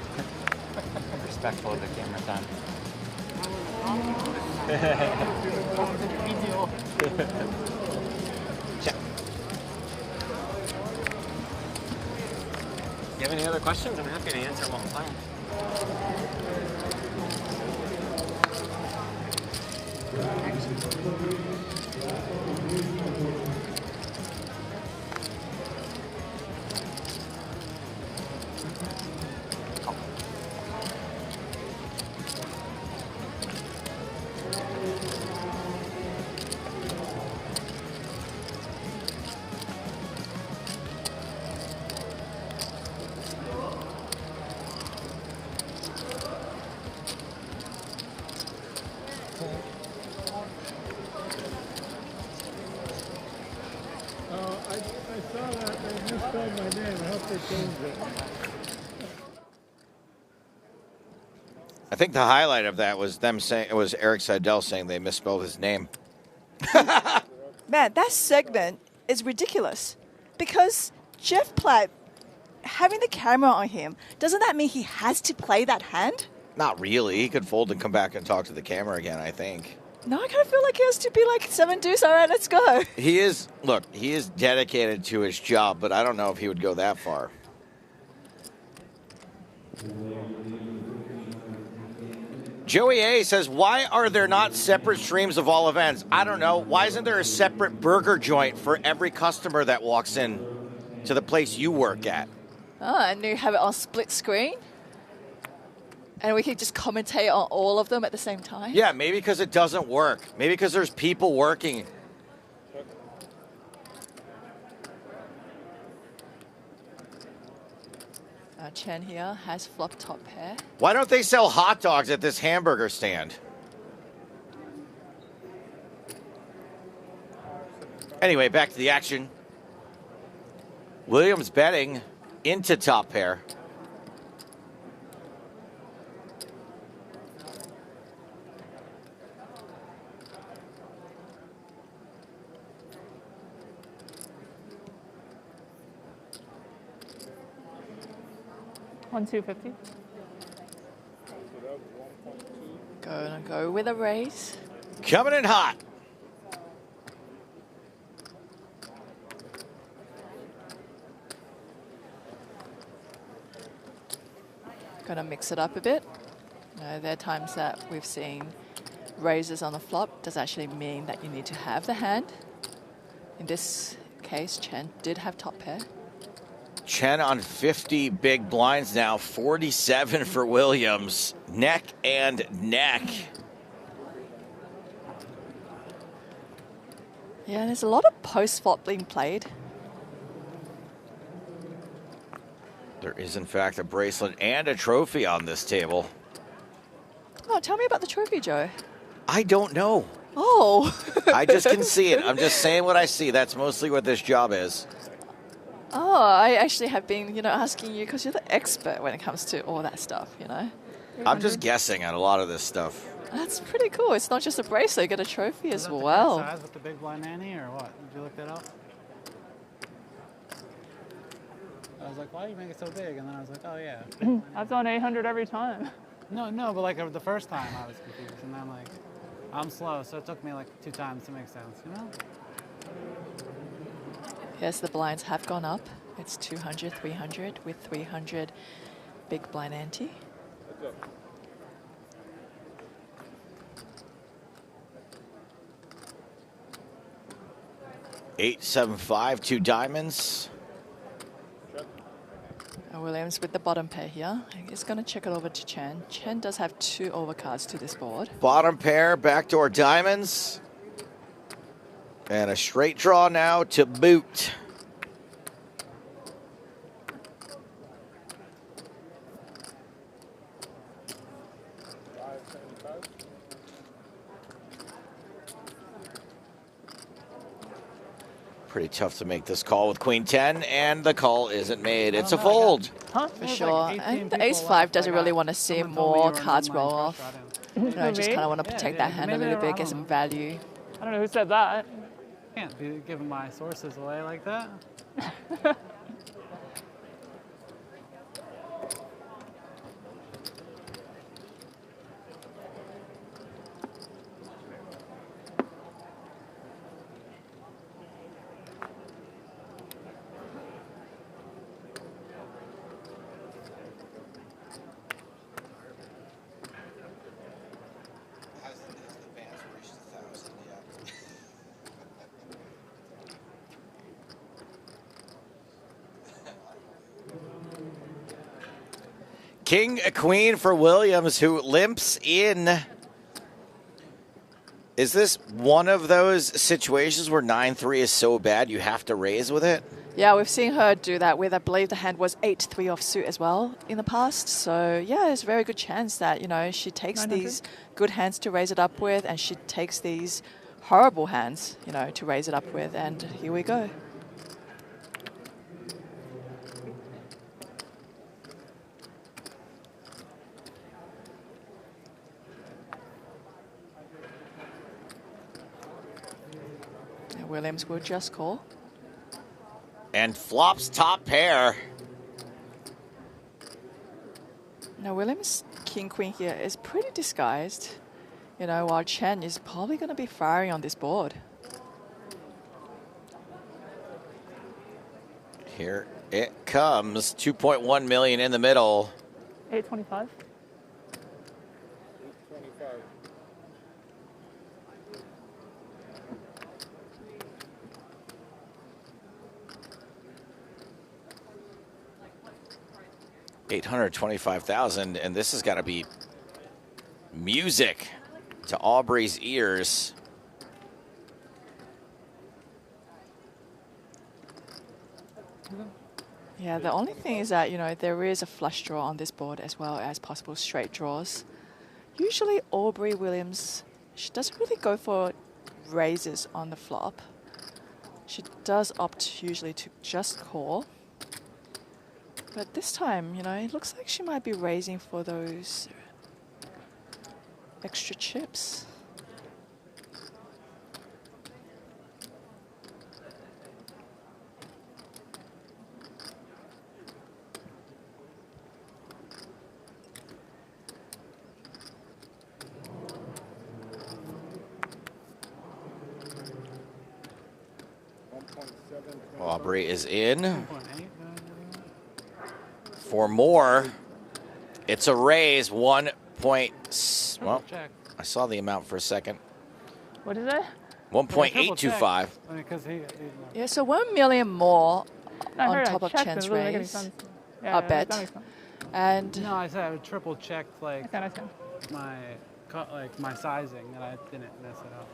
Respectful of the camera time. Check. You have any other questions? I'm happy to answer while I'm playing. I saw that they misspelled my name. I hope they changed it. I think the highlight of that was them saying, it was Eric Seidel saying they misspelled his name. Man, that segment is ridiculous. Because Jeff Platt, having the camera on him, doesn't that mean he has to play that hand? Not really. He could fold and come back and talk to the camera again, I think. No, I kind of feel like he has to be like 7 deuce. All right, let's go. He is, look, he is dedicated to his job, but I don't know if he would go that far. Joey A says, why are there not separate streams of all events? I don't know. Why isn't there a separate burger joint for every customer that walks in to the place you work at? Oh, and you have it on split screen? And we could just commentate on all of them at the same time? Yeah, maybe because it doesn't work. Maybe because there's people working. Chen here has flop top pair. Why don't they sell hot dogs at this hamburger stand? Anyway, back to the action. Williams betting into top pair. $1,250. Gonna go with a raise. Coming in hot. Gonna mix it up a bit. There are times that we've seen raises on the flop does actually mean that you need to have the hand. In this case, Chen did have top pair. Chen on 50 big blinds now, 47 for Williams. Neck and neck. Yeah, there's a lot of post-flop being played. There is, in fact, a bracelet and a trophy on this table. Oh, tell me about the trophy, Joe. I don't know. Oh. I just can see it. I'm just saying what I see. That's mostly what this job is. Oh, I actually have been, asking you because you're the expert when it comes to all that stuff, I'm just guessing at a lot of this stuff. That's pretty cool. It's not just a bracelet, you get a trophy as Is well. that the size with the big blind ante or what? Did you look that up? I was like, why do you make it so big? And then I was like, oh yeah. That's on 800 every time. No, but like the first time I was confused, and then like I'm slow, so it took me like 2 times to make sense, Yes, the blinds have gone up. It's 200, 300 with 300 big blind ante. $875, 2 diamonds. Williams with the bottom pair here. He's going to check it over to Chen. Chen does have 2 overcards to this board. Bottom pair, backdoor diamonds. And a straight draw now to boot. Pretty tough to make this call with Queen 10, and the call isn't made. It's a fold. For sure. And the Ace-5 doesn't really want to see more cards roll off. Just kind of want to protect that hand a little bit, get some value. I don't know who said that. Can't be giving my sources away like that. King, a queen for Williams, who limps in. Is this one of those situations where 9-3 is so bad you have to raise with it? Yeah, we've seen her do that with, I believe the hand was 8-3 offsuit as well in the past. So, yeah, there's a very good chance that, she takes these good hands to raise it up with, and she takes these horrible hands, to raise it up with. And here we go. Williams will just call. And flops top pair. Now Williams' king-queen here is pretty disguised, while Chen is probably going to be firing on this board. Here it comes. 2.1 million in the middle. 825. $825,000, and this has got to be music to Aubrey's ears. Yeah, the only thing is that, there is a flush draw on this board as well as possible straight draws. Usually Aubrey Williams, she doesn't really go for raises on the flop. She does opt usually to just call. But this time, it looks like she might be raising for those extra chips. Aubrey is in. For more, it's a raise. 1 point. Well, I saw the amount for a second. What is it? 1.825. Yeah, so 1 million more I on heard top I of checked, Chen's it doesn't make any raise. sense. I bet. that makes sense. And no, I said I would triple check like I see. my sizing, and I didn't mess it up.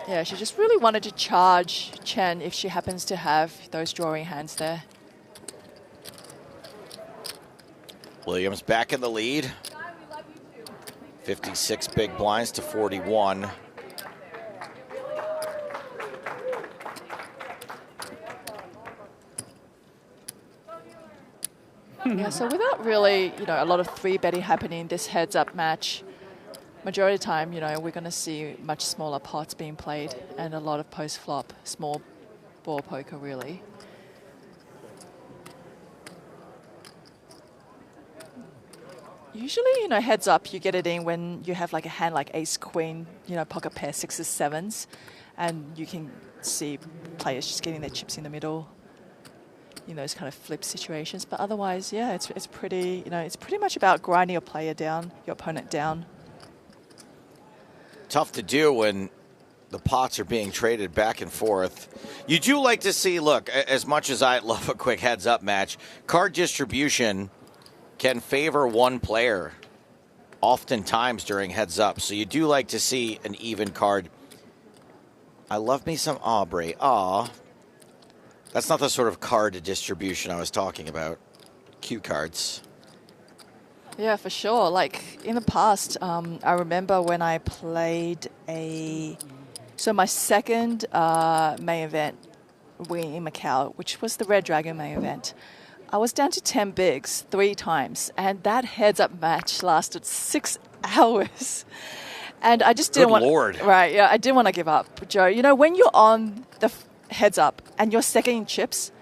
yeah, she just really wanted to charge Chen if she happens to have those drawing hands there. Williams back in the lead. 56 big blinds to 41. Yeah, so without really, a lot of three betting happening in this heads-up match, majority of the time, we're going to see much smaller pots being played and a lot of post-flop, small ball poker, really. Usually, heads up, you get it in when you have like a hand like ace, queen, pocket pair, sixes, sevens, and you can see players just getting their chips in the middle in those kind of flip situations. But otherwise, yeah, it's pretty, it's pretty much about grinding your player down, your opponent down. Tough to do when the pots are being traded back and forth. You do like to see, look, as much as I love a quick heads-up match, card distribution can favor one player oftentimes during heads-up. So you do like to see an even card. I love me some Aubrey. Aw. That's not the sort of card distribution I was talking about. Cue cards. Yeah, for sure. Like in the past, I remember when I played so my second main event win in Macau, which was the Red Dragon main event, I was down to 10 bigs 3 times, and that heads-up match lasted 6 hours. And I just didn't Good Lord. Right, yeah, I didn't want to give up. Joe, when you're on the heads-up and you're second in chips,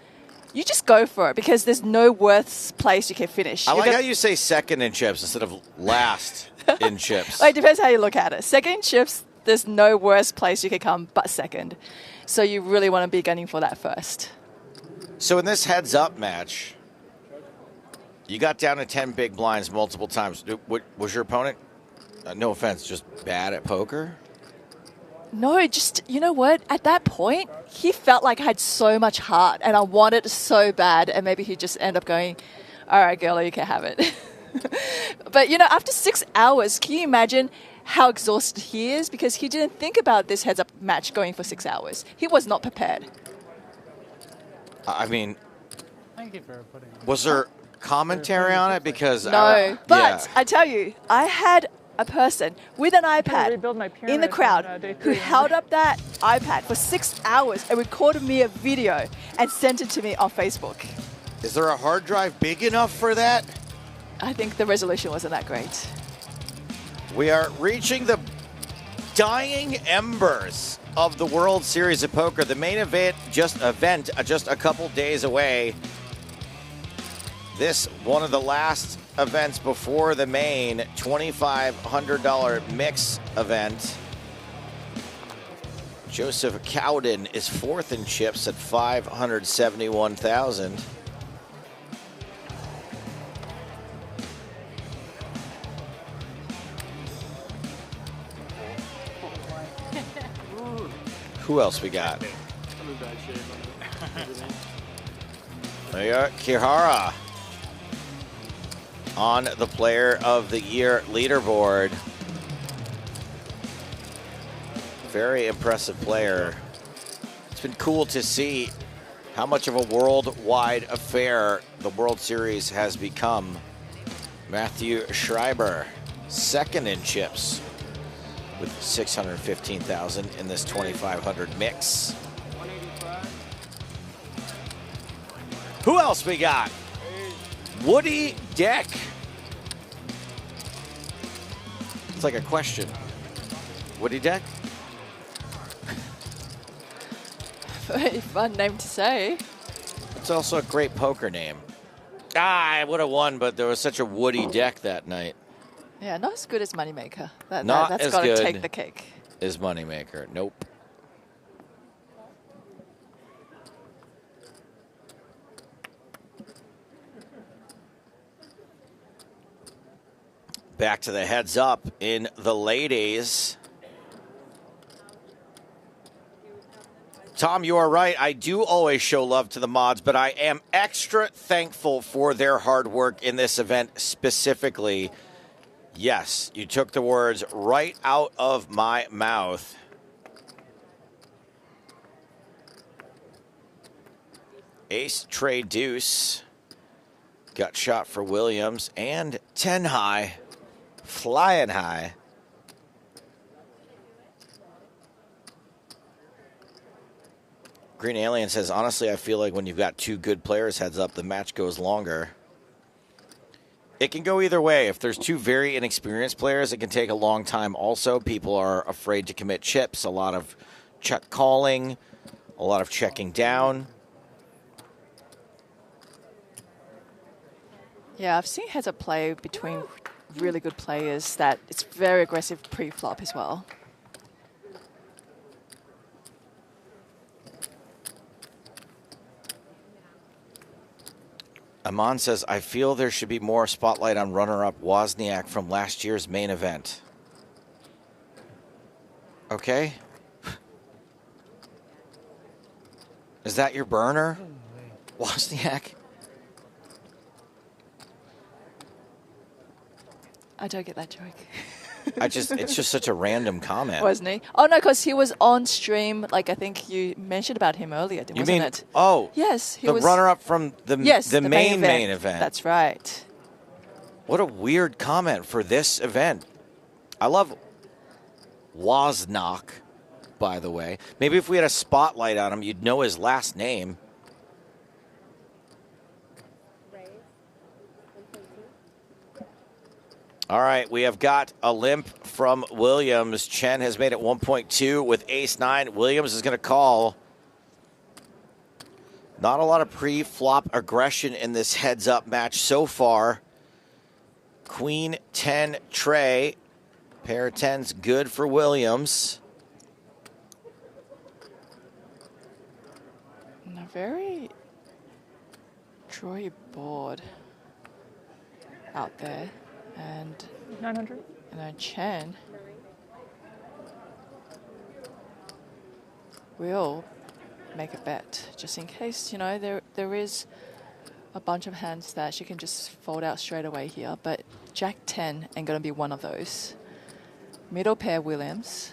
you just go for it because there's no worse place you can finish. I like how you say second in chips instead of last in chips. Well, it depends how you look at it. Second in chips, there's no worse place you can come but second. So you really want to be gunning for that first. So in this heads-up match, you got down to 10 big blinds multiple times. What was your opponent, no offense, just bad at poker? No, just, you know what? At that point, he felt like I had so much heart and I wanted it so bad. And maybe he just ended up going, all right, girl, you can have it. But, after 6 hours, can you imagine how exhausted he is? Because he didn't think about this heads-up match going for 6 hours. He was not prepared. I mean, Thank you for putting it. was there commentary on it? Because No, but yeah. I tell you, I had a person with an iPad in the crowd who held up that iPad for 6 hours and recorded me a video and sent it to me on Facebook. Is there a hard drive big enough for that? I think the resolution wasn't that great. We are reaching the dying embers of the World Series of Poker. The main event just a couple days away. This one of the last events before the main $2,500 mix event. Joseph Cowden is 4th in chips at $571,000. Who else we got? I'm in bad shape. There you are, Kihara on the Player of the Year leaderboard. Very impressive player. It's been cool to see how much of a worldwide affair the World Series has become. Matthew Schreiber, 2nd in chips with $615,000 in this 2,500 mix. Who else we got? Woody Deck. It's like a question. Woody Deck? Very fun name to say. It's also a great poker name. I would have won, but there was such a Woody Deck that night. Yeah, not as good as Moneymaker. Not that's as got to good take the cake. as Moneymaker. Nope. Back to the heads up in the ladies. Tom, you are right. I do always show love to the mods, but I am extra thankful for their hard work in this event specifically. Yes, you took the words right out of my mouth. Ace, trade, deuce. Gut shot for Williams and 10 high, flying high. Green Alien says, honestly, I feel like when you've got two good players heads up, the match goes longer. It can go either way. If there's two very inexperienced players, it can take a long time. Also, people are afraid to commit chips. A lot of check calling, a lot of checking down. Yeah, I've seen heads up play between really good players that it's very aggressive pre-flop as well. Amon says, I feel there should be more spotlight on runner-up Wozniak from last year's main event. Okay. Is that your burner, Wozniak? I don't get that joke. It's just such a random comment. Wasn't he? Oh, no, because he was on stream. Like, I think you mentioned about him earlier, wasn't it? Oh, yes, he the was runner-up from the main event. That's right. What a weird comment for this event. I love Wozniak, by the way. Maybe if we had a spotlight on him, you'd know his last name. All right, we have got a limp from Williams. Chen has made it 1.2 with ace-9. Williams is going to call. Not a lot of pre-flop aggression in this heads-up match so far. Queen 10 tray. Pair of 10s good for Williams. And a very drawy board out there. And 900. And Chen will make a bet just in case, there is a bunch of hands that she can just fold out straight away here. But Jack 10 ain't going to be one of those. Middle pair Williams.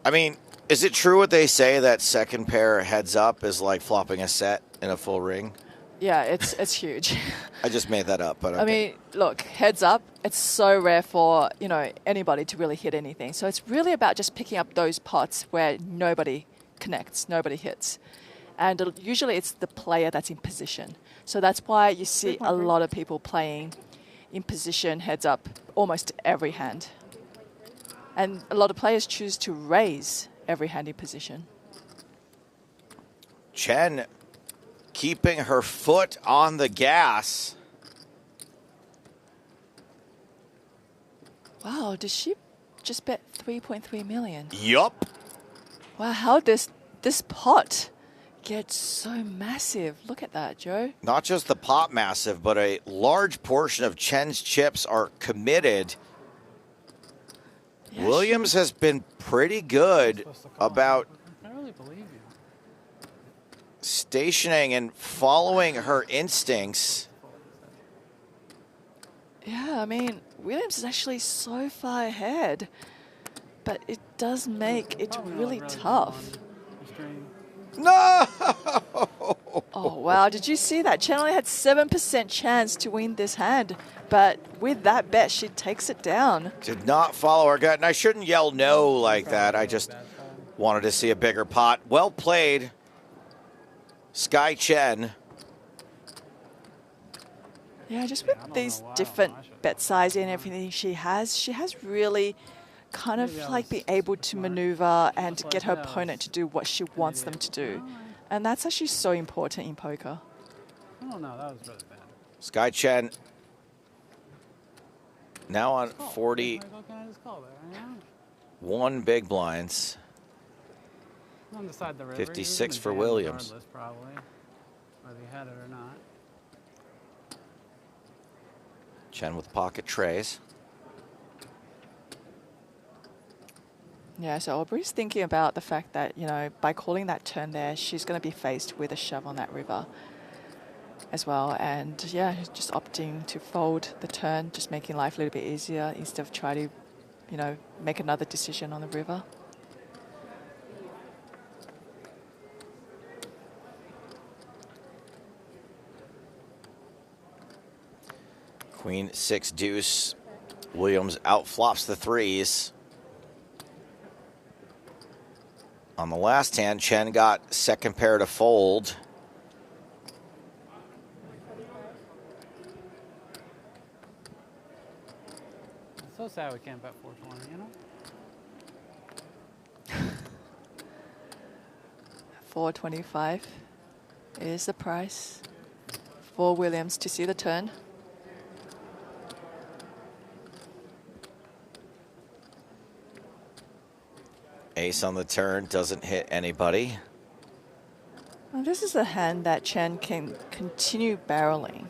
I mean, is it true what they say that second pair heads up is like flopping a set in a full ring? Yeah, it's huge. I just made that up, but okay. I mean, look, heads up, it's so rare for, anybody to really hit anything. So it's really about just picking up those pots where nobody connects, nobody hits. And usually it's the player that's in position. So that's why you see a lot of people playing in position heads up almost every hand. And a lot of players choose to raise every hand in position. Chen keeping her foot on the gas. Wow, did she just bet 3.3 million? Yup. Wow, how does this pot get so massive? Look at that, Joe. Not just the pot massive, but a large portion of Chen's chips are committed. Yeah, Williams has been pretty good about stationing and following her instincts. Yeah, I mean, Williams is actually so far ahead, but it does make it really tough. No! Oh, wow. Did you see that? Chen only had 7% chance to win this hand, but with that bet, she takes it down. Did not follow her gut, and I shouldn't yell no like that. I just wanted to see a bigger pot. Well played, Skye Chen. Yeah, just with these different bet sizing and everything she has really kind of like be able to maneuver and get her opponent to do what she wants them to do. And that's actually so important in poker. Oh, no, that was really bad. Skye Chen now on 41 big blinds. On the side of the river. 56 for Williams. Probably, whether he had it or not. Chen with pocket trays. Yeah, so Aubrey's thinking about the fact that, by calling that turn there, she's going to be faced with a shove on that river as well. And, yeah, just opting to fold the turn, just making life a little bit easier instead of trying to, make another decision on the river. Queen 6 deuce. Williams outflops the threes. On the last hand, Chen got second pair to fold. It's so sad we can't bet 420, you know? 425 is the price for Williams to see the turn. Ace on the turn, doesn't hit anybody. Well, this is a hand that Chen can continue barreling.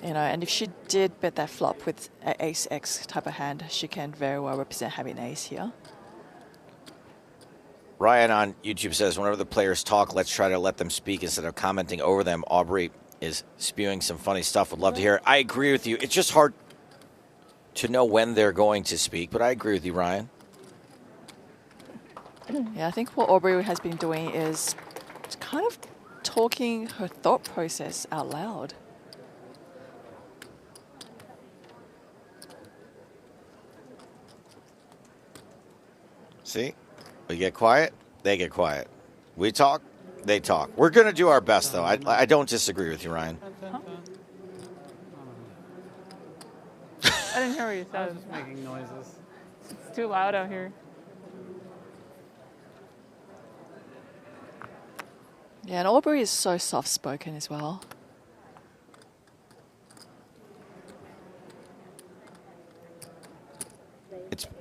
You know, and if she did bet that flop with an ace-X type of hand, she can very well represent having ace here. Ryan on YouTube says, whenever the players talk, let's try to let them speak instead of commenting over them. Aubrey is spewing some funny stuff. Would love to hear it. I agree with you. It's just hard to know when they're going to speak, but I agree with you, Ryan. Yeah, I think what Aubrey has been doing is kind of talking her thought process out loud. See? We get quiet, they get quiet. We talk, they talk. We're going to do our best, though. I don't disagree with you, Ryan. Huh? I didn't hear what you I said. was just making noises. It's too loud out here. Yeah, and Aubrey is so soft-spoken as well.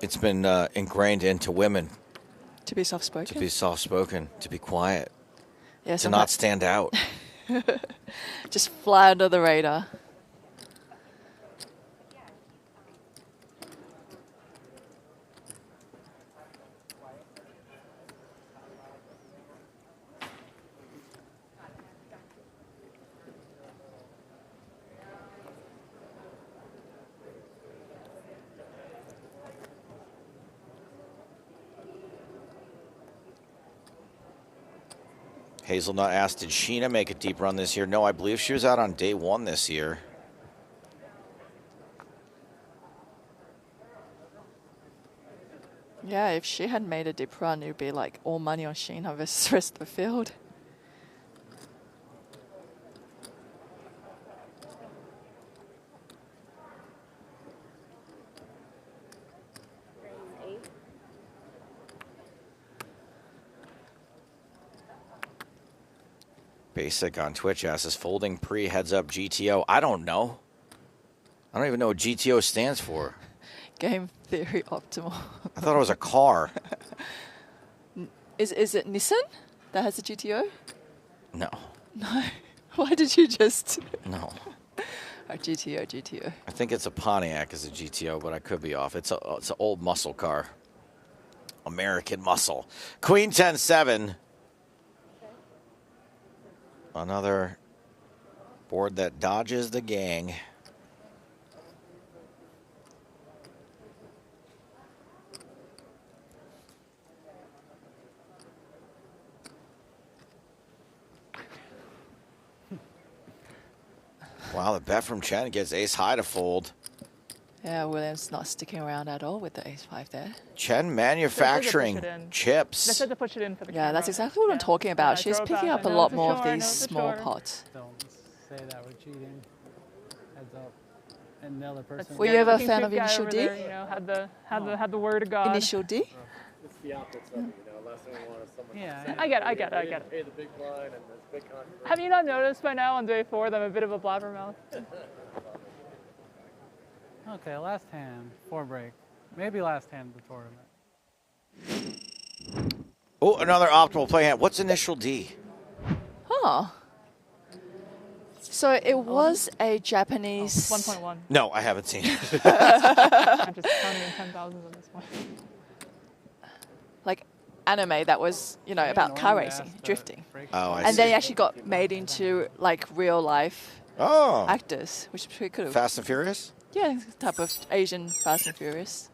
It's been ingrained into women. To be soft-spoken? To be soft-spoken, to be quiet, Yeah, to not stand out. Just fly under the radar. Hazelnut asked, did Sheena make a deep run this year? No, I believe she was out on day 1 this year. Yeah, if she had made a deep run, it would be like all money on Sheena versus the rest of the field. Basic on Twitch asks, is folding pre heads up GTO? I don't know. I don't even know what GTO stands for. Game theory optimal. I thought it was a car. Is it Nissan that has a GTO? No. No. Why did you just? No. Oh, GTO. I think it's a Pontiac as a GTO, but I could be off. It's an old muscle car. American muscle. Queen 10-7. Another board that dodges the gang. Wow, the bet from Chen gets ace high to fold. Yeah, Williams not sticking around at all with the ace-5 there. Chen manufacturing chips. They said to push it in for the camera. Yeah, that's exactly what I'm talking about. She's picking up a lot more of these small pots. Don't say that we're cheating. Heads up. And the other person. Were you ever a King fan Soup of guy Initial over D? There, you know, had the word of God. Initial D? It's the optics of it, you know. Last thing we want is someone. Yeah, I get it. Pay the big blind and this big controversy. Have you not noticed by now on day 4 that I'm a bit of a blabbermouth? Okay, last hand, 4 break. Maybe last hand of the tournament. Oh, another optimal play hand. What's initial D? Huh. So it was a Japanese... 1.1. No, I haven't seen it. I'm just counting in 10,000s on this one. Like anime that was, you know, about car racing, drifting. Oh, I and see. then it actually got made into like real life actors, which we could have. Fast and Furious? Yeah, type of Asian Fast and Furious.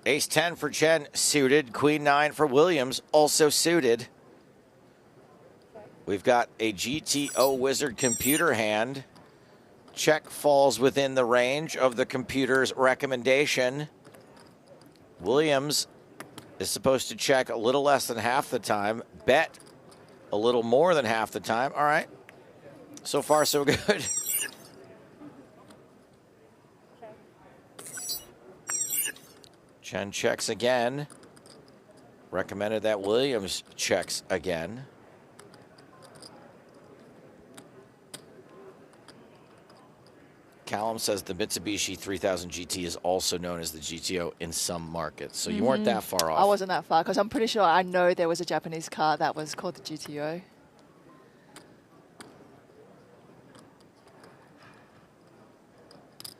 Ace 10 for Chen, suited. Queen 9 for Williams, also suited. We've got a GTO Wizard computer hand. check falls within the range of the computer's recommendation. Williams is supposed to check a little less than half the time, bet a little more than half the time. All right. So far, so good. Chen checks again. Recommended that Williams checks again. Callum says the Mitsubishi 3000 GT is also known as the GTO in some markets. So you weren't that far off. I wasn't that far because I'm pretty sure I know there was a Japanese car that was called the GTO.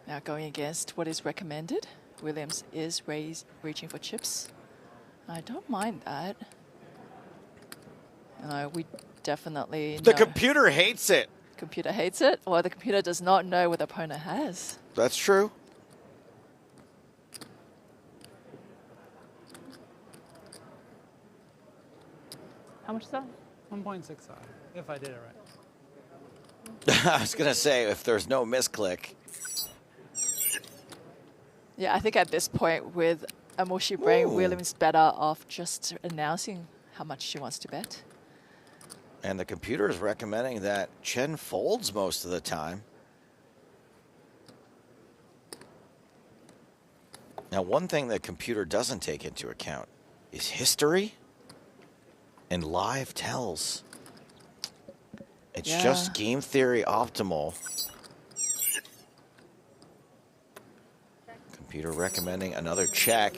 Now going against what is recommended, Williams is reaching for chips. I don't mind that. We definitely The know. computer hates it. Computer hates it, or the computer does not know what the opponent has. That's true. How much is that? 1.65, if I did it right. I was going to say, if there's no misclick. Yeah, I think at this point with a mushy brain, Williams better off just announcing how much she wants to bet. And the computer is recommending that Chen folds most of the time. Now, one thing the computer doesn't take into account is history and live tells. It's just game theory optimal. Computer recommending another check.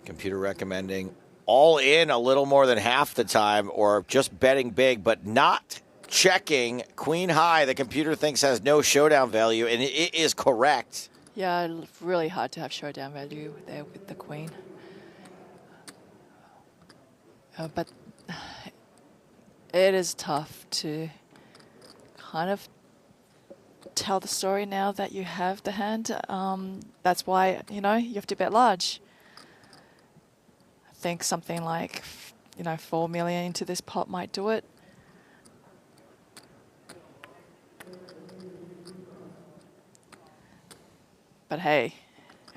Computer recommending all in a little more than half the time, or just betting big, but not checking queen high. The computer thinks has no showdown value, and it is correct. Yeah, really hard to have showdown value there with the queen. But it is tough to kind of tell the story now that you have the hand. That's why, you have to bet large. I think something like, 4 million into this pot might do it. But hey,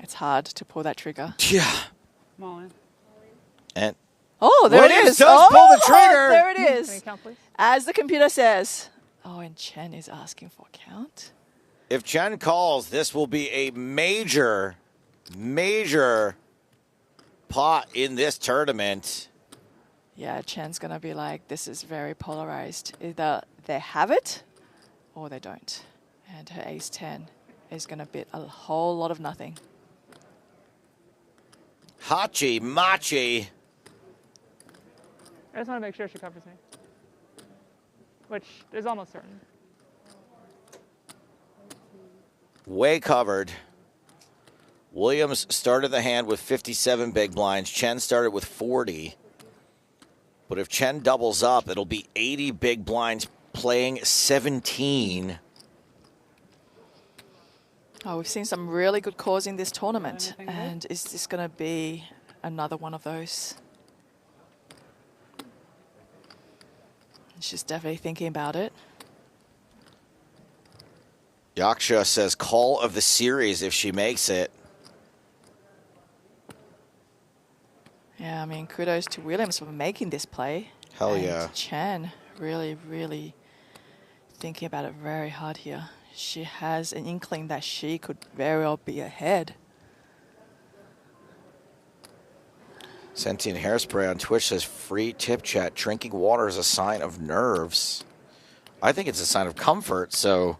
it's hard to pull that trigger. Yeah. Come on in. And there it Williams is. does pull the trigger. There it Can is. you count, please? As the computer says. Oh, and Chen is asking for a count. If Chen calls, this will be a major, major pot in this tournament. Yeah, Chen's going to be like, this is very polarized. Either they have it or they don't. And her ace-10 is going to bid a whole lot of nothing. Hachi Machi. I just want to make sure she covers me, which is almost certain. Way covered. Williams started the hand with 57 big blinds. Chen started with 40. But if Chen doubles up, it'll be 80 big blinds playing 17. Oh, we've seen some really good calls in this tournament. And is this going to be another one of those? She's definitely thinking about it. Yaksha says call of the series if she makes it. Yeah, I mean, kudos to Williams for making this play. Hell and yeah. Chen really, really thinking about it very hard here. She has an inkling that she could very well be ahead. Sentient Hairspray on Twitch says free tip chat. Drinking water is a sign of nerves. I think it's a sign of comfort, so.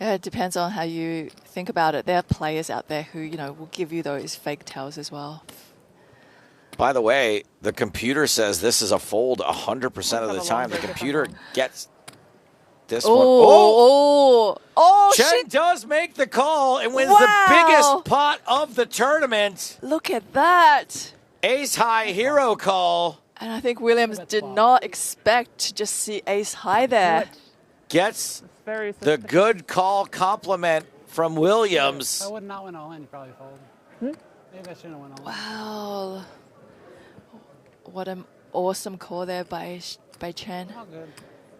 Yeah, it depends on how you think about it. There are players out there who, will give you those fake tells as well. By the way, the computer says this is a fold 100% of the time. The computer gets this one. Oh, Chen does make the call and wins the biggest pot of the tournament. Look at that. Ace high hero call. And I think Williams did not expect to just see ace high there. Gets the good call compliment from Williams. If I would not win all in, you probably fold. Maybe I shouldn't have went all in. Wow. What an awesome call there by Chen. All good.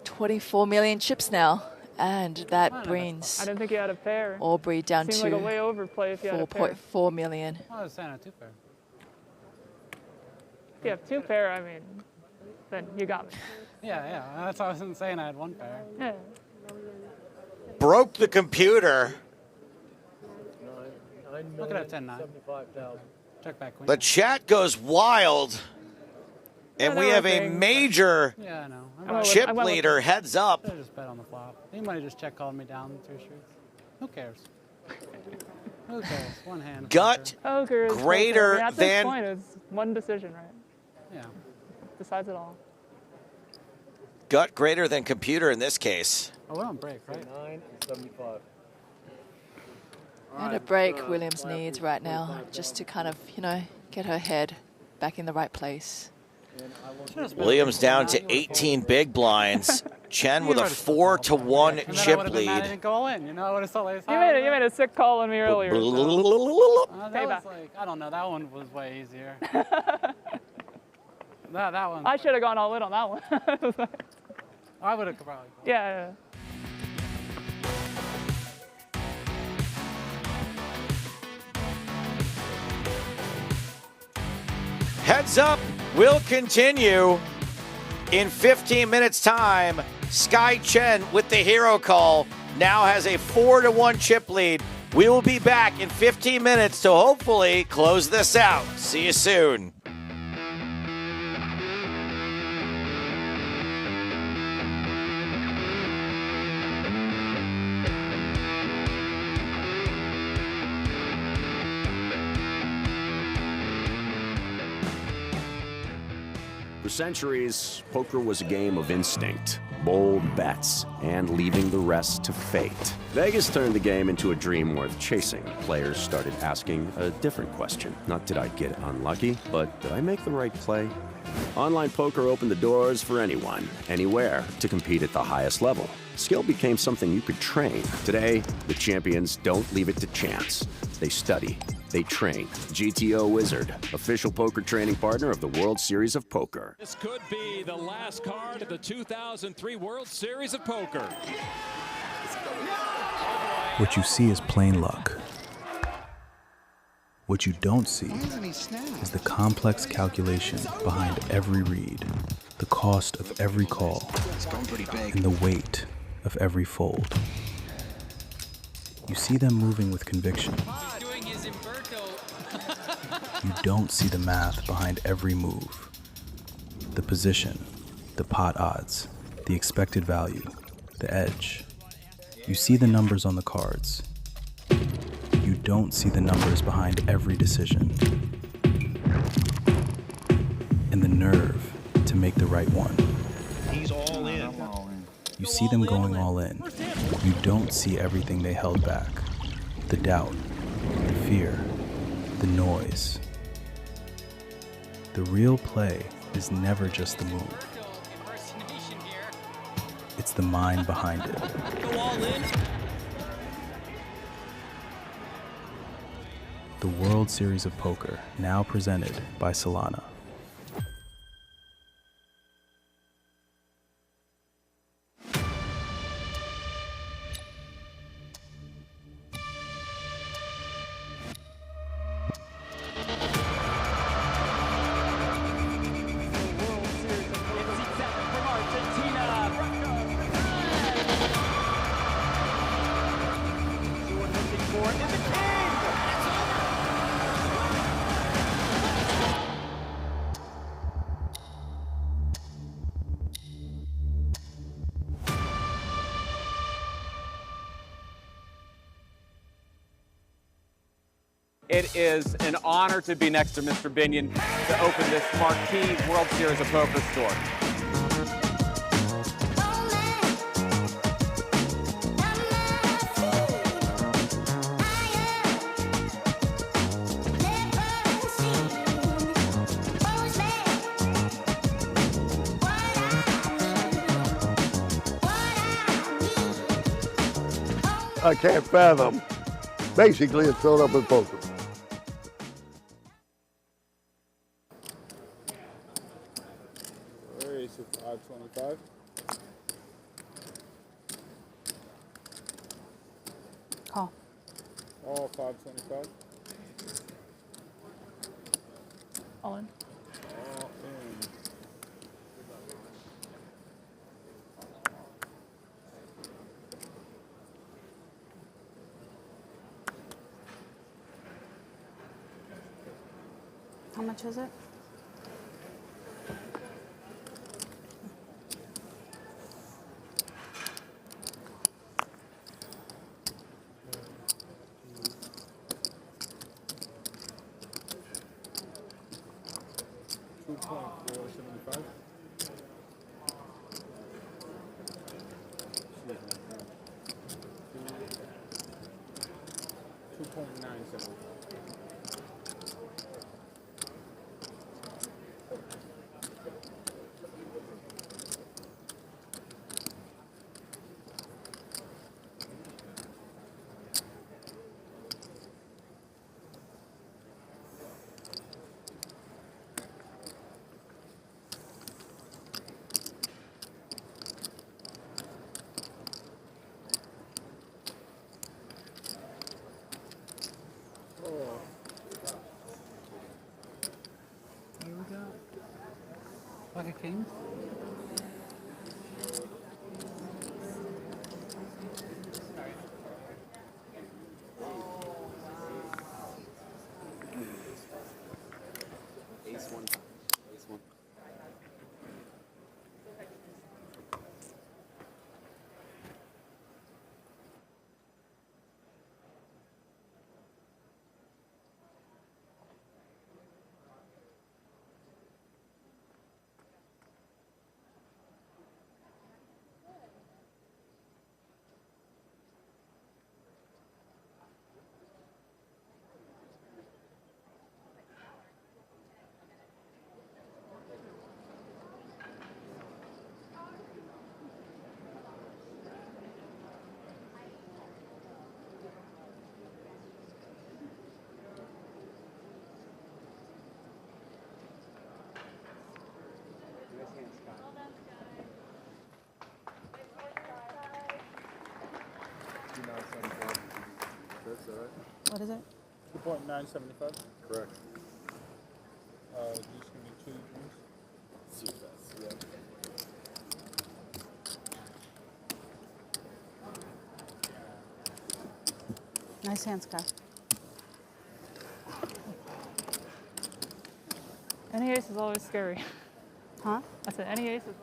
24 million chips now. And that brings I didn't think you had a pair. Aubrey down Seemed to like a way overplay if you had a pair. 4.4 million. I was saying a 2 pair. If you have 2 pair, I mean, then you got me. Yeah. That's why I wasn't saying I had 1 pair. Yeah. Broke the computer. Look at that 10-9. Check back queen. The chat goes wild. And we have a major Yeah, I know. chip leader heads up. I just bet on the flop. He might have just check called me down 2 streets. Who cares? Who cares? One hand. Gut Poker is greater poker. I mean, at than. this point, it's one decision, right? Yeah. Decides it all. Gut greater than computer in this case. Oh, we don't break, right? 9 and 75. And a break Williams needs right now, just to kind of, get her head back in the right place. Williams down to 18 big blinds. Chen with a 4-1 chip lead. I didn't go all in. You know, I would have thought You made a sick call on me earlier. that was like, I don't know. That one was way easier. that one. I should have gone all in on that one. I would have probably. Yeah. Heads up will continue in 15 minutes time. Skye Chen with the hero call now has a 4-1 chip lead. We will be back in 15 minutes to hopefully close this out. See you soon. For centuries, poker was a game of instinct, bold bets, and leaving the rest to fate. Vegas turned the game into a dream worth chasing. Players started asking a different question. Not did I get unlucky, but did I make the right play? Online poker opened the doors for anyone, anywhere, to compete at the highest level. Skill became something you could train. Today, the champions don't leave it to chance. They study. They train. GTO Wizard, official poker training partner of the World Series of Poker. This could be the last card of the 2003 World Series of Poker. What you see is plain luck. What you don't see is the complex calculation behind every read, the cost of every call, and the weight of every fold. You see them moving with conviction. You don't see the math behind every move. The position, the pot odds, the expected value, the edge. You see the numbers on the cards. You don't see the numbers behind every decision. And the nerve to make the right one. He's all in. You see them going all in. You don't see everything they held back. The doubt, the fear, the noise. The real play is never just the move. It's the mind behind it. The World Series of Poker, now presented by Celina. It is an honor to be next to Mr. Binion to open this marquee World Series of Poker store. I can't fathom. Basically, it's filled up with poker. Ace of 525. All 525. All in. All in. How much is it? $2.475. 2.975. Here we go. Pocket kings. Ace one. Ace one. That's all right. What is it? 2.975. Correct. These can be two drinks. See if that's, yeah. Nice hand, Skye. Any ace is always scary. Huh? I said any ace is.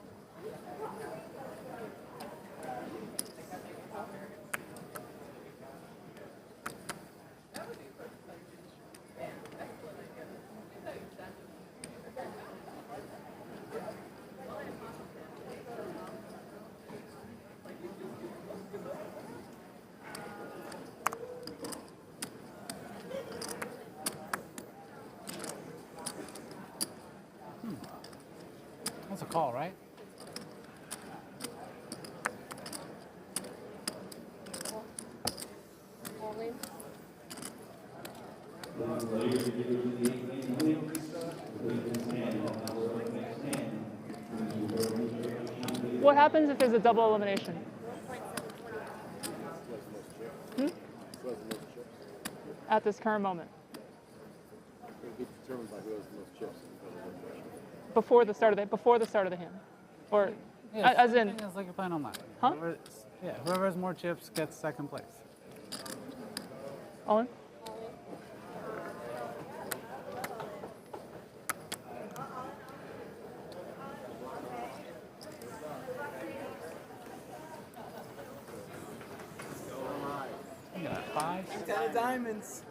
That's a call, right? What happens if there's a double elimination? At this current moment, It'll be determined by who has the most chips. before the start of the hand, or Yeah, as in, it's like you're playing online. Huh? Whoever has more chips gets second place. all in. You got 5. 10 of diamonds.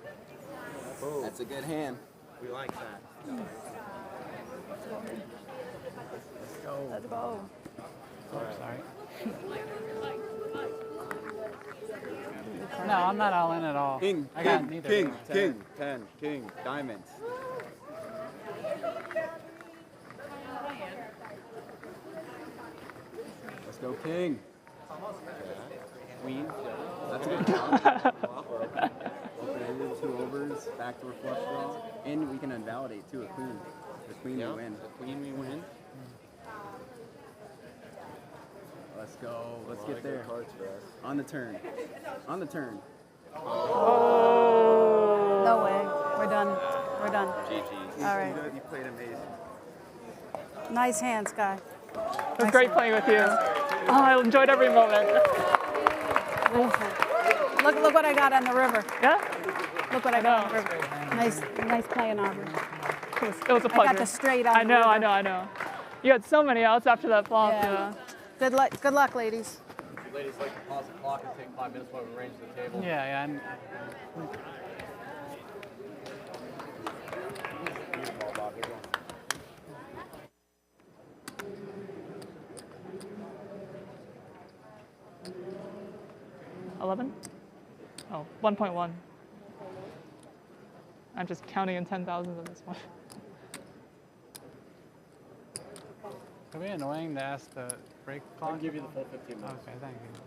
Oh. That's a good hand. We like that. Let's go. Let's go. Oh, sorry. No, I'm not all in at all. King, I got king, neither. king, king, 10, king, diamonds. Let's go, king. Queen. That's a good count. Open-ended, 2 overs, backdoor flush draw, and we can invalidate too a queen. The queen we win. The queen we win. Let's go. Let's get there. On the turn. On the turn. Oh. No way. We're done. We're done. GG. All right. You played amazing. Nice hand, Skye. It was great playing with you. Oh, I enjoyed every moment. Look what I got on the river. Yeah? Look what I got on the river. Nice playing, Aubrey. It was a pleasure. I got the straight on I know. You had so many outs after that flop. Yeah. Good luck, ladies. Would you ladies like to pause the clock and take 5 minutes while we arrange the table? Yeah. $11? Oh, 1.1. I'm just counting in 10,000s on this one. Could it be annoying to ask the break clock? I'll give you the full 15 minutes. Okay, thank you.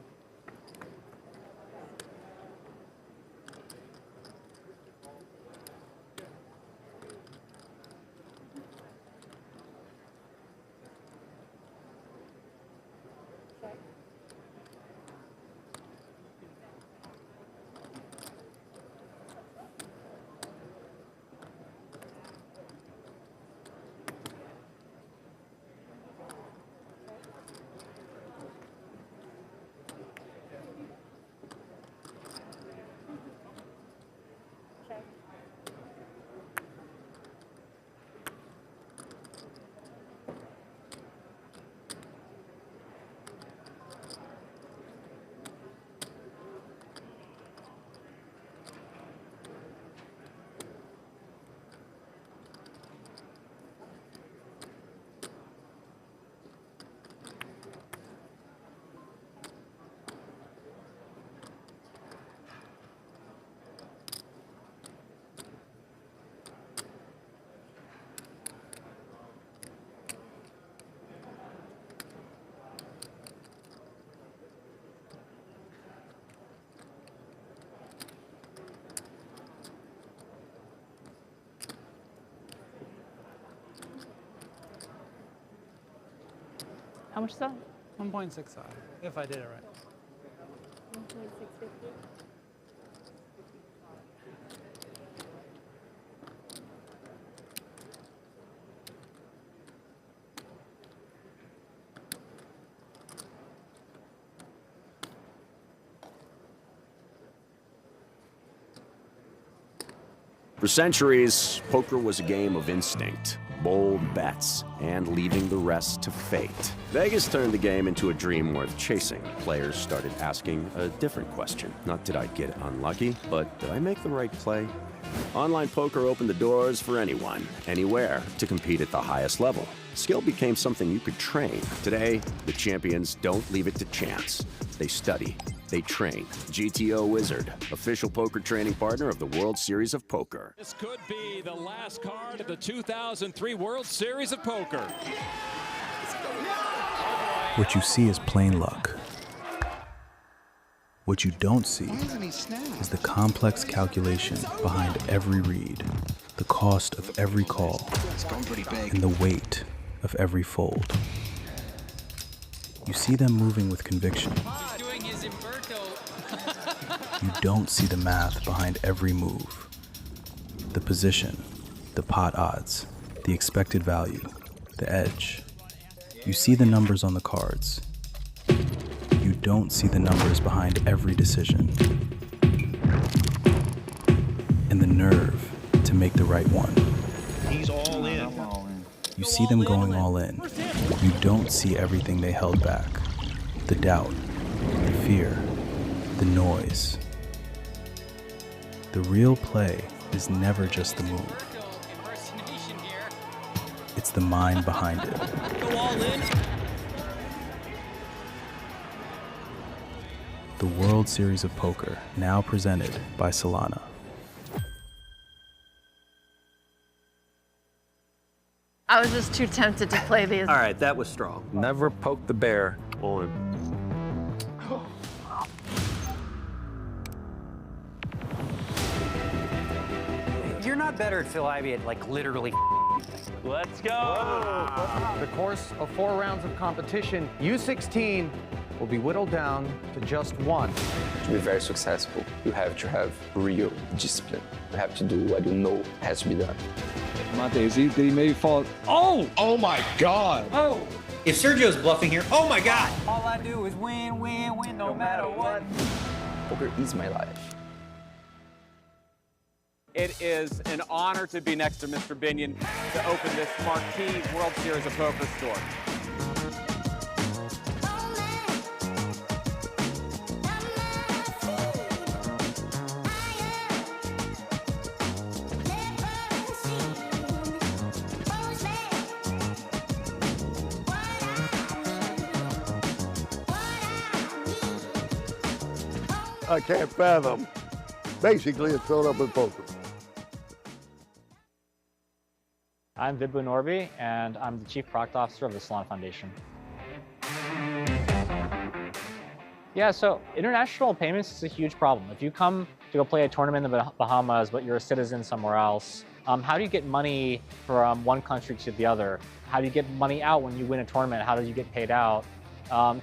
How much is that? 1.65, if I did it right. 1.650. For centuries, poker was a game of instinct, bold bets, and leaving the rest to fate. Vegas turned the game into a dream worth chasing. Players started asking a different question. Not did I get unlucky, but did I make the right play? Online poker opened the doors for anyone, anywhere, to compete at the highest level. Skill became something you could train. Today, the champions don't leave it to chance. They study. They train. GTO Wizard, official poker training partner of the World Series of Poker. This could be the last card of the 2003 World Series of Poker. What you see is plain luck. What you don't see is the complex calculation behind every read, the cost of every call, and the weight of every fold. You see them moving with conviction. You don't see the math behind every move. The position, the pot odds, the expected value, the edge. You see the numbers on the cards. You don't see the numbers behind every decision. And the nerve to make the right one. He's all in. You see them going all in. You don't see everything they held back. The doubt, the fear, the noise. The real play is never just the move. It's the mind behind it. Go all in. The World Series of Poker, now presented by Celina. I was just too tempted to play these. All right, that was strong. Never poke the bear. All in. You're not better at Phil Ivey at like literally. Let's go. The course of 4 rounds of competition, U16 will be whittled down to just one. To be very successful, you have to have real discipline. You have to do what you know has to be done. My daisy, did he maybe fall? Oh! Oh my God! Oh! If Sergio's bluffing here, oh my God! All I do is win, win, win, no matter what. Poker is my life. It is an honor to be next to Mr. Binion to open this marquee World Series of Poker store. I can't fathom. Basically, it's filled up with poker. I'm Vibhu Norby, and I'm the Chief Product Officer of the Celina Foundation. Yeah, so international payments is a huge problem. If you come to go play a tournament in the Bahamas, but you're a citizen somewhere else, how do you get money from one country to the other? How do you get money out when you win a tournament? How do you get paid out?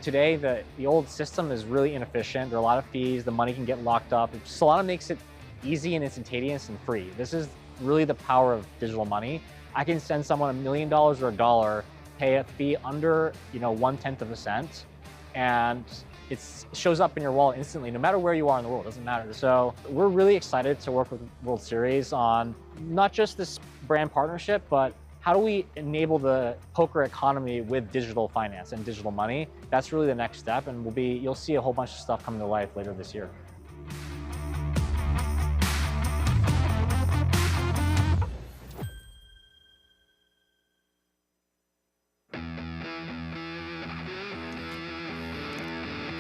Today, the old system is really inefficient. There are a lot of fees. The money can get locked up. Celina makes it easy and instantaneous and free. This is really the power of digital money. I can send someone $1 million or $1, pay a fee under 1/10 of a cent, and it shows up in your wallet instantly, no matter where you are in the world. It doesn't matter. So we're really excited to work with World Series on not just this brand partnership, but how do we enable the poker economy with digital finance and digital money? That's really the next step, and you'll see a whole bunch of stuff come to life later this year.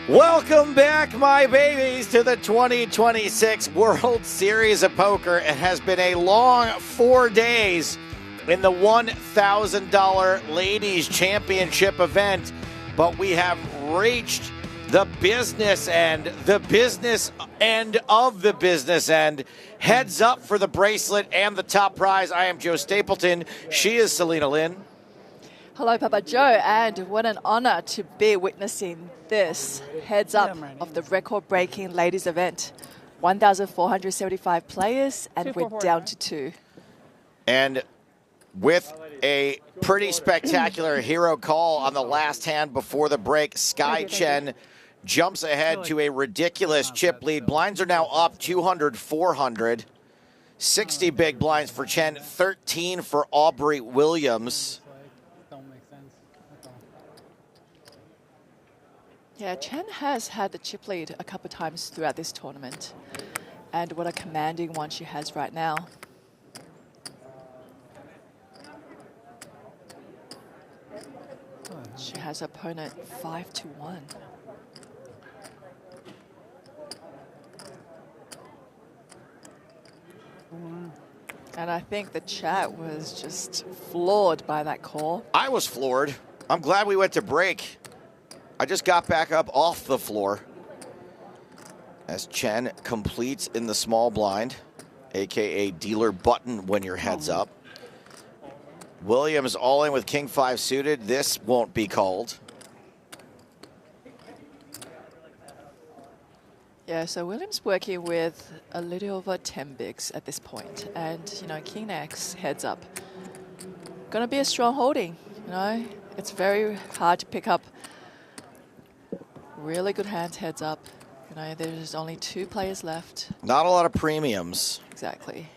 Welcome back, my babies, to the 2026 World Series of Poker. It has been a long 4 days in the $1,000 Ladies Championship event, but we have reached the business end of the business end. Heads up for the bracelet and the top prize. I am Joe Stapleton. She is Celina Lin. Hello, Papa Joe, and what an honor to be witnessing this heads up of the record-breaking ladies event. 1,475 players, and we're down to 2. And with a pretty spectacular hero call on the last hand before the break, Skye Chen jumps ahead to a ridiculous chip lead. Blinds are now up 200, 400. 60 big blinds for Chen, 13 for Aubrey Williams. Yeah, Chen has had the chip lead a couple of times throughout this tournament. And what a commanding one she has right now. She has her opponent 5-1. And I think the chat was just floored by that call. I was floored. I'm glad we went to break. I just got back up off the floor as Chen completes in the small blind, aka dealer button when your heads up. Williams all in with King 5 suited. This won't be called. Yeah, so Williams working with a little over 10 bigs at this point. And, King X heads up. Gonna be a strong holding, It's very hard to pick up really good hands heads up. There's only 2 players left. Not a lot of premiums. Exactly.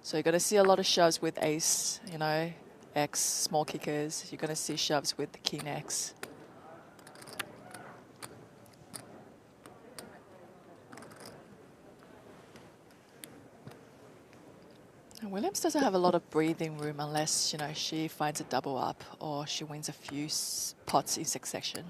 So you're going to see a lot of shoves with ace, X, small kickers. You're going to see shoves with the King X. And Williams doesn't have a lot of breathing room unless, she finds a double up or she wins a few pots in succession.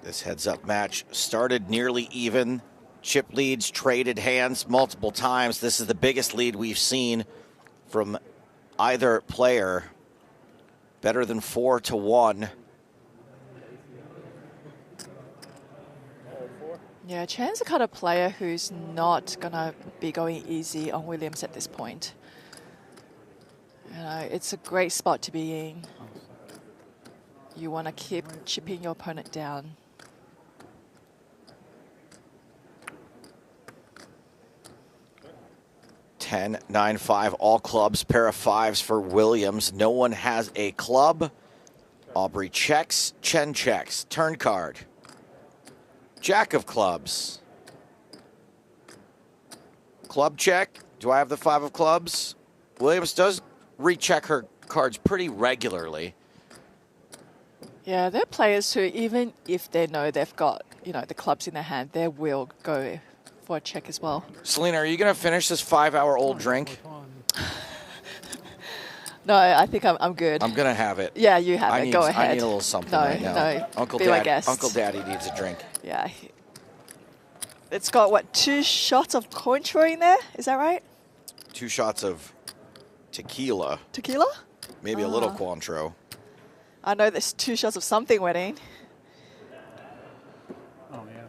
This heads-up match started nearly even. Chip leads, traded hands multiple times. This is the biggest lead we've seen from either player. Better than 4-1. Yeah, Chen's the kind of player who's not going to be going easy on Williams at this point. You know, it's a great spot to be in. You want to keep chipping your opponent down. Ten, 9, 5, all clubs, pair of fives for Williams. No one has a club. Aubrey checks, Chen checks. Turn card. Jack of clubs. Club check. Do I have the 5 of clubs? Williams does recheck her cards pretty regularly. Yeah, they're players who, even if they know they've got, you know, the clubs in their hand, they will go for a check as well. Celina, are you going to finish this 5-hour-old drink? No, I think I'm good. I'm going to have it. Yeah, you have it. Go ahead. I need a little something no, right now. No, Uncle Daddy needs a drink. Yeah. It's got, what, 2 shots of Cointreau in there? Is that right? 2 shots of tequila. Tequila? Maybe a little Cointreau. I know there's 2 shots of something went in. Oh, yeah.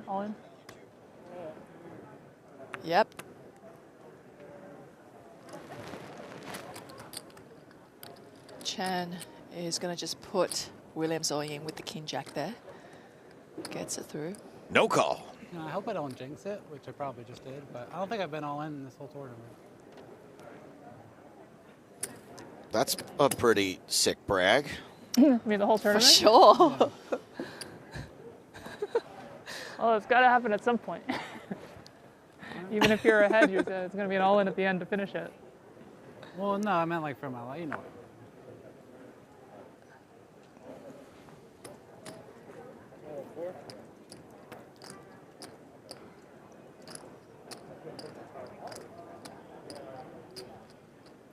All in. Yep. Chen is going to just put Williams all in with the king jack there. Gets it through. No call. You know, I hope I don't jinx it, which I probably just did, but I don't think I've been all in this whole tournament. That's a pretty sick brag. I mean, the whole tournament? For sure. Yeah. Well, it's got to happen at some point. Even if you're ahead, it's going to be an all-in at the end to finish it. Well, no, I meant like for my life, you know.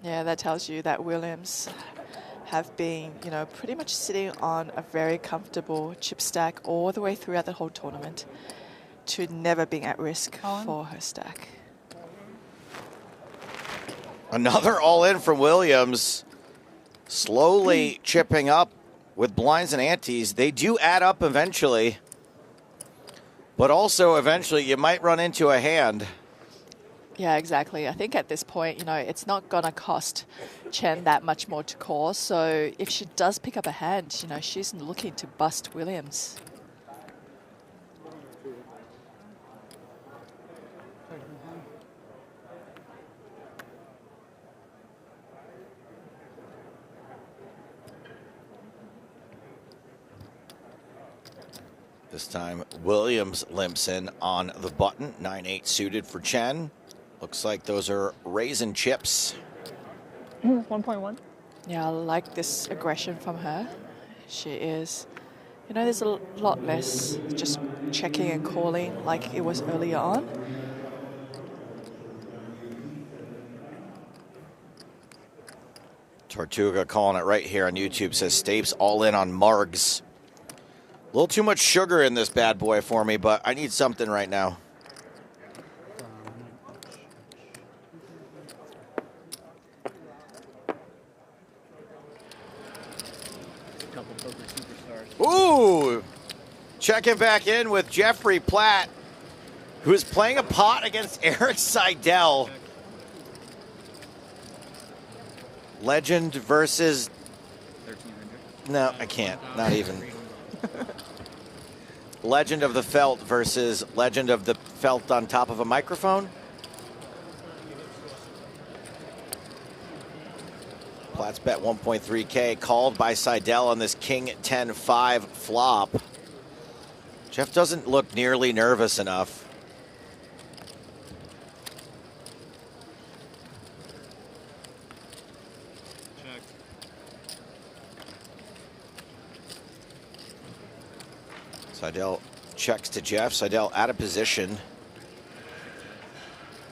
Yeah, that tells you that Williams have been, you know, pretty much sitting on a very comfortable chip stack all the way throughout the whole tournament to never being at risk for her stack. Another all-in from Williams. Slowly chipping up with blinds and antes. They do add up eventually. But also eventually you might run into a hand. Yeah, exactly. I think at this point, you know, it's not going to cost Chen that much more to call. So if she does pick up a hand, you know, she's looking to bust Williams. This time Williams limps in on the button. 9-8 suited for Chen. Looks like those are raisin chips. 1.1. Yeah, I like this aggression from her. She is, you know, there's a lot less just checking and calling like it was earlier on. Tortuga calling it right here on YouTube. Says Stapes all in on Margs. A little too much sugar in this bad boy for me, but I need something right now. Ooh! Checking back in with Jeffrey Platt, who is playing a pot against Eric Seidel. Legend versus... 1300? No, I can't. Not even. Legend of the Felt versus Legend of the Felt on top of a microphone. Platt's bet 1.3K, called by Seidel on this King 10-5 flop. Jeff doesn't look nearly nervous enough. Check. Seidel checks to Jeff. Seidel out of position.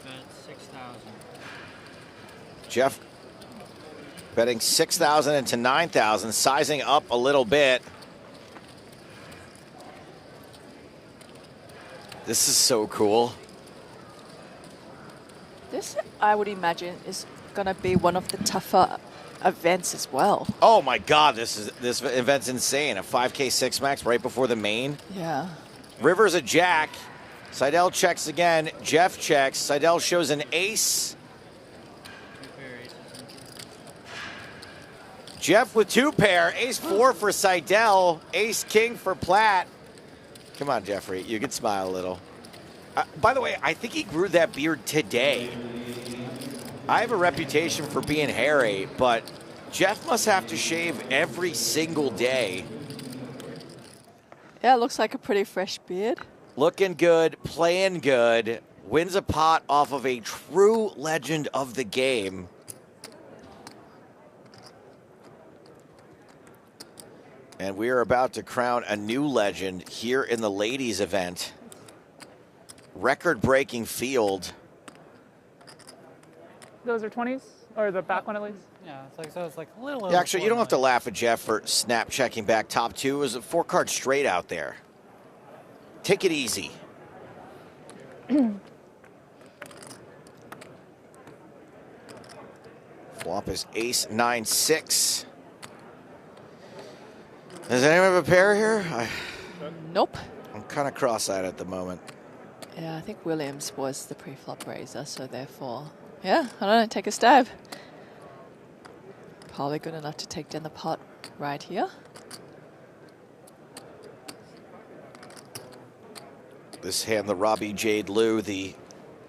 Bet 6,000. Jeff betting 6,000 into 9,000, sizing up a little bit. This is so cool. This, I would imagine, is gonna be one of the tougher events as well. Oh my God, this event's insane. A 5K 6 max right before the main. Yeah. River's a jack. Seidel checks again. Jeff checks. Seidel shows an ace. Jeff with 2 pair. Ace 4 for Seidel. Ace king for Platt. Come on, Jeffrey. You can smile a little. By the way, I think he grew that beard today. I have a reputation for being hairy, but Jeff must have to shave every single day. Yeah, it looks like a pretty fresh beard. Looking good, playing good. Wins a pot off of a true legend of the game. And we are about to crown a new legend here in the ladies event. Record-breaking field. Those are 20s? Or the back one at least? Yeah, it's like, so it's like a little. Yeah, actually, you don't have to laugh at Jeff for snap checking back top 2. It was a 4-card straight out there. Take it easy. Flop is ace 9-6. Does anyone have a pair here? Nope. I'm kind of cross-eyed at the moment. Yeah, I think Williams was the pre-flop raiser, so therefore, yeah, I don't know, take a stab. Probably good enough to take down the pot right here. This hand, the Robbie Jade Liu, the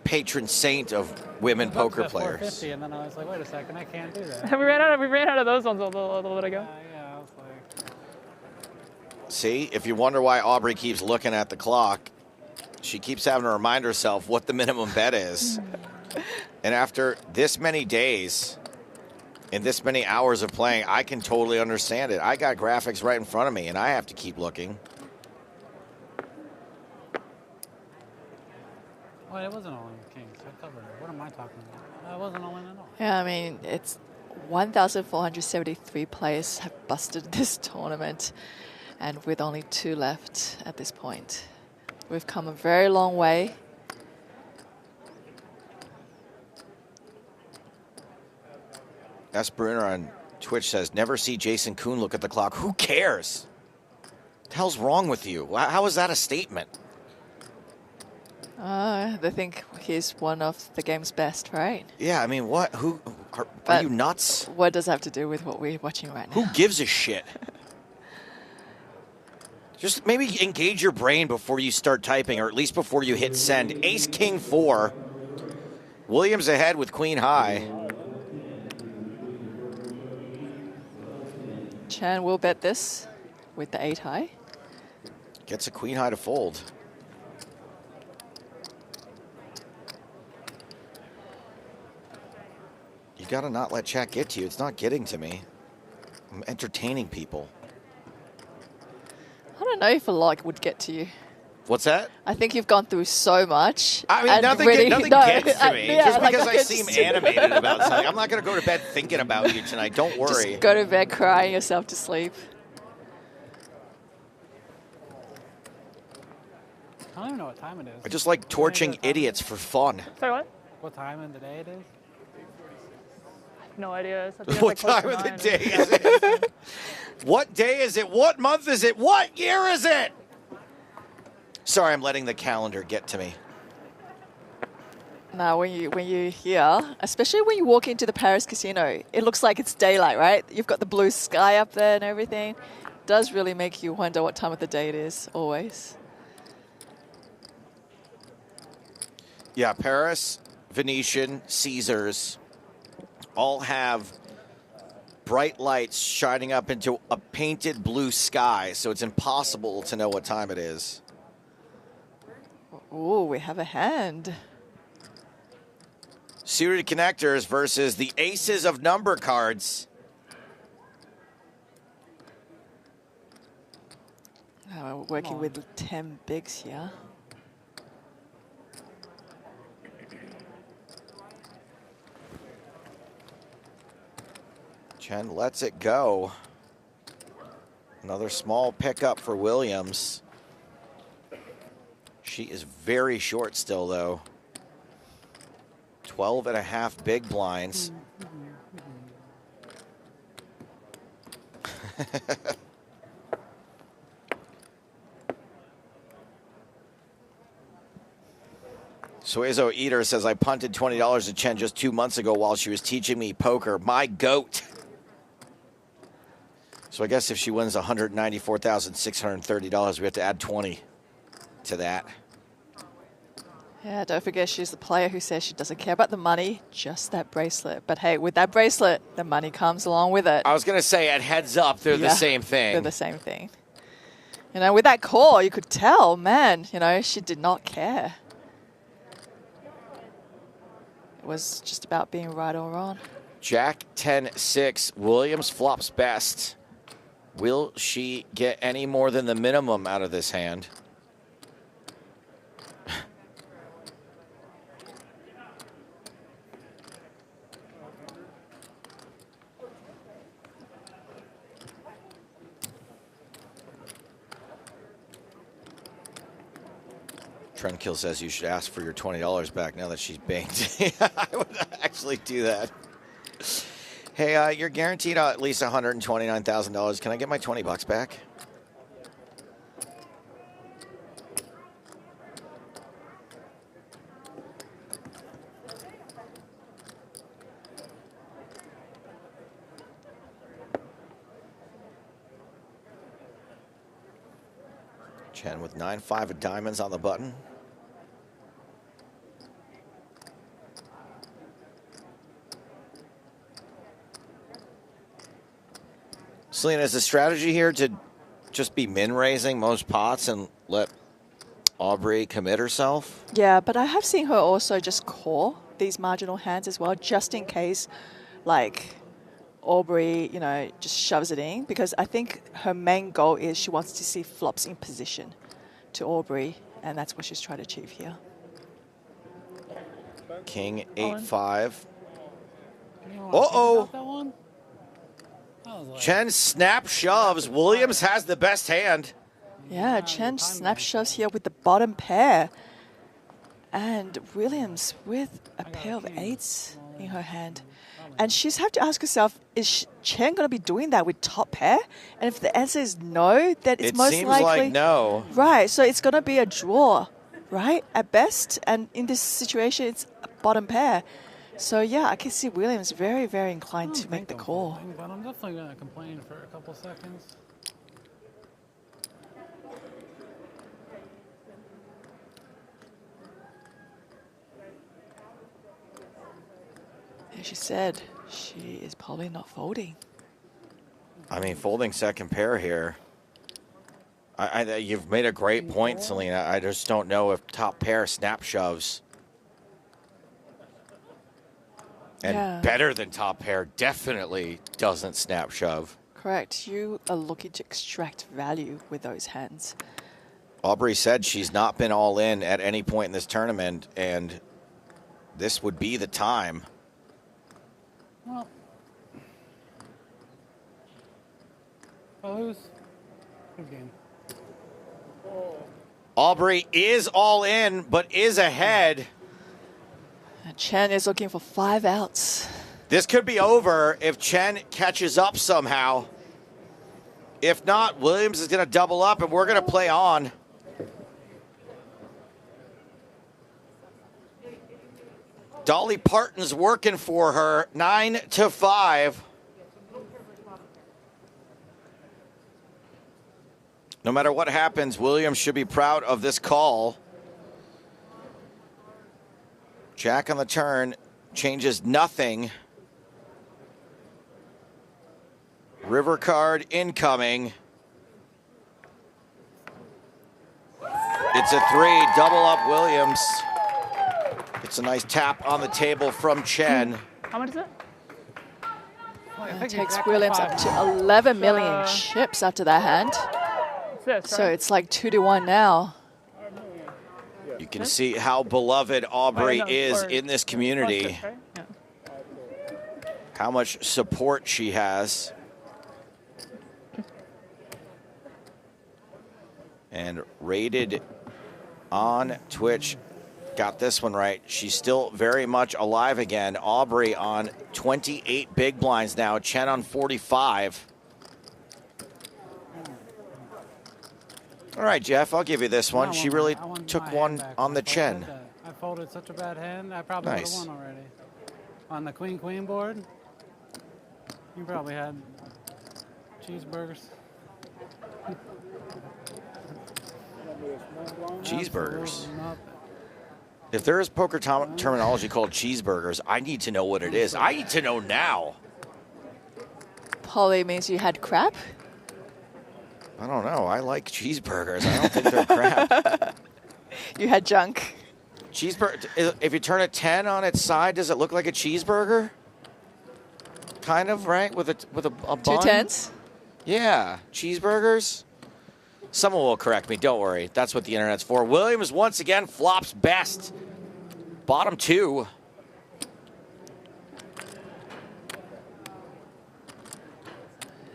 patron saint of women poker players. 450, and then I was like, wait a second, I can't do that. we ran out of those ones a little bit ago. Yeah, I was like. See, if you wonder why Aubrey keeps looking at the clock, she keeps having to remind herself what the minimum bet is. And after this many days and this many hours of playing, I can totally understand it. I got graphics right in front of me, and I have to keep looking. Wait, it wasn't all in kings. I covered it. What am I talking about? It wasn't all in at all. Yeah, I mean, it's 1,473 players have busted this tournament, and with only 2 left at this point. We've come a very long way. S. Bruner on Twitch says, never see Jason Kuhn look at the clock. Who cares? What the hell's wrong with you? How is that a statement? They think he's one of the game's best, right? Yeah, I mean, what? Are you nuts? What does that have to do with what we're watching right now? Who gives a shit? Just maybe engage your brain before you start typing, or at least before you hit send. Ace, king, 4. Williams ahead with queen high. Chen will bet this with the 8 high. Gets a queen high to fold. You gotta not let chat get to you. It's not getting to me. I'm entertaining people. I don't know if a like would get to you. What's that? I think you've gone through so much. I mean, nothing gets to me. Yeah, just like, because I seem animated about something. I'm not going to go to bed thinking about you tonight. Don't worry. Just go to bed crying yourself to sleep. I don't even know what time it is. I just like torching idiots for fun. Sorry, what? What time in the day it is? I have no idea. So I think What it's like time close of to the 9. day is it? What day is it? What month is it? What year is it? Sorry, I'm letting the calendar get to me. Now, when you hear, especially when you walk into the Paris casino, it looks like it's daylight, right? You've got the blue sky up there and everything. It does really make you wonder what time of the day it is, always. Yeah, Paris, Venetian, Caesars all have bright lights shining up into a painted blue sky, so it's impossible to know what time it is. Oh, we have a hand. Suited connectors versus the aces of number cards. We're working with 10 bigs here. Chen lets it go. Another small pickup for Williams. She is very short still, though. 12.5 big blinds. Suezo Eater says, I punted $20 to Chen just 2 months ago while she was teaching me poker. My goat. So I guess if she wins $194,630, we have to add 20 to that. Yeah, don't forget she's the player who says she doesn't care about the money, just that bracelet. But hey, with that bracelet, the money comes along with it. I was going to say, at heads up, they're the same thing. They're the same thing. You know, with that call, you could tell, man, you know, she did not care. It was just about being right or wrong. Jack 10-6. Williams flops best. Will she get any more than the minimum out of this hand? Trendkill says you should ask for your $20 back now that she's banked. I would actually do that. Hey, you're guaranteed at least $129,000. Can I get my 20 bucks back? Chen with 9-5 of diamonds on the button. Celina, is the strategy here to just be min-raising most pots and let Aubrey commit herself? Yeah, but I have seen her also just call these marginal hands as well, just in case, like, Aubrey, you know, just shoves it in, because I think her main goal is she wants to see flops in position to Aubrey, and that's what she's trying to achieve here. King 8-5. Uh-oh. Chen snap shoves. Williams has the best hand. Yeah, Chen snap shoves here with the bottom pair. And Williams with a pair of eights in her hand. And she's have to ask herself, is Chen going to be doing that with top pair? And if the answer is no, then it's most likely... It seems like no. Right, so it's going to be a draw, right, at best. And in this situation, it's a bottom pair. So, yeah, I can see Williams very, very inclined to make the call. Folding, but I'm definitely going to complain for a couple seconds. As she said, she is probably not folding. I mean, folding second pair here. You've made a great point, Celina. I just don't know if top pair snap shoves. And better than top pair definitely doesn't snap shove. Correct. You are looking to extract value with those hands. Aubrey said she's not been all in at any point in this tournament, and this would be the time. Well, who's game? Aubrey is all in, but is ahead. Chen is looking for 5 outs. This could be over if Chen catches up somehow. If not, Williams is going to double up, and we're going to play on. Dolly Parton's working for her, 9-5. No matter what happens, Williams should be proud of this call. Jack on the turn changes nothing. River card incoming. It's a 3, double up Williams. It's a nice tap on the table from Chen. How much is it? It takes Williams up to 11 million chips after that hand. So it's like 2-1 now. You can see how beloved Aubrey is in this community. How much support she has. And rated on Twitch got this one right. She's still very much alive again. Aubrey on 28 big blinds now. Chen on 45. All right, Jeff, I'll give you this one. She really took one on the chin. I folded such a bad hand, I probably would have won already. On the queen-queen board, you probably had cheeseburgers. Cheeseburgers. If there is poker terminology called cheeseburgers, I need to know what it is. I need to know now. Probably means you had crap. I don't know. I like cheeseburgers. I don't think they're crap. You had junk. Cheeseburger. If you turn a 10 on its side, does it look like a cheeseburger? Kind of, right? With a bun? 2 10s? Yeah. Cheeseburgers? Someone will correct me. Don't worry. That's what the internet's for. Williams once again flops best. Bottom 2.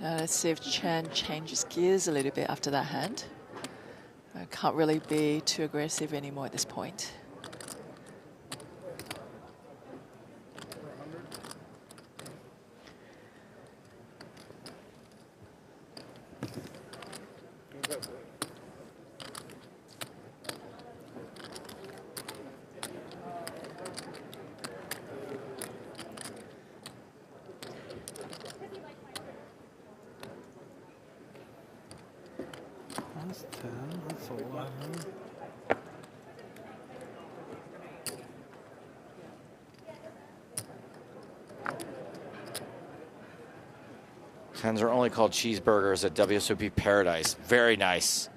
Let's see if Chen changes gears a little bit after that hand. I can't really be too aggressive anymore at this point. That's 10, that's 11. Tens are only called cheeseburgers at WSOP Paradise. Very nice.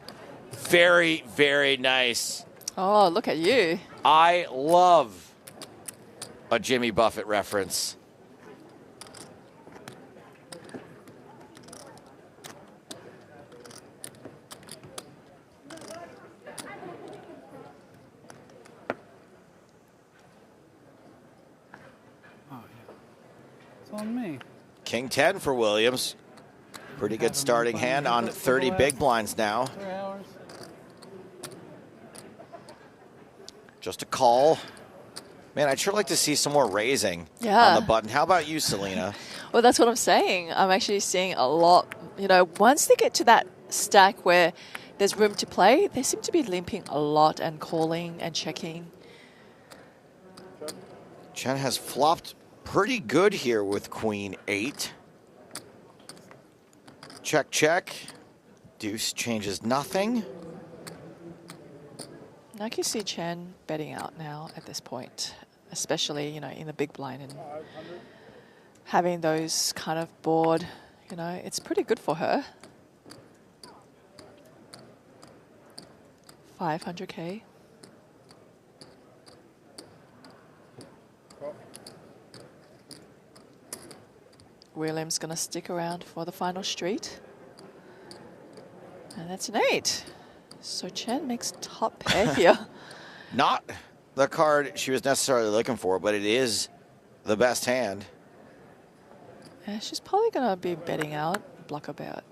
Very, very nice. Oh, look at you. I love a Jimmy Buffett reference. It's on me. King 10 for Williams. Pretty good starting hand on 30 big blinds now. 3 hours. Just a call. Man, I'd sure like to see some more raising Yeah. on the button. How about you, Celina? Well, that's what I'm saying. I'm actually seeing a lot. You know, once they get to that stack where there's room to play, they seem to be limping a lot and calling and checking. Chen has flopped pretty good here with Queen 8. Check, check. Deuce changes nothing. I can see Chen betting out now at this point, especially, you know, in the big blind and having those kind of board, you know, it's pretty good for her. 500K. Williams going to stick around for the final street. And that's an 8. So Chen makes top pair here. Not the card she was necessarily looking for, but it is the best hand. Yeah, she's probably going to be betting out, block about.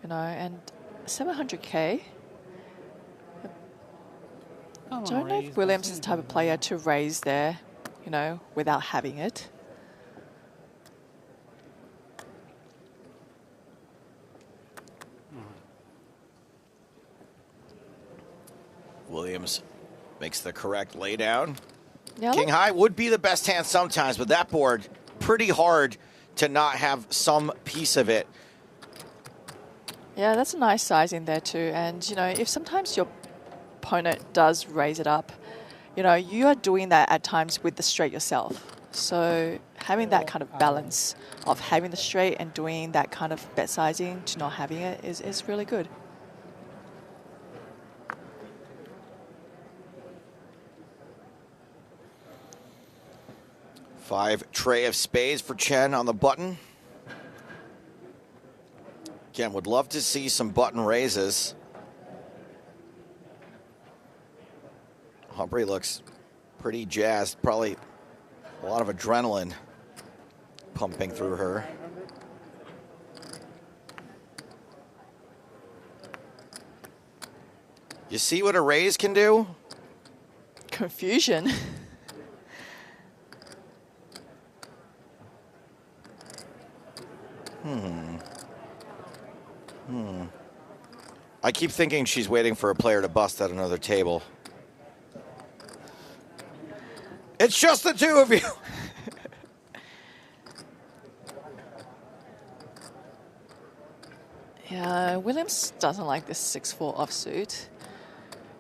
You know, and 700K. I don't know if Williams is the type of player to raise there, you know, without having it. Williams makes the correct laydown. Yeah, King high would be the best hand sometimes, but that board, pretty hard to not have some piece of it. Yeah, that's a nice size in there too. And, you know, if sometimes your opponent does raise it up, you know, you are doing that at times with the straight yourself. So having that kind of balance of having the straight and doing that kind of bet sizing to not having it is really good. Five tray of spades for Chen on the button. Again, would love to see some button raises. Aubrey looks pretty jazzed. Probably a lot of adrenaline pumping through her. You see what a raise can do? Confusion. I keep thinking she's waiting for a player to bust at another table. It's just the two of you. Yeah, Williams doesn't like this 6-4 offsuit.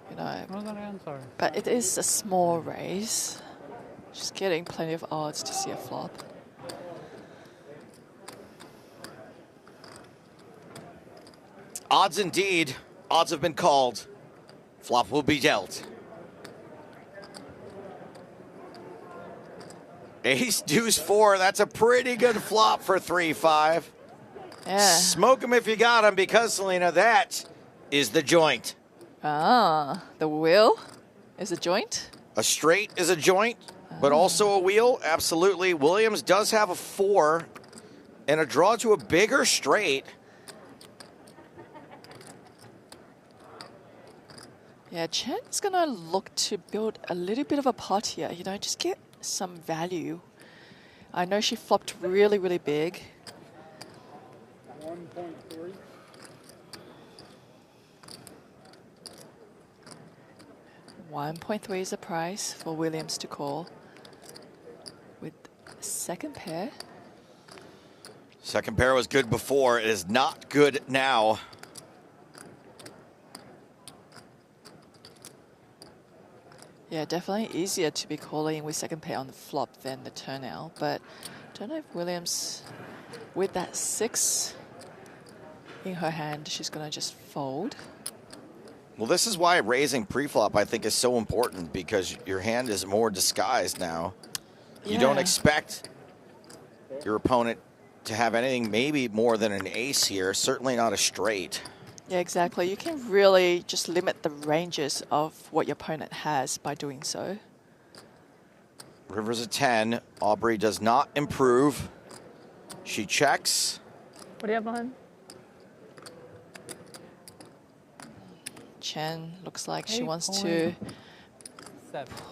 You know, but it is a small raise. She's getting plenty of odds to see a flop. Odds indeed. Odds have been called. Flop will be dealt. Ace, deuce, 4. That's a pretty good flop for 3-5. Yeah. Smoke him if you got him, because, Celina, that is the joint. Ah, the wheel is a joint? A straight is a joint, but also a wheel. Absolutely. Williams does have a 4 and a draw to a bigger straight. Yeah, Chen's going to look to build a little bit of a pot here, you know, just get some value. I know she flopped really, really big. 1.3. $1.3 is the price for Williams to call with second pair. Second pair was good before. It is not good now. Yeah, definitely easier to be calling with second pair on the flop than the turnout, but I don't know if Williams, with that 6 in her hand, she's going to just fold. Well, this is why raising pre-flop, I think, is so important, because your hand is more disguised now. Yeah. You don't expect your opponent to have anything maybe more than an ace here, certainly not a straight. Yeah, exactly. You can really just limit the ranges of what your opponent has by doing so. River's a 10. Aubrey does not improve. She checks. What do you have behind? Chen looks like she wants to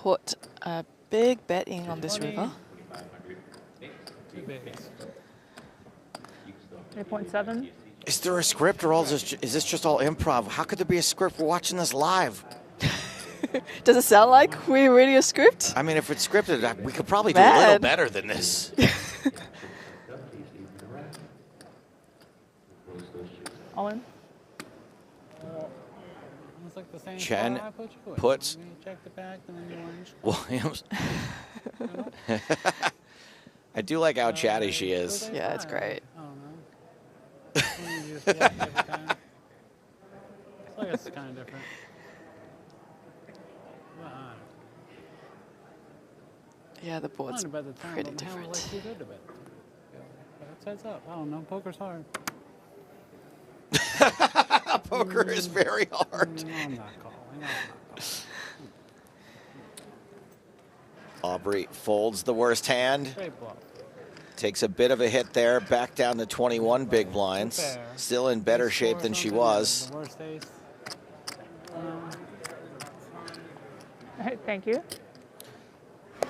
put a big bet in on this river. 8.7. Is there a script, or is this just all improv? How could there be a script? We're watching this live. Does it sound like we're reading a script? I mean, if it's scripted, we could probably do a little better than this. All in. It's like the same Chen spot I put you in. puts You check the back, and then you Williams. I do like how chatty she is. Yeah, it's great. I don't know. When you just flush every time. It's like it's kind of different. Yeah, the board's By the time, pretty but the hand was different. like too good to bet. But it's heads up. I don't know. Poker's hard. Poker is very hard. I'm not calling. Aubrey folds the worst hand. Straight bluff. Takes a bit of a hit there, back down to 21 big blinds. Still in better shape than she was. The worst ace. Thank you.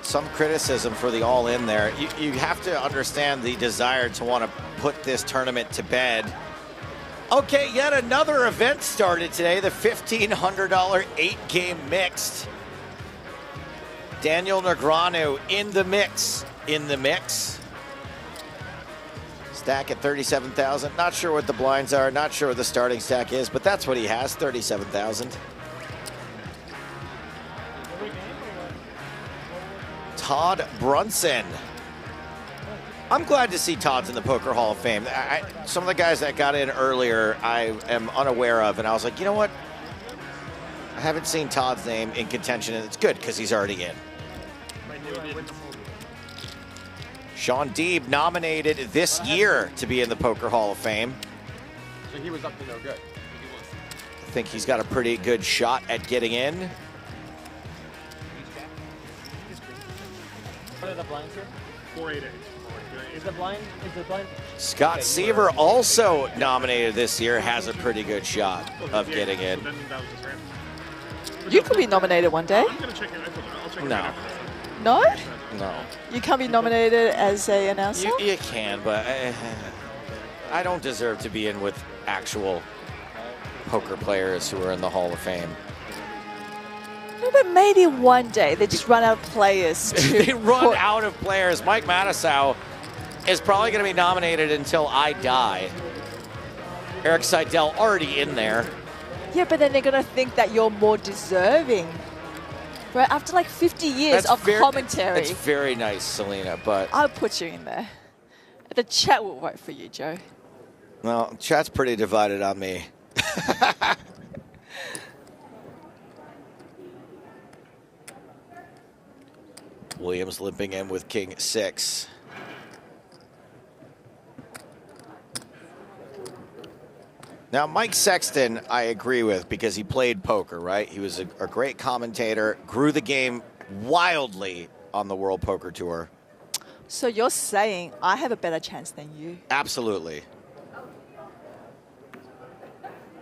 Some criticism for the all-in there. You have to understand the desire to want to put this tournament to bed. Okay, yet another event started today, the $1,500 8-game mixed. Daniel Negreanu in the mix. Stack at 37,000. Not sure what the blinds are, not sure what the starting stack is, but that's what he has, 37,000. Todd Brunson. I'm glad to see Todd's in the Poker Hall of Fame. Some of the guys that got in earlier, I am unaware of, and I was like, you know what? I haven't seen Todd's name in contention, and it's good because he's already in. Sean Deeb nominated this year to be in the Poker Hall of Fame. So he was up to no good. I think he's got a pretty good shot at getting in. What are the blinds here? 488. Is the blind? Scott Seaver, also nominated this year, has a pretty good shot of getting in. So then that was just random. You could be nominated one day. I'm gonna check it. I'll check it No. out. No? No. You can't be nominated as a announcer? You can, but I don't deserve to be in with actual poker players who are in the Hall of Fame. No, but maybe one day they just run out of players. They run out of players. Mike Mattisau is probably going to be nominated until I die. Eric Seidel already in there. Yeah, but then they're going to think that you're more deserving. Right? After like 50 years of commentary. It's very nice, Celina, but... I'll put you in there. The chat will vote for you, Joe. Well, chat's pretty divided on me. Williams limping in with King 6. Now, Mike Sexton, I agree with because he played poker, right? He was a great commentator, grew the game wildly on the World Poker Tour. So you're saying I have a better chance than you? Absolutely.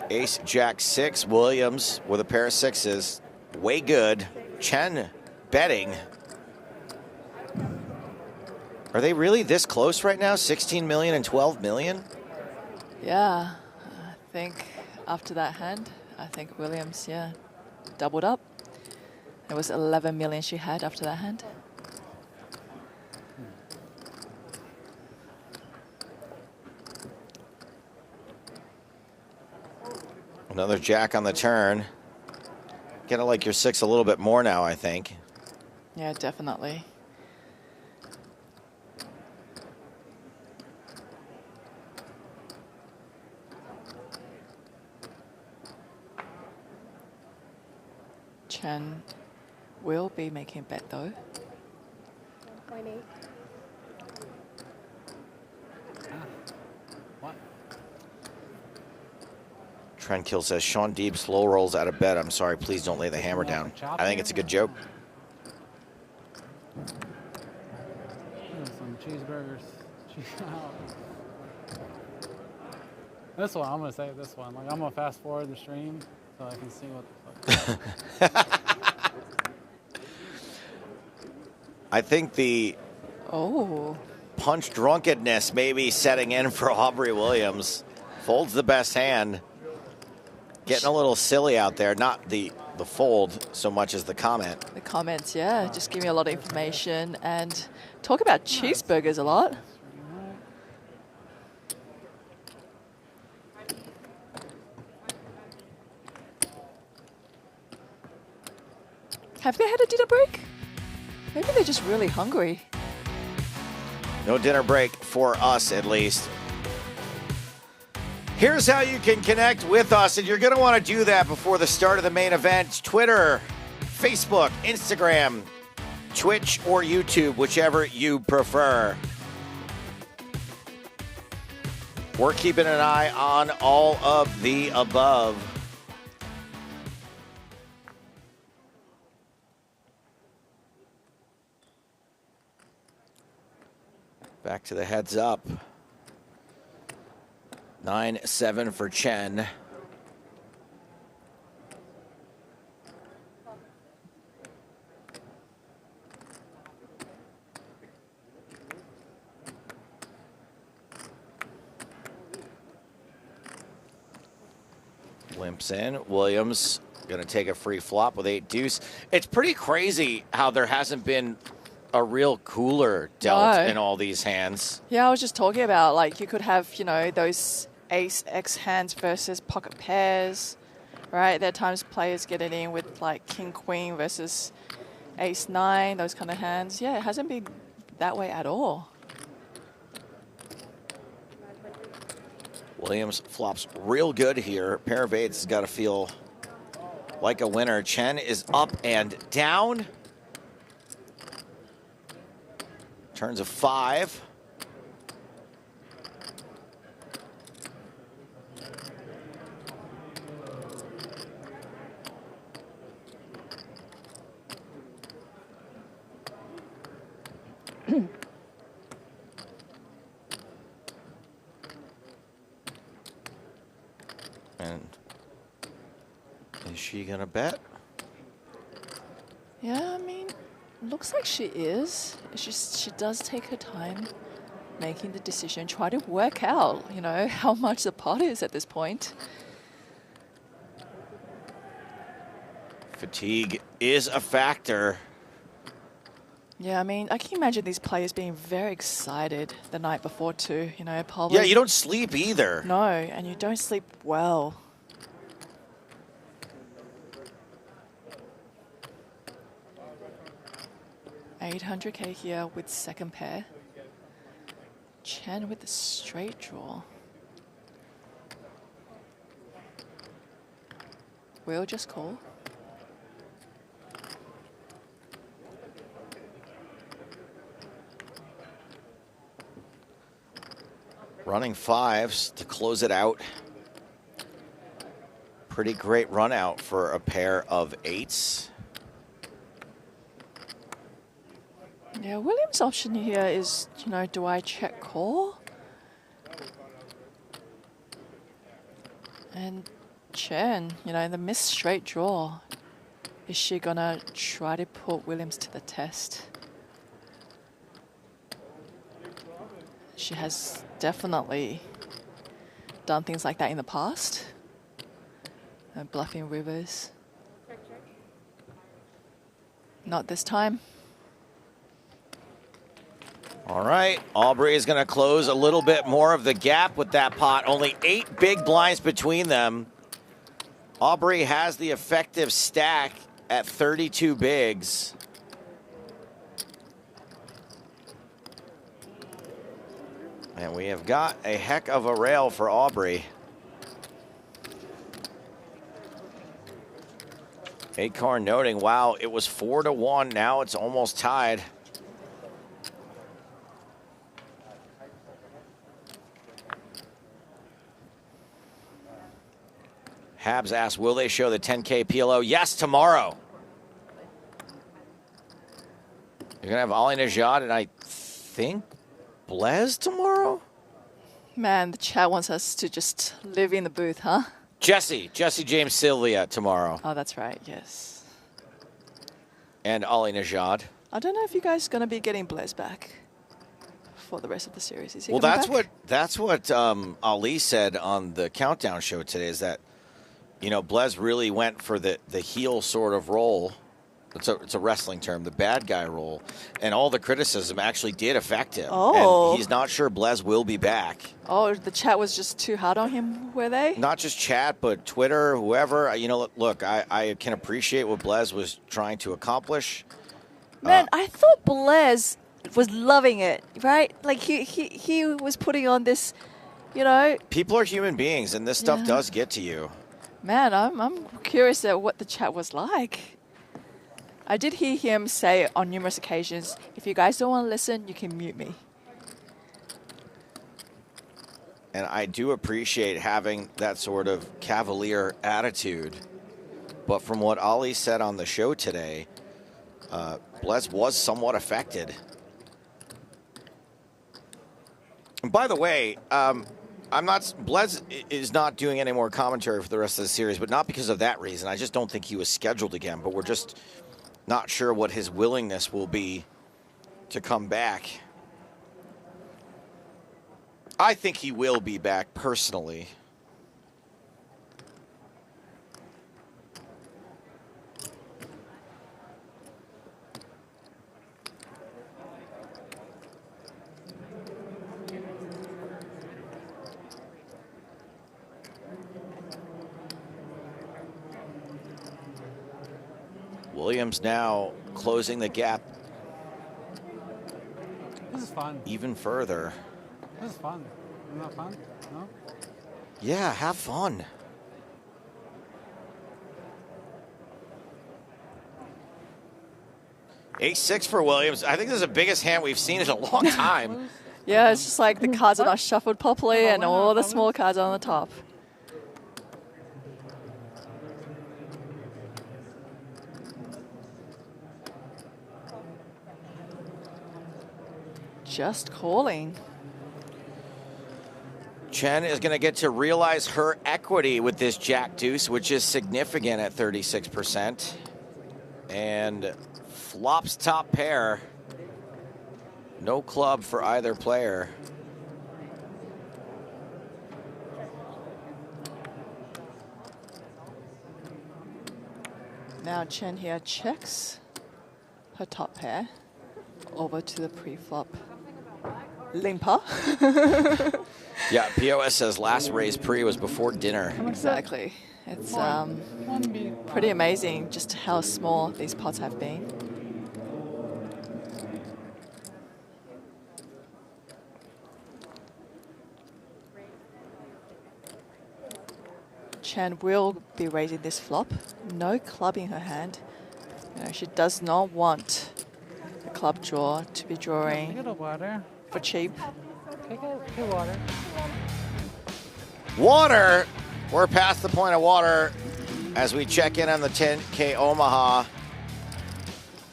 Ace, Jack 6, Williams with a pair of 6s. Way good. Chen betting. Are they really this close right now? 16 million and 12 million? Yeah, I think after that hand, I think Williams, doubled up. It was 11 million she had after that hand. Another jack on the turn. Gotta like your 6 a little bit more now, I think. Yeah, definitely. Chen will be making a bet though. 1.8. What? Trendkill says, Sean Deeb slow rolls out of bed. I'm sorry, please don't lay the hammer down. I think it's a good joke. Some cheeseburgers. This one, I'm gonna save this one. Like I'm gonna fast forward the stream so I can see what the fuck. I think the punch drunkenness may be setting in for Aubrey Williams. Folds the best hand. Getting a little silly out there. Not the fold so much as the comment. The comments, yeah, just give me a lot of information and talk about cheeseburgers a lot. Have they had a dinner break? Maybe they're just really hungry. No dinner break for us, at least. Here's how you can connect with us, and you're going to want to do that before the start of the main event. Twitter, Facebook, Instagram, Twitch, or YouTube, whichever you prefer. We're keeping an eye on all of the above. Back to the heads up. 9-7 for Chen. Limps in. Williams going to take a free flop with 8 deuce. It's pretty crazy how there hasn't been a real cooler dealt in all these hands. Yeah, I was just talking about, like, you could have, you know, those ace X hands versus pocket pairs, right? There are times players get it in with, like, king queen versus ace 9, those kind of hands. Yeah, it hasn't been that way at all. Williams flops real good here. Pair of 8s has got to feel like a winner. Chen is up and down. Turns a 5. And is she gonna bet? Yeah, I mean, looks like she is. It's just she does take her time making the decision, try to work out, you know, how much the pot is at this point. Fatigue is a factor. Yeah, I mean, I can imagine these players being very excited the night before too, you know, probably. Yeah, you don't sleep either. No, and you don't sleep well. $800K here with second pair. Chen with the straight draw. We'll just call. Running fives to close it out. Pretty great run out for a pair of eights. Yeah, Williams' option here is, you know, do I check call? And Chen, you know, the missed straight draw. Is she gonna try to put Williams to the test? She has definitely done things like that in the past. Bluffing rivers. Not this time. All right, Aubrey is going to close a little bit more of the gap with that pot. Only 8 big blinds between them. Aubrey has the effective stack at 32 bigs. And we have got a heck of a rail for Aubrey. Acorn noting, wow, it was 4-1. Now it's almost tied. Habs asked, will they show the 10K PLO? Yes, tomorrow. You're going to have Ali Najad and I think Blaise tomorrow? Man, the chat wants us to just live in the booth, huh? Jesse James Sylvia tomorrow. Oh, that's right, yes. And Ali Najad. I don't know if you guys are going to be getting Blaise back for the rest of the series. Is he well, coming that's what Ali said on the countdown show today, is that, you know, Blaise really went for the heel sort of role. It's a wrestling term, the bad guy role. And all the criticism actually did affect him. Oh. And he's not sure Blaise will be back. Oh, the chat was just too hard on him, were they? Not just chat, but Twitter, whoever. You know, look, I can appreciate what Blaise was trying to accomplish. Man, I thought Blaise was loving it, right? Like he was putting on this, you know. People are human beings, and this stuff does get to you. Man, I'm curious at what the chat was like. I did hear him say on numerous occasions, if you guys don't want to listen, you can mute me. And I do appreciate having that sort of cavalier attitude. But from what Ali said on the show today, Blaise was somewhat affected. And by the way, Blaise is not doing any more commentary for the rest of the series, but not because of that reason. I just don't think he was scheduled again, but we're just not sure what his willingness will be to come back. I think he will be back personally. Williams now closing the gap. This is fun. Even further. This is fun. Isn't that fun? No? Yeah, have fun. Ace-6 for Williams. I think this is the biggest hand we've seen in a long time. Yeah, it's just like the cards are not shuffled properly and all the small cards are on the top. Just calling. Chen is going to get to realize her equity with this Jack Deuce, which is significant at 36%. And Flops top pair. No club for either player. Now Chen here checks her top pair over to the pre-flop limper. Yeah, POS says last raise pre was before dinner. Exactly. It's pretty amazing just how small these pots have been. Chen will be raising this flop. No club in her hand. You know, she does not want the club draw to be drawing for cheap. Take water. Water. We're past the point of water as we check in on the 10K Omaha.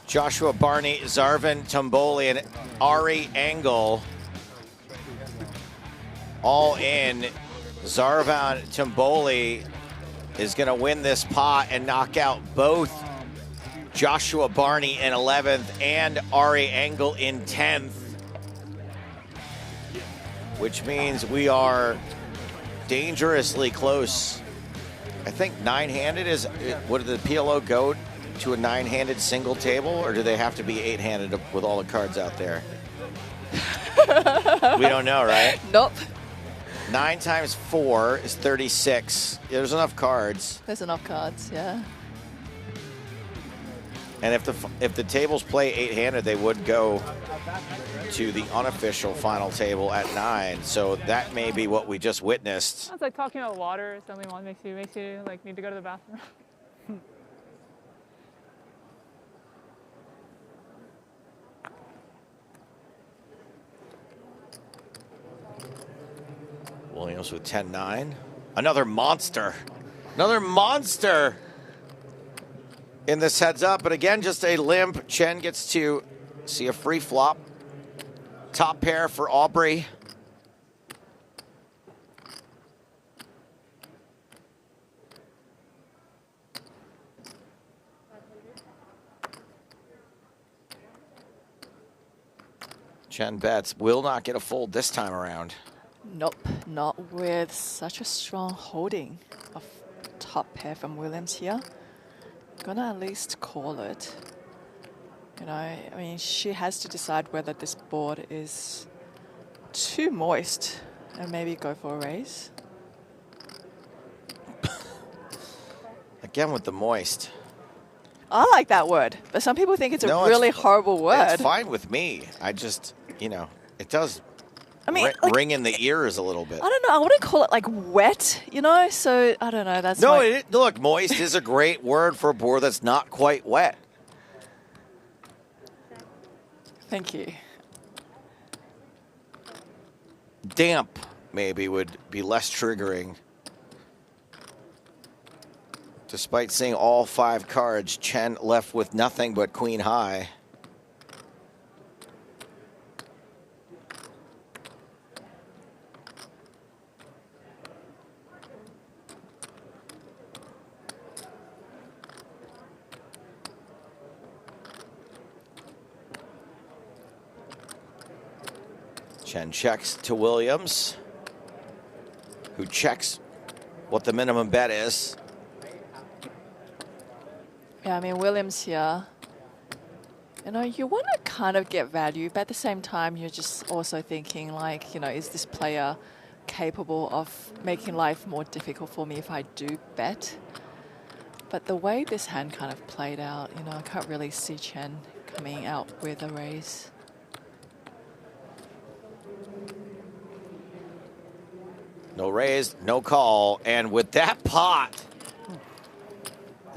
Joshua Barney, Zarvin Tomboli, and Ari Engel all in. Zarvan Tomboli is going to win this pot and knock out both Joshua Barney in 11th and Ari Engel in 10th, which means we are dangerously close. I think nine-handed is, would the PLO go to a nine-handed single table, or do they have to be eight-handed with all the cards out there? We don't know, right? Nope. 9 times 4 is 36. There's enough cards. There's enough cards, yeah. And if the tables play eight-handed, they would go to the unofficial final table at 9. So that may be what we just witnessed. Sounds like talking about water or something makes you like need to go to the bathroom. Williams with 10-9. Another monster. Another monster in this heads up. But again, just a limp. Chen gets to see a free flop. Top pair for Aubrey. Chen bets. Will not get a fold this time around. Nope, not with such a strong holding of top pair from Williams here. Gonna at least call it. You know, I mean, she has to decide whether this board is too moist and maybe go for a raise. Again with the moist. I like that word, but some people think it's a really horrible word. It's fine with me. I just, you know, it does ring in the ears a little bit. I don't know. I wouldn't call it like wet, you know? So I don't know. That's look, moist is a great word for a board that's not quite wet. Thank you. Damp maybe would be less triggering. Despite seeing all 5 cards, Chen left with nothing but queen high. Chen checks to Williams, who checks what the minimum bet is. Yeah, I mean, Williams here, you know, you want to kind of get value, but at the same time, you're just also thinking like, you know, is this player capable of making life more difficult for me if I do bet? But the way this hand kind of played out, you know, I can't really see Chen coming out with a raise. No raise, no call. And with that pot,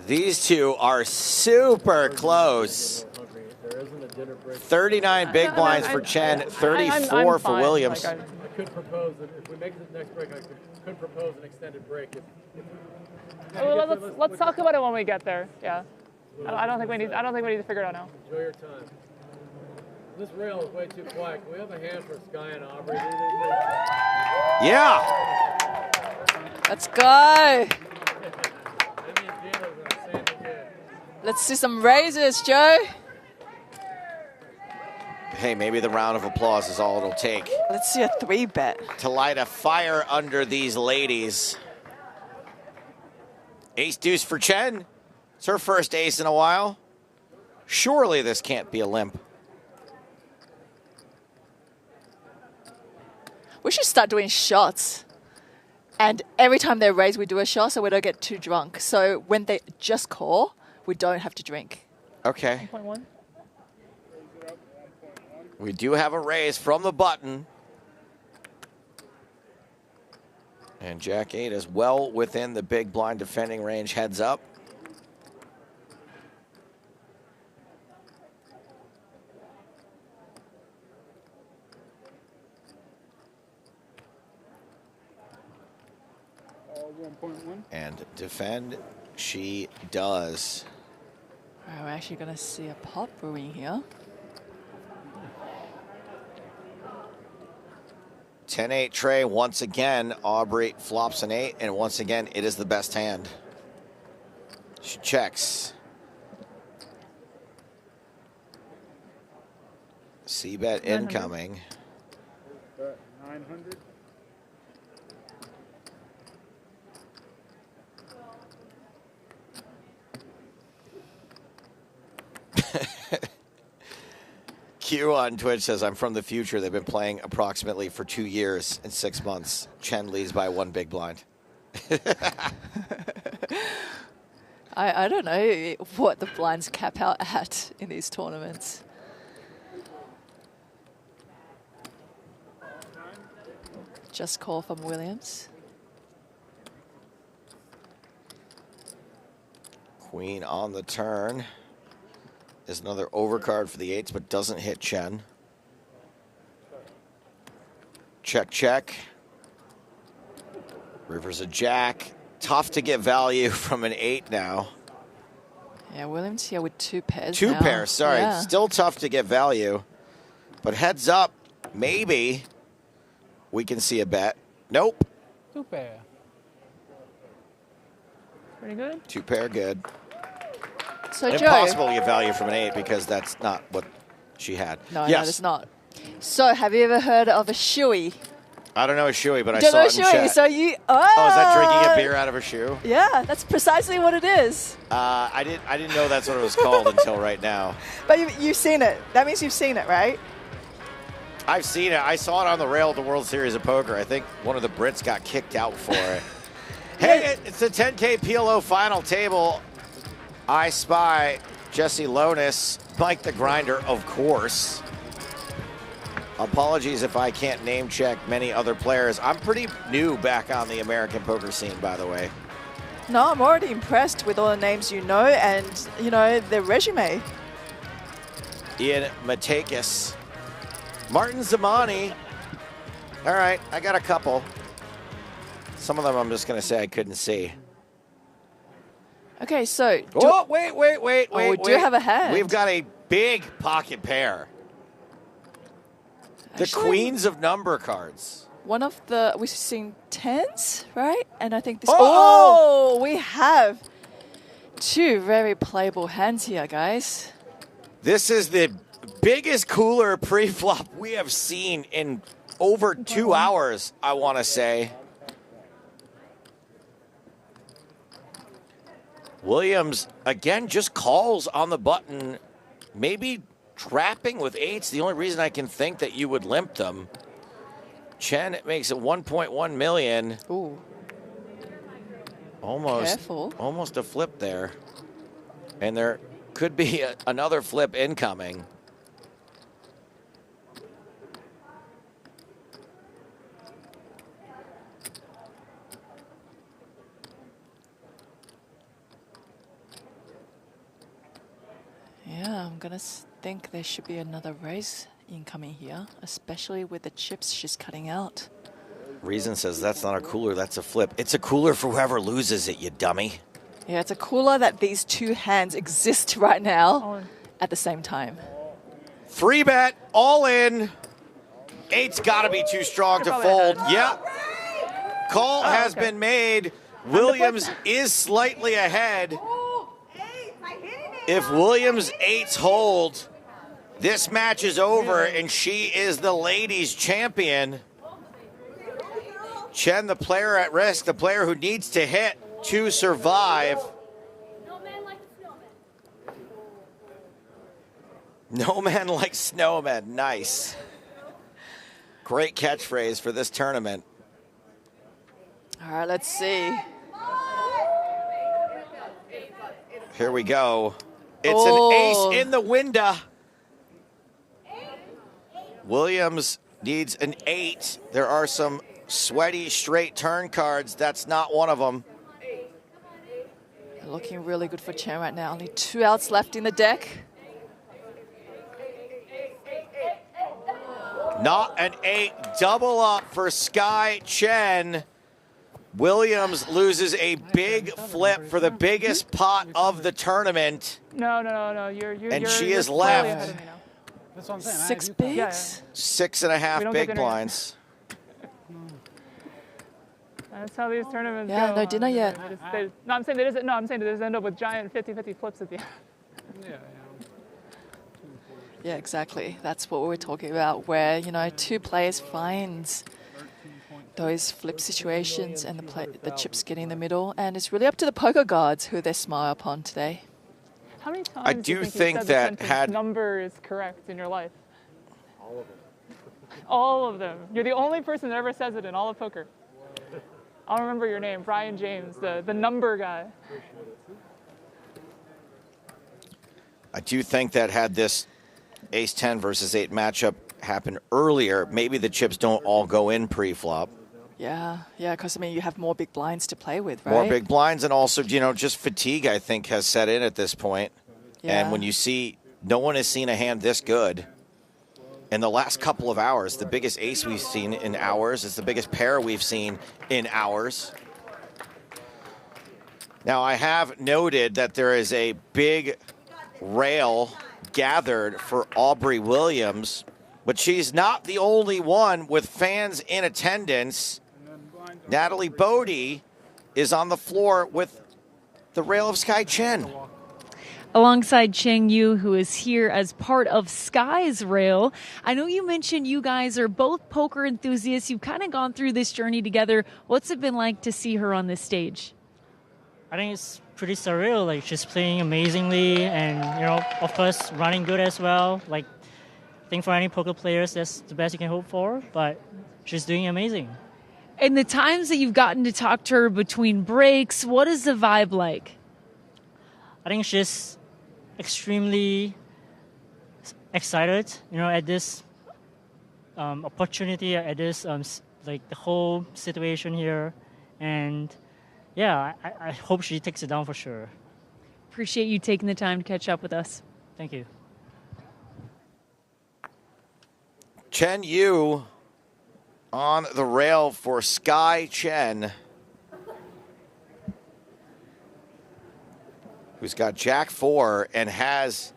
these two are super close. 39 big blinds for Chen, 34 for Williams. I could propose that if we make the next break, I could propose an extended break. Let's talk about it when we get there. Yeah, I don't think we need to figure it out now. Enjoy your time. This rail is way too quiet. Can we have a hand for Skye and Aubrey? Yeah. Let's go. Let's see some raises, Joe. Hey, maybe the round of applause is all it'll take. Let's see a 3-bet. To light a fire under these ladies. Ace deuce for Chen. It's her first ace in a while. Surely this can't be a limp. We should start doing shots. And every time they raise, we do a shot so we don't get too drunk. So when they just call, we don't have to drink. Okay. 1.1. We do have a raise from the button. And Jack 8 is well within the big blind defending range, heads up. And defend she does. We're actually going to see a pop brewing here. 10-8 tray once again. Aubrey flops an 8, and once again it is the best hand. She checks. C-bet incoming. 900. Q on Twitch says, I'm from the future. They've been playing approximately for 2 years and 6 months. Chen leads by 1 big blind. I don't know what the blinds cap out at in these tournaments. Just call from Williams. Queen on the turn. Is another overcard for the 8s, but doesn't hit Chen. Check, check. River's a jack. Tough to get value from an 8 now. Yeah, Williams here with 2 pairs. 2 now. pairs, sorry. Yeah. Still tough to get value. But heads up, maybe we can see a bet. Nope. 2 pair. Pretty good. 2 pair, good. So Impossible Joe, to get value from an 8 because that's not what she had. No, yes. no, it's not. So have you ever heard of a shoey? I don't know a shoey, but I Don't saw know it in shoey, chat. so you... Oh, is that drinking a beer out of a shoe? Yeah, that's precisely what it is. I didn't know that's what it was called until right now. But you've seen it. That means you've seen it, right? I've seen it. I saw it on the rail at the World Series of Poker. I think one of the Brits got kicked out for it. Hey, it's the 10K PLO final table. I spy Jesse Lonis, Mike the Grinder, of course. Apologies if I can't name check many other players. I'm pretty new back on the American poker scene, by the way. No, I'm already impressed with all the names you know and, you know, their resume. Ian Matakis. Martin Zamani. All right, I got a couple. Some of them I'm just going to say I couldn't see. Okay, so... Oh, wait. we do have a hand. We've got a big pocket pair. The Actually, queens of number cards. One of the... We've seen 10s, right? And I think this... Uh-oh! Oh, we have 2 very playable hands here, guys. This is the biggest cooler pre-flop we have seen in over 2 hours, I want to say. Williams, again, just calls on the button. Maybe trapping with 8s. The only reason I can think that you would limp them. Chen makes it 1.1 million. Ooh. Almost a flip there. And there could be another flip incoming. Yeah, I'm going to think there should be another raise incoming here, especially with the chips she's cutting out. Reason says that's not a cooler, that's a flip. It's a cooler for whoever loses it, you dummy. Yeah, it's a cooler that these 2 hands exist right now at the same time. 3-bet, all in. 8's got to be too strong to fold. Yep. Call has been made. Williams is slightly ahead. If Williams 8s hold, This match is over, and she is the ladies' champion. Chen, the player at risk, the player who needs to hit to survive. No man like snowmen. Nice. Great catchphrase for this tournament. All right, let's see. Here we go. It's an ace in the window. Williams needs an 8. There are some sweaty straight turn cards. That's not one of them. Looking really good for Chen right now. Only 2 outs left in the deck. Not an 8. Double up for Skye Chen. Williams loses a big flip for the biggest pot of the tournament. No. She is left. That's what I'm saying. 6 bigs? Yeah. 6.5 big blinds. That's how these tournaments go. Yeah, no dinner yet. I'm saying they just end up with giant 50-50 flips at the end. Yeah, exactly. That's what we were talking about, where, you know, 2 players find those flip situations and the chips get in the middle. And it's really up to the poker gods who they smile upon today. How many times I do you think said that the had number is correct in your life? All of them. All of them. You're the only person that ever says it in all of poker. I'll remember your name, Brian James, the number guy. I do think that had this ace-10 versus 8 matchup happen earlier, maybe the chips don't all go in pre-flop. Yeah, because, I mean, you have more big blinds to play with, right? More big blinds, and also, you know, just fatigue, I think, has set in at this point. Yeah. And when you see, no one has seen a hand this good in the last couple of hours. The biggest ace we've seen in hours. It's the biggest pair we've seen in hours. Now, I have noted that there is a big rail gathered for Aubrey Williams, but she's not the only one with fans in attendance. Natalie Bodie is on the floor with the rail of Skye Chen. Alongside Cheng Yu, who is here as part of Skye's rail. I know you mentioned you guys are both poker enthusiasts. You've kind of gone through this journey together. What's it been like to see her on this stage? I think it's pretty surreal. Like, she's playing amazingly and, you know, of course, running good as well. Like, I think for any poker players, that's the best you can hope for, but she's doing amazing. And the times that you've gotten to talk to her between breaks, what is the vibe like? I think she's extremely excited, you know, at this opportunity, at this, like, the whole situation here. And yeah, I hope she takes it down for sure. Appreciate you taking the time to catch up with us. Thank you. Chen Yu on the rail for Skye Chen, who's got Jack 4 and has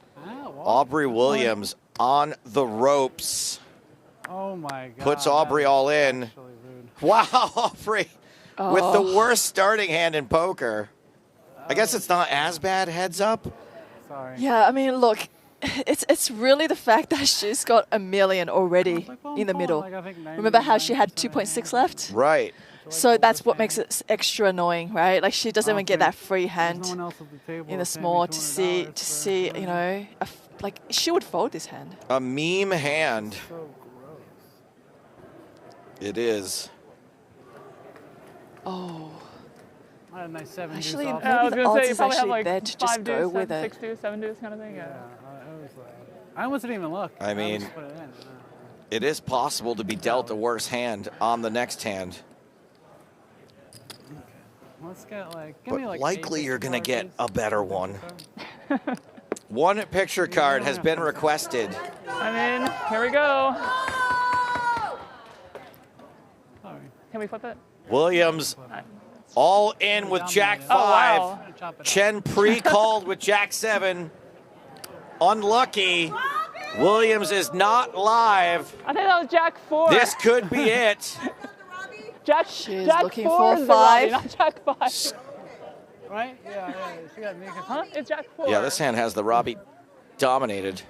Aubrey Williams on the ropes. Oh my God. Puts Aubrey all in. Wow, Aubrey with the worst starting hand in poker. I guess it's not as bad, heads up. Sorry. Yeah, I mean, look, it's really the fact that she's got a million already in the middle. Remember how she had 2.6 left? Right. So that's what makes it extra annoying, right? Like, she doesn't even get that free hand in the small to see, you know, like, she would fold this hand. A meme hand. It is. Oh. I had a nice 7 Actually, deuce off. maybe I was the going to odds say, you is probably have actually like there to just 5 go deuce, with it. 6 deuce, 7 deuce kind of thing. Yeah. I almost didn't even look. I mean, just put it in. it is possible to be dealt a worse hand on the next hand. Let's get like, give But me like likely 8 you're going to picture get a better one. One picture card has been requested. I'm in. Here we go. Can we flip it? Williams all in with Jack 5. Oh, wow. Chen pre-called with Jack 7. Unlucky. Williams is not live. I think that was Jack 4. This could be it. Jack looking 4 for is the 5. Robbie, not Jack 5. Right? Yeah. She got me. Huh? It's Jack 4. Yeah, this hand has the Robbie dominated.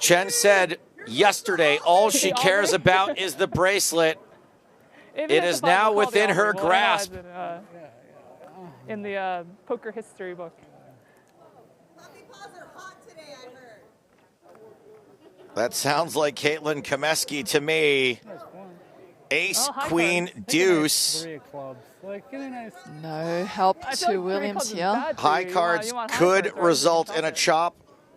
Chen said yesterday all she cares about is the bracelet. It is now within her grasp. In the poker history book. That sounds like Caitlin Comeskey to me. Ace, queen, deuce. No help to Williams here. High cards could result in a chop.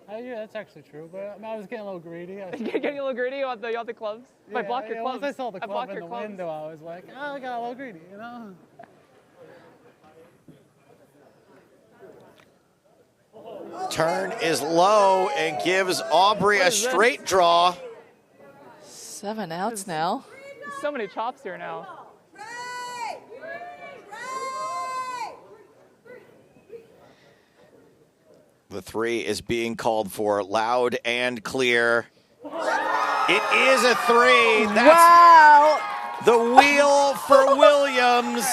Yeah, that's actually true, but I was getting a little greedy. Getting a little greedy on the clubs? Yeah, I block your clubs. Once I saw the club in the clubs. window, I was like, oh, I got a little greedy, you know? Turn is low and gives Aubrey a straight draw. 7 outs now. So many chops here now. The 3 is being called for loud and clear. It is a 3. That's wow. The wheel for Williams.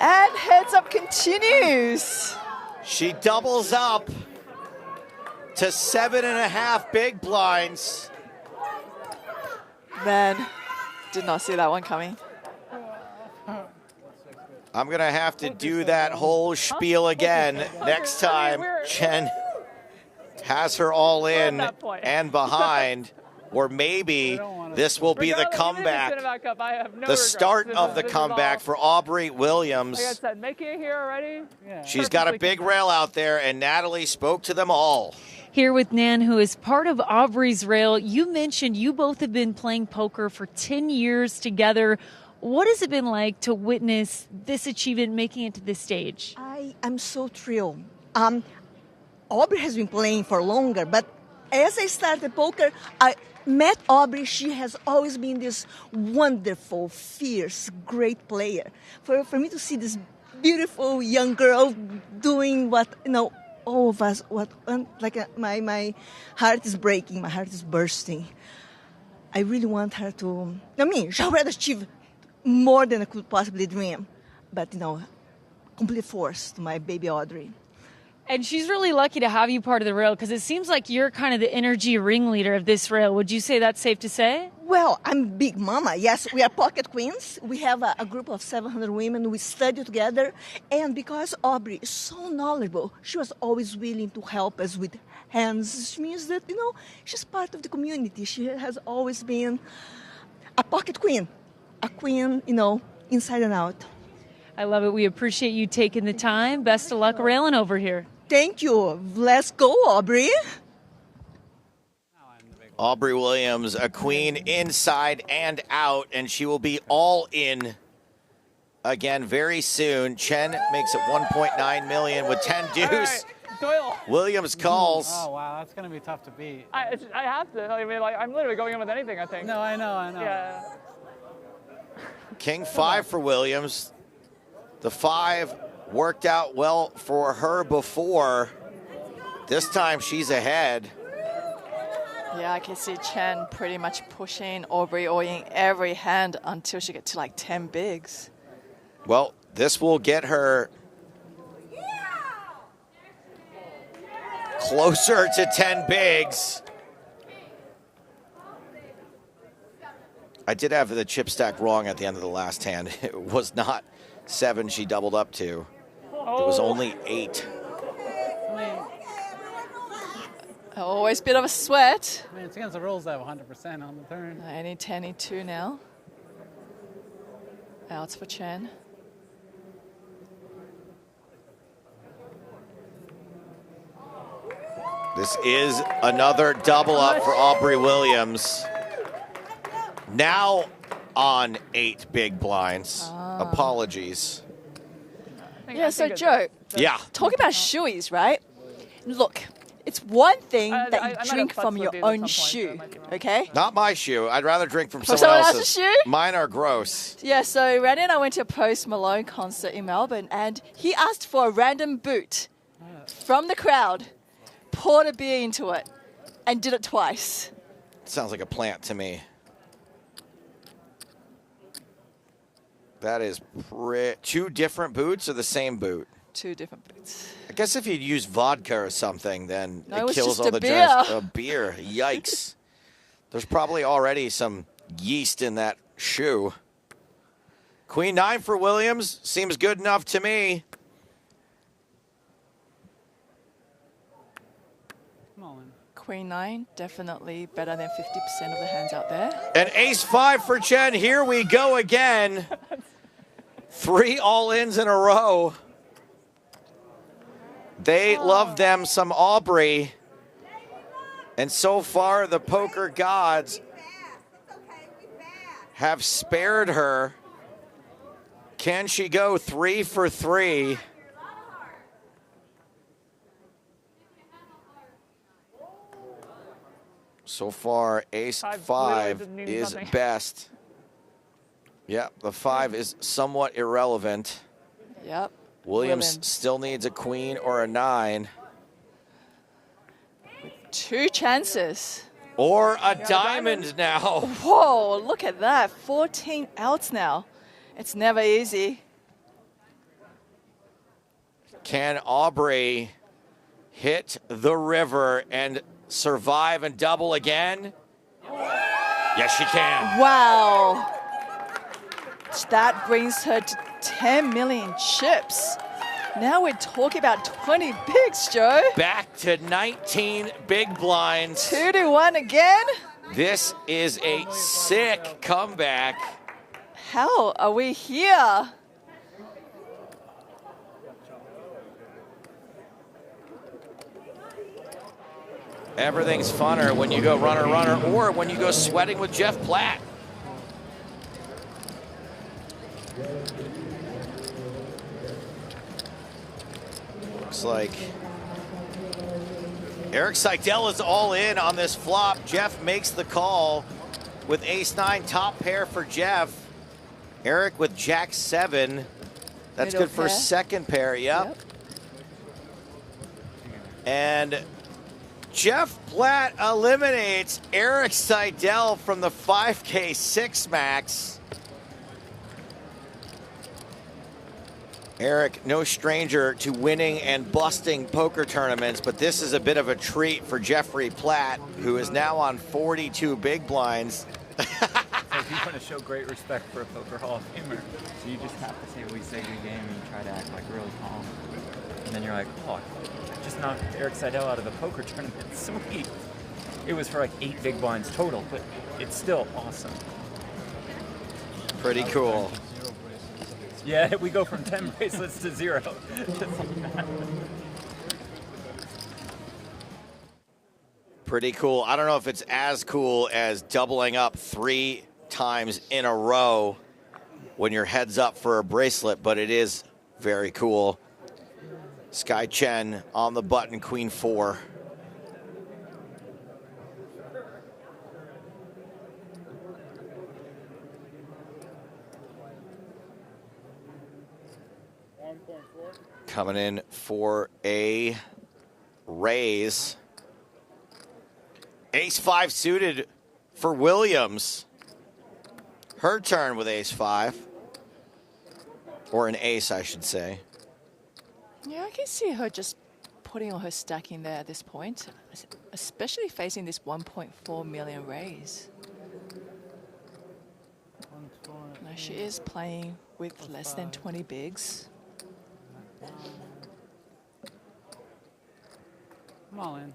And heads up continues. She doubles up to 7.5 big blinds. Man, did not see that one coming. I'm going to have to do that whole spiel again next time Chen has her all in and behind, or maybe this will be the comeback, the start of the comeback for Aubrey Williams. Like I said, making it here already. She's got a big rail out there, and Natalie spoke to them all. Here with Nan, who is part of Aubrey's rail. You mentioned you both have been playing poker for 10 years together. What has it been like to witness this achievement making it to this stage? I am so thrilled. Aubrey has been playing for longer, but as I started poker, I met Aubrey. She has always been this wonderful, fierce, great player. For me to see this beautiful young girl doing what, all of us, my heart is breaking, my heart is bursting. I really want her to, she already achieved more than I could possibly dream, but, complete force to my baby Audrey. And she's really lucky to have you part of the rail, because it seems like you're kind of the energy ringleader of this rail. Would you say that's safe to say? Well, I'm Big Mama. Yes, we are pocket queens. We have a group of 700 women. We study together. And because Aubrey is so knowledgeable, she was always willing to help us with hands. Which means that, she's part of the community. She has always been a pocket queen. A queen, inside and out. I love it. We appreciate you taking the time. Best of luck railing over here. Thank you. Let's go, Aubrey. Aubrey Williams, a queen inside and out, and she will be all in again very soon. Chen makes it 1.9 million with 10 deuce. Right, Doyle. Williams calls. Oh, wow, that's going to be tough to beat. I have to. I'm literally going in with anything, I think. No, I know. Yeah. King 5 for Williams. The 5 worked out well for her before. This time she's ahead. Yeah, I can see Chen pretty much pushing Aubrey in every hand until she gets to like 10 bigs. Well, this will get her closer to 10 bigs. I did have the chip stack wrong at the end of the last hand. It was not 7 she doubled up to. It was only 8. Always a bit of a sweat. I mean, it's against the rules to have 100% on the turn. Any 10-2 now. Outs for Chen. This is another double up for Aubrey Williams. Now on 8 big blinds. Apologies. Yeah, so Joe. Yeah. Talking about shoeies, right? Look, it's one thing that you drink from your own shoe, okay? Not my shoe. I'd rather drink from From someone someone else's. else's shoe? Mine are gross. Yeah, so Randy and I went to a Post Malone concert in Melbourne, and he asked for a random boot from the crowd, poured a beer into it, and did it twice. Sounds like a plant to me. That is 2 different boots or the same boot? 2 different boots. I guess if you'd use vodka or something, then No, it it was kills just all a the beer. germs. A beer. Yikes. There's probably already some yeast in that shoe. Queen 9 for Williams. Seems good enough to me. Queen 9, definitely better than 50% of the hands out there. And ace 5 for Chen. Here we go again. 3 all-ins in a row. They love them some Aubrey. And so far, the poker gods have spared her. Can she go 3 for 3? So far, ace 5 is nothing. best. Yep, the 5 is somewhat irrelevant. Yep. Williams still needs a queen or a 9. 2 chances. Or a diamond now. Whoa, look at that. 14 outs now. It's never easy. Can Aubrey hit the river and survive and double again? Yes, she can. Wow. That brings her to 10 million chips. Now we're talking about 20 bigs, Joe. Back to 19 big blinds. 2-1 again. This is a sick comeback. How are we here? Everything's funner when you go runner, runner, or when you go sweating with Jeff Platt. Looks like Eric Seidel is all in on this flop. Jeff makes the call with ace-9 top pair for Jeff. Eric with jack-7. That's Middle good for pair. second pair, yep. And Jeff Platt eliminates Eric Seidel from the 5K 6 max. Eric, no stranger to winning and busting poker tournaments, but this is a bit of a treat for Jeffrey Platt, who is now on 42 big blinds. So if you want to show great respect for a poker Hall of Famer, so you just have to say, we say good game, and you try to act like really calm. And then you're like, oh, I just knocked Eric Seidel out of the poker tournament. Sweet. It was for like 8 big blinds total, but it's still awesome. Pretty cool. Yeah, we go from 10 bracelets to 0. Pretty cool. I don't know if it's as cool as doubling up 3 times in a row when your head's up for a bracelet, but it is very cool. Skye Chen on the button, queen 4. Coming in for a raise. Ace-5 suited for Williams. Her turn with ace-5. Or an ace, I should say. Yeah, I can see her just putting all her stack in there at this point, especially facing this 1.4 million raise. Now she is playing with less than 20 bigs. Come on in.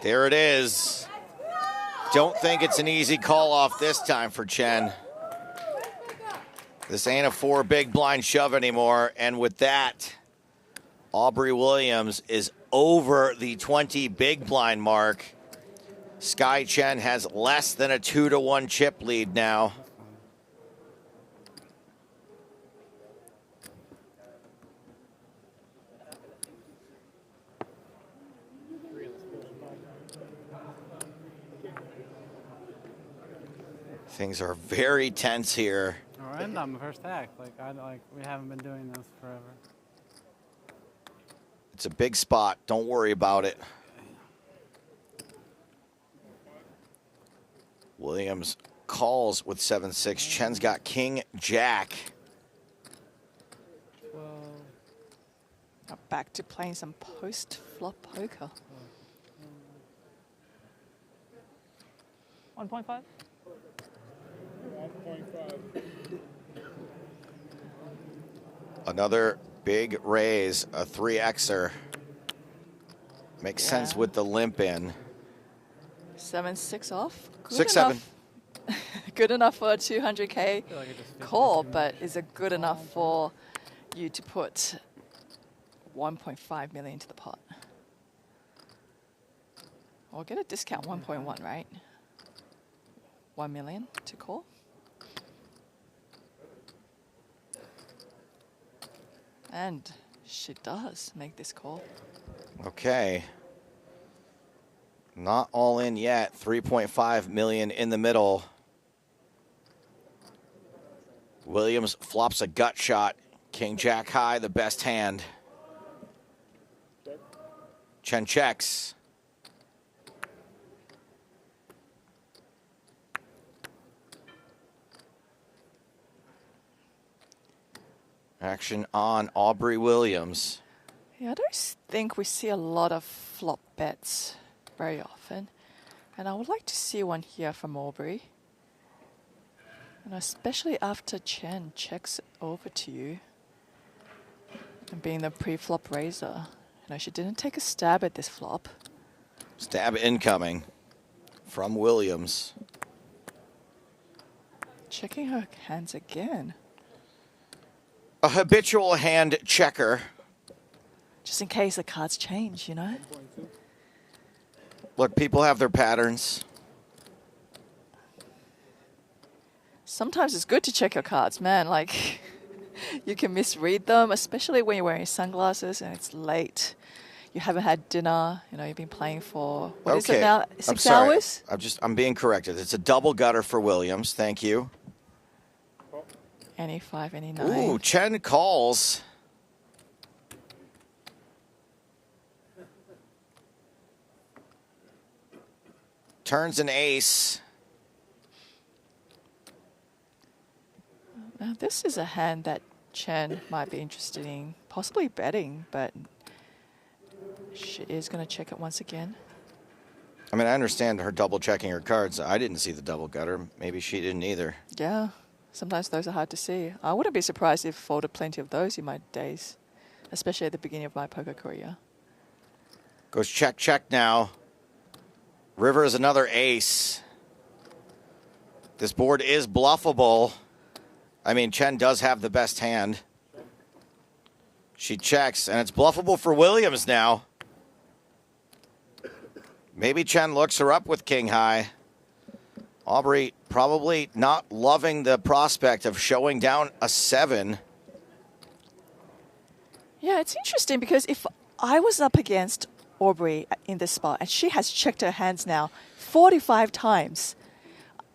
There it is. Don't think it's an easy call off this time for Chen. This ain't a 4 big blind shove anymore. And with that, Aubrey Williams is over the 20 big blind mark. Skye Chen has less than a 2-1 chip lead now. Things are very tense here. We're in on the first act. We haven't been doing this forever. It's a big spot. Don't worry about it. Williams calls with 7-6. Chen's got king, jack. 12. Now back to playing some post-flop poker. 1.5? 1.5. Another big raise, a 3Xer. Makes sense with the limp in. 7-6 off. Good 6-7. Good enough for a 200K call, but is it good enough for you to put 1.5 million into the pot? Or get a discount, 1.1, right? 1 million to call. And she does make this call. Okay. Not all in yet. 3.5 million in the middle. Williams flops a gut shot. King Jack high, the best hand. Chen checks. Action on Aubrey Williams. Yeah, I don't think we see a lot of flop bets very often. And I would like to see one here from Aubrey. And especially after Chen checks over to you. And being the pre-flop raiser. You know, she didn't take a stab at this flop. Stab incoming from Williams. Checking her hands again. A habitual hand checker. Just in case the cards change, you know? Look, people have their patterns. Sometimes it's good to check your cards, man. Like, you can misread them, especially when you're wearing sunglasses and it's late. You haven't had dinner. You know, you've been playing for, what is it now, 6 hours? I'm being corrected. It's a double gutter for Williams. Thank you. Any 5, any 9. Ooh, Chen calls. Turns an ace. Now, this is a hand that Chen might be interested in possibly betting, but she is going to check it once again. I mean, I understand her double checking her cards. I didn't see the double gutter. Maybe she didn't either. Yeah, sometimes those are hard to see. I wouldn't be surprised if folded plenty of those in my days, especially at the beginning of my poker career. Goes check, check now. River is another ace. This board is bluffable. I mean, Chen does have the best hand. She checks, and it's bluffable for Williams now. Maybe Chen looks her up with king high. Aubrey probably not loving the prospect of showing down a 7. Yeah, it's interesting because if I was up against Aubrey in this spot and she has checked her hands now 45 times,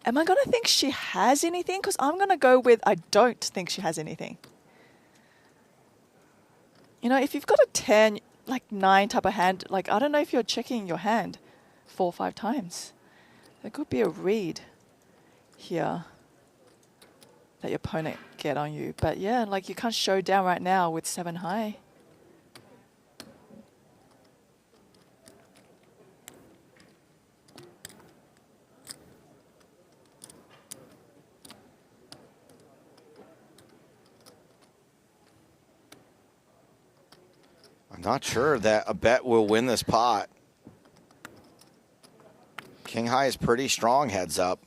am I going to think she has anything? Because I'm going to go with I don't think she has anything. You know, if you've got a 10, like 9 type of hand, like I don't know if you're checking your hand 4 or 5 times. There could be a read here that your opponent get on you. But yeah, like you can't show down right now with 7 high. I'm not sure that a bet will win this pot. King high is pretty strong, heads up.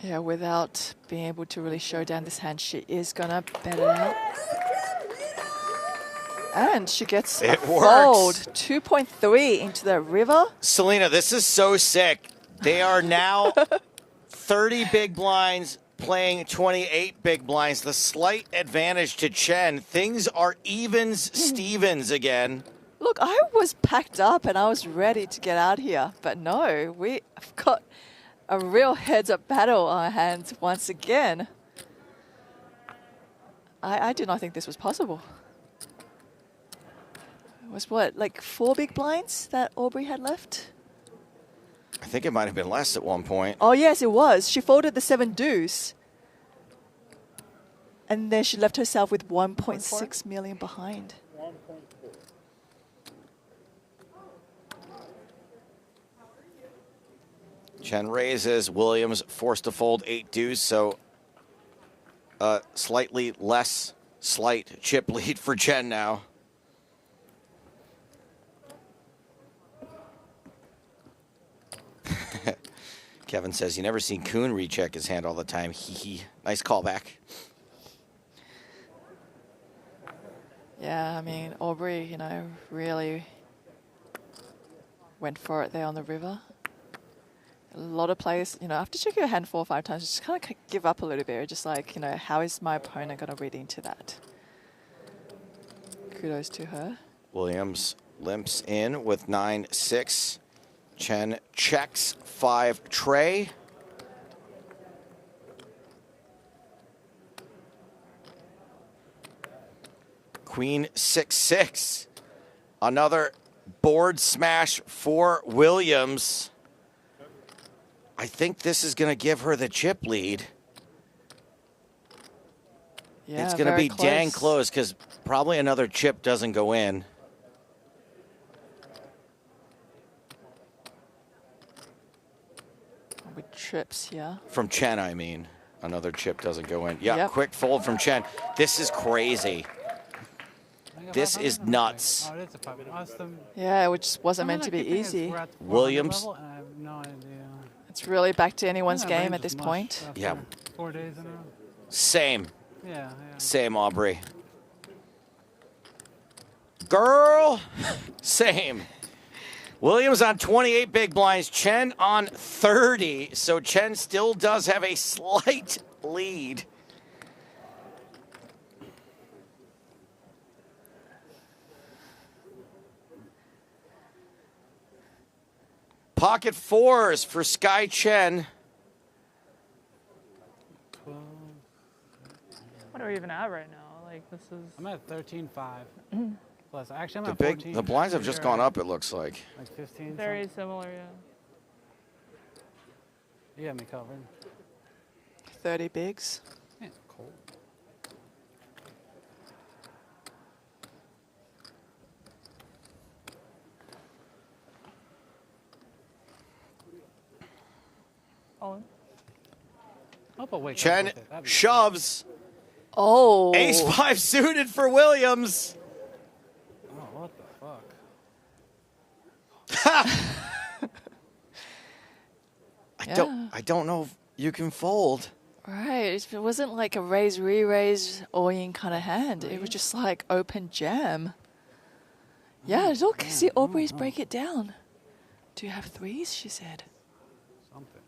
Yeah, without being able to really show down this hand, she is going to bet it out. And she gets a fold, 2.3 into the river. Celina, this is so sick. They are now 30 big blinds playing 28 big blinds. The slight advantage to Chen. Things are evens, Stevens again. Look, I was packed up and I was ready to get out here. But no, we've got a real heads-up battle on our hands once again. I did not think this was possible. It was what, like 4 big blinds that Aubrey had left? I think it might have been less at one point. Oh, yes, it was. She folded the 7 deuce. And then she left herself with 1.6 million behind. Chen raises. Williams forced to fold 8 deuce, so slightly less slight chip lead for Chen now. Kevin says, you never seen Kuhn recheck his hand all the time. Hee hee. Nice callback. Yeah, I mean, Aubrey, you know, really went for it there on the river. A lot of players, you know, after checking your hand 4 or 5 times, just kind of give up a little bit. Just like, you know, how is my opponent going to read into that? Kudos to her. Williams limps in with 9-6. Chen checks 5 tray. Queen 6-6. Another board smash for Williams. I think this is going to give her the chip lead. Yeah, it's going to be close. dang close because probably another chip doesn't go in. With trips, yeah. From Chen, I mean. Another chip doesn't go in. Yeah, Yep. quick fold from Chen. This is crazy. This is nuts. Oh, it is a puppet. Awesome. Yeah, which wasn't meant to be easy. Williams. Level, and I have no idea. It's really back to anyone's Yeah, game range at this is mush point. after Yeah. 4 days in a row. Same. Yeah. Same, Aubrey. Girl. Same. Williams on 28 big blinds. Chen on 30. So Chen still does have a slight lead. Pocket fours for Skye Chen. What are we even at right now? Like, this is... I'm at 13.5. Plus, actually, I'm The at big, 14. the blinds have just gone up, it looks like. Like 15. Very similar, yeah. You got me covered. 30 bigs. Yeah, cool. All in. Hope I'll wake up Chen with it. That'd be shoves. Oh. Ace 5 suited for Williams. Oh, what the fuck? I don't know if you can fold. Right. It wasn't like a raise, re-raise, all-in kind of hand. It was just like open jam. Yeah, look. See Aubrey's break it down. Do you have threes? She said. Something.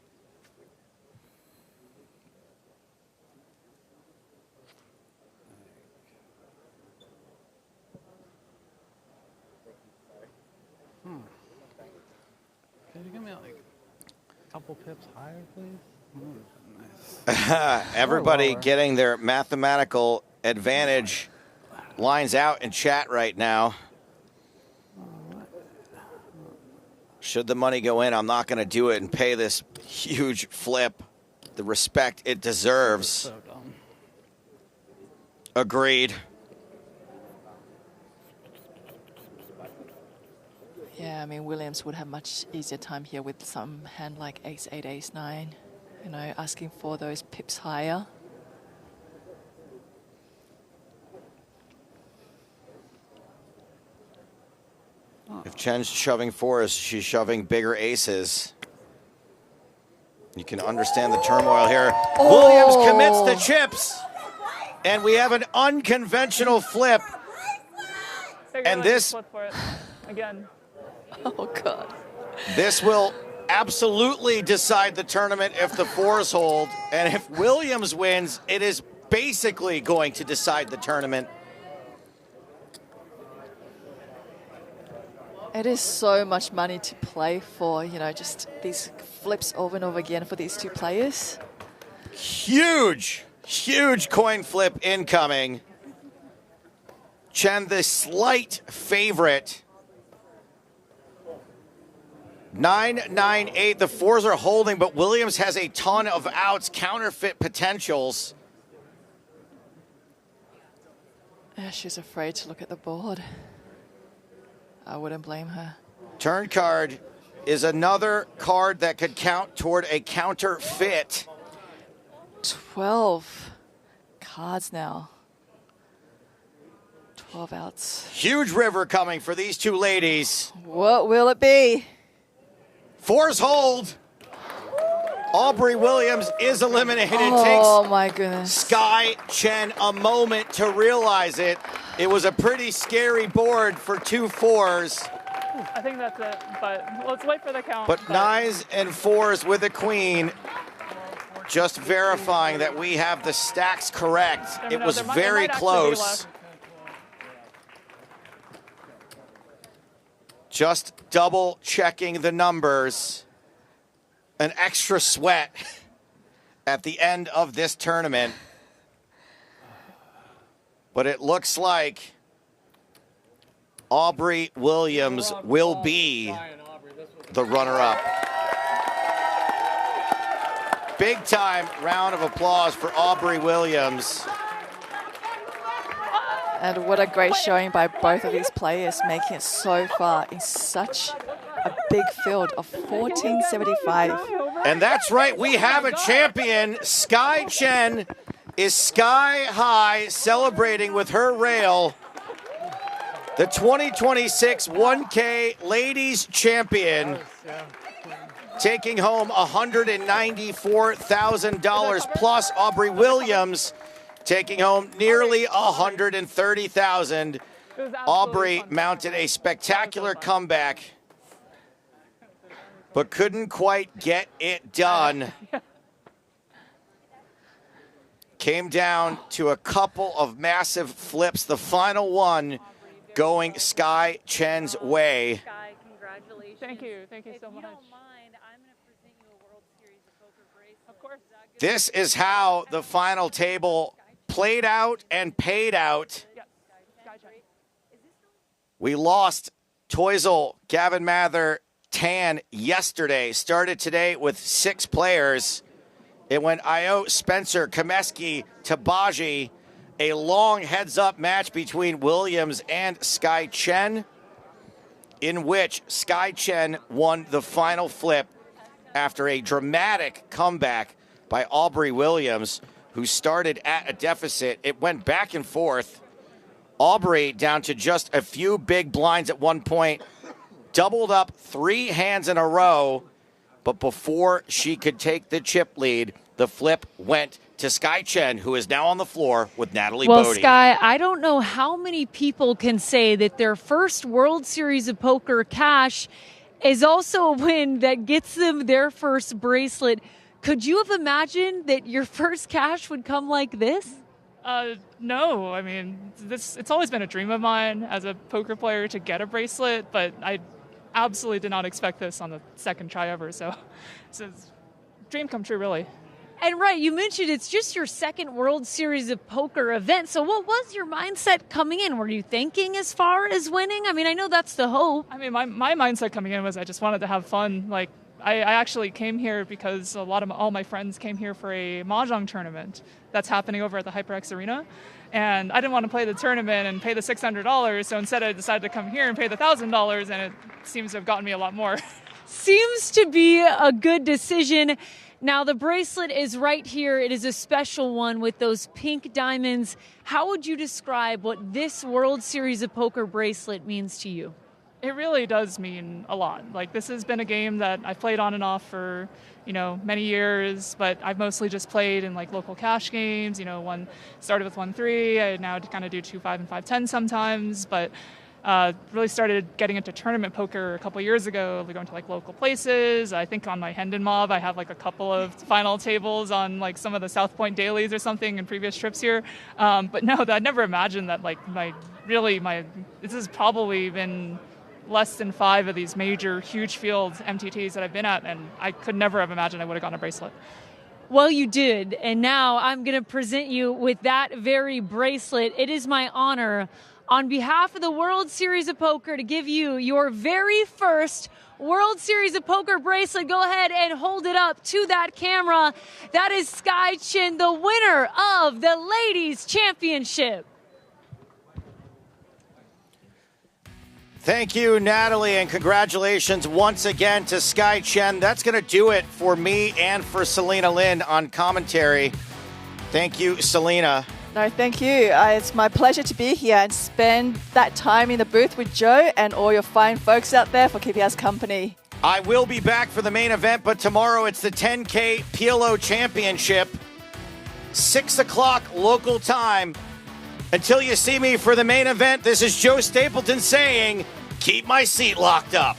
Can you give me like a couple pips higher, please? Nice. Everybody getting their mathematical advantage lines out in chat right now. Should the money go in, I'm not going to do it and pay this huge flip the respect it deserves. So dumb. Agreed. Yeah, I mean, Williams would have much easier time here with some hand like ace 8, ace 9. You know, asking for those pips higher. If Chen's shoving fours, she's shoving bigger aces. You can understand the turmoil here. Oh. Williams commits the chips. And we have an unconventional flip. And this, Flip for it. Again. Oh, God. this will absolutely decide the tournament if the fours hold. And if Williams wins, it is basically going to decide the tournament. It is so much money to play for, you know, just these flips over and over again for these two players. Huge, huge coin flip incoming. Chen, the slight favorite. 9, 9, 8. The fours are holding, but Williams has a ton of outs, counterfeit potentials. Yeah, she's afraid to look at the board. I wouldn't blame her. Turn card is another card that could count toward a counterfeit. 12 cards now. 12 outs. Huge river coming for these two ladies. What will it be? Force hold. Aubrey Williams is eliminated. Oh, Takes my goodness. Skye Chen a moment to realize it. It was a pretty scary board for 2 4s. I think that's it, but let's wait for the count. But 9s and 4s with a queen. Just verifying that we have the stacks correct. It was very close. Just double checking the numbers. An extra sweat at the end of this tournament. But it looks like Aubrey Williams will be the runner-up. Big time round of applause for Aubrey Williams. And what a great showing by both of these players, making it so far in such a big field of 1475. And that's right, we have a champion. Skye Chen is sky high, celebrating with her rail. The 2026 1K Ladies Champion, taking home $194,000 plus Aubrey Williams taking home nearly $130,000. Aubrey mounted a spectacular comeback, but couldn't quite get it done. Came down to a couple of massive flips. The final one going Skye Chen's way. Skye, congratulations. Thank you so much. If you don't mind, I'm going to present you a World Series of Poker bracelet. Of course. This is how the final table played out and paid out. We lost Toisel, Gavin Mather, Tan yesterday. Started today with 6 players. It went Io, Spencer, Comeskey, Teebagy. A long heads-up match between Williams and Skye Chen, in which Skye Chen won the final flip after a dramatic comeback by Aubrey Williams, who started at a deficit. It went back and forth. Aubrey down to just a few big blinds at one point, doubled up 3 hands in a row, but before she could take the chip lead, the flip went to Skye Chen, who is now on the floor with Natalie Well, Bodie. Skye, I don't know how many people can say that their first World Series of Poker cash is also a win that gets them their first bracelet. Could you have imagined that your first cash would come like this? No, I mean, it's always been a dream of mine as a poker player to get a bracelet, but I absolutely did not expect this on the second try ever. So it's a dream come true, really. And right, you mentioned it's just your second World Series of Poker event. So what was your mindset coming in? Were you thinking as far as winning? I mean, I know that's the hope. I mean, my mindset coming in was I just wanted to have fun. Like, I actually came here because all my friends came here for a Mahjong tournament that's happening over at the HyperX Arena. And I didn't want to play the tournament and pay the $600, so instead I decided to come here and pay the $1,000, and it seems to have gotten me a lot more. Seems to be a good decision. Now, the bracelet is right here. It is a special one with those pink diamonds. How would you describe what this World Series of Poker bracelet means to you? It really does mean a lot. Like, this has been a game that I've played on and off for, many years, but I've mostly just played in like local cash games. Started with 1-3. I now kind of do 2-5 and 5-10 sometimes, but really started getting into tournament poker a couple years ago, going to like local places. I think on my Hendon Mob, I have like a couple of final tables on like some of the South Point dailies or something in previous trips here. But no, I never imagined that this has probably been less than 5 of these major, huge field MTTs that I've been at, and I could never have imagined I would have gotten a bracelet. Well, you did, and now I'm going to present you with that very bracelet. It is my honor, on behalf of the World Series of Poker, to give you your very first World Series of Poker bracelet. Go ahead and hold it up to that camera. That is Skye Chen, the winner of the Ladies Championship. Thank you, Natalie, and congratulations once again to Skye Chen. That's going to do it for me and for Celina Lin on commentary. Thank you, Celina. No, thank you. It's my pleasure to be here and spend that time in the booth with Joe and all your fine folks out there for keeping us company. I will be back for the main event, but tomorrow it's the 10K PLO Championship, 6 o'clock local time. Until you see me for the main event, this is Joe Stapleton saying, keep my seat locked up.